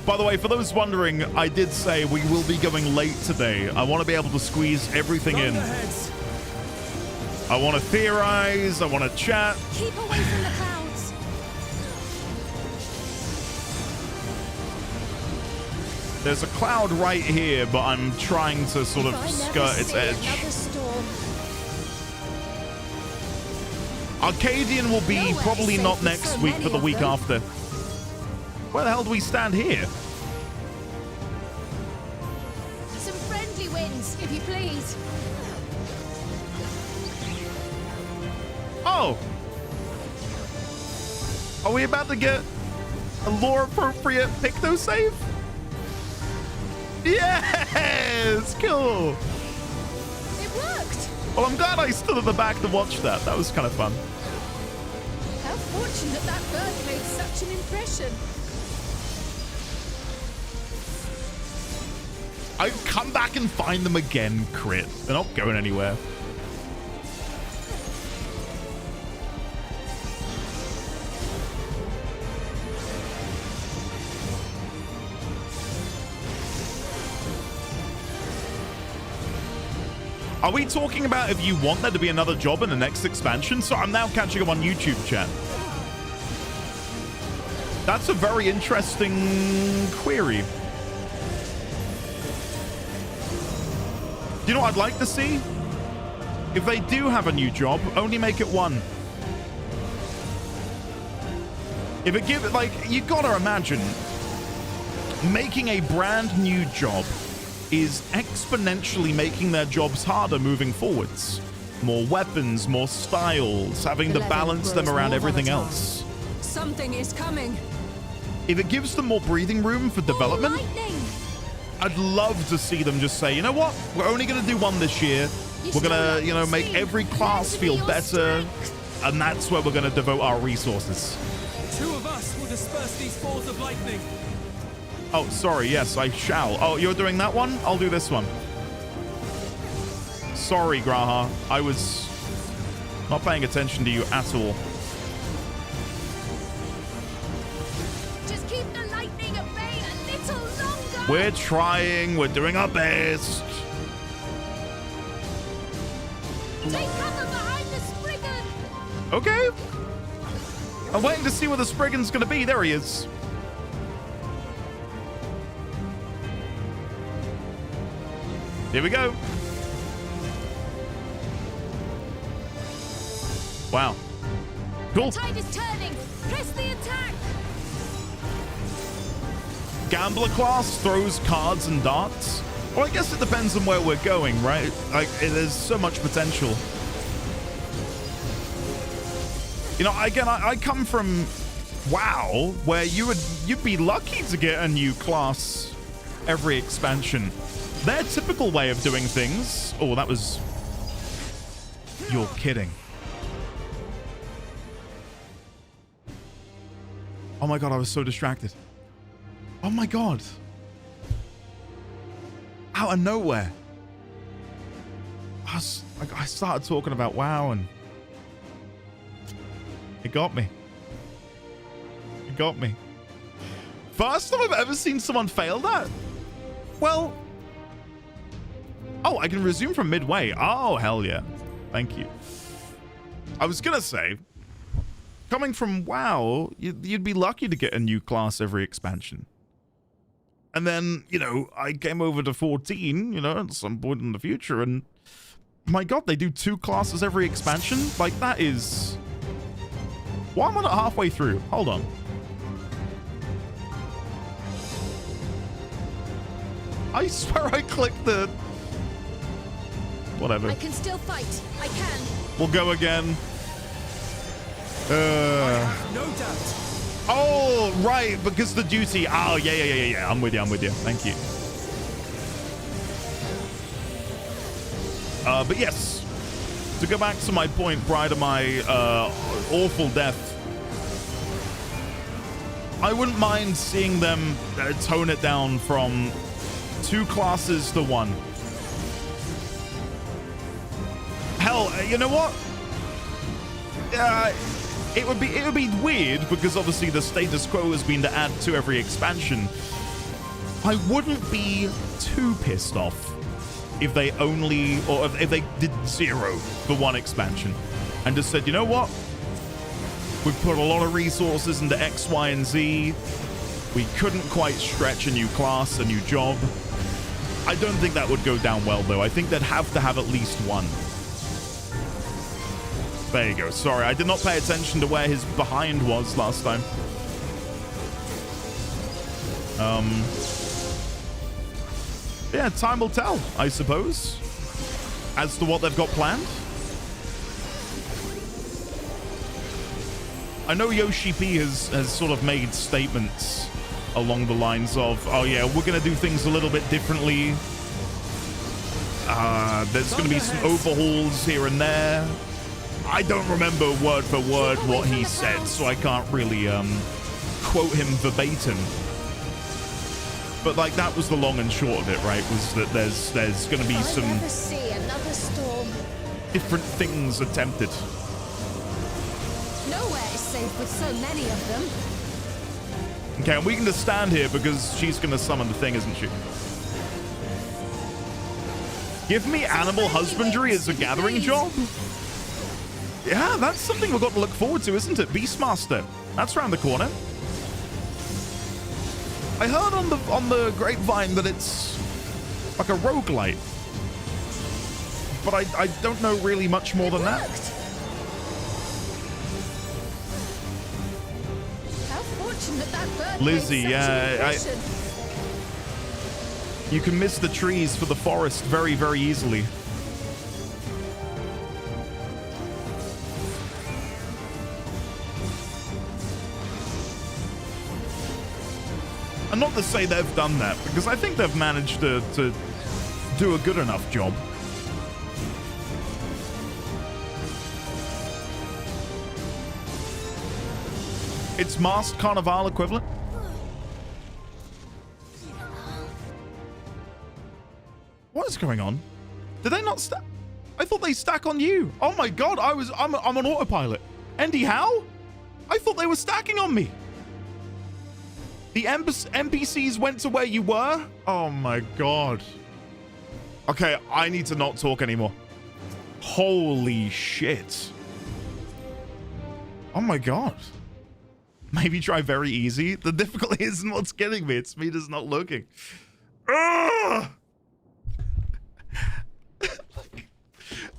By the way, for those wondering, I did say we will be going late today. I want to be able to squeeze everything in. I want to theorize. I want to chat. Keep away from the clouds. There's a cloud right here, but I'm trying to sort of skirt its edge. Arcadian will be probably not next week, but the week after. Where the hell do we stand here? Some friendly winds, if you please. Oh! Are we about to get a lore-appropriate Picto save? Yes! Cool! It worked! Well, I'm glad I stood at the back to watch that. That was kind of fun. How fortunate that bird made such an impression. I come back and find them again, Crit. They're not going anywhere. Are we talking about if you want there to be another job in the next expansion? So I'm now catching up on YouTube chat. That's a very interesting query. Do you know what I'd like to see? If they do have a new job, only make it one. If it give it, like, you gotta imagine making a brand new job is exponentially making their jobs harder moving forwards. More weapons, more styles, having to balance them around everything else. Something is coming. If it gives them more breathing room for development, I'd love to see them just say, you know what? We're only going to do one this year. We're going to, you know, make every class feel better. And that's where we're going to devote our resources. 2 of us will disperse these balls of lightning. Oh, sorry. Yes, I shall. Oh, you're doing that one? I'll do this one. Sorry, Graha. I was not paying attention to you at all. Just keep the lightning at bay a little longer. We're trying. We're doing our best. Take cover behind the Spriggan. Okay. I'm waiting to see where the Spriggan's going to be. There he is. Here we go. Wow. Cool. The tide is turning. Press the attack. Gambler class throws cards and darts. Well, I guess it depends on where we're going, right? Like, there's so much potential. You know, again, I come from WoW, where you'd be lucky to get a new class every expansion. Their typical way of doing things... Oh, that was... You're kidding. Oh my god, I was so distracted. Oh my god. Out of nowhere. I started talking about WoW and... It got me. It got me. First time I've ever seen someone fail that. Well... Oh, I can resume from midway. Oh, hell yeah. Thank you. I was going to say, coming from WoW, you'd be lucky to get a new class every expansion. And then, you know, I came over to 14, you know, at some point in the future, and my god, they do 2 classes every expansion? Like, that is... Why am I not halfway through? Hold on. I swear I clicked the... Whatever. I can still fight. I can. We'll go again. No doubt. Oh, right, because the duty. Oh, yeah. I'm with you. Thank you. But yes, to go back to my point prior to my awful death, I wouldn't mind seeing them tone it down from 2 classes to 1. Hell, you know what? It would be weird because obviously the status quo has been to add to every expansion. I wouldn't be too pissed off if they only, or if they did 0 for one expansion and just said, you know what? We've put a lot of resources into X, Y, and Z. We couldn't quite stretch a new class, a new job. I don't think that would go down well, though. I think they'd have to have at least one. There you go. Sorry, I did not pay attention to where his behind was last time. Yeah, time will tell, I suppose, as to what they've got planned. I know Yoshi P has sort of made statements along the lines of, oh yeah, we're going to do things a little bit differently. There's going to be some overhauls here and there. I don't remember word for word what he said, so I can't really quote him verbatim. But like that was the long and short of it, right? Was that there's going to be some different things attempted. Nowhere is safe with so many of them. Okay, and we can just stand here because she's going to summon the thing, isn't she? Give me animal husbandry as a gathering job? Yeah, that's something we've got to look forward to, isn't it? Beastmaster. That's around the corner. I heard on the grapevine that it's like a roguelite. But I don't know really much more than that. How fortunate that bird Lizzie, made such an yeah, impression. You can miss the trees for the forest very, very easily. And not to say they've done that, because I think they've managed to do a good enough job. It's Masked Carnival equivalent. What is going on? Did they not stack? I thought they stack on you. Oh my god, I'm on autopilot. Andy, how? I thought they were stacking on me. The NPCs went to where you were? Oh my god. Okay, I need to not talk anymore. Holy shit. Oh my god. Maybe try very easy. The difficulty isn't what's getting me. It's me just not looking. Ugh!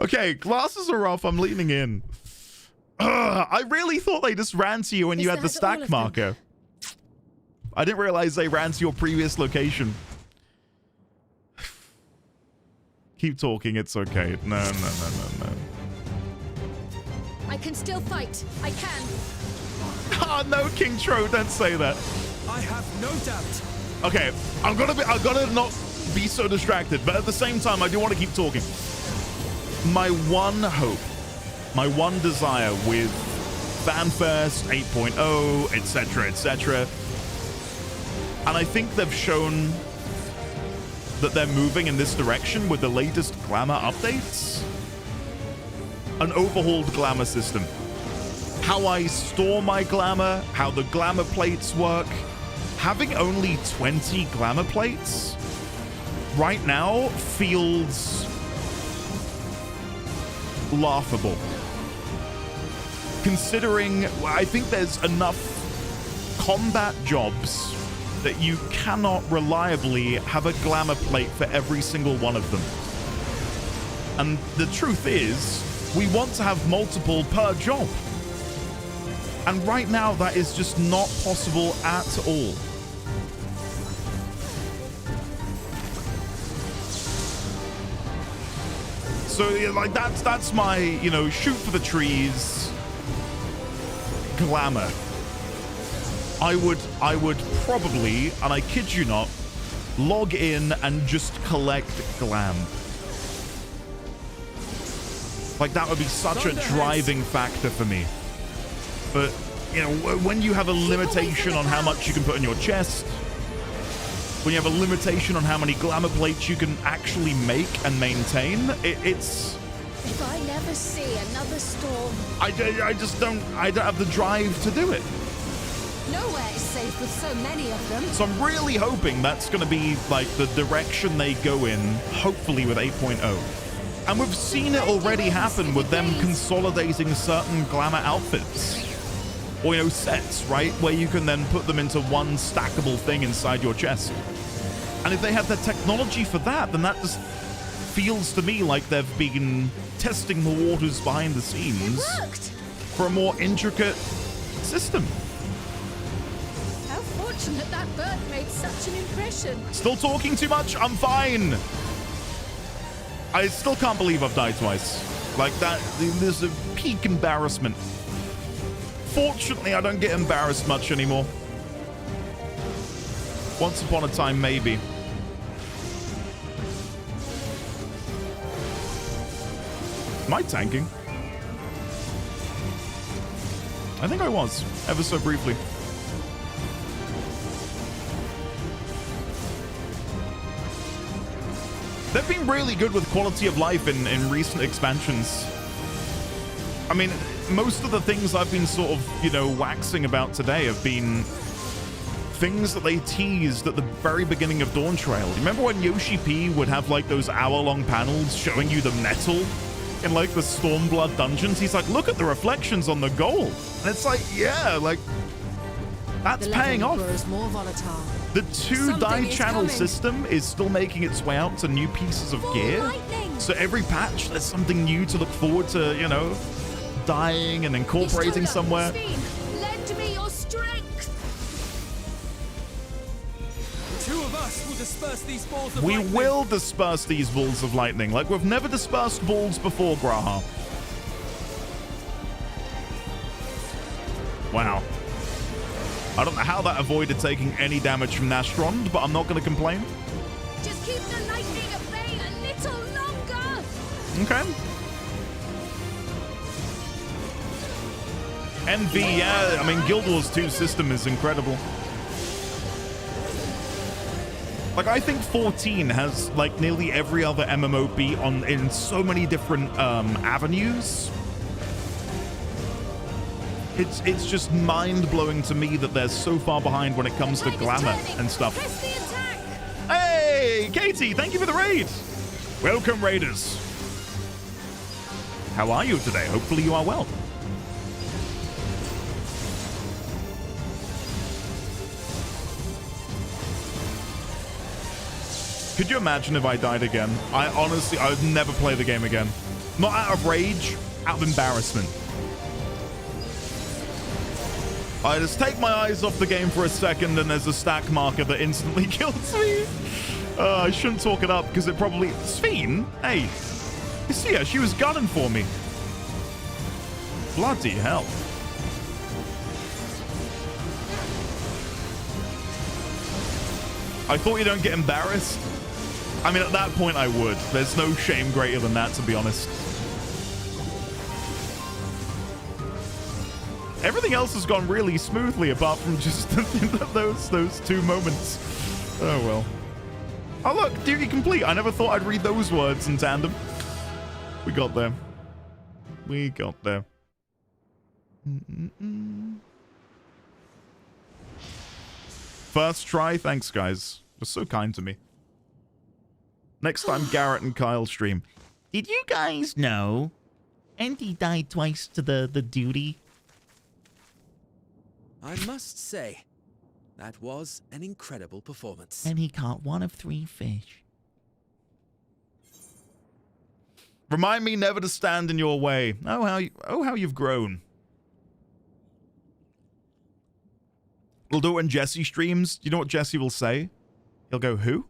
Okay, glasses are off. I'm leaning in. I really thought they just ran to you when you had the stack marker. I didn't realize they ran to your previous location. Keep talking, it's okay. No. I can still fight. I can. Oh no, King Tro, don't say that. I have no doubt. Okay, I'm gonna not be so distracted, but at the same time, I do want to keep talking. My one hope, my one desire with FanFest 8.0, etc., etc., and I think they've shown that they're moving in this direction with the latest Glamour updates. An overhauled Glamour system. How I store my Glamour, how the Glamour plates work. Having only 20 Glamour plates right now feels laughable. Considering I think there's enough combat jobs that you cannot reliably have a Glamour plate for every single one of them. And the truth is, we want to have multiple per job. And right now, that is just not possible at all. So, yeah, like, that's my, you know, shoot for the trees Glamour. I would probably, and I kid you not, log in and just collect glam. Like, that would be such a driving factor for me. But, you know, when you have a limitation on how much you can put in your chest, when you have a limitation on how many glamour plates you can actually make and maintain, it's If I never see another storm... I don't have the drive to do it. Nowhere is safe with so many of them. So I'm really hoping that's going to be like the direction they go in, hopefully with 8.0. And we've seen it already happen with them consolidating certain glamour outfits. Or, you know, sets, right? Where you can then put them into one stackable thing inside your chest. And if they have the technology for that, then that just feels to me like they've been testing the waters behind the scenes for a more intricate system. How fortunate that bird made such an impression. Still talking too much? I'm fine. I still can't believe I've died twice. Like that, there's a peak embarrassment. Fortunately, I don't get embarrassed much anymore. Once upon a time, maybe. Am I tanking? I think I was, ever so briefly. They've been really good with quality of life in recent expansions. I mean, most of the things I've been sort of, you know, waxing about today have been things that they teased at the very beginning of Dawn Trail. Remember when Yoshi P would have like those hour-long panels showing you the metal in like the Stormblood dungeons? He's like, look at the reflections on the gold. And it's like, yeah, like that's paying off. More volatile. The two-die channel system is still making its way out to new pieces of gear. So every patch, there's something new to look forward to, you know, dying and incorporating somewhere. Lend me your strength. The two of us will disperse these balls of We lightning. will disperse these balls of lightning like we've never dispersed balls before, Graha. Wow. I don't know how that avoided taking any damage from Nastrond, but I'm not going to complain. Just keep the lightning at bay a little longer. Okay. NV, yeah, I mean, Guild Wars 2 system is incredible. Like, I think 14 has, like, nearly every other MMO beat in so many different avenues. It's just mind-blowing to me that they're so far behind when it comes to glamour and stuff. Hey, Katie, thank you for the raid. Welcome, Raiders. How are you today? Hopefully you are well. Could you imagine if I died again? I would never play the game again. Not out of rage, out of embarrassment. I just take my eyes off the game for a second and there's a stack marker that instantly kills me. I shouldn't talk it up because it probably... Sphene? Hey. You see her? She was gunning for me. Bloody hell. I thought you don't get embarrassed. I mean, at that point I would. There's no shame greater than that, to be honest. Everything else has gone really smoothly apart from just those two moments. Oh, well. Oh, look, duty complete. I never thought I'd read those words in tandem. We got there. We got there. First try. Thanks, guys. You're so kind to me. Next time, Garrett and Kyle stream. Did you guys know Andy died twice to the duty? I must say, that was an incredible performance. And he caught one of 3 fish. Remind me never to stand in your way. Oh, how you've grown. We'll do it when Jesse streams. You know what Jesse will say? He'll go, who?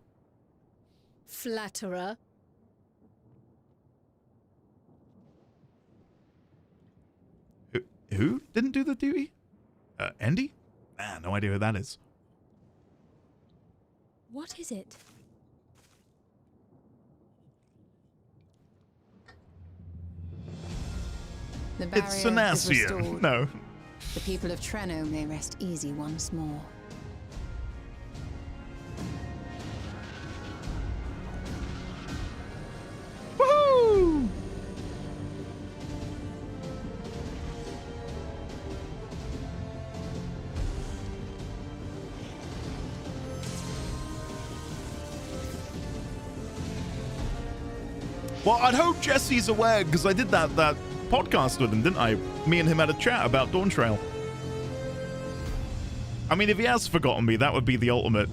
Flatterer. Who didn't do the duty? Andy? Ah, no idea who that is. What is it? The barrier It's is Senacia. restored. No. The people of Treno may rest easy once more. Woohoo! Well, I'd hope Jesse's aware, because I did that podcast with him, didn't I? Me and him had a chat about Dawn Trail. I mean, if he has forgotten me, that would be the ultimate.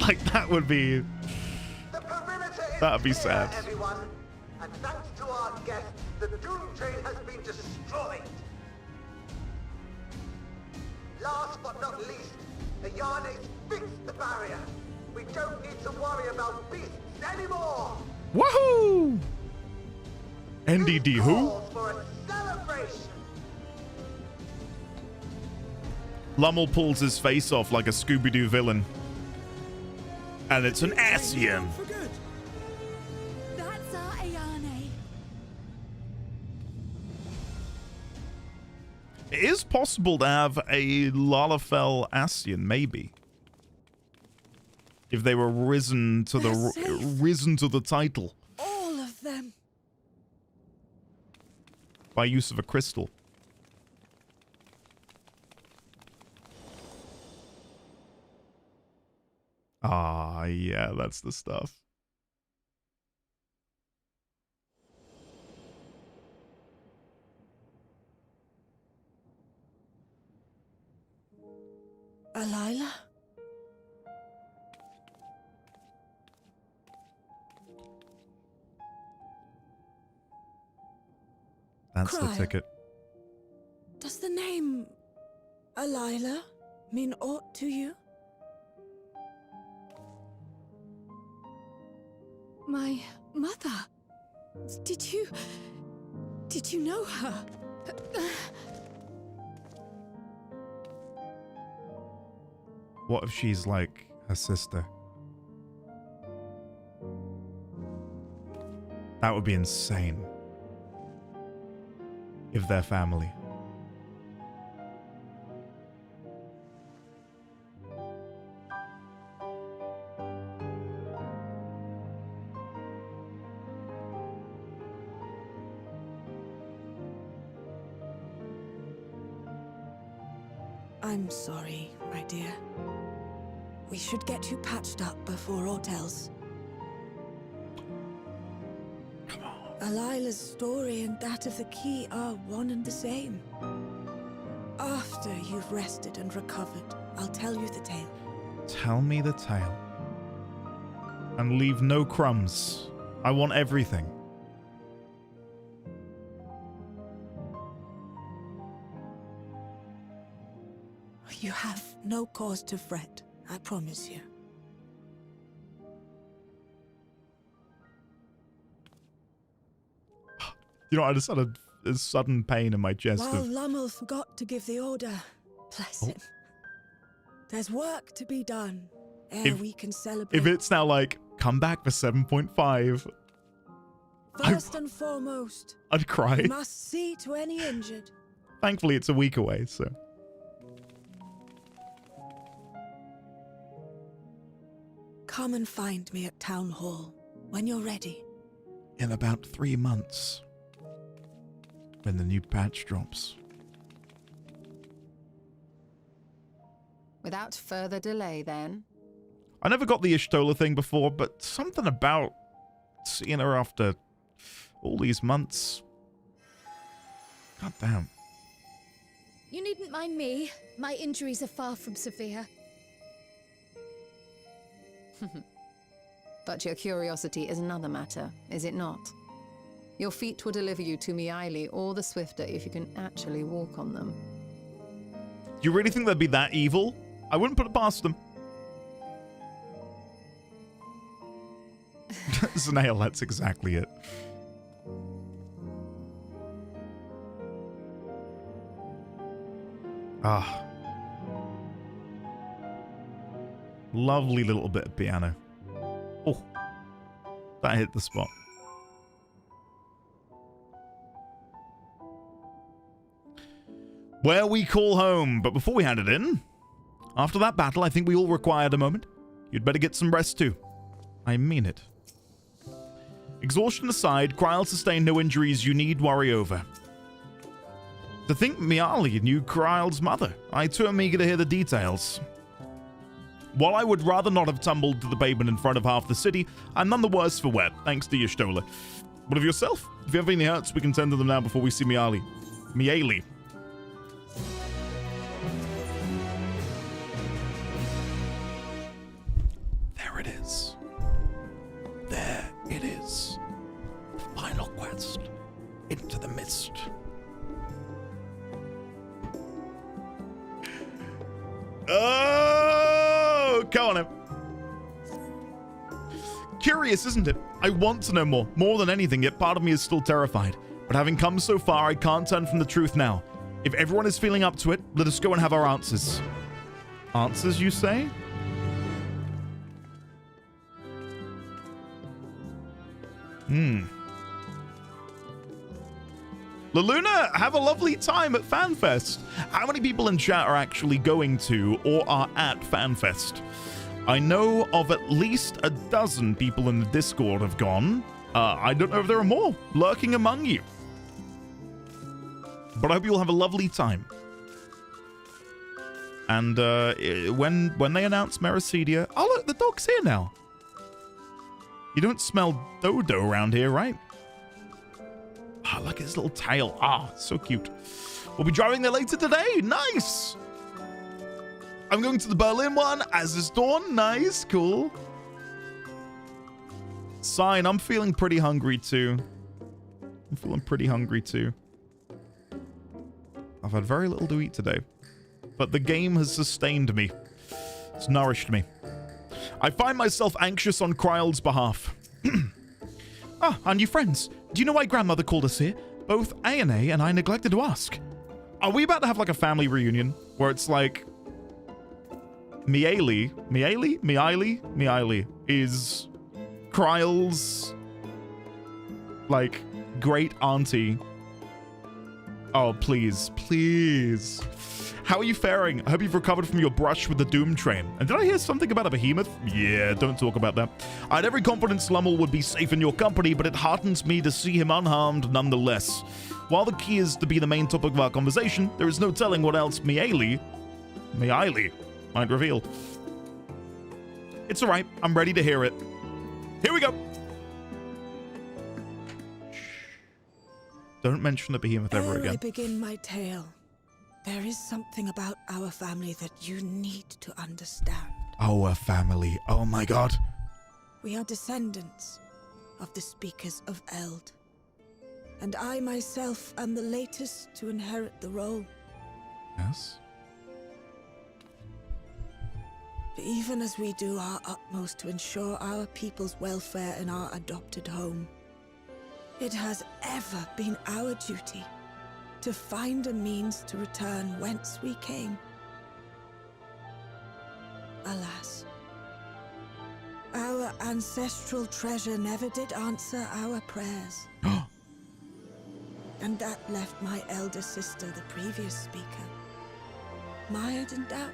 Like, that would be... That'd be sad. Everyone. And thanks to our guests, the Doom Train has been destroyed. Last but not least, the Yarnates fixed the barrier. We don't need to worry about beasts anymore. Woohoo! NDD who? For a celebration. Lummel pulls his face off like a Scooby-Doo villain. And it's an Asian. That's our Ayane. It is possible to have a Lalafell Asian, maybe. If they were risen to the title. All of them. By use of a crystal. Ah, yeah, that's the stuff. Alila? That's the Cryo. ticket. Does the name Alila mean aught to you? My mother. Did you know her? What if she's like her sister? That would be insane. If they're family. I'm sorry, my dear. We should get you patched up before aught else. Alila's story and that of the key are one and the same. After you've rested and recovered, I'll tell you the tale. Tell me the tale. And leave no crumbs. I want everything. You have no cause to fret, I promise you. You know, I just had a sudden pain in my chest. While Lummel forgot to give the order, bless him. There's work to be done ere we can celebrate. If it's now like, come back for 7.5. First and foremost, I'd cry. we must see to any injured. Thankfully, it's a week away, so. Come and find me at Town Hall when you're ready. In about 3 months. When the new patch drops. Without further delay, then. I never got the Ishtola thing before, but something about seeing her after all these months. God damn. You needn't mind me. My injuries are far from severe. But your curiosity is another matter, is it not? Your feet will deliver you to Miaili all the swifter if you can actually walk on them. Do you really think they'd be that evil? I wouldn't put it past them. Snail, that's exactly it. Ah. Lovely little bit of piano. Oh. That hit the spot. Where we call home. But before we hand it in, after that battle, I think we all required a moment. You'd better get some rest too. I mean it. Exhaustion aside, Kryl sustained no injuries you need worry over. To think Miaili knew Kryl's mother, I too am eager to hear the details. While I would rather not have tumbled to the pavement in front of half the city, I'm none the worse for wear, thanks to Y'shtola. But of yourself, if you have any hurts, we can tend to them now before we see Miali. Miali. There it is. There it is. Final quest. Into the mist. Oh, come on now. Curious, isn't it? I want to know more than anything, yet part of me is still terrified. But having come so far, I can't turn from the truth now. If everyone is feeling up to it, let us go and have our answers. Answers, you say? LaLuna, have a lovely time at FanFest. How many people in chat are actually going to or are at FanFest? I know of at least a dozen people in the Discord have gone. I don't know if there are more lurking among you. But I hope you'll have a lovely time. And when they announce Meracedia... Oh, look, the dog's here now. You don't smell Dodo around here, right? Ah, look at his little tail. Ah, so cute. We'll be driving there later today. Nice. I'm going to the Berlin one, as is Dawn. Nice, cool. Sign, I'm feeling pretty hungry too. I've had very little to eat today. But the game has sustained me. It's nourished me. I find myself anxious on Kryle's behalf. Our new friends. Do you know why grandmother called us here? Both A&A and I neglected to ask. Are we about to have like a family reunion where it's like Miali is Kryle's like great auntie? Oh, please. How are you faring? I hope you've recovered from your brush with the Doom Train. And did I hear something about a behemoth? Yeah, don't talk about that. I had every confidence Lummel would be safe in your company, but it heartens me to see him unharmed nonetheless. While the key is to be the main topic of our conversation, there is no telling what else Miali might reveal. It's alright, I'm ready to hear it. Here we go. Don't mention the behemoth ever again. Ere I begin my tale, there is something about our family that you need to understand. Our family. Oh my god. We are descendants of the speakers of Eld. And I myself am the latest to inherit the role. Yes? Even as we do our utmost to ensure our people's welfare in our adopted home, it has ever been our duty to find a means to return whence we came. Alas, our ancestral treasure never did answer our prayers. And that left my elder sister, the previous speaker, mired in doubt.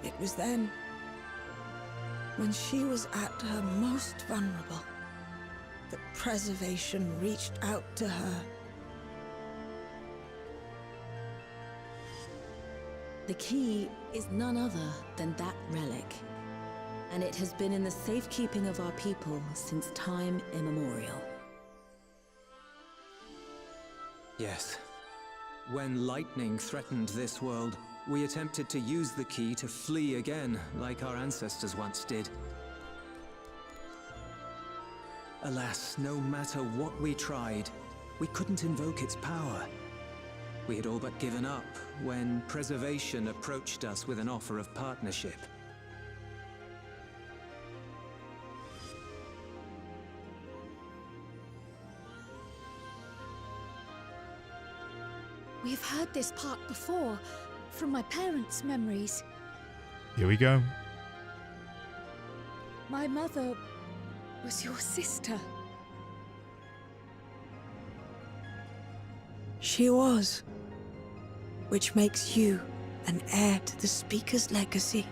It was then, when she was at her most vulnerable, that preservation reached out to her. The key is none other than that relic, and it has been in the safekeeping of our people since time immemorial. Yes. When lightning threatened this world, we attempted to use the key to flee again, like our ancestors once did. Alas, no matter what we tried, we couldn't invoke its power. We had all but given up when Preservation approached us with an offer of partnership. We've heard this part before, from my parents' memories. Here we go. My mother was your sister. She was, which makes you an heir to the Speaker's legacy.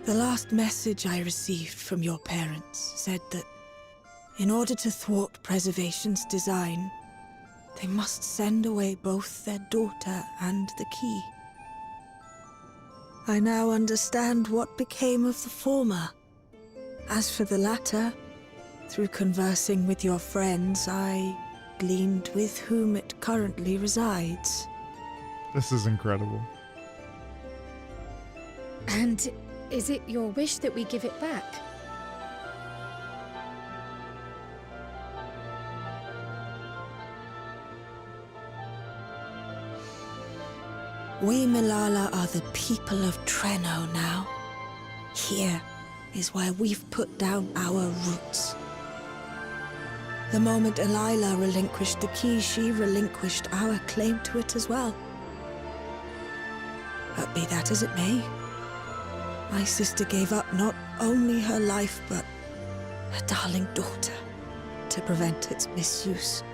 The last message I received from your parents said that in order to thwart Preservation's design, they must send away both their daughter and the key. I now understand what became of the former. As for the latter, through conversing with your friends, I gleaned with whom it currently resides. This is incredible. And is it your wish that we give it back? We Milala are the people of Treno now. Here is where we've put down our roots. The moment Elila relinquished the key, she relinquished our claim to it as well. But be that as it may, my sister gave up not only her life, but her darling daughter, to prevent its misuse.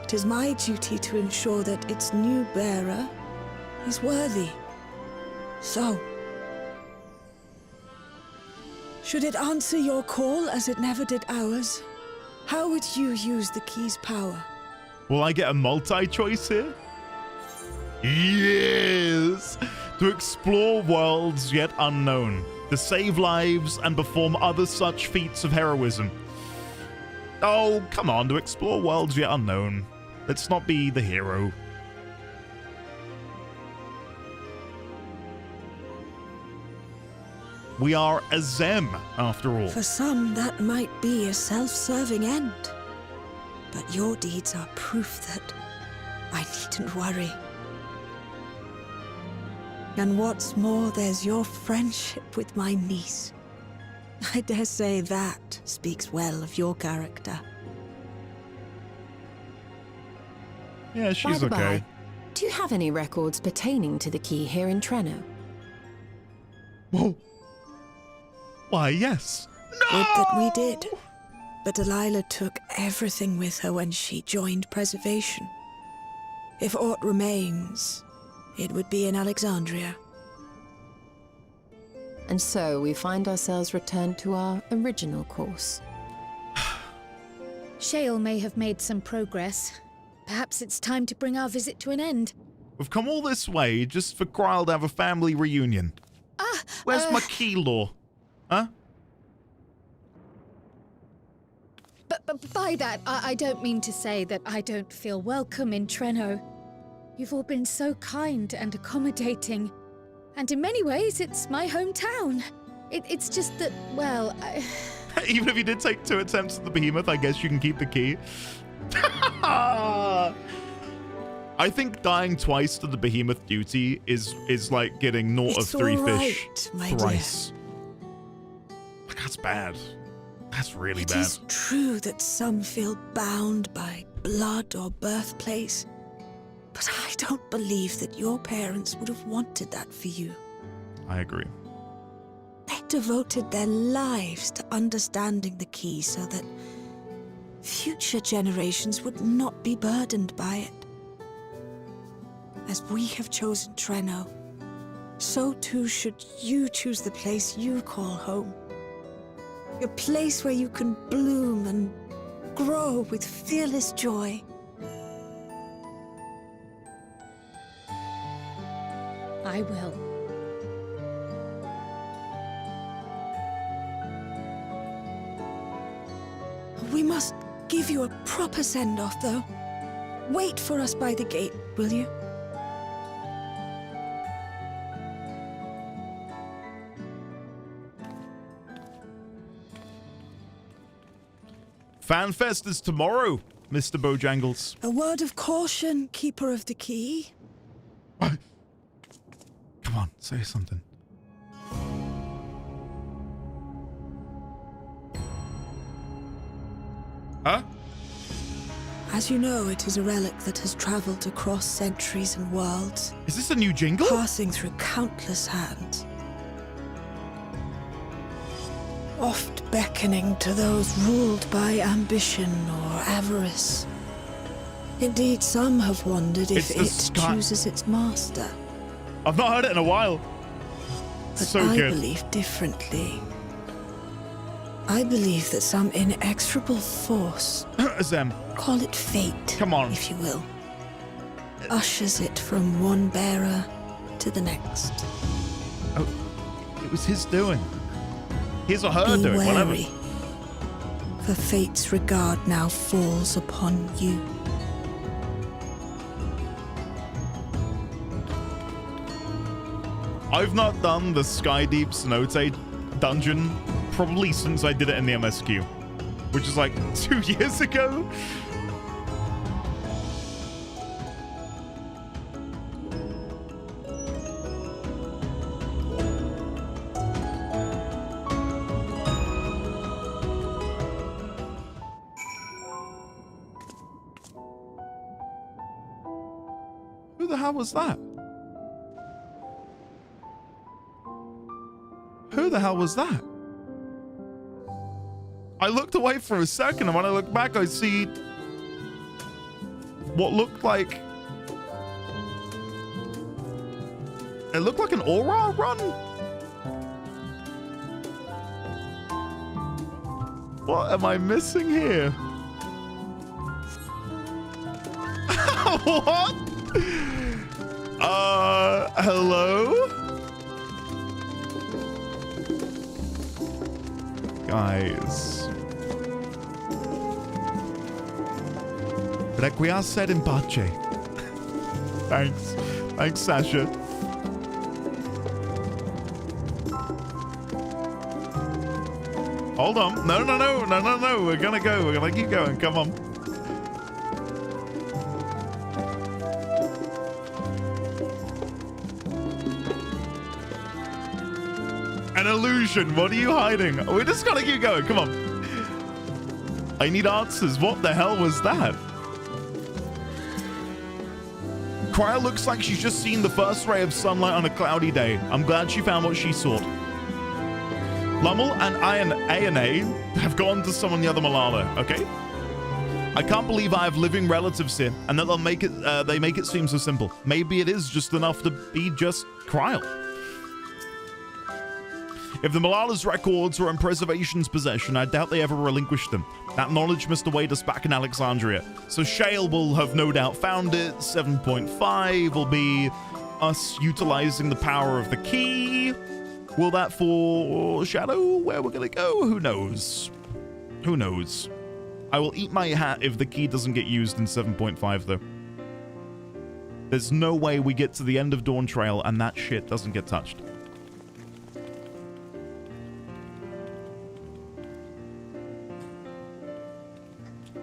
It is my duty to ensure that its new bearer is worthy. So, should it answer your call as it never did ours, how would you use the key's power? Will I get a multi-choice here? Yes! To explore worlds yet unknown, to save lives and perform other such feats of heroism. Oh, come on, to explore worlds yet unknown. Let's not be the hero. We are a Zem, after all. For some, that might be a self-serving end. But your deeds are proof that I needn't worry. And what's more, there's your friendship with my niece. I dare say that speaks well of your character. Yeah, she's By the okay. by, do you have any records pertaining to the key here in Treno? Whoa. Why, yes. No! Would that we did. But Delilah took everything with her when she joined Preservation. If aught remains, it would be in Alexandria. And so we find ourselves returned to our original course. Shale may have made some progress. Perhaps it's time to bring our visit to an end. We've come all this way just for Krile to have a family reunion. Where's my key law? Huh? But by that, I don't mean to say that I don't feel welcome in Treno. You've all been so kind and accommodating. And in many ways, it's my hometown. It's just that, well, Even if you did take 2 attempts at the behemoth, I guess you can keep the key. I think dying twice to the behemoth duty is like getting 0 of 3 fish thrice. That's bad. That's really bad. It is true that some feel bound by blood or birthplace, but I don't believe that your parents would have wanted that for you. I agree. They devoted their lives to understanding the key so that future generations would not be burdened by it. As we have chosen Treno, so too should you choose the place you call home. A place where you can bloom and grow with fearless joy. I will. We must give you a proper send-off, though. Wait for us by the gate, will you? FanFest is tomorrow, Mr. Bojangles. A word of caution, Keeper of the Key. What? Come on, say something. Huh? As you know, it is a relic that has traveled across centuries and worlds. Is this a new jingle? Passing through countless hands. Oft beckoning to those ruled by ambition or avarice. Indeed, some have wondered if it chooses its master. I've not heard it in a while. But So I good. believe differently. I believe that some inexorable force, Zem, call it fate, come on, if you will, ushers it from one bearer to the next. Oh, it was his doing. His or her Be doing, whatever. wary, for fate's regard now falls upon you. I've not done the Skydeep Cenote dungeon probably since I did it in the MSQ, which is like 2 years ago. Who the hell was that? Who the hell was that? I looked away for a second, and when I look back, I see what looked like... It looked like an aura run? What am I missing here? What? Hello? Guys. Requiescat in pace. Thanks. Thanks, Sasha. Hold on. No. We're gonna go. We're gonna keep going. Come on. An illusion. What are you hiding? We just gotta keep going. Come on. I need answers. What the hell was that? Cryo looks like she's just seen the first ray of sunlight on a cloudy day. I'm glad she found what she sought. Lummel and A&A have gone to summon the other Malala, okay? I can't believe I have living relatives here, and that they make it seem so simple. Maybe it is just enough to be just Cryo. If the Malala's records were in Preservation's possession, I doubt they ever relinquished them. That knowledge must await us back in Alexandria. So Shale will have no doubt found it. 7.5 will be us utilizing the power of the key. Will that foreshadow where we're gonna go? Who knows? Who knows? I will eat my hat if the key doesn't get used in 7.5 though. There's no way we get to the end of Dawn Trail and that shit doesn't get touched.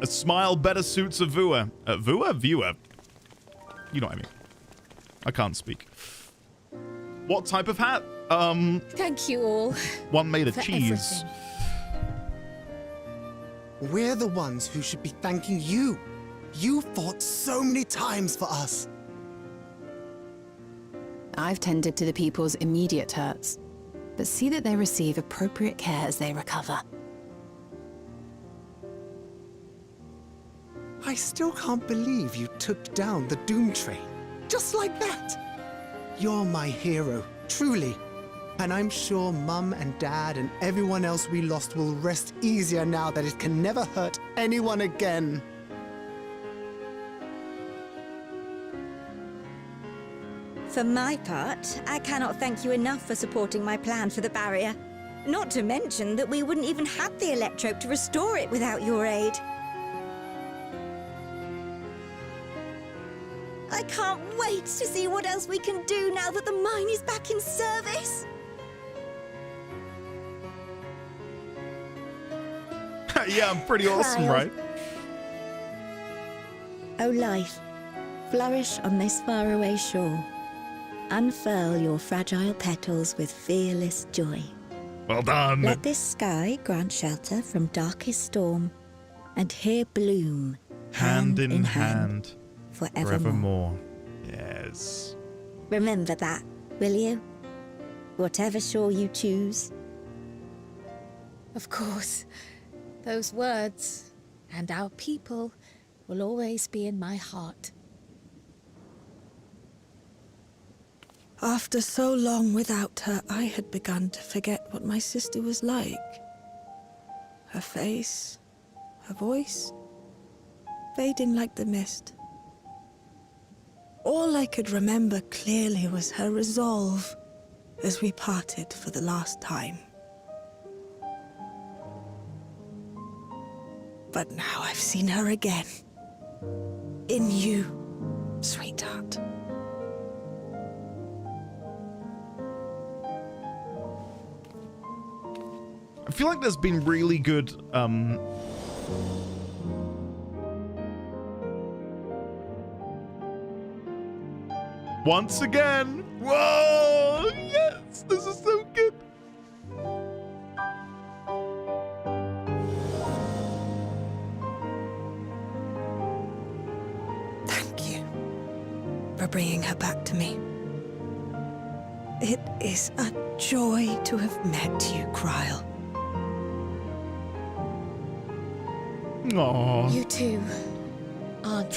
A smile better suits a viewer. Viewer? You know what I mean. I can't speak. What type of hat? Thank you all. One made of cheese. Everything. We're the ones who should be thanking you. You fought so many times for us. I've tended to the people's immediate hurts, but see that they receive appropriate care as they recover. I still can't believe you took down the Doom Train. Just like that. You're my hero, truly. And I'm sure Mum and Dad and everyone else we lost will rest easier now that it can never hurt anyone again. For my part, I cannot thank you enough for supporting my plan for the barrier. Not to mention that we wouldn't even have the Electrope to restore it without your aid. I can't wait to see what else we can do now that the mine is back in service. Yeah, I'm pretty awesome, right? O life, flourish on this faraway shore. Unfurl your fragile petals with fearless joy. Well done. Let this sky grant shelter from darkest storm, and here bloom, hand in hand, forevermore. Yes. Remember that, will you? Whatever shore you choose. Of course. Those words and our people will always be in my heart. After so long without her, I had begun to forget what my sister was like. Her face, her voice, fading like the mist. All I could remember clearly was her resolve as we parted for the last time. But now I've seen her again. In you, sweetheart. I feel like there's been really good, once again! Whoa! Yes! This is so good! Thank you for bringing her back to me. It is a joy to have met you, Cryle. Aww. You too, Aunt.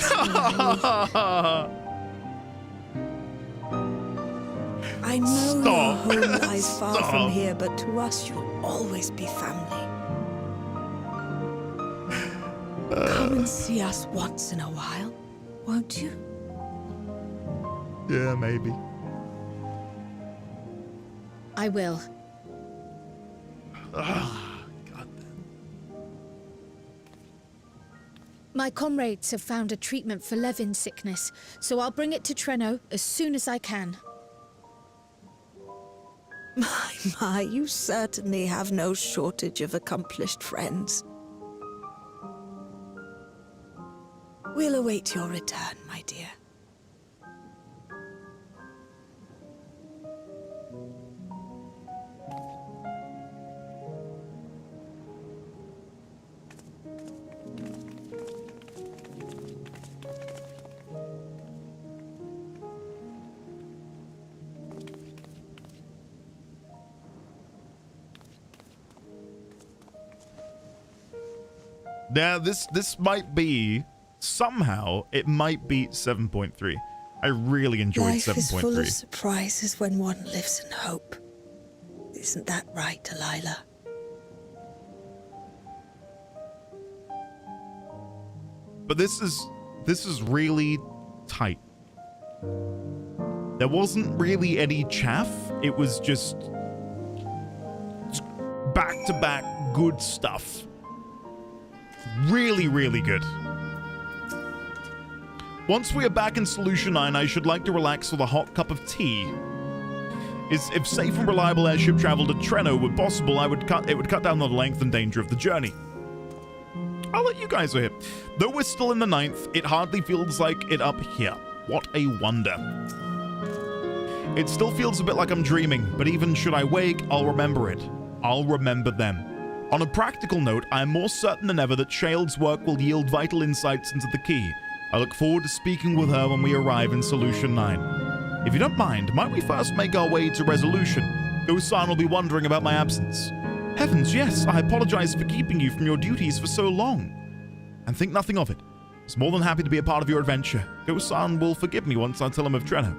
I know your Stop. home lies far Stop. from here, but to us you'll always be family. Come and see us once in a while, won't you? Yeah, maybe. I will. My comrades have found a treatment for Levin's sickness, so I'll bring it to Treno as soon as I can. My, you certainly have no shortage of accomplished friends. We'll await your return, my dear. Now, this might be, somehow, it might beat 7.3. I really enjoyed 7.3. Life is full of surprises when one lives in hope. Isn't that right, Delilah? But this is really tight. There wasn't really any chaff. It was just back-to-back good stuff. Really, really good. Once we are back in Solution 9, I should like to relax with a hot cup of tea. If safe and reliable airship travel to Treno were possible, it would cut down the length and danger of the journey. I'll let you guys know here. Though we're still in the 9th, it hardly feels like it up here. What a wonder. It still feels a bit like I'm dreaming, but even should I wake, I'll remember it. I'll remember them. On a practical note, I am more certain than ever that Shale's work will yield vital insights into the key. I look forward to speaking with her when we arrive in Solution 9. If you don't mind, might we first make our way to Resolution? Go-san will be wondering about my absence. Heavens, yes, I apologize for keeping you from your duties for so long. And think nothing of it. I was more than happy to be a part of your adventure. Go-san will forgive me once I tell him of Treno.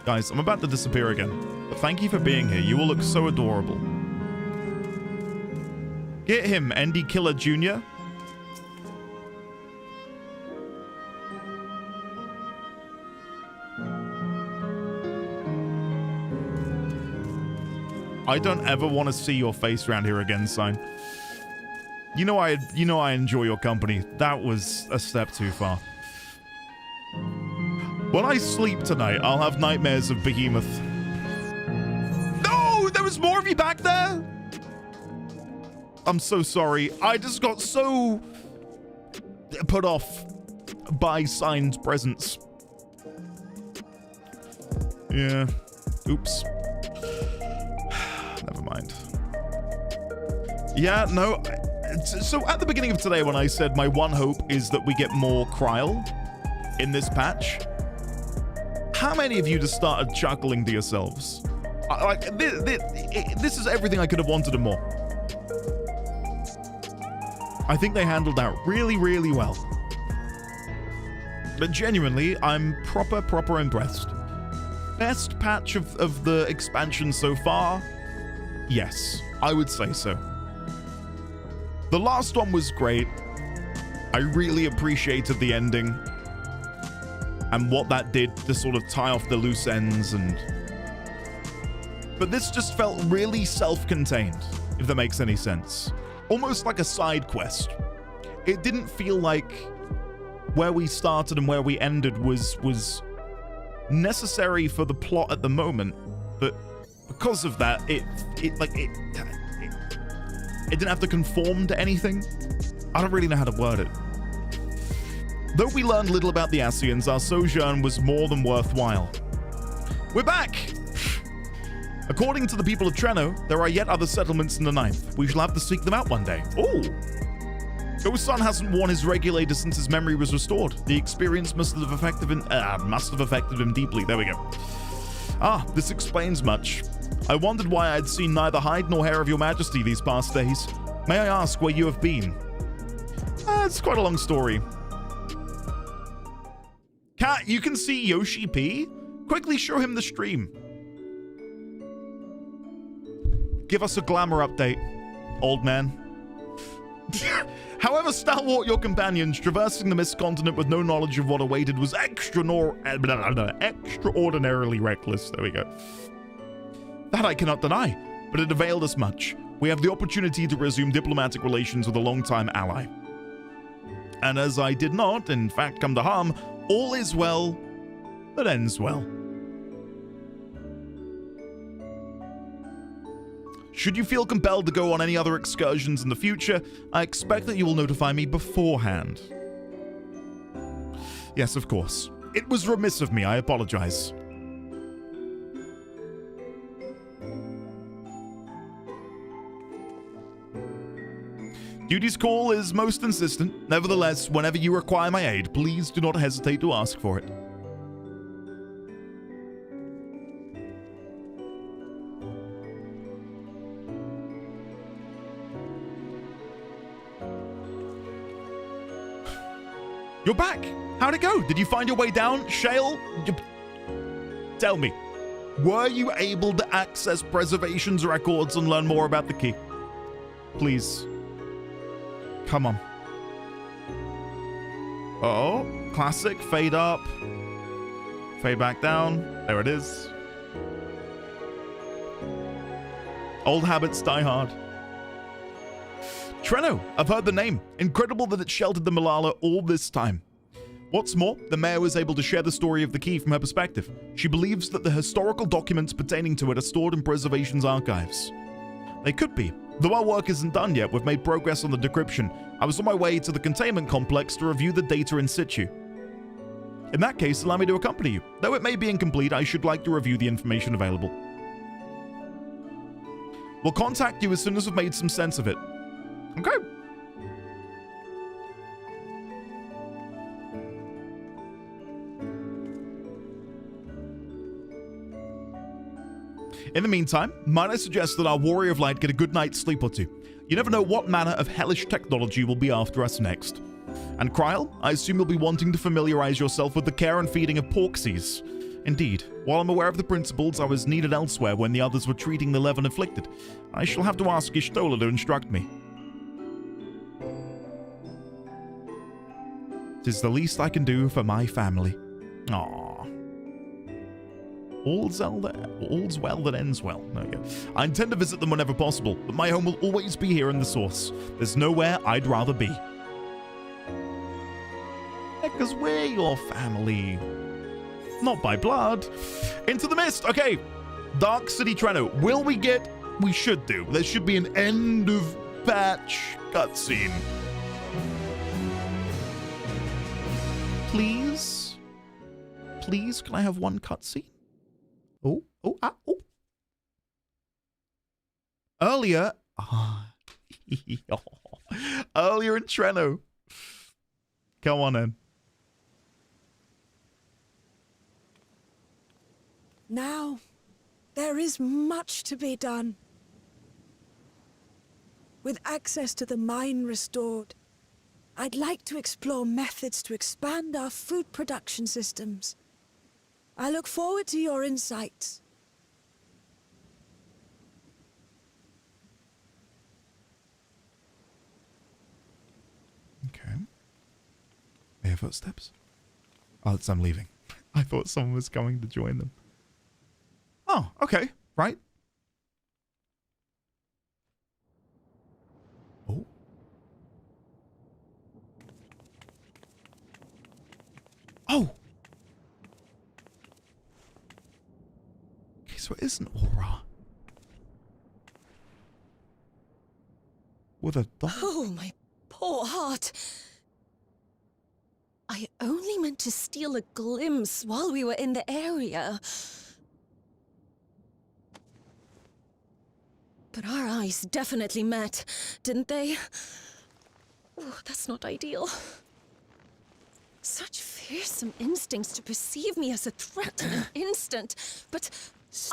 Guys, I'm about to disappear again, but thank you for being here. You all look so adorable. Get him, Andy Killer Jr. I don't ever want to see your face around here again, Sign. You know I enjoy your company. That was a step too far. When I sleep tonight, I'll have nightmares of Behemoth. No! There was more of you back there? I'm so sorry. I just got so put off by Sign's presence. Yeah. Oops. Never mind. Yeah, no. So at the beginning of today when I said my one hope is that we get more Cryle in this patch, how many of you just started chuckling to yourselves? Like, this is everything I could have wanted and more. I think they handled that really, really well. But genuinely, I'm proper impressed. Best patch of the expansion so far? Yes, I would say so. The last one was great. I really appreciated the ending. and what that did to sort of tie off the loose ends. But this just felt really self-contained, if that makes any sense. Almost like a side quest. It didn't feel like where we started and where we ended was necessary for the plot at the moment, but because of that, it didn't have to conform to anything. I don't really know how to word it. Though we learned little about the Ascians, our sojourn was more than worthwhile. We're back! According to the people of Treno, there are yet other settlements in the 9th. We shall have to seek them out one day. Oh! Ghost-san hasn't worn his regulator since his memory was restored. The experience must have affected him deeply. There we go. Ah, this explains much. I wondered why I'd seen neither hide nor hair of your majesty these past days. May I ask where you have been? It's quite a long story. Cat, you can see Yoshi P? Quickly show him the stream. Give us a Glamour update, old man. However stalwart your companions, traversing the Mist Continent with no knowledge of what awaited was extraordinarily reckless. There we go. That I cannot deny, but it availed us much. We have the opportunity to resume diplomatic relations with a longtime ally. And as I did not, in fact, come to harm, all is well that ends well. Should you feel compelled to go on any other excursions in the future, I expect that you will notify me beforehand. Yes, of course. It was remiss of me, I apologize. Duty's call is most insistent. Nevertheless, whenever you require my aid, please do not hesitate to ask for it. You're back! How'd it go? Did you find your way down? Shale? Tell me, were you able to access Preservation's records and learn more about the key? Please. Come on. Oh, classic. Fade up. Fade back down. There it is. Old habits die hard. Treno, I've heard the name. Incredible that it sheltered the Malala all this time. What's more, the mayor was able to share the story of the key from her perspective. She believes that the historical documents pertaining to it are stored in Preservation's archives. They could be. Though our work isn't done yet, we've made progress on the decryption. I was on my way to the containment complex to review the data in situ. In that case, allow me to accompany you. Though it may be incomplete, I should like to review the information available. We'll contact you as soon as we've made some sense of it. Okay. In the meantime, might I suggest that our Warrior of Light get a good night's sleep or two? You never know what manner of hellish technology will be after us next. And Kryl, I assume you'll be wanting to familiarize yourself with the care and feeding of Porksies. Indeed, while I'm aware of the principles, I was needed elsewhere when the others were treating the Levin afflicted. I shall have to ask Y'shtola to instruct me. 'Tis the least I can do for my family. Aww. All's well that ends well. There we go. I intend to visit them whenever possible, but my home will always be here in the Source. There's nowhere I'd rather be. Because we're your family. Not by blood. Into the Mist. Okay. Dark City Treno. Will we get... We should do. There should be an end of patch cutscene. Please? Please, can I have one cutscene? Oh. Earlier... Earlier in Treno. Come on in. Now, there is much to be done. With access to the mine restored, I'd like to explore methods to expand our food production systems. I look forward to your insights. Okay. I hear footsteps. Oh, it's I'm leaving. I thought someone was going to join them. Oh, okay. Right. Oh. Oh! Okay, so it is an aura. With a dog? Oh, my poor heart. I only meant to steal a glimpse while we were in the area. But our eyes definitely met, didn't they? Oh, that's not ideal. Such fearsome instincts to perceive me as a threat in an instant. But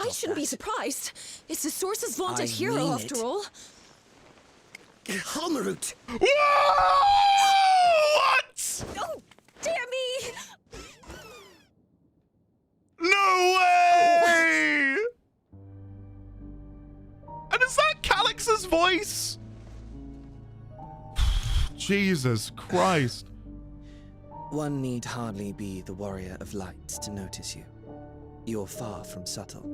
I shouldn't be surprised. It's the Source's vaunted hero, after all. Halmerut! What? Oh, dear me! No way! And is that Calix's voice? Jesus Christ. One need hardly be the warrior of light to notice you. You're far from subtle.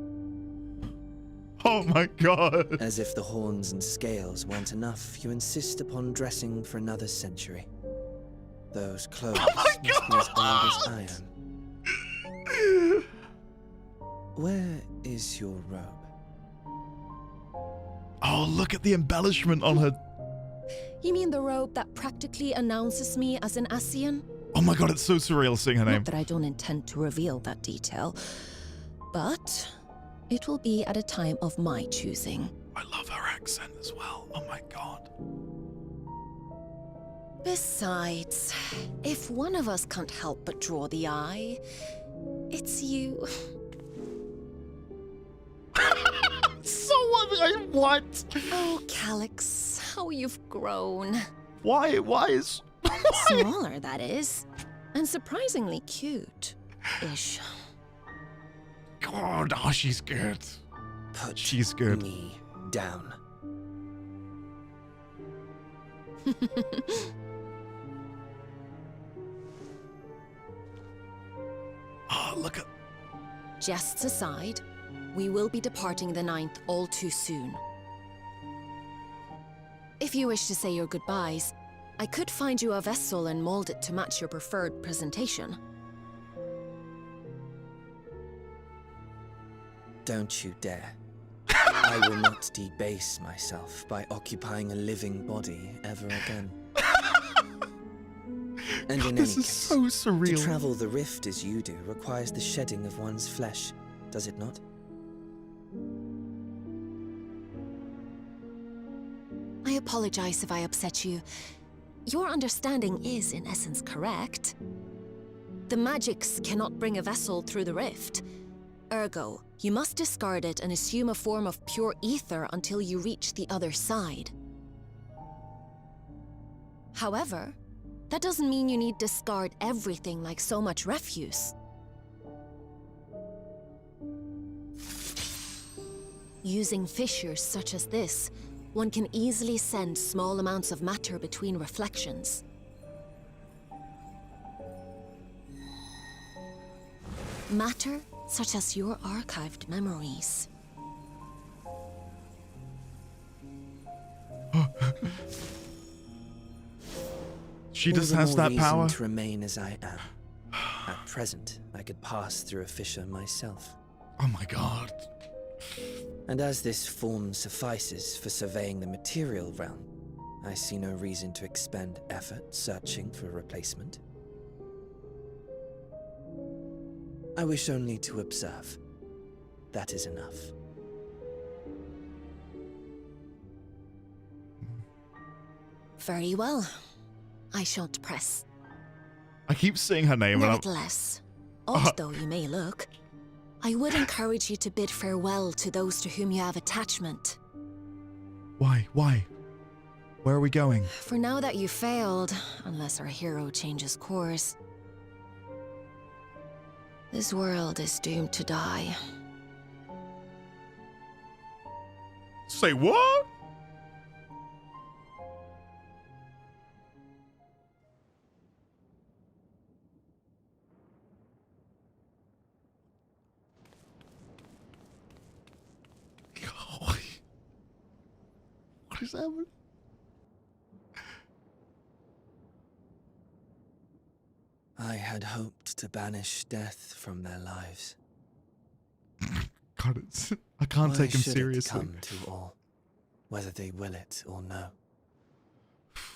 Oh my god. As if the horns and scales weren't enough, you insist upon dressing for another century. Those clothes must be as old as I am. Where is your robe? Oh, look at the embellishment on her. You mean the robe that practically announces me as an Asian? Oh my god, it's so surreal seeing her name. Not that I don't intend to reveal that detail, but it will be at a time of my choosing. I love her accent as well. Oh my god. Besides, if one of us can't help but draw the eye, it's you. What? Oh, Calix, how you've grown. Why is... Smaller, that is. And surprisingly cute-ish. God, oh, she's good. She's good. Me down. Oh, look at... Jests aside, we will be departing the 9th all too soon. If you wish to say your goodbyes, I could find you a vessel and mold it to match your preferred presentation. Don't you dare. I will not debase myself by occupying a living body ever again. And in this any is case, so surreal. to travel the rift as you do requires the shedding of one's flesh, does it not? I apologize if I upset you. Your understanding is, in essence, correct. The magics cannot bring a vessel through the rift. Ergo, you must discard it and assume a form of pure ether until you reach the other side. However, that doesn't mean you need discard everything like so much refuse. Using fissures such as this, one can easily send small amounts of matter between reflections. Matter such as your archived memories. She just All the has more that power. reason to remain as I am. At present, I could pass through a fissure myself. Oh my god. And as this form suffices for surveying the material realm, I see no reason to expend effort searching for a replacement. I wish only to observe. That is enough. Very well. I shan't press. I keep seeing her name and I'm... Nevertheless, odd though you may look, I would encourage you to bid farewell to those to whom you have attachment. Why? Where are we going? For now that you failed, unless our hero changes course, this world is doomed to die. Say what? What is happening? I had hoped to banish death from their lives. God, I can't take him Why should seriously. it come to all, whether they will it or no?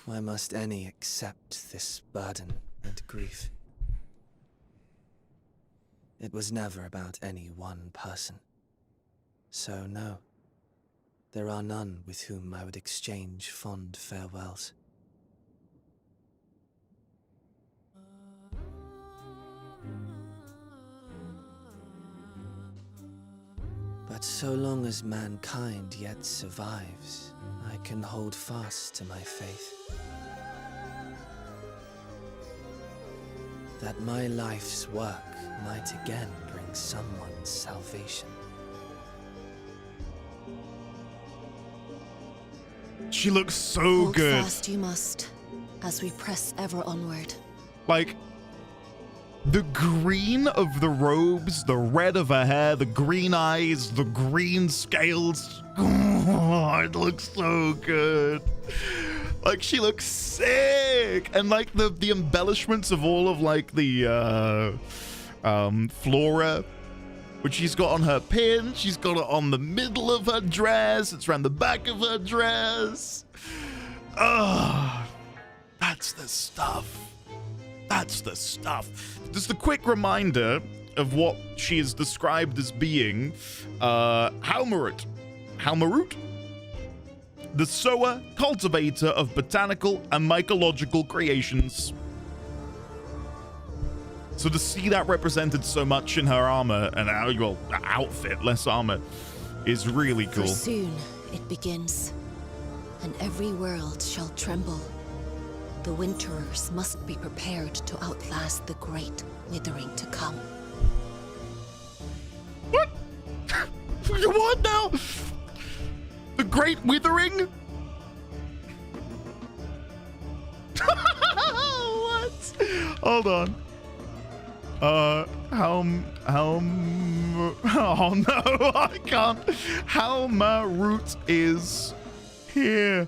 Why must any accept this burden and grief? It was never about any one person. So no, there are none with whom I would exchange fond farewells. But so long as mankind yet survives, I can hold fast to my faith. That my life's work might again bring someone salvation. She looks so Hold good. fast you must, as we press ever onward. Like, the green of the robes, the red of her hair, the green eyes, the green scales. Oh, it looks so good. Like, she looks sick. And like the embellishments of all of like the flora, which she's got on her pin. She's got it on the middle of her dress. It's around the back of her dress. Oh, that's the stuff. That's the stuff. Just a quick reminder of what she is described as being. Halmarut. Halmarut? The sower, cultivator of botanical and mycological creations. So to see that represented so much in her armor and well, outfit, less armor, is really cool. For soon it begins, and every world shall tremble. The winterers must be prepared to outlast the great withering to come. What? What now? The great withering? What? Hold on. Oh no, I can't. Halmarut is here.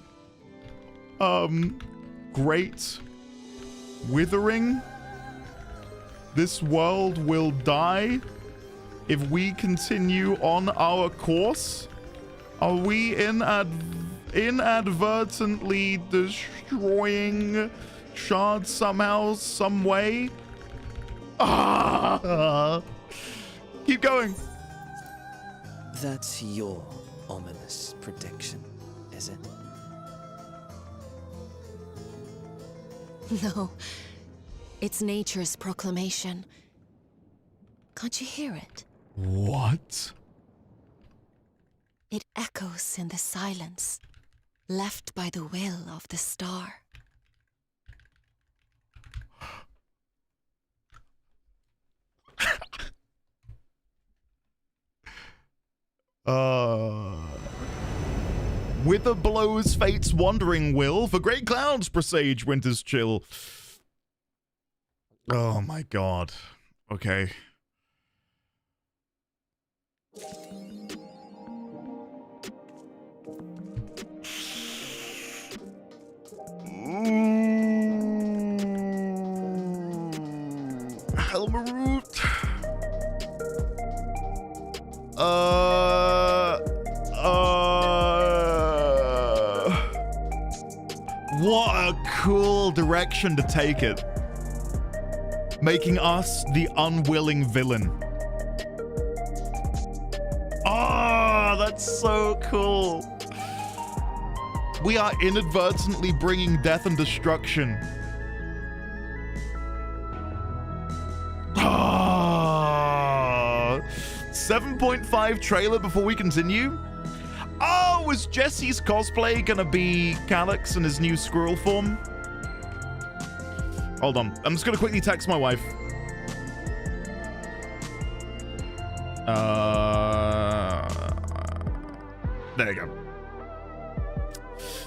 Great withering. This world will die if we continue on our course. Are we inadvertently destroying shards somehow, some way? Ah! Keep going. That's your ominous prediction, is it? No, it's nature's proclamation. Can't you hear it? What? It echoes in the silence, left by the will of the star. Wither blows fate's wandering will, for great clouds presage winter's chill. Oh my god. Okay. Halmarut. What a cool direction to take it. Making us the unwilling villain. Oh, that's so cool. We are inadvertently bringing death and destruction. Ah, 7.5 trailer before we continue. Oh, was Jesse's cosplay gonna be Calyx in his new squirrel form? Hold on. I'm just gonna quickly text my wife. There you go.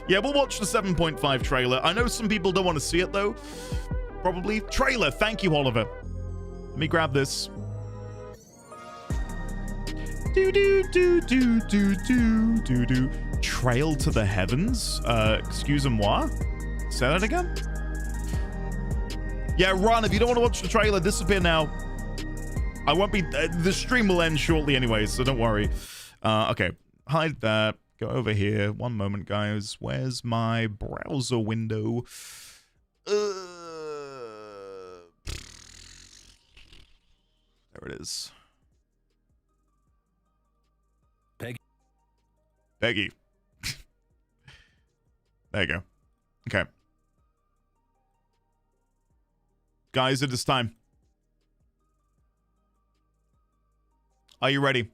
Yeah, we'll watch the 7.5 trailer. I know some people don't want to see it, though. Probably. Trailer. Thank you, Oliver. Let me grab this. Trail to the heavens? Excusez-moi? Say that again? Yeah, run. If you don't want to watch the trailer, disappear now. I won't be... the stream will end shortly anyway, so don't worry. Okay. Hide that. Go over here. One moment, guys. Where's my browser window? There it is. Peggy. There you go. Okay. Guys, it is time. Are you ready?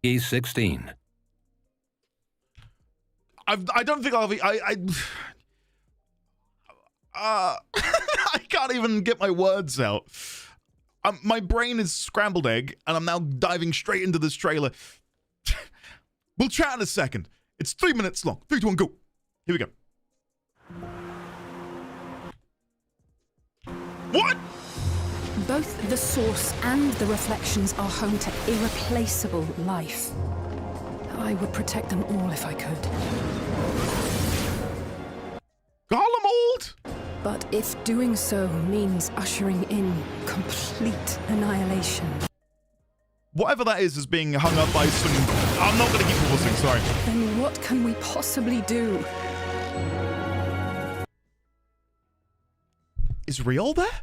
E16. I don't think I'll be... I can't even get my words out. My brain is scrambled egg, and I'm now diving straight into this trailer. We'll chat in a second. It's 3 minutes long. 3, 2, 1, go. Here we go. What? Both the source and the reflections are home to irreplaceable life. I would protect them all if I could. Garlemald? But if doing so means ushering in complete annihilation... Whatever that is being hung up by some... I'm not going to keep pausing, sorry. Then what can we possibly do? Is Riol there?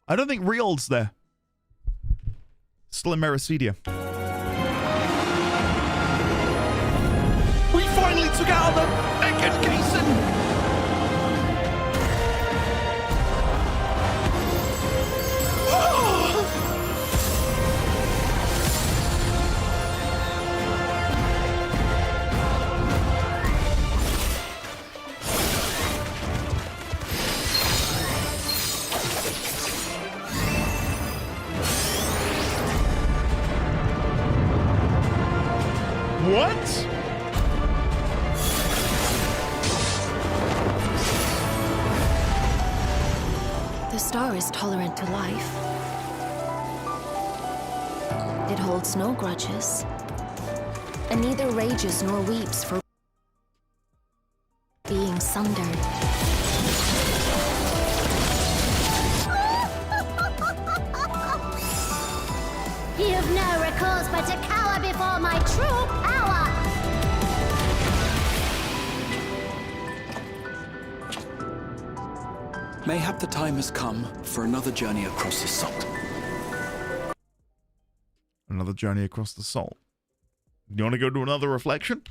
I don't think Riol's there. Still in Meracedia. We finally took out the Ecken Cason! What? The star is tolerant to life. It holds no grudges, and neither rages nor weeps for being sundered. You've no recourse but to cower before my true power! Mayhap the time has come for another journey across the salt. Another journey across the salt. You want to go to another reflection?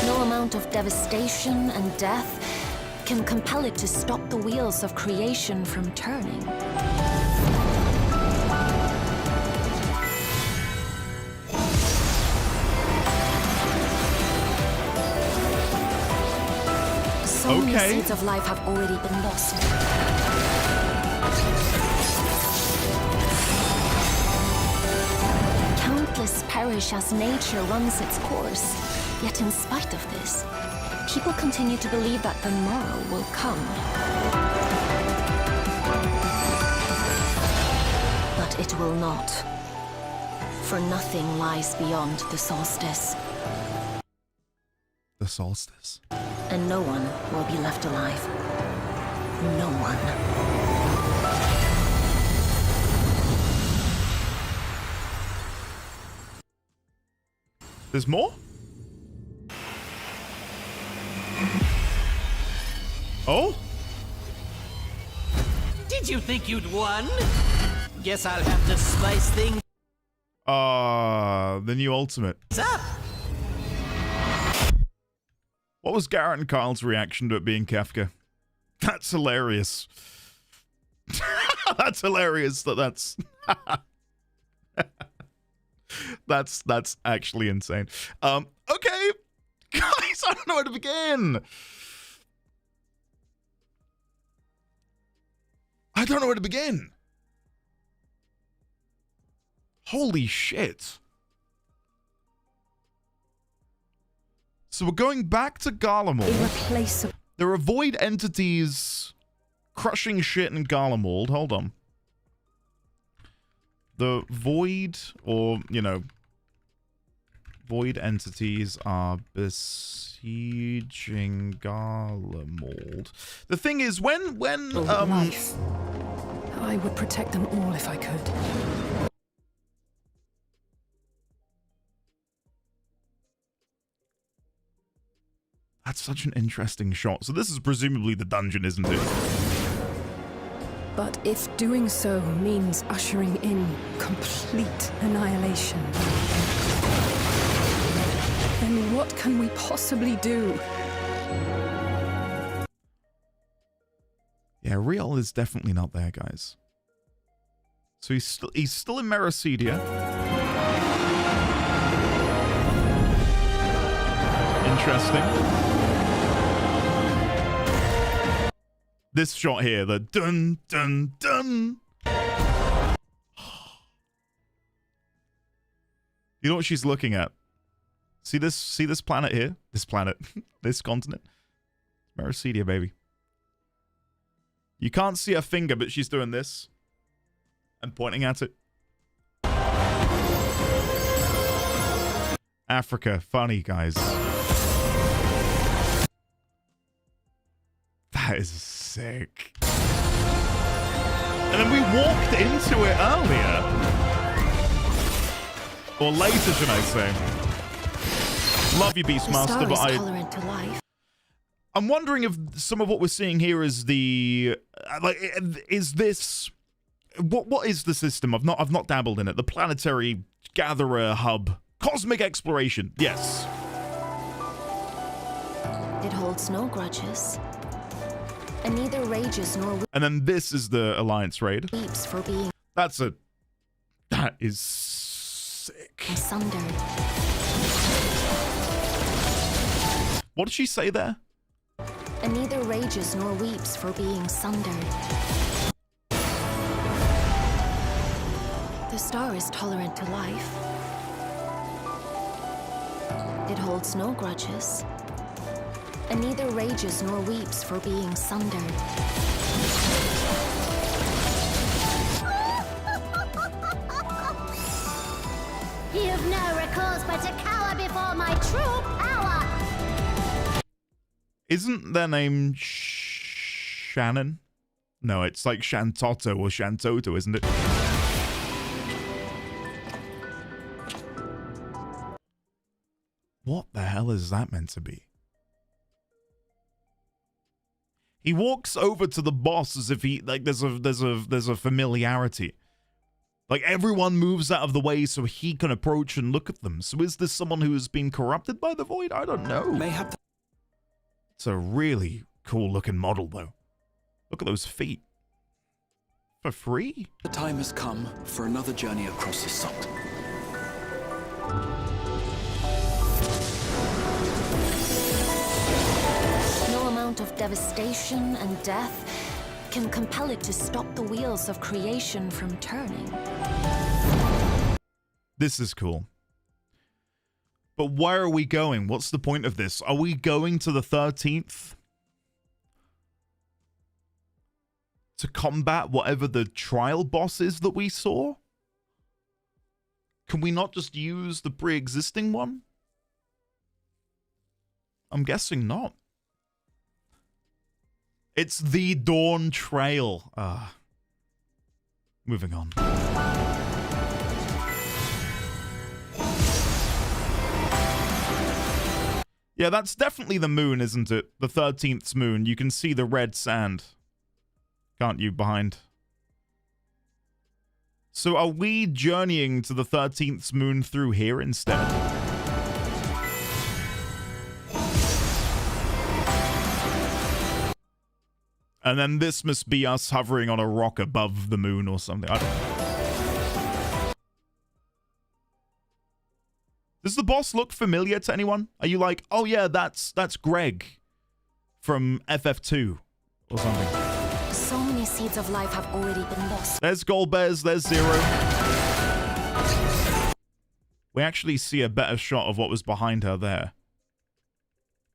No amount of devastation and death can compel it to stop the wheels of creation from turning. So many seeds of life have already been lost. Countless perish as nature runs its course. Yet in spite of this, people continue to believe that the morrow will come. But it will not. For nothing lies beyond the solstice. The solstice. And no one will be left alive. No one. There's more? Oh? Did you think you'd won? Guess I'll have to spice things The new ultimate. up. What was Garrett and Kyle's reaction to it being Kefka? That's hilarious. That's hilarious that's that's actually insane. Okay. Guys, I don't know where to begin. I don't know where to begin. Holy shit. So we're going back to Glamour. Irreplaceable. There are void entities crushing shit in Glamour. Hold on. The void, or, you know, void entities are besieging Glamour. The thing is, when life. I would protect them all if I could. That's such an interesting shot. So this is presumably the dungeon, isn't it? But if doing so means ushering in complete annihilation, then what can we possibly do? Yeah, Real is definitely not there, guys. So he's still in Meracedia. Interesting. This shot here, the dun dun dun. You know what she's looking at? See this planet here? This planet. This continent. Meracedia, baby. You can't see her finger, but she's doing this and pointing at it. Africa, funny, guys. That is sick. And then we walked into it earlier. Or later, should I say. Love you, Beastmaster, but I'm wondering if some of what we're seeing here is the is this what is the system? I've not dabbled in it. The planetary gatherer hub, cosmic exploration. Yes. It holds no grudges, and neither rages nor. And then this is the Alliance raid. Weeps for being. That is sick. Sundered. What did she say there? And neither rages nor weeps for being sundered. The star is tolerant to life. It holds no grudges, and neither rages nor weeps for being sundered. You've no recourse but to cower before my true power! Isn't their name Shannon? No, it's like Shantotto or Shantoto, isn't it? What the hell is that meant to be? He walks over to the boss as if he there's a familiarity. Like everyone moves out of the way so he can approach and look at them. So is this someone who has been corrupted by the void? I don't know. Mayhap. It's a really cool looking model though. Look at those feet. For free? The time has come for another journey across the salt. No amount of devastation and death can compel it to stop the wheels of creation from turning. This is cool. But where are we going? What's the point of this? Are we going to the 13th? To combat whatever the trial boss is that we saw? Can we not just use the pre-existing one? I'm guessing not. It's the Dawn Trail. Moving on. Yeah, that's definitely the moon, isn't it? The 13th moon. You can see the red sand. Can't you, behind? So are we journeying to the 13th moon through here instead? And then this must be us hovering on a rock above the moon or something. I don't know. Does the boss look familiar to anyone? Are you like, oh yeah, that's Greg from FF2 or something? So many seeds of life have already been lost. There's Goldbears, there's Zero. We actually see a better shot of what was behind her there.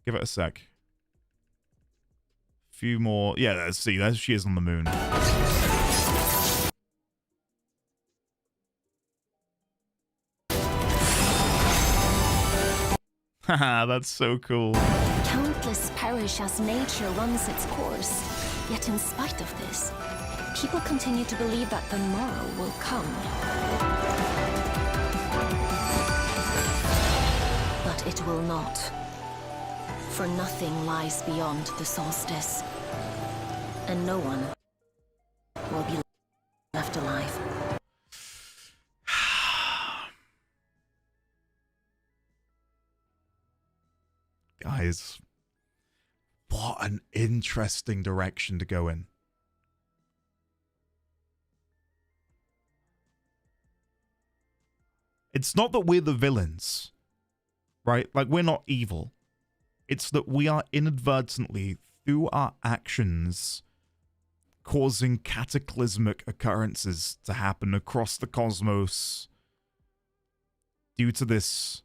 Give it a sec. Few more. Yeah, let's see. There she is on the moon. Haha, that's so cool. Countless perish as nature runs its course. Yet in spite of this, people continue to believe that the morrow will come. But it will not. For nothing lies beyond the solstice. And no one will be left alive. Guys, what an interesting direction to go in. It's not that we're the villains, right? Like, we're not evil. It's that we are inadvertently, through our actions, causing cataclysmic occurrences to happen across the cosmos due to this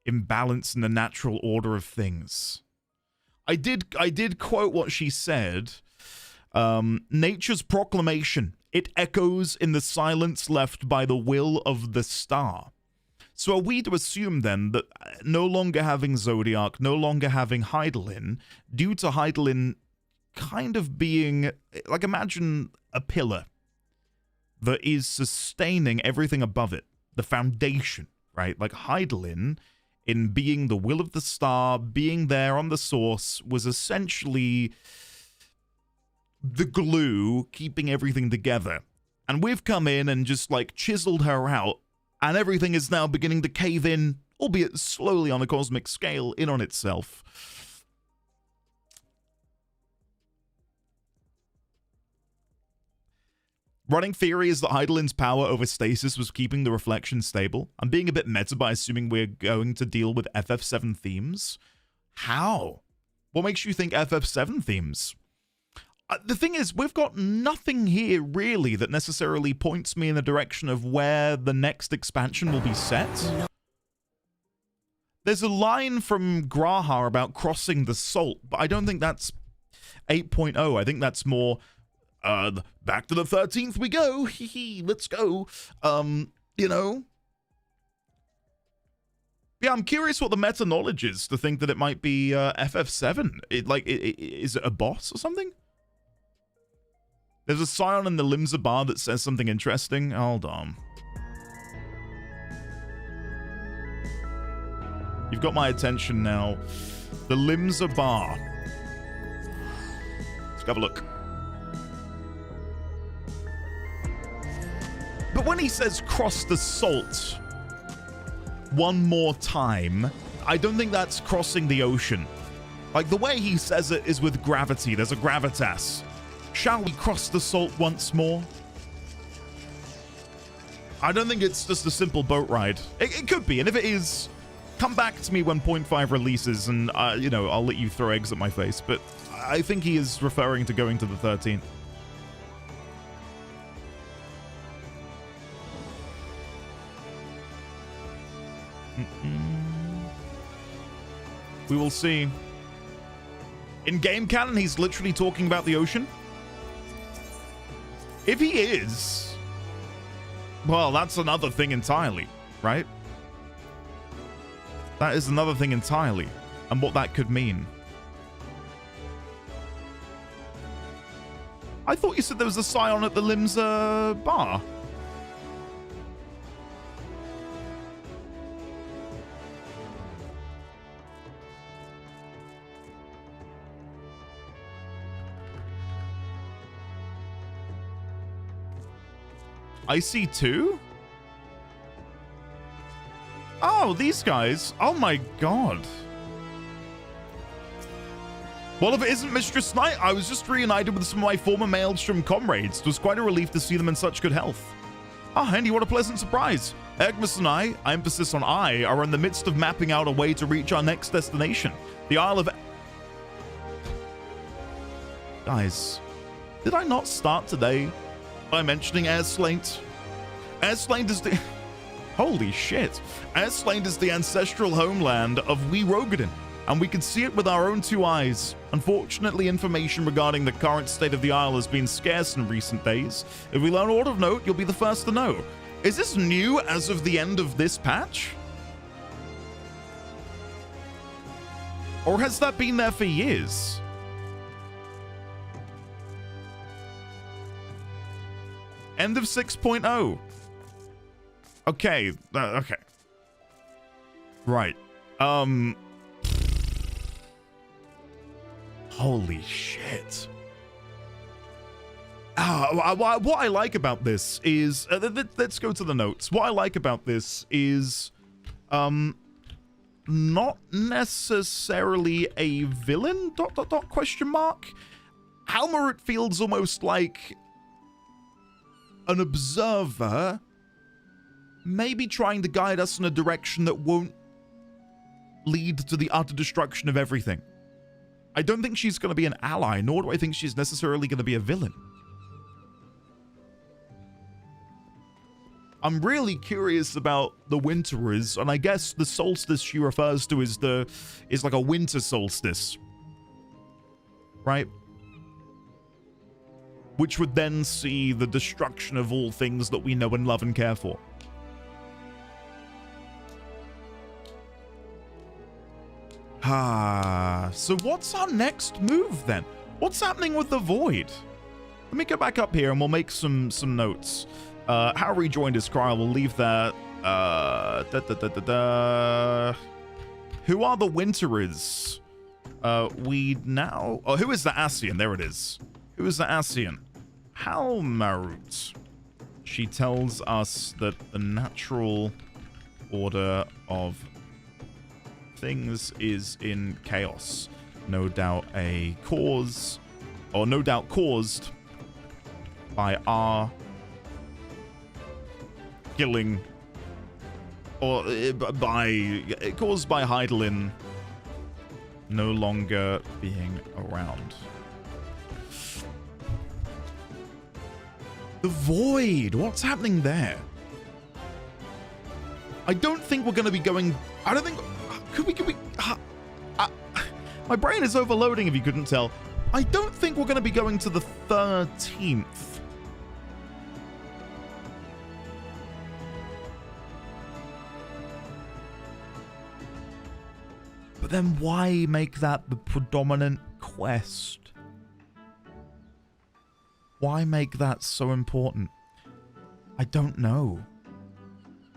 imbalance in the natural order of things. I did quote what she said. Nature's proclamation. It echoes in the silence left by the will of the star. So are we to assume then that no longer having Zodiac, no longer having Hydaelyn, due to Hydaelyn kind of being, like, imagine a pillar that is sustaining everything above it, the foundation, right? Like Hydaelyn, in being the will of the star, being there on the source, was essentially the glue keeping everything together. And we've come in and just, like, chiseled her out, and everything is now beginning to cave in, albeit slowly on a cosmic scale, in on itself. Running theory is that Hydaelyn's power over stasis was keeping the reflection stable. I'm being a bit meta by assuming we're going to deal with FF7 themes. How? What makes you think FF7 themes? The thing is, we've got nothing here, really, that necessarily points me in the direction of where the next expansion will be set. There's a line from Graha about crossing the salt, but I don't think that's 8.0. I think that's more... back to the 13th we go. Hee let's go. You know. Yeah, I'm curious what the meta knowledge is to think that it might be FF7. Is it a boss or something? There's a scion in the Limsa bar that says something interesting. Hold on. You've got my attention now. The Limsa bar. Let's have a look. But when he says cross the salt one more time, I don't think that's crossing the ocean. Like, the way he says it is with gravity. There's a gravitas. Shall we cross the salt once more? I don't think it's just a simple boat ride. It could be, and if it is, come back to me when 0.5 releases, and, you know, I'll let you throw eggs at my face. But I think he is referring to going to the 13th. We will see. In game canon, he's literally talking about the ocean. If he is, well, that's another thing entirely, right? That is another thing entirely, and what that could mean. I thought you said there was a scion at the Limsa bar. I see two? Oh, these guys. Oh my god. Well, if it isn't Mistress Knight, I was just reunited with some of my former Maelstrom comrades. It was quite a relief to see them in such good health. Ah, Hendy, what a pleasant surprise. Egmus and I emphasis on I, are in the midst of mapping out a way to reach our next destination. The Isle of... Guys, did I not start today by mentioning Airslaint? Airslaint is the... Holy shit. Airslane is the ancestral homeland of Wee Rogadin, and we can see it with our own 2 eyes. Unfortunately, information regarding the current state of the Isle has been scarce in recent days. If we learn aught of note, you'll be the first to know. Is this new as of the end of this patch? Or has that been there for years? End of 6.0. Okay, okay. Right. Holy shit. What I like about this is... let's go to the notes. What I like about this is... not necessarily a villain, ... question mark. Halmer, it feels almost like an observer, maybe trying to guide us in a direction that won't lead to the utter destruction of everything. I don't think she's going to be an ally, nor do I think she's necessarily going to be a villain. I'm really curious about the Winterers, and I guess the solstice she refers to is like a winter solstice, right? Which would then see the destruction of all things that we know and love and care for. So what's our next move then? What's happening with the Void? Let me go back up here and we'll make some notes. How rejoined his cry, we'll leave that. Who are the Winterers? We now... Oh, who is the Ascian? There it is. Who is the Ascian? Halmarut. She tells us that the natural order of things is in chaos. No doubt a cause, or no doubt caused by our killing, or caused by Hydaelyn no longer being around. The Void, what's happening there? I don't think we're going to be going... I don't think... Could we... my brain is overloading if you couldn't tell. I don't think we're going to be going to the 13th. But then why make that the predominant quest? Why make that so important? I don't know.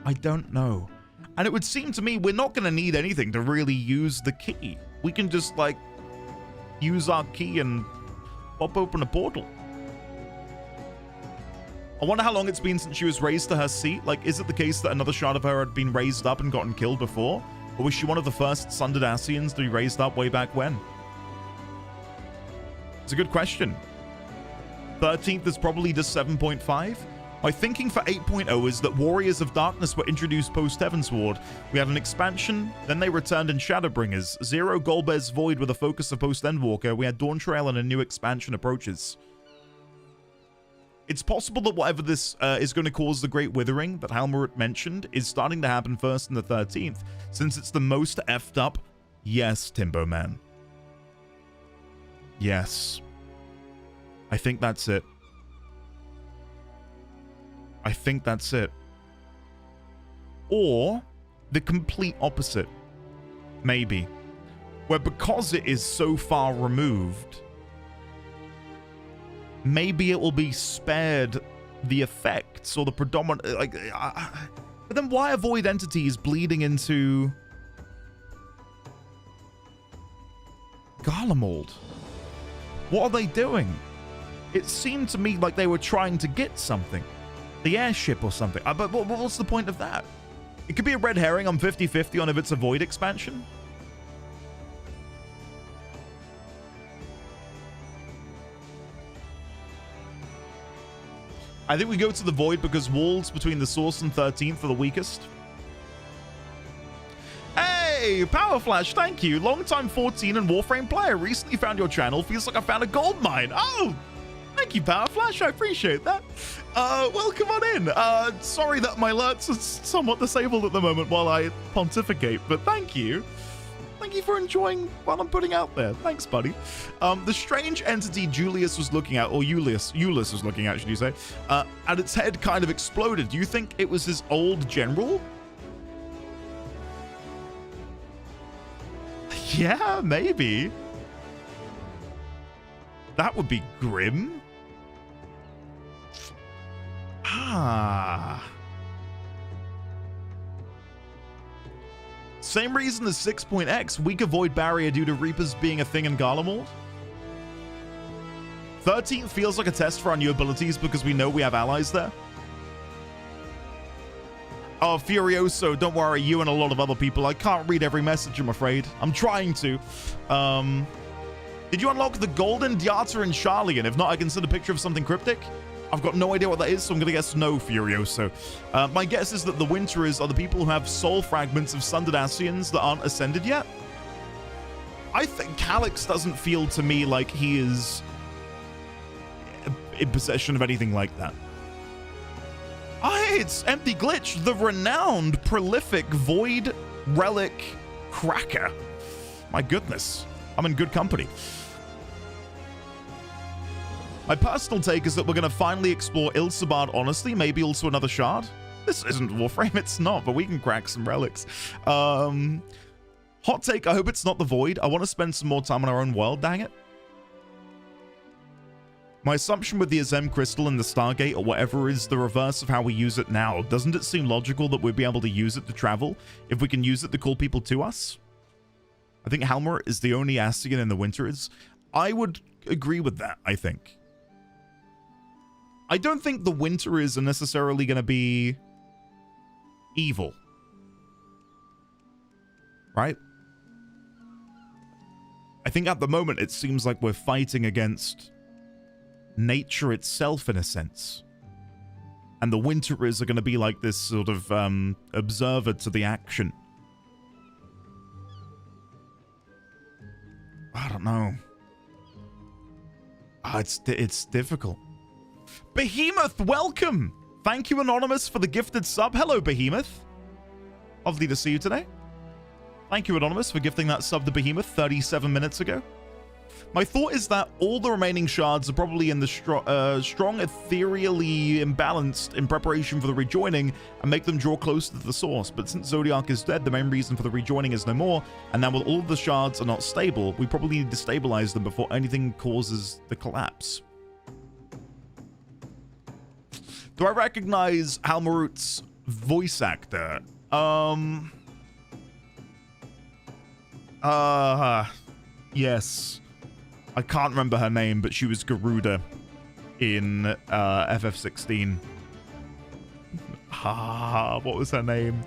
I don't know. And it would seem to me we're not going to need anything to really use the key. We can just, like, use our key and pop open a portal. I wonder how long it's been since she was raised to her seat. Like, is it the case that another shard of her had been raised up and gotten killed before? Or was she one of the first Sundered Ascians to be raised up way back when? It's a good question. 13th is probably just 7.5. My thinking for 8.0 is that Warriors of Darkness were introduced post-Heavensward. We had an expansion, then they returned in Shadowbringers. Zero Golbez Void with a focus of post-Endwalker. We had Dawn Trail and a new expansion approaches. It's possible that whatever this is going to cause the Great Withering that Halmarut mentioned is starting to happen first in the 13th, since it's the most effed up. Yes, Timbo Man. Yes. I think that's it. I think that's it. Or the complete opposite. Maybe. Where because it is so far removed, maybe it will be spared the effects or the predominant... Like, but then why avoid entities bleeding into Garlemald? What are they doing? It seemed to me like they were trying to get something. The airship or something. But what's the point of that? It could be a red herring. I'm 50-50 on if it's a Void expansion. I think we go to the Void because walls between the Source and 13th are the weakest. Hey, Power Flash, thank you. Longtime 14 and Warframe player. Recently found your channel. Feels like I found a gold mine. Oh! Thank you, Power Flash. I appreciate that. Welcome on in. Sorry that my alerts are somewhat disabled at the moment while I pontificate, but thank you. Thank you for enjoying what I'm putting out there. Thanks, buddy. The strange entity Julius was looking at, or Eulius was looking at, should you say, and its head kind of exploded. Do you think it was his old general? Yeah, maybe. That would be grim. Ah. Same reason as 6.x, weak avoid barrier due to Reapers being a thing in Glamour. 13th feels like a test for our new abilities because we know we have allies there. Oh, Furioso, don't worry, you and a lot of other people. I can't read every message, I'm afraid. I'm trying to. Did you unlock the Golden Diata and Charlian? If not, I can send a picture of something cryptic. I've got no idea what that is, so I'm going to guess no, Furioso. My guess is that the Winterers are the people who have soul fragments of Sundered Ascians that aren't ascended yet. I think Calyx doesn't feel to me like he is in possession of anything like that. It's Empty Glitch, the renowned, prolific Void Relic Cracker. My goodness, I'm in good company. My personal take is that we're going to finally explore Ilsabard honestly, maybe also another shard. This isn't Warframe, it's not, but we can crack some relics. Hot take, I hope it's not the Void. I want to spend some more time on our own world, dang it. My assumption with the Azem Crystal and the Stargate or whatever is the reverse of how we use it now. Doesn't it seem logical that we'd be able to use it to travel if we can use it to call people to us? I think Halmor is the only Ascian in the Winterers. I would agree with that, I think. I don't think the Winterers are necessarily going to be evil. Right? I think at the moment it seems like we're fighting against nature itself in a sense. And the Winterers are going to be like this sort of observer to the action. I don't know. It's difficult. Behemoth, welcome! Thank you, Anonymous, for the gifted sub. Hello, Behemoth. Lovely to see you today. Thank you, Anonymous, for gifting that sub to Behemoth 37 minutes ago. My thought is that all the remaining shards are probably in the strong ethereally imbalanced in preparation for the rejoining and make them draw closer to the source. But since Zodiac is dead, the main reason for the rejoining is no more, and now with all of the shards are not stable, we probably need to stabilize them before anything causes the collapse. Do I recognize Halmarut's voice actor? Yes. I can't remember her name, but she was Garuda in FF16. What was her name?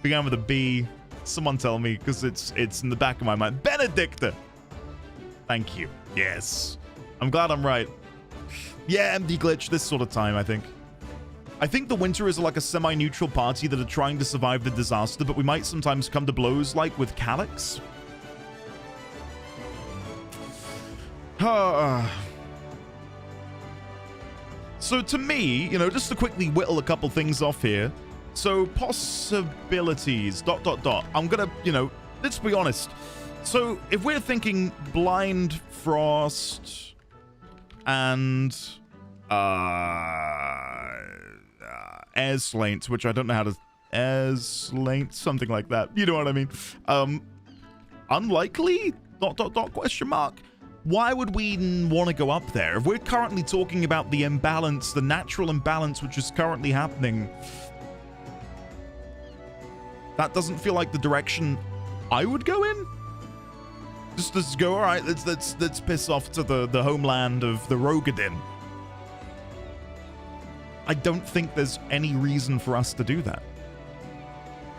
Began with a B. Someone tell me, because it's in the back of my mind. Benedicta! Thank you. Yes. I'm glad I'm right. Yeah, MD Glitch, this sort of time, I think. I think the Winterers are like a semi-neutral party that are trying to survive the disaster, but we might sometimes come to blows like with Calyx. So to me, you know, just to quickly whittle a couple things off here. So possibilities, ... I'm gonna, you know, let's be honest. So if we're thinking Blind Frost and Airslaint, which I don't know how to Airslaint, something like that. You know what I mean? Unlikely? ... question mark. Why would we want to go up there? If we're currently talking about the imbalance, the natural imbalance which is currently happening, that doesn't feel like the direction I would go in. Just go, all right, let's piss off to the homeland of the Rogadin. I don't think there's any reason for us to do that.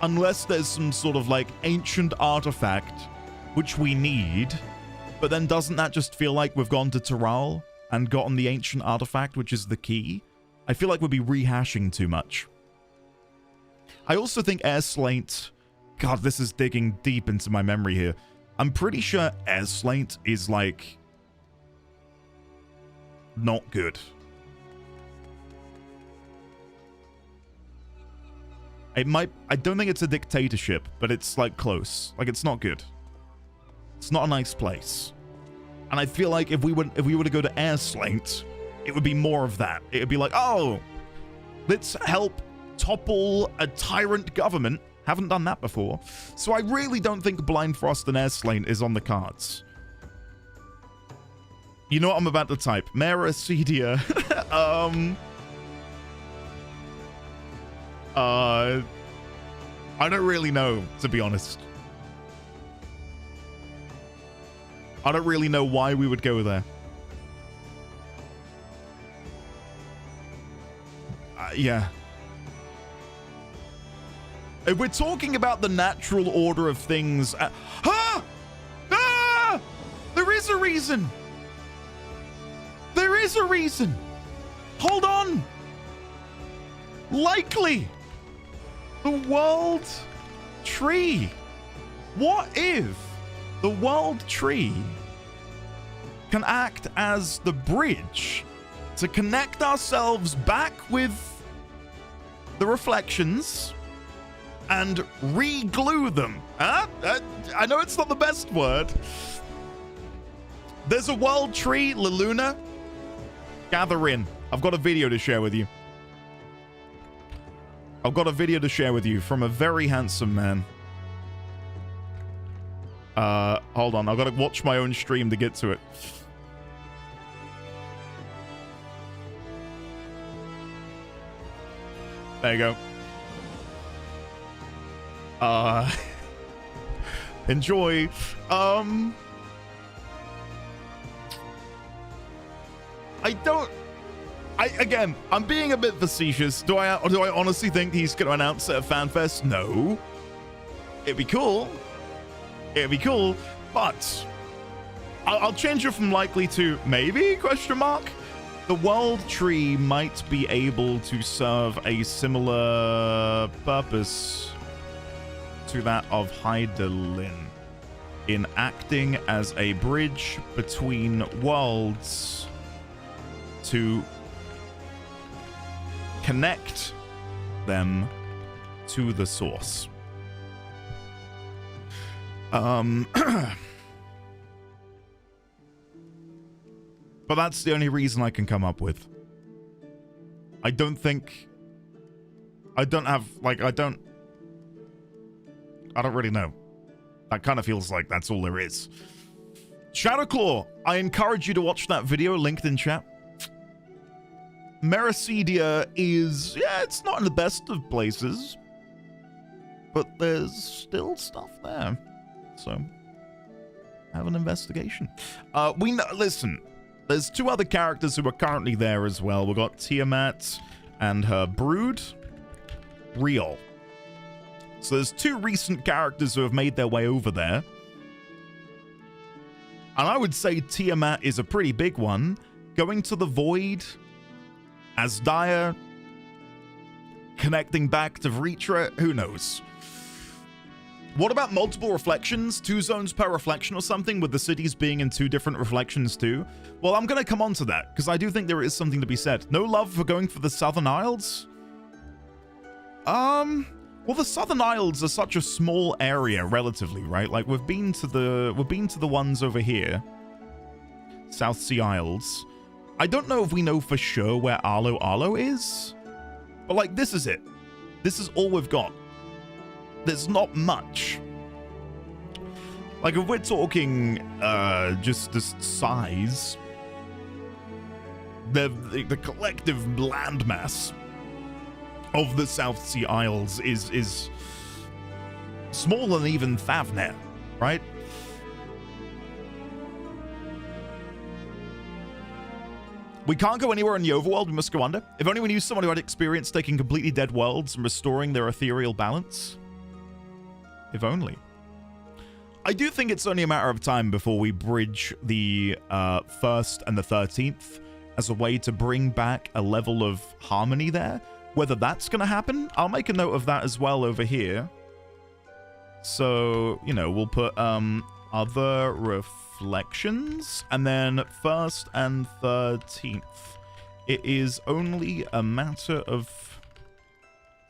Unless there's some sort of like ancient artifact which we need. But then doesn't that just feel like we've gone to Tural and gotten the ancient artifact, which is the key? I feel like we'd be rehashing too much. I also think Airslaint... God, this is digging deep into my memory here. I'm pretty sure Airslaint is, like... not good. It might... I don't think it's a dictatorship, but it's, like, close. Like, it's not good. It's not a nice place. And I feel like if we were to go to Airslaint, it would be more of that. It would be like, oh, let's help topple a tyrant government. Haven't done that before. So I really don't think Blind Frost and Airslaint is on the cards. You know what I'm about to type? Mera Cedia. I don't really know, to be honest. I don't really know why we would go there. Yeah. If we're talking about the natural order of things... There is a reason! There is a reason! Hold on! Likely! The World Tree! What if the World Tree can act as the bridge to connect ourselves back with the reflections and re-glue them? Huh? I know it's not the best word. There's a World Tree, La Luna. Gather in. I've got a video to share with you. I've got a video to share with you from a very handsome man. Hold on. I've got to watch my own stream to get to it. There you go. Enjoy. Again, I'm being a bit facetious. Do I honestly think he's going to announce it at FanFest? No. It'd be cool. It'd be cool, but I'll change it from likely to maybe, question mark. The World Tree might be able to serve a similar purpose to that of Hydaelyn in acting as a bridge between worlds to connect them to the source. But that's the only reason I can come up with. I don't really know. That kind of feels like that's all there is. Shadowclaw, I encourage you to watch that video linked in chat. Meracedia is, yeah, it's not in the best of places, but there's still stuff there. So, have an investigation. Listen, there's two other characters who are currently there as well. We've got Tiamat and her brood, Riol. So there's two recent characters who have made their way over there. And I would say Tiamat is a pretty big one. Going to the Void, Asdaya, connecting back to Vritra, who knows? What about multiple reflections? 2 zones per reflection or something, with the cities being in 2 different reflections too? Well, I'm going to come on to that, because I do think there is something to be said. No love for going for the Southern Isles? Well, the Southern Isles are such a small area, relatively, right? Like, we've been to the ones over here. South Sea Isles. I don't know if we know for sure where Arlo Arlo is, but, like, this is it. This is all we've got. There's not much. Like, if we're talking just size, the collective landmass of the South Sea Isles is smaller than even Thavner, right? We can't go anywhere in the overworld, we must go under. If only we knew someone who had experience taking completely dead worlds and restoring their ethereal balance. If only. I do think it's only a matter of time before we bridge the 1st and the 13th as a way to bring back a level of harmony there. Whether that's going to happen, I'll make a note of that as well over here. So, you know, we'll put other reflections, and then 1st and 13th. It is only a matter of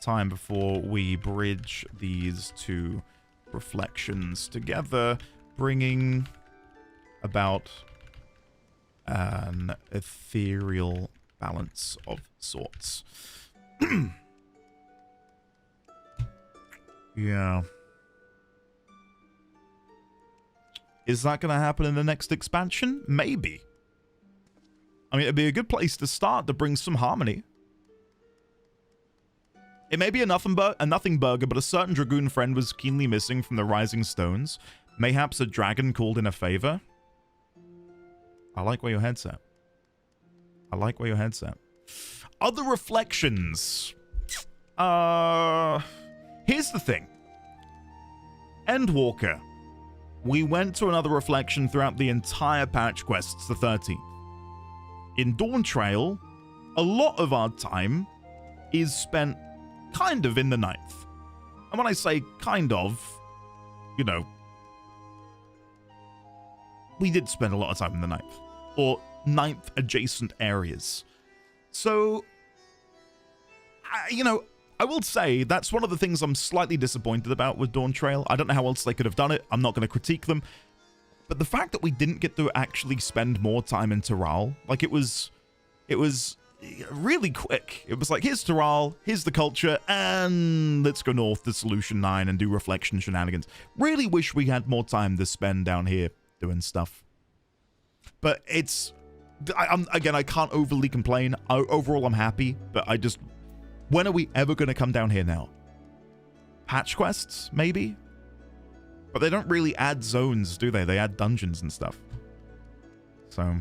time before we bridge these two reflections together, bringing about an ethereal balance of sorts. Yeah. Is that going to happen in the next expansion? Maybe. I mean, it'd be a good place to start to bring some harmony. It may be a nothing burger, but a certain dragoon friend was keenly missing from the Rising Stones. Mayhaps a dragon called in a favor. I like where your head's at. I like where your head's at. Other reflections. Here's the thing. Endwalker. We went to another reflection throughout the entire patch quests, the 13th. In Dawn Trail, a lot of our time is spent kind of in the 9th. And when I say kind of, you know, we did spend a lot of time in the 9th. Or 9th adjacent areas. So, you know, I will say that's one of the things I'm slightly disappointed about with Dawn Trail. I don't know how else they could have done it. I'm not going to critique them. But the fact that we didn't get to actually spend more time in Tural, like it was really quick. It was like, here's Tural, here's the culture, and let's go north to Solution 9 and do reflection shenanigans. Really wish we had more time to spend down here doing stuff. But it's, again, I can't overly complain. Overall, I'm happy, but I just, when are we ever going to come down here now? Patch quests, maybe? But they don't really add zones, do they? They add dungeons and stuff. So,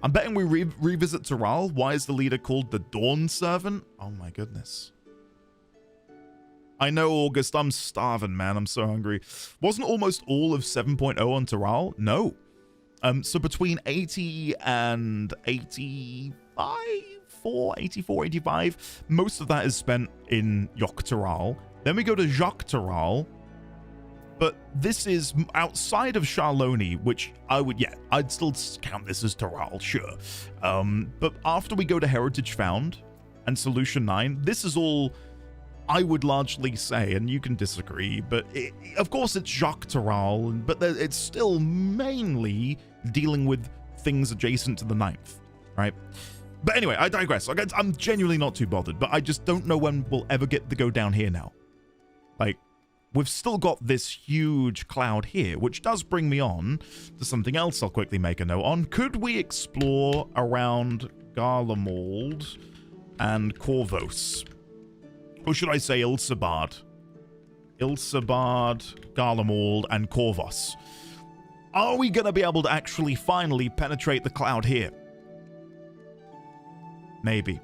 I'm betting we revisit Tural. Why is the leader called the Dawn Servant? Oh my goodness. I know, August. I'm starving, man. I'm so hungry. Wasn't almost all of 7.0 on Tural? No. So between 80 and 85, 84, 85, most of that is spent in Yok Tural. Then we go to Jacques Tural. But this is outside of Charloni, which I'd still count this as Tural, sure. But after we go to Heritage Found and Solution 9, this is all, I would largely say, and you can disagree, but of course it's Jacques Tural, but it's still mainly dealing with things adjacent to the 9th, right? But anyway, I digress. I'm genuinely not too bothered, but I just don't know when we'll ever get to go down here now. Like, we've still got this huge cloud here, which does bring me on to something else I'll quickly make a note on. Could we explore around Garlemald and Corvos? Or should I say Ilsabard? Ilsabard, Garlemald, and Corvos. Are we going to be able to actually finally penetrate the cloud here? Maybe.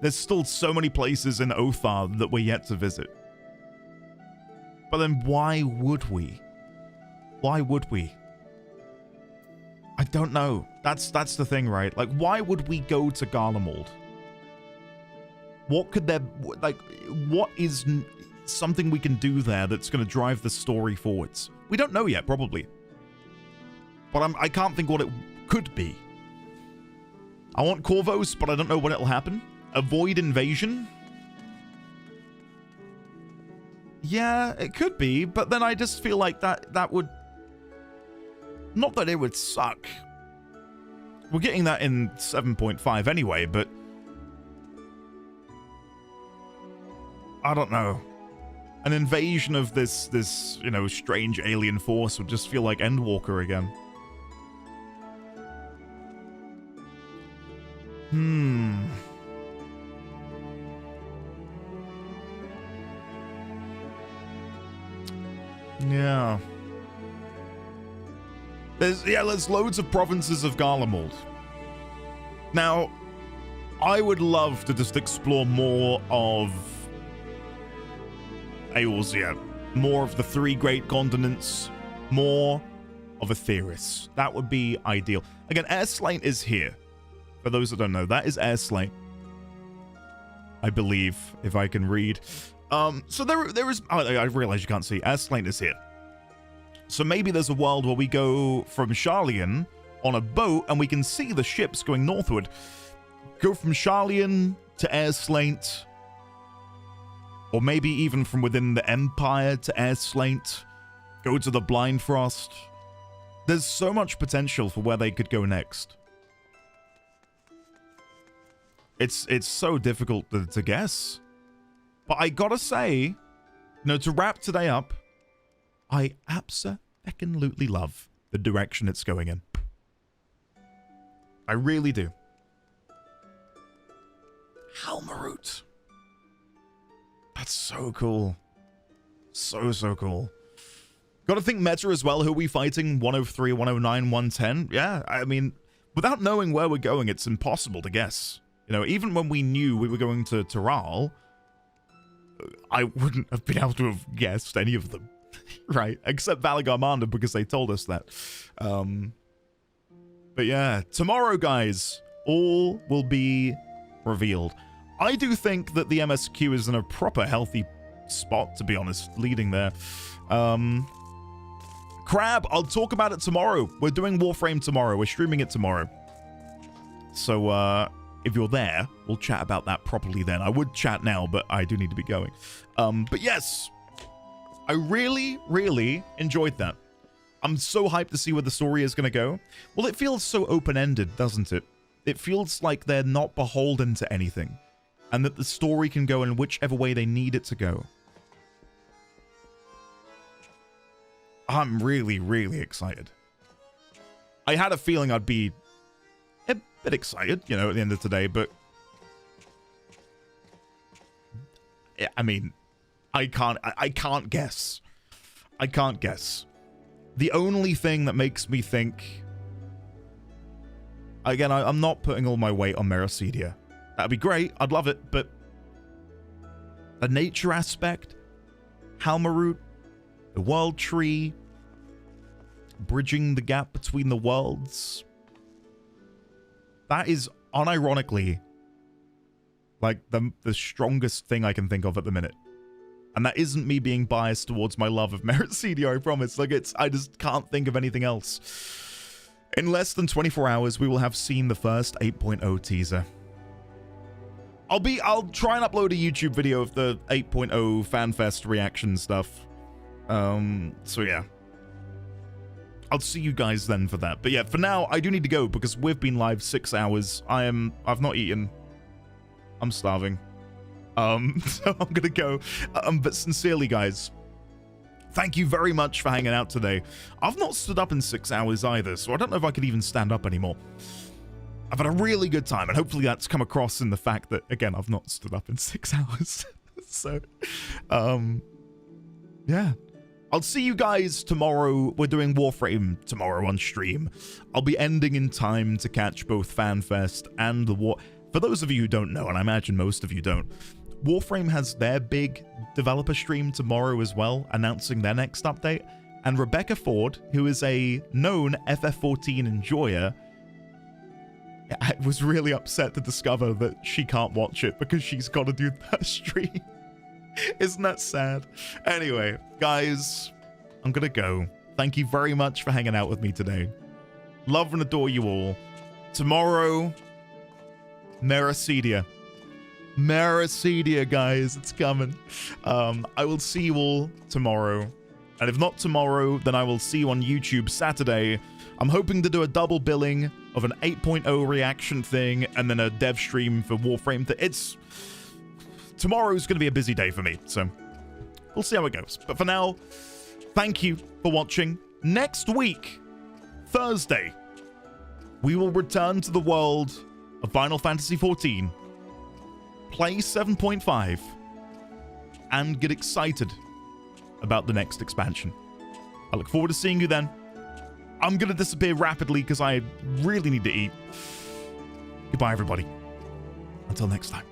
There's still so many places in Othar that we're yet to visit. But then why would we? Why would we? I don't know. That's the thing, right? Like, why would we go to Garlemald? What could there, like, what is something we can do there that's going to drive the story forwards? We don't know yet, probably. But I can't think what it could be. I want Corvos, but I don't know when it'll happen. Avoid invasion? Yeah, it could be, but then I just feel like that would... Not that it would suck. We're getting that in 7.5 anyway, but... I don't know. An invasion of this, you know, strange alien force would just feel like Endwalker again. Yeah. There's loads of provinces of Garlemald. Now, I would love to just explore more of Eorzea, more of the 3 great continents, more of Aetheris. That would be ideal. Again, Airslane is here. For those that don't know, that is Airslane. I believe, if I can read. So there is... Oh, I realize you can't see. Airslane is here. So maybe there's a world where we go from Sharlayan on a boat and we can see the ships going northward. Go from Sharlayan to Air Slaint, or maybe even from within the Empire to Air Slaint, go to the Blind Frost. There's so much potential for where they could go next. It's so difficult to guess. But I gotta say, you know, to wrap today up, I absolutely love the direction it's going in. I really do. Helmarut. That's so cool. So cool. Gotta think meta as well. Who are we fighting? 103, 109, 110? Yeah, I mean, without knowing where we're going, it's impossible to guess. You know, even when we knew we were going to Tural, I wouldn't have been able to have guessed any of them. Right? Except Valagarmanda, because they told us that. But yeah, tomorrow, guys, all will be revealed. I do think that the MSQ is in a proper healthy spot, to be honest, leading there. Crab, I'll talk about it tomorrow. We're doing Warframe tomorrow. We're streaming it tomorrow. So, if you're there, we'll chat about that properly then. I would chat now, but I do need to be going. But yes, I really enjoyed that. I'm so hyped to see where the story is going to go. Well, it feels so open-ended, doesn't it? It feels like they're not beholden to anything, and that the story can go in whichever way they need it to go. I'm really excited. I had a feeling I'd be a bit excited, you know, at the end of today, but I mean, I can't guess. I can't guess. The only thing that makes me think, again, I'm not putting all my weight on Mericidia. That'd be great. I'd love it, but the nature aspect, Helmarut, the world tree, bridging the gap between the worlds, that is unironically like the strongest thing I can think of at the minute. And that isn't me being biased towards my love of Mericidia, I promise. Like, I just can't think of anything else. In less than 24 hours, we will have seen the first 8.0 teaser. I'll try and upload a YouTube video of the 8.0 FanFest reaction stuff. So yeah. I'll see you guys then for that. But yeah, for now, I do need to go because we've been live 6 hours. I've not eaten. I'm starving. So I'm gonna go. But sincerely, guys, thank you very much for hanging out today. I've not stood up in 6 hours either, so I don't know if I could even stand up anymore. I've had a really good time, and hopefully that's come across in the fact that, again, I've not stood up in 6 hours. So, yeah. I'll see you guys tomorrow. We're doing Warframe tomorrow on stream. I'll be ending in time to catch both FanFest and the War... For those of you who don't know, and I imagine most of you don't, Warframe has their big developer stream tomorrow as well, announcing their next update. And Rebecca Ford, who is a known FF14 enjoyer, was really upset to discover that she can't watch it because she's got to do that stream. Isn't that sad? Anyway, guys, I'm gonna go. Thank you very much for hanging out with me today. Love and adore you all. Tomorrow, Mericidia. Mericidia, guys, it's coming. I will see you all tomorrow. And if not tomorrow, then I will see you on YouTube Saturday. I'm hoping to do a double billing of an 8.0 reaction thing and then a dev stream for Warframe. Tomorrow's going to be a busy day for me, so we'll see how it goes. But for now, thank you for watching. Next week, Thursday, we will return to the world of Final Fantasy XIV, play 7.5, and get excited about the next expansion. I look forward to seeing you then. I'm going to disappear rapidly because I really need to eat. Goodbye, everybody. Until next time.